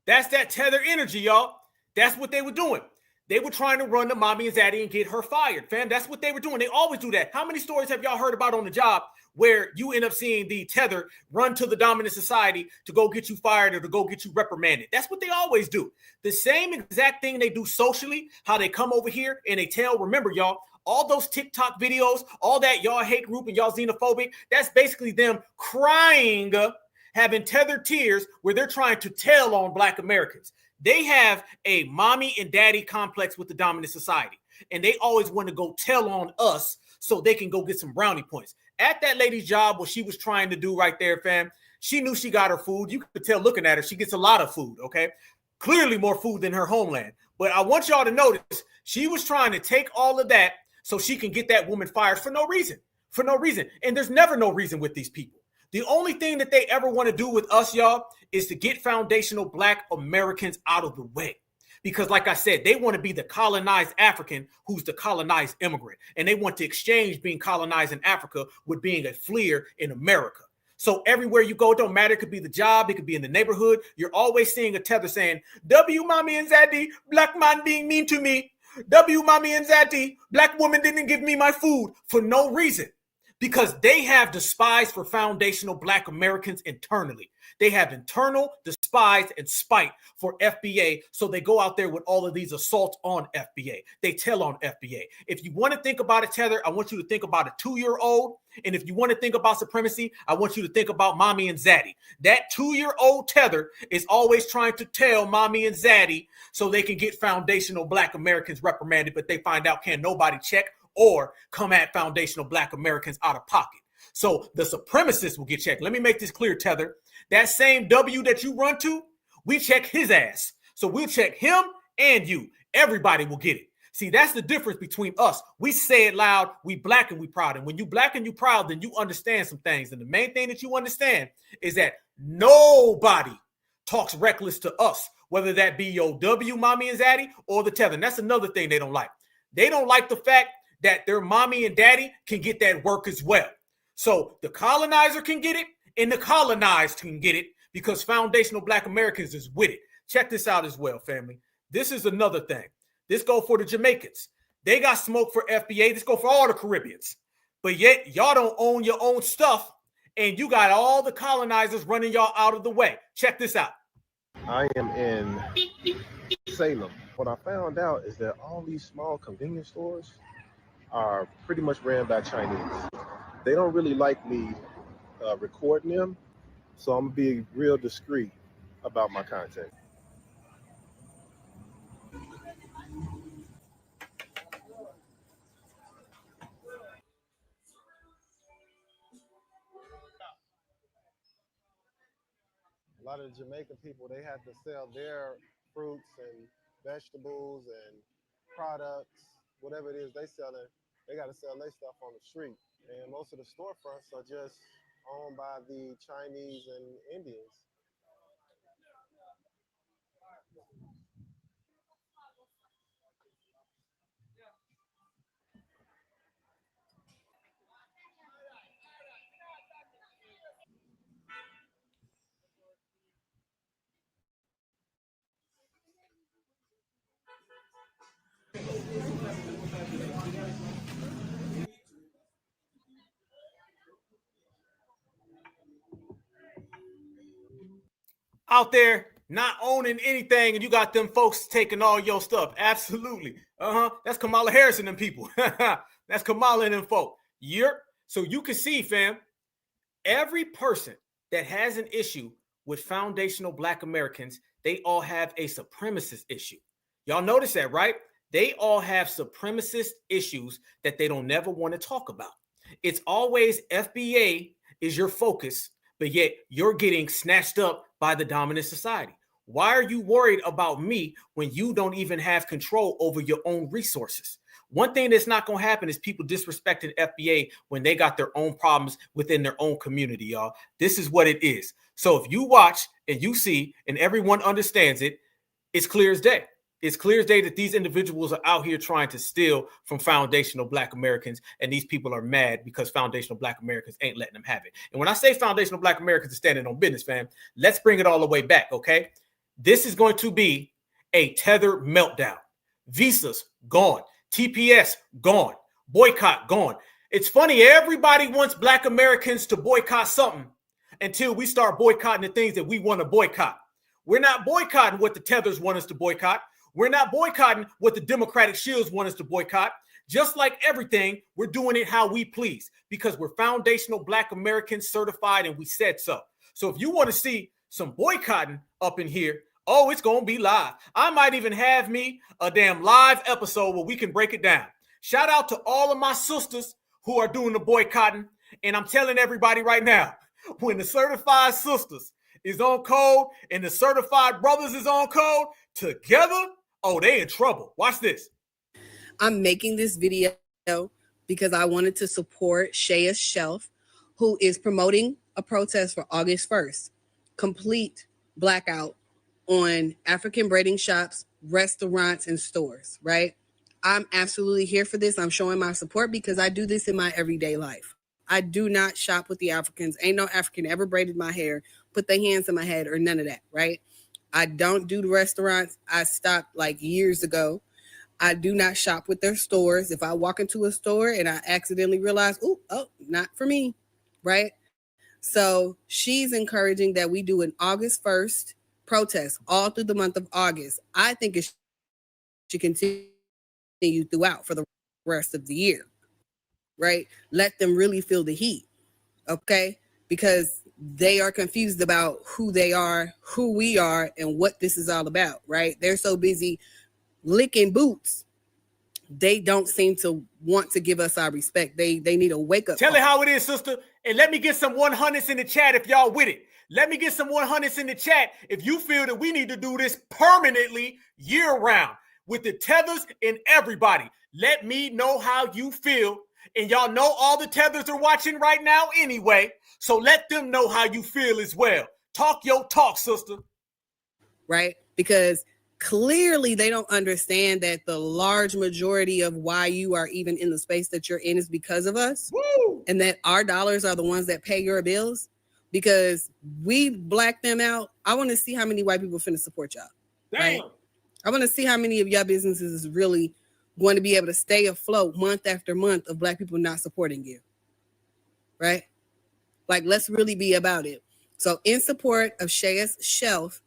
That's that tether energy, y'all. That's what they were doing. They were trying to run to mommy and zaddy and get her fired, fam. That's what they were doing. They always do that. How many stories have y'all heard about on the job where you end up seeing the tether run to the dominant society to go get you fired or to go get you reprimanded? That's what they always do. The same exact thing they do socially, how they come over here and they tell, remember, y'all, all those TikTok videos, all that y'all hate group and y'all xenophobic, that's basically them crying having tethered tears where they're trying to tell on Black Americans. They have a mommy and daddy complex with the dominant society, and they always want to go tell on us so they can go get some brownie points. At that lady's job, what she was trying to do right there, fam, she knew she got her food. You could tell looking at her, she gets a lot of food, okay? Clearly more food than her homeland. But I want y'all to notice, she was trying to take all of that so she can get that woman fired for no reason. For no reason. And there's never no reason with these people. The only thing that they ever want to do with us, y'all, is to get foundational Black Americans out of the way. Because like I said, they want to be the colonized African who's the colonized immigrant. And they want to exchange being colonized in Africa with being a fleer in America. So everywhere you go, it don't matter. It could be the job. It could be in the neighborhood. You're always seeing a tether saying, W, mommy and zaddy, Black man being mean to me. W, mommy and zaddy, Black woman didn't give me my food for no reason. Because they have despise for foundational Black Americans internally. They have internal despise and spite for FBA. So they go out there with all of these assaults on FBA. They tell on FBA. If you want to think about a tether, I want you to think about a 2-year-old. And if you want to think about supremacy, I want you to think about mommy and zaddy. That 2-year-old tether is always trying to tell mommy and zaddy so they can get foundational Black Americans reprimanded, but they find out can't nobody check or come at foundational Black Americans out of pocket. So the supremacists will get checked. Let me make this clear, Tether. That same W that you run to, we check his ass. So we'll check him and you. Everybody will get it. See, that's the difference between us. We say it loud, we Black and we proud. And when you Black and you proud, then you understand some things. And the main thing that you understand is that nobody talks reckless to us, whether that be your W, mommy and zaddy, or the tether. And that's another thing they don't like. They don't like the fact that their mommy and daddy can get that work as well. So the colonizer can get it and the colonized can get it because foundational Black Americans is with it. Check this out as well, family. This is another thing. This go for the Jamaicans. They got smoke for FBA. This go for all the Caribbeans. But yet y'all don't own your own stuff and you got all the colonizers running y'all out of the way. Check this out. I am in Salem. What I found out is that all these small convenience stores are pretty much ran by Chinese. They don't really like me recording them, so I'm gonna be real discreet about my content. A lot of the Jamaican people, they have to sell their fruits and vegetables and products, whatever it is they selling, they got to sell their stuff on the street. And most of the storefronts are just owned by the Chinese and Indians. Out there not owning anything and you got them folks taking all your stuff. Absolutely. That's Kamala Harris and them people. That's Kamala and them folk. Yep. So you can see, fam, every person that has an issue with foundational Black Americans, they all have a supremacist issue. Y'all notice that, right? They all have supremacist issues that they don't never want to talk about. It's always FBA is your focus, but yet you're getting snatched up by the dominant society. Why are you worried about me when you don't even have control over your own resources? One thing that's not going to happen is people disrespecting FBA when they got their own problems within their own community, y'all. This is what it is. So if you watch and you see and everyone understands it, it's clear as day. It's clear as day that these individuals are out here trying to steal from foundational Black Americans, and these people are mad because foundational Black Americans ain't letting them have it. And when I say foundational Black Americans are standing on business, fam, let's bring it all the way back, okay? This is going to be a Tether meltdown. Visas gone. TPS gone. Boycott gone. It's funny, everybody wants Black Americans to boycott something until we start boycotting the things that we want to boycott. We're not boycotting what the Tethers want us to boycott. We're not boycotting what the Democratic Shields want us to boycott. Just like everything, we're doing it how we please because we're foundational Black Americans certified and we said so. So if you want to see some boycotting up in here, oh, it's going to be live. I might even have me a damn live episode where we can break it down. Shout out to all of my sisters who are doing the boycotting. And I'm telling everybody right now, when the certified sisters is on code and the certified brothers is on code together, oh, they in trouble. Watch this. I'm making this video because I wanted to support Shaya Shelf, who is promoting a protest for August 1st. Complete blackout on African braiding shops, restaurants, and stores, right? I'm absolutely here for this. I'm showing my support because I do this in my everyday life. I do not shop with the Africans. Ain't no African ever braided my hair, put their hands in my head, or none of that, right? I don't do the restaurants. I stopped like years ago. I do not shop with their stores. If I walk into a store and I accidentally realize, oh, not for me, right? So she's encouraging that we do an August 1st protest all through the month of August. I think it should continue throughout for the rest of the year, right? Let them really feel the heat, okay? Because they are confused about who they are, who we are, and what this is all about, right? They're so busy licking boots, they don't seem to want to give us our respect. They need a wake up. Tell it how it is, sister. And let me get some 100s in the chat if y'all with it. Let me get some 100s in the chat if you feel that we need to do this permanently year round with the Tethers and everybody. Let me know how you feel. And y'all know all the Tethers are watching right now anyway. So let them know how you feel as well. Talk your talk, sister. Right? Because clearly they don't understand that the large majority of why you are even in the space that you're in is because of us. Woo! And that our dollars are the ones that pay your bills. Because we black them out. I want to see how many white people finna support y'all. Damn. Right? I want to see how many of y'all businesses is really going to be able to stay afloat month after month of black people not supporting you. Right? Like, let's really be about it. So in support of Shaya's Shelf,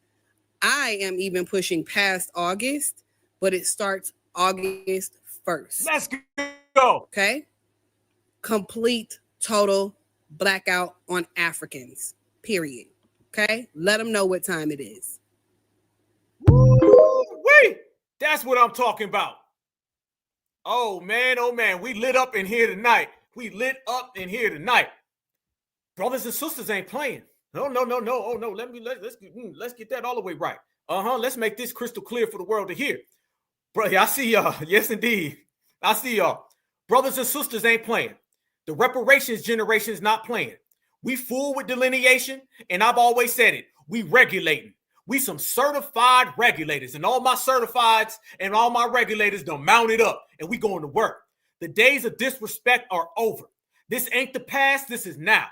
I am even pushing past August, but it starts August 1st. Let's go. Okay? Complete, total blackout on Africans, period. Okay? Let them know what time it is. Woo-wee! That's what I'm talking about. Oh, man. We lit up in here tonight. Brothers and sisters ain't playing. No. Oh, no. Let's get that all the way right. Let's make this crystal clear for the world to hear. Brother, I see y'all. Yes, indeed. I see y'all. Brothers and sisters ain't playing. The reparations generation is not playing. We fool with delineation, and I've always said it. We regulating. We some certified regulators, and all my certifieds and all my regulators done mounted up, and we going to work. The days of disrespect are over. This ain't the past. This is now.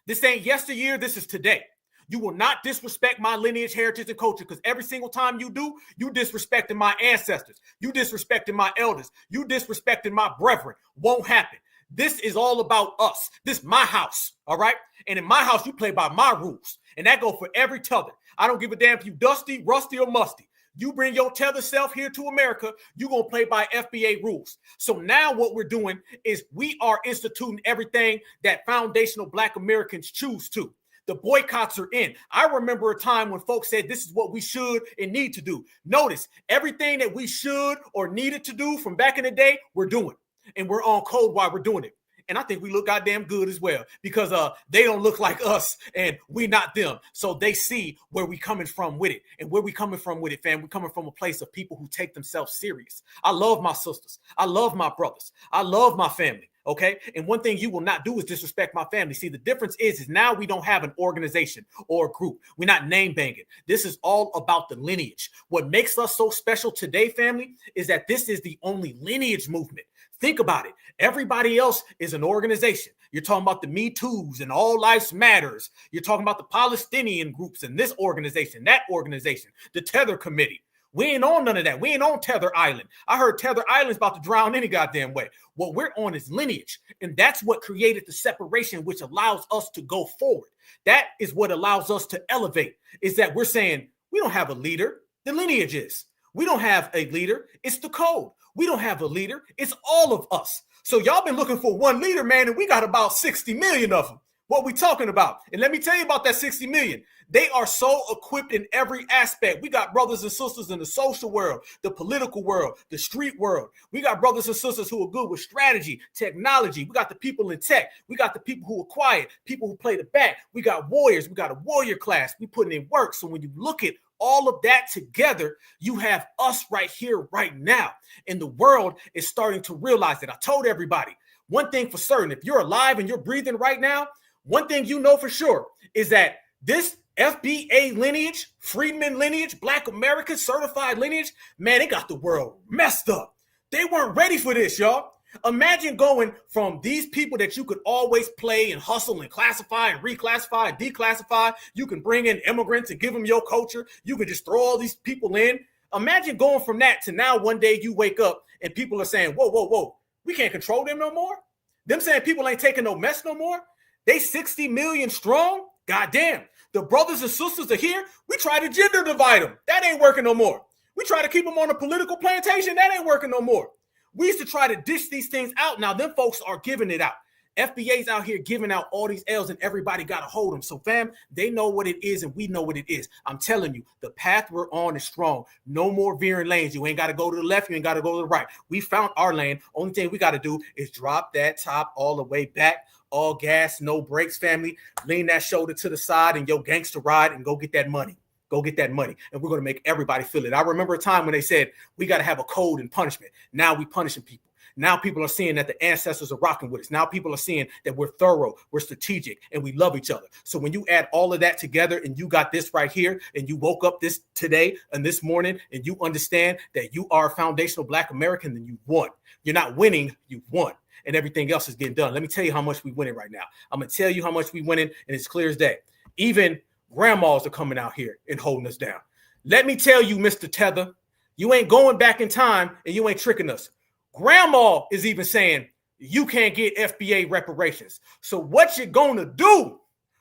This ain't yesteryear. This is today. You will not disrespect my lineage, heritage, and culture, because every single time you do, you disrespecting my ancestors. You disrespecting my elders. You disrespecting my brethren. Won't happen. This is all about us. This is my house, all right? And in my house, you play by my rules. And that go for every tether. I don't give a damn if you dusty, rusty, or musty. You bring your tether self here to America, you're going to play by FBA rules. So now what we're doing is we are instituting everything that foundational Black Americans choose to. The boycotts are in. I remember a time when folks said this is what we should and need to do. Notice, everything that we should or needed to do from back in the day, we're doing. And we're on code while we're doing it. And I think we look goddamn good as well because they don't look like us and we not them. So they see where we coming from with it. And where we coming from with it, fam, we're coming from a place of people who take themselves serious. I love my sisters. I love my brothers. I love my family. Okay. And one thing you will not do is disrespect my family. See, the difference is now we don't have an organization or a group. We're not name banging. This is all about the lineage. What makes us so special today, family, is that this is the only lineage movement. Think about it. Everybody else is an organization. You're talking about the Me Too's and All Lives Matters. You're talking about the Palestinian groups and this organization, that organization, the Tether Committee. We ain't on none of that. We ain't on Tether Island. I heard Tether Island's about to drown any goddamn way. What we're on is lineage. And that's what created the separation, which allows us to go forward. That is what allows us to elevate, is that we're saying we don't have a leader. The lineage is. We don't have a leader. It's the code. We don't have a leader. It's all of us. So y'all been looking for one leader, man, and we got about 60 million of them. What we talking about? And let me tell you about that 60 million. They are so equipped in every aspect. We got brothers and sisters in the social world, the political world, the street world. We got brothers and sisters who are good with strategy, technology. We got the people in tech. We got the people who are quiet, people who play the back. We got warriors. We got a warrior class. We putting in work. So when you look at all of that together, you have us right here, right now. And the world is starting to realize that. I told everybody, one thing for certain, if you're alive and you're breathing right now, one thing you know for sure is that this FBA lineage, freedmen lineage, Black American certified lineage, man, they got the world messed up. They weren't ready for this, y'all. Imagine going from these people that you could always play and hustle and classify and reclassify and declassify. You can bring in immigrants and give them your culture. You can just throw all these people in. Imagine going from that to now one day you wake up and people are saying, whoa, whoa, whoa, we can't control them no more. Them saying people ain't taking no mess no more. They 60 million strong. Goddamn. The brothers and sisters are here. We try to gender divide them. That ain't working no more. We try to keep them on a political plantation. That ain't working no more. We used to try to dish these things out. Now them folks are giving it out. FBA's out here giving out all these L's and everybody got to hold them. So fam, they know what it is and we know what it is. I'm telling you, the path we're on is strong. No more veering lanes. You ain't got to go to the left. You ain't got to go to the right. We found our lane. Only thing we got to do is drop that top all the way back. All gas, no brakes, family. Lean that shoulder to the side and yo gangster ride and go get that money. Go get that money. And we're going to make everybody feel it. I remember a time when they said, we got to have a code and punishment. Now we punishing people. Now people are seeing that the ancestors are rocking with us. Now people are seeing that we're thorough, we're strategic, and we love each other. So when you add all of that together and you got this right here and you woke up this today and this morning and you understand that you are a foundational Black American, then you won. You're not winning, you won. And everything else is getting done. Let me tell you how much we winning right now. I'm going to tell you how much we winning, and it's clear as day. Even grandmas are coming out here and holding us down. Let me tell you, Mr. Tether, you ain't going back in time and you ain't tricking us. Grandma is even saying you can't get FBA reparations. So what you gonna do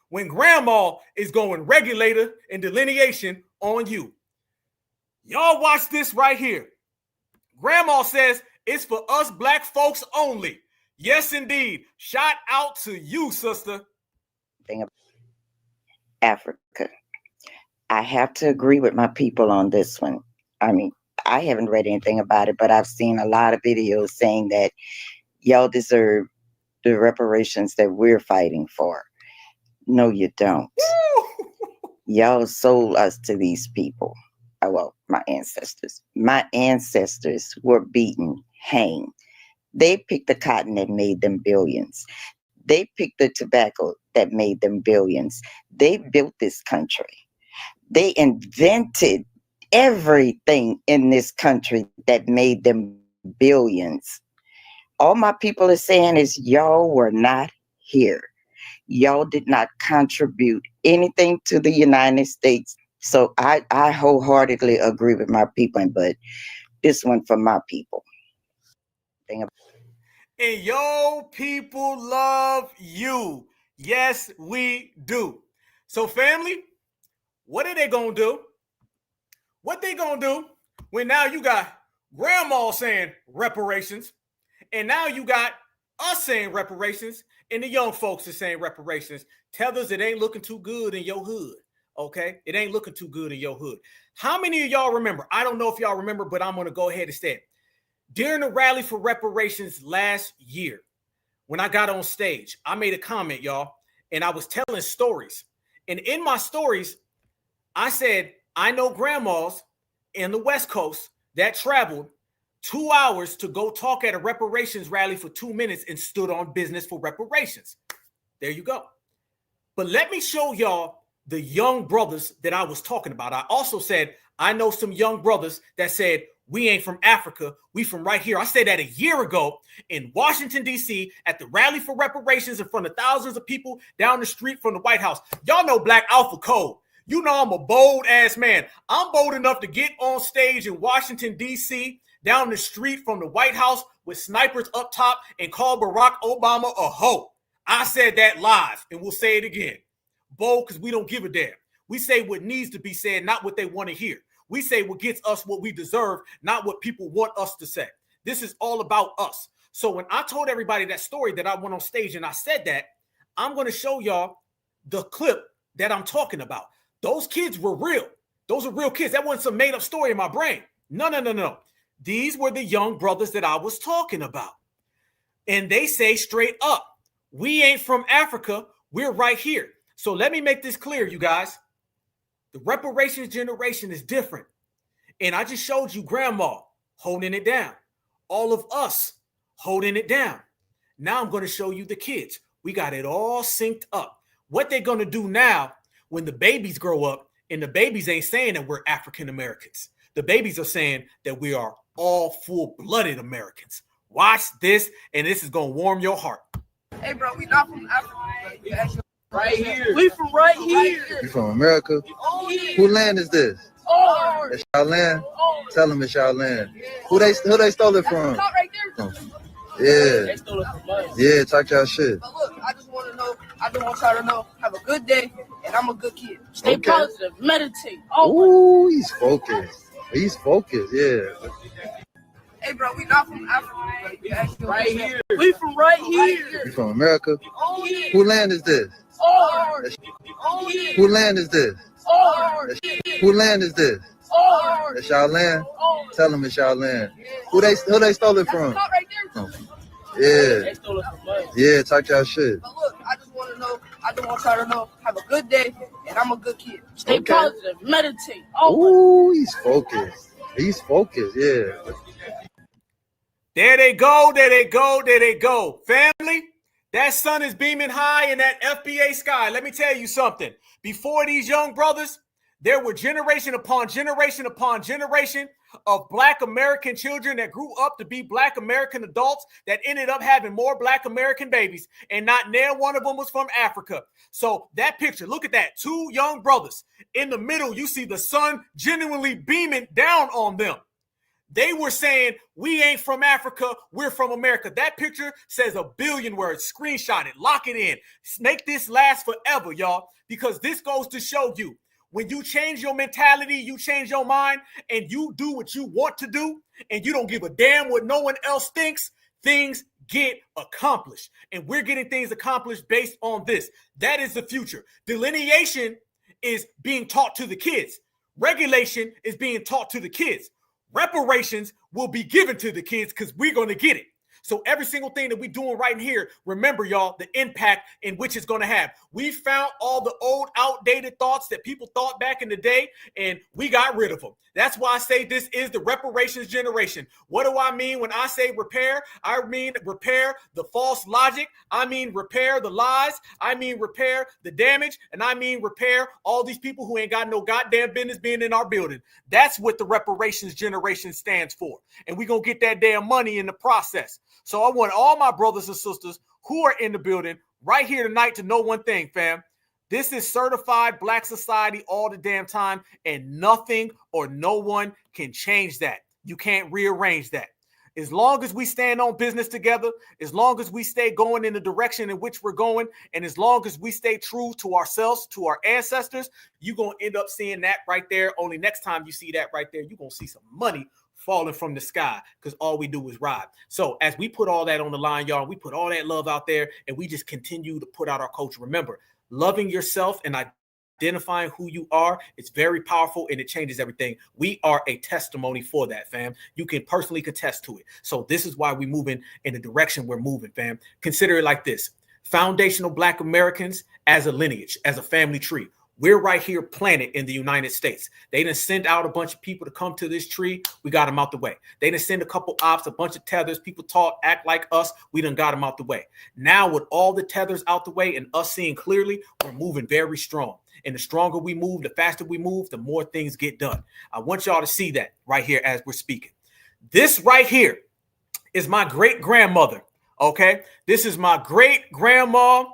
when grandma is going regulator and delineation on you? Y'all watch this right here. Grandma says it's for us Black folks only. Yes, indeed. Shout out to you, sister. Thing about Africa. I have to agree with my people on this one. I mean, I haven't read anything about it, but I've seen a lot of videos saying that y'all deserve the reparations that we're fighting for. No, you don't. Y'all sold us to these people. Well, my ancestors. My ancestors were beaten, hanged. They picked the cotton that made them billions. They picked the tobacco that made them billions. They built this country. They invented everything in this country that made them billions. All my people are saying is y'all were not here. Y'all did not contribute anything to the United States. So I wholeheartedly agree with my people, but this one for my people. And yo, people love you. Yes, we do. So family, what are they going to do? What they going to do when now you got grandma saying reparations, and now you got us saying reparations, and the young folks are saying reparations? Tethers, it ain't looking too good in your hood, okay? It ain't looking too good in your hood. How many of y'all remember? I don't know if y'all remember, but I'm going to go ahead and say it. During the rally for reparations last year, when I got on stage, I made a comment, y'all, and I was telling stories. And in my stories, I said, I know grandmas in the West Coast that traveled 2 hours to go talk at a reparations rally for 2 minutes and stood on business for reparations. There you go. But let me show y'all the young brothers that I was talking about. I also said, I know some young brothers that said, we ain't from Africa, we from right here. I said that a year ago in Washington, D.C. at the rally for reparations in front of thousands of people down the street from the White House. Y'all know Black Alpha Code. You know I'm a bold-ass man. I'm bold enough to get on stage in Washington, D.C., down the street from the White House with snipers up top and call Barack Obama a hoe. I said that live, and we'll say it again. Bold because we don't give a damn. We say what needs to be said, not what they want to hear. We say what gets us what we deserve, not what people want us to say. This is all about us. So when I told everybody that story that I went on stage and I said that, I'm going to show y'all the clip that I'm talking about. Those kids were real. Those are real kids. That wasn't some made up story in my brain. No. These were the young brothers that I was talking about. And they say straight up, we ain't from Africa. We're right here. So let me make this clear, you guys. The reparations generation is different. And I just showed you grandma holding it down. All of us holding it down. Now I'm going to show you the kids. We got it all synced up. What they're going to do now when the babies grow up, and the babies ain't saying that we're African Americans. The babies are saying that we are all full-blooded Americans. Watch this, and this is going to warm your heart. Hey, bro, we not from Africa. Right here. We from right here. You from America? Who land is this? It's y'all land? Tell them it's y'all land. Who they stole it from? Right there. Yeah. They stole it from us. Yeah, talk y'all shit. But look, I just want y'all to know, have a good day, and I'm a good kid. Stay Okay. positive, meditate. Ooh, he's focused. He's focused, yeah. Hey, bro, we not from Africa. Right here. We from right here. You from America? Who land is this? Ours. Who land is this? Ours. Who land is this? Ours. It's y'all land? Tell them it's y'all land. Who they stole it from? Right there. Yeah. They stole it from us. Yeah, talk y'all shit. But look, I just want y'all to know, have a good day, and I'm a good kid. Stay Okay. positive, meditate. Ooh, he's focused. He's focused, yeah. There they go, there they go, there they go. Family, that sun is beaming high in that FBA sky. Let me tell you something. Before these young brothers, there were generation upon generation upon generation of Black American children that grew up to be Black American adults that ended up having more Black American babies, and not near one of them was from Africa. So that picture, look at that. Two young brothers. In the middle, you see the sun genuinely beaming down on them. They were saying, we ain't from Africa, we're from America. That picture says a billion words. Screenshot it, lock it in. Make this last forever, y'all, because this goes to show you, when you change your mentality, you change your mind, and you do what you want to do, and you don't give a damn what no one else thinks, things get accomplished. And we're getting things accomplished based on this. That is the future. Delineation is being taught to the kids. Regulation is being taught to the kids. Reparations will be given to the kids because we're going to get it. So every single thing that we're doing right here, remember, y'all, the impact in which it's going to have. We found all the old, outdated thoughts that people thought back in the day, and we got rid of them. That's why I say this is the reparations generation. What do I mean when I say repair? I mean repair the false logic. I mean repair the lies. I mean repair the damage. And I mean repair all these people who ain't got no goddamn business being in our building. That's what the reparations generation stands for. And we're going to get that damn money in the process. So I want all my brothers and sisters who are in the building right here tonight to know one thing, fam. This is certified Black society all the damn time, and nothing or no one can change that. You can't rearrange that. As long as we stand on business together, as long as we stay going in the direction in which we're going, and as long as we stay true to ourselves, to our ancestors, you're going to end up seeing that right there. Only next time you see that right there, you're going to see some money falling from the sky, because all we do is ride. So as we put all that on the line, y'all, we put all that love out there, and we just continue to put out our culture. Remember, loving yourself and identifying who you are, it's very powerful, and it changes everything. We are a testimony for that, fam. You can personally contest to it. So this is why we're moving in the direction we're moving, fam. Consider it like this. Foundational Black Americans as a lineage, as a family tree. We're right here planted in the United States. They done send out a bunch of people to come to this tree. We got them out the way. They done send a couple ops, a bunch of tethers. People talk, act like us. We done got them out the way. Now with all the tethers out the way and us seeing clearly, we're moving very strong. And the stronger we move, the faster we move, the more things get done. I want y'all to see that right here as we're speaking. This right here is my great grandmother. Okay. This is my great grandma,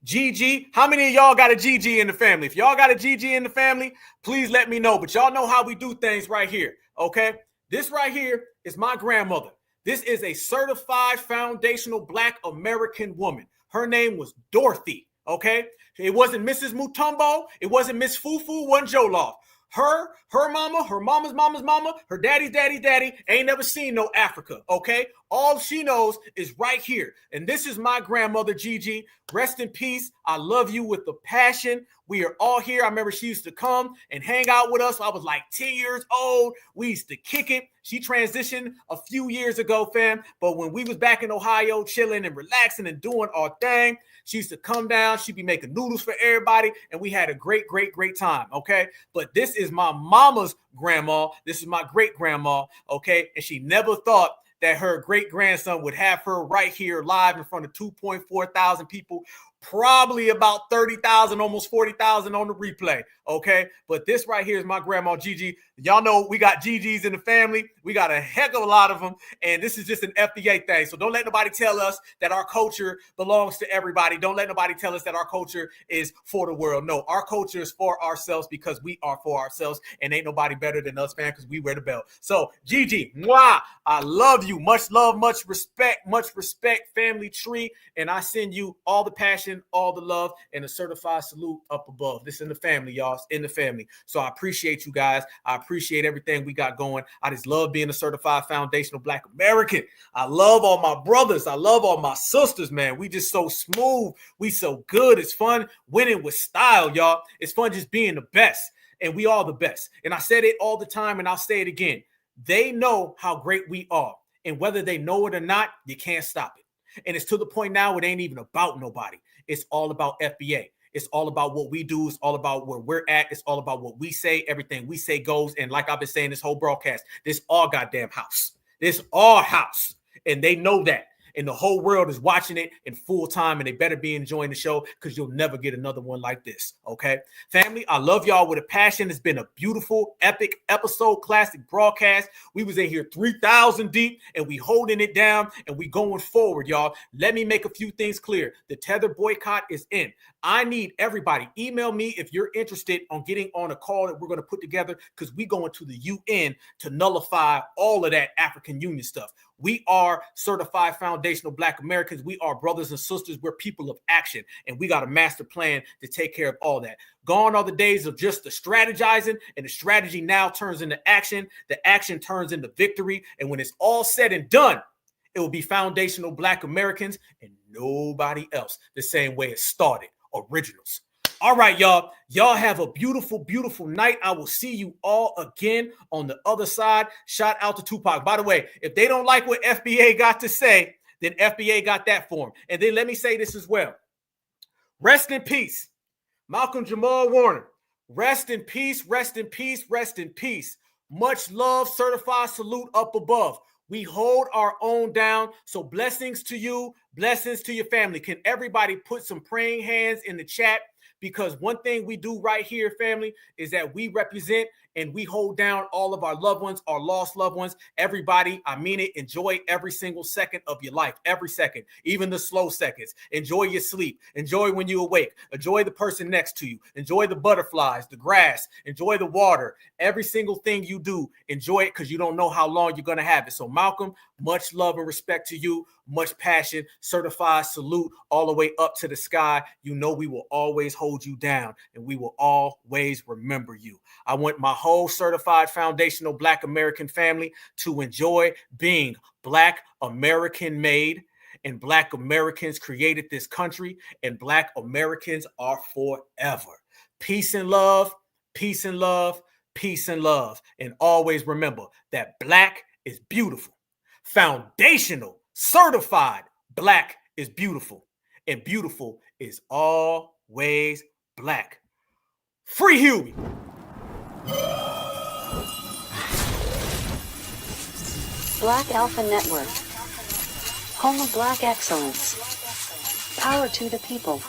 Gigi. How many of y'all got a Gigi in the family? If y'all got a Gigi in the family, please let me know. But y'all know how we do things right here. Okay. This right here is my grandmother. This is a certified foundational Black American woman. Her name was Dorothy. Okay. It wasn't Mrs. Mutombo. It wasn't Miss Fufu. Wasn't Jollof. Her mama, her mama's mama, her daddy's daddy ain't never seen no Africa. Okay. All she knows is right here. And this is my grandmother, Gigi. Rest in peace. I love you with the passion. We are all here. I remember she used to come and hang out with us. I was like 10 years old. We used to kick it. She transitioned a few years ago, fam. But when we was back in Ohio, chilling and relaxing and doing our thing, she used to come down. She'd be making noodles for everybody. And we had a great, great, great time, okay? But this is my mama's grandma. This is my great grandma, okay? And she never thought that her great grandson would have her right here live in front of 2.4 thousand people, probably about 30,000, almost 40,000 on the replay. Okay. But this right here is my grandma, Gigi. Y'all know we got Gigi's in the family. We got a heck of a lot of them. And this is just an FBA thing. So don't let nobody tell us that our culture belongs to everybody. Don't let nobody tell us that our culture is for the world. No, our culture is for ourselves because we are for ourselves. And ain't nobody better than us, fam, because we wear the belt. So Gigi, mwah, I love you. Much love, much respect, family tree. And I send you all the passion, all the love, and a certified salute up above. This is in the family, y'all. It's in the family. So I appreciate you guys. I appreciate everything we got going. I just love being a certified foundational Black American. I love all my brothers. I love all my sisters, man. We just so smooth. We so good. It's fun winning with style, y'all. It's fun just being the best. And we are the best. And I said it all the time, and I'll say it again. They know how great we are. And whether they know it or not, you can't stop it. And it's to the point now it ain't even about nobody. It's all about FBA. It's all about what we do. It's all about where we're at. It's all about what we say. Everything we say goes. And like I've been saying this whole broadcast, this all goddamn house. This all house. And they know that. And the whole world is watching it in full time, and they better be enjoying the show because you'll never get another one like this, okay? Family, I love y'all with a passion. It's been a beautiful, epic episode, classic broadcast. We was in here 3,000 deep, and we holding it down, and we going forward, y'all. Let me make a few things clear. The Tether boycott is in. I need everybody. Email me if you're interested on getting on a call that we're going to put together because we going to the UN to nullify all of that African Union stuff. We are certified foundational Black Americans. We are brothers and sisters. We're people of action, and we got a master plan to take care of all that. Gone are the days of just the strategizing, and the strategy now turns into action. The action turns into victory, and when it's all said and done, it will be foundational Black Americans and nobody else, the same way it started. Originals. All right, y'all. Y'all have a beautiful, beautiful night. I will see you all again on the other side. Shout out to Tupac. By the way, if they don't like what FBA got to say, then FBA got that for them. And then let me say this as well. Rest in peace. Malcolm Jamal Warner. Rest in peace, rest in peace, rest in peace. Much love, certified salute up above. We hold our own down. So blessings to you, blessings to your family. Can everybody put some praying hands in the chat? Because one thing we do right here, family, is that we represent and we hold down all of our loved ones, our lost loved ones. Everybody, I mean it, enjoy every single second of your life, every second, even the slow seconds. Enjoy your sleep. Enjoy when you awake. Enjoy the person next to you. Enjoy the butterflies, the grass. Enjoy the water. Every single thing you do, enjoy it because you don't know how long you're going to have it. So Malcolm, much love and respect to you. Much passion, certified salute all the way up to the sky. You know we will always hold you down and we will always remember you. I want my whole certified foundational Black American family to enjoy being Black American made, and Black Americans created this country, and Black Americans are forever. Peace and love, peace and love, peace and love. And always remember that Black is beautiful. Foundational, certified Black is beautiful, and beautiful is always Black. Free Huey. Black Alpha Network. Home of Black excellence. Power to the people.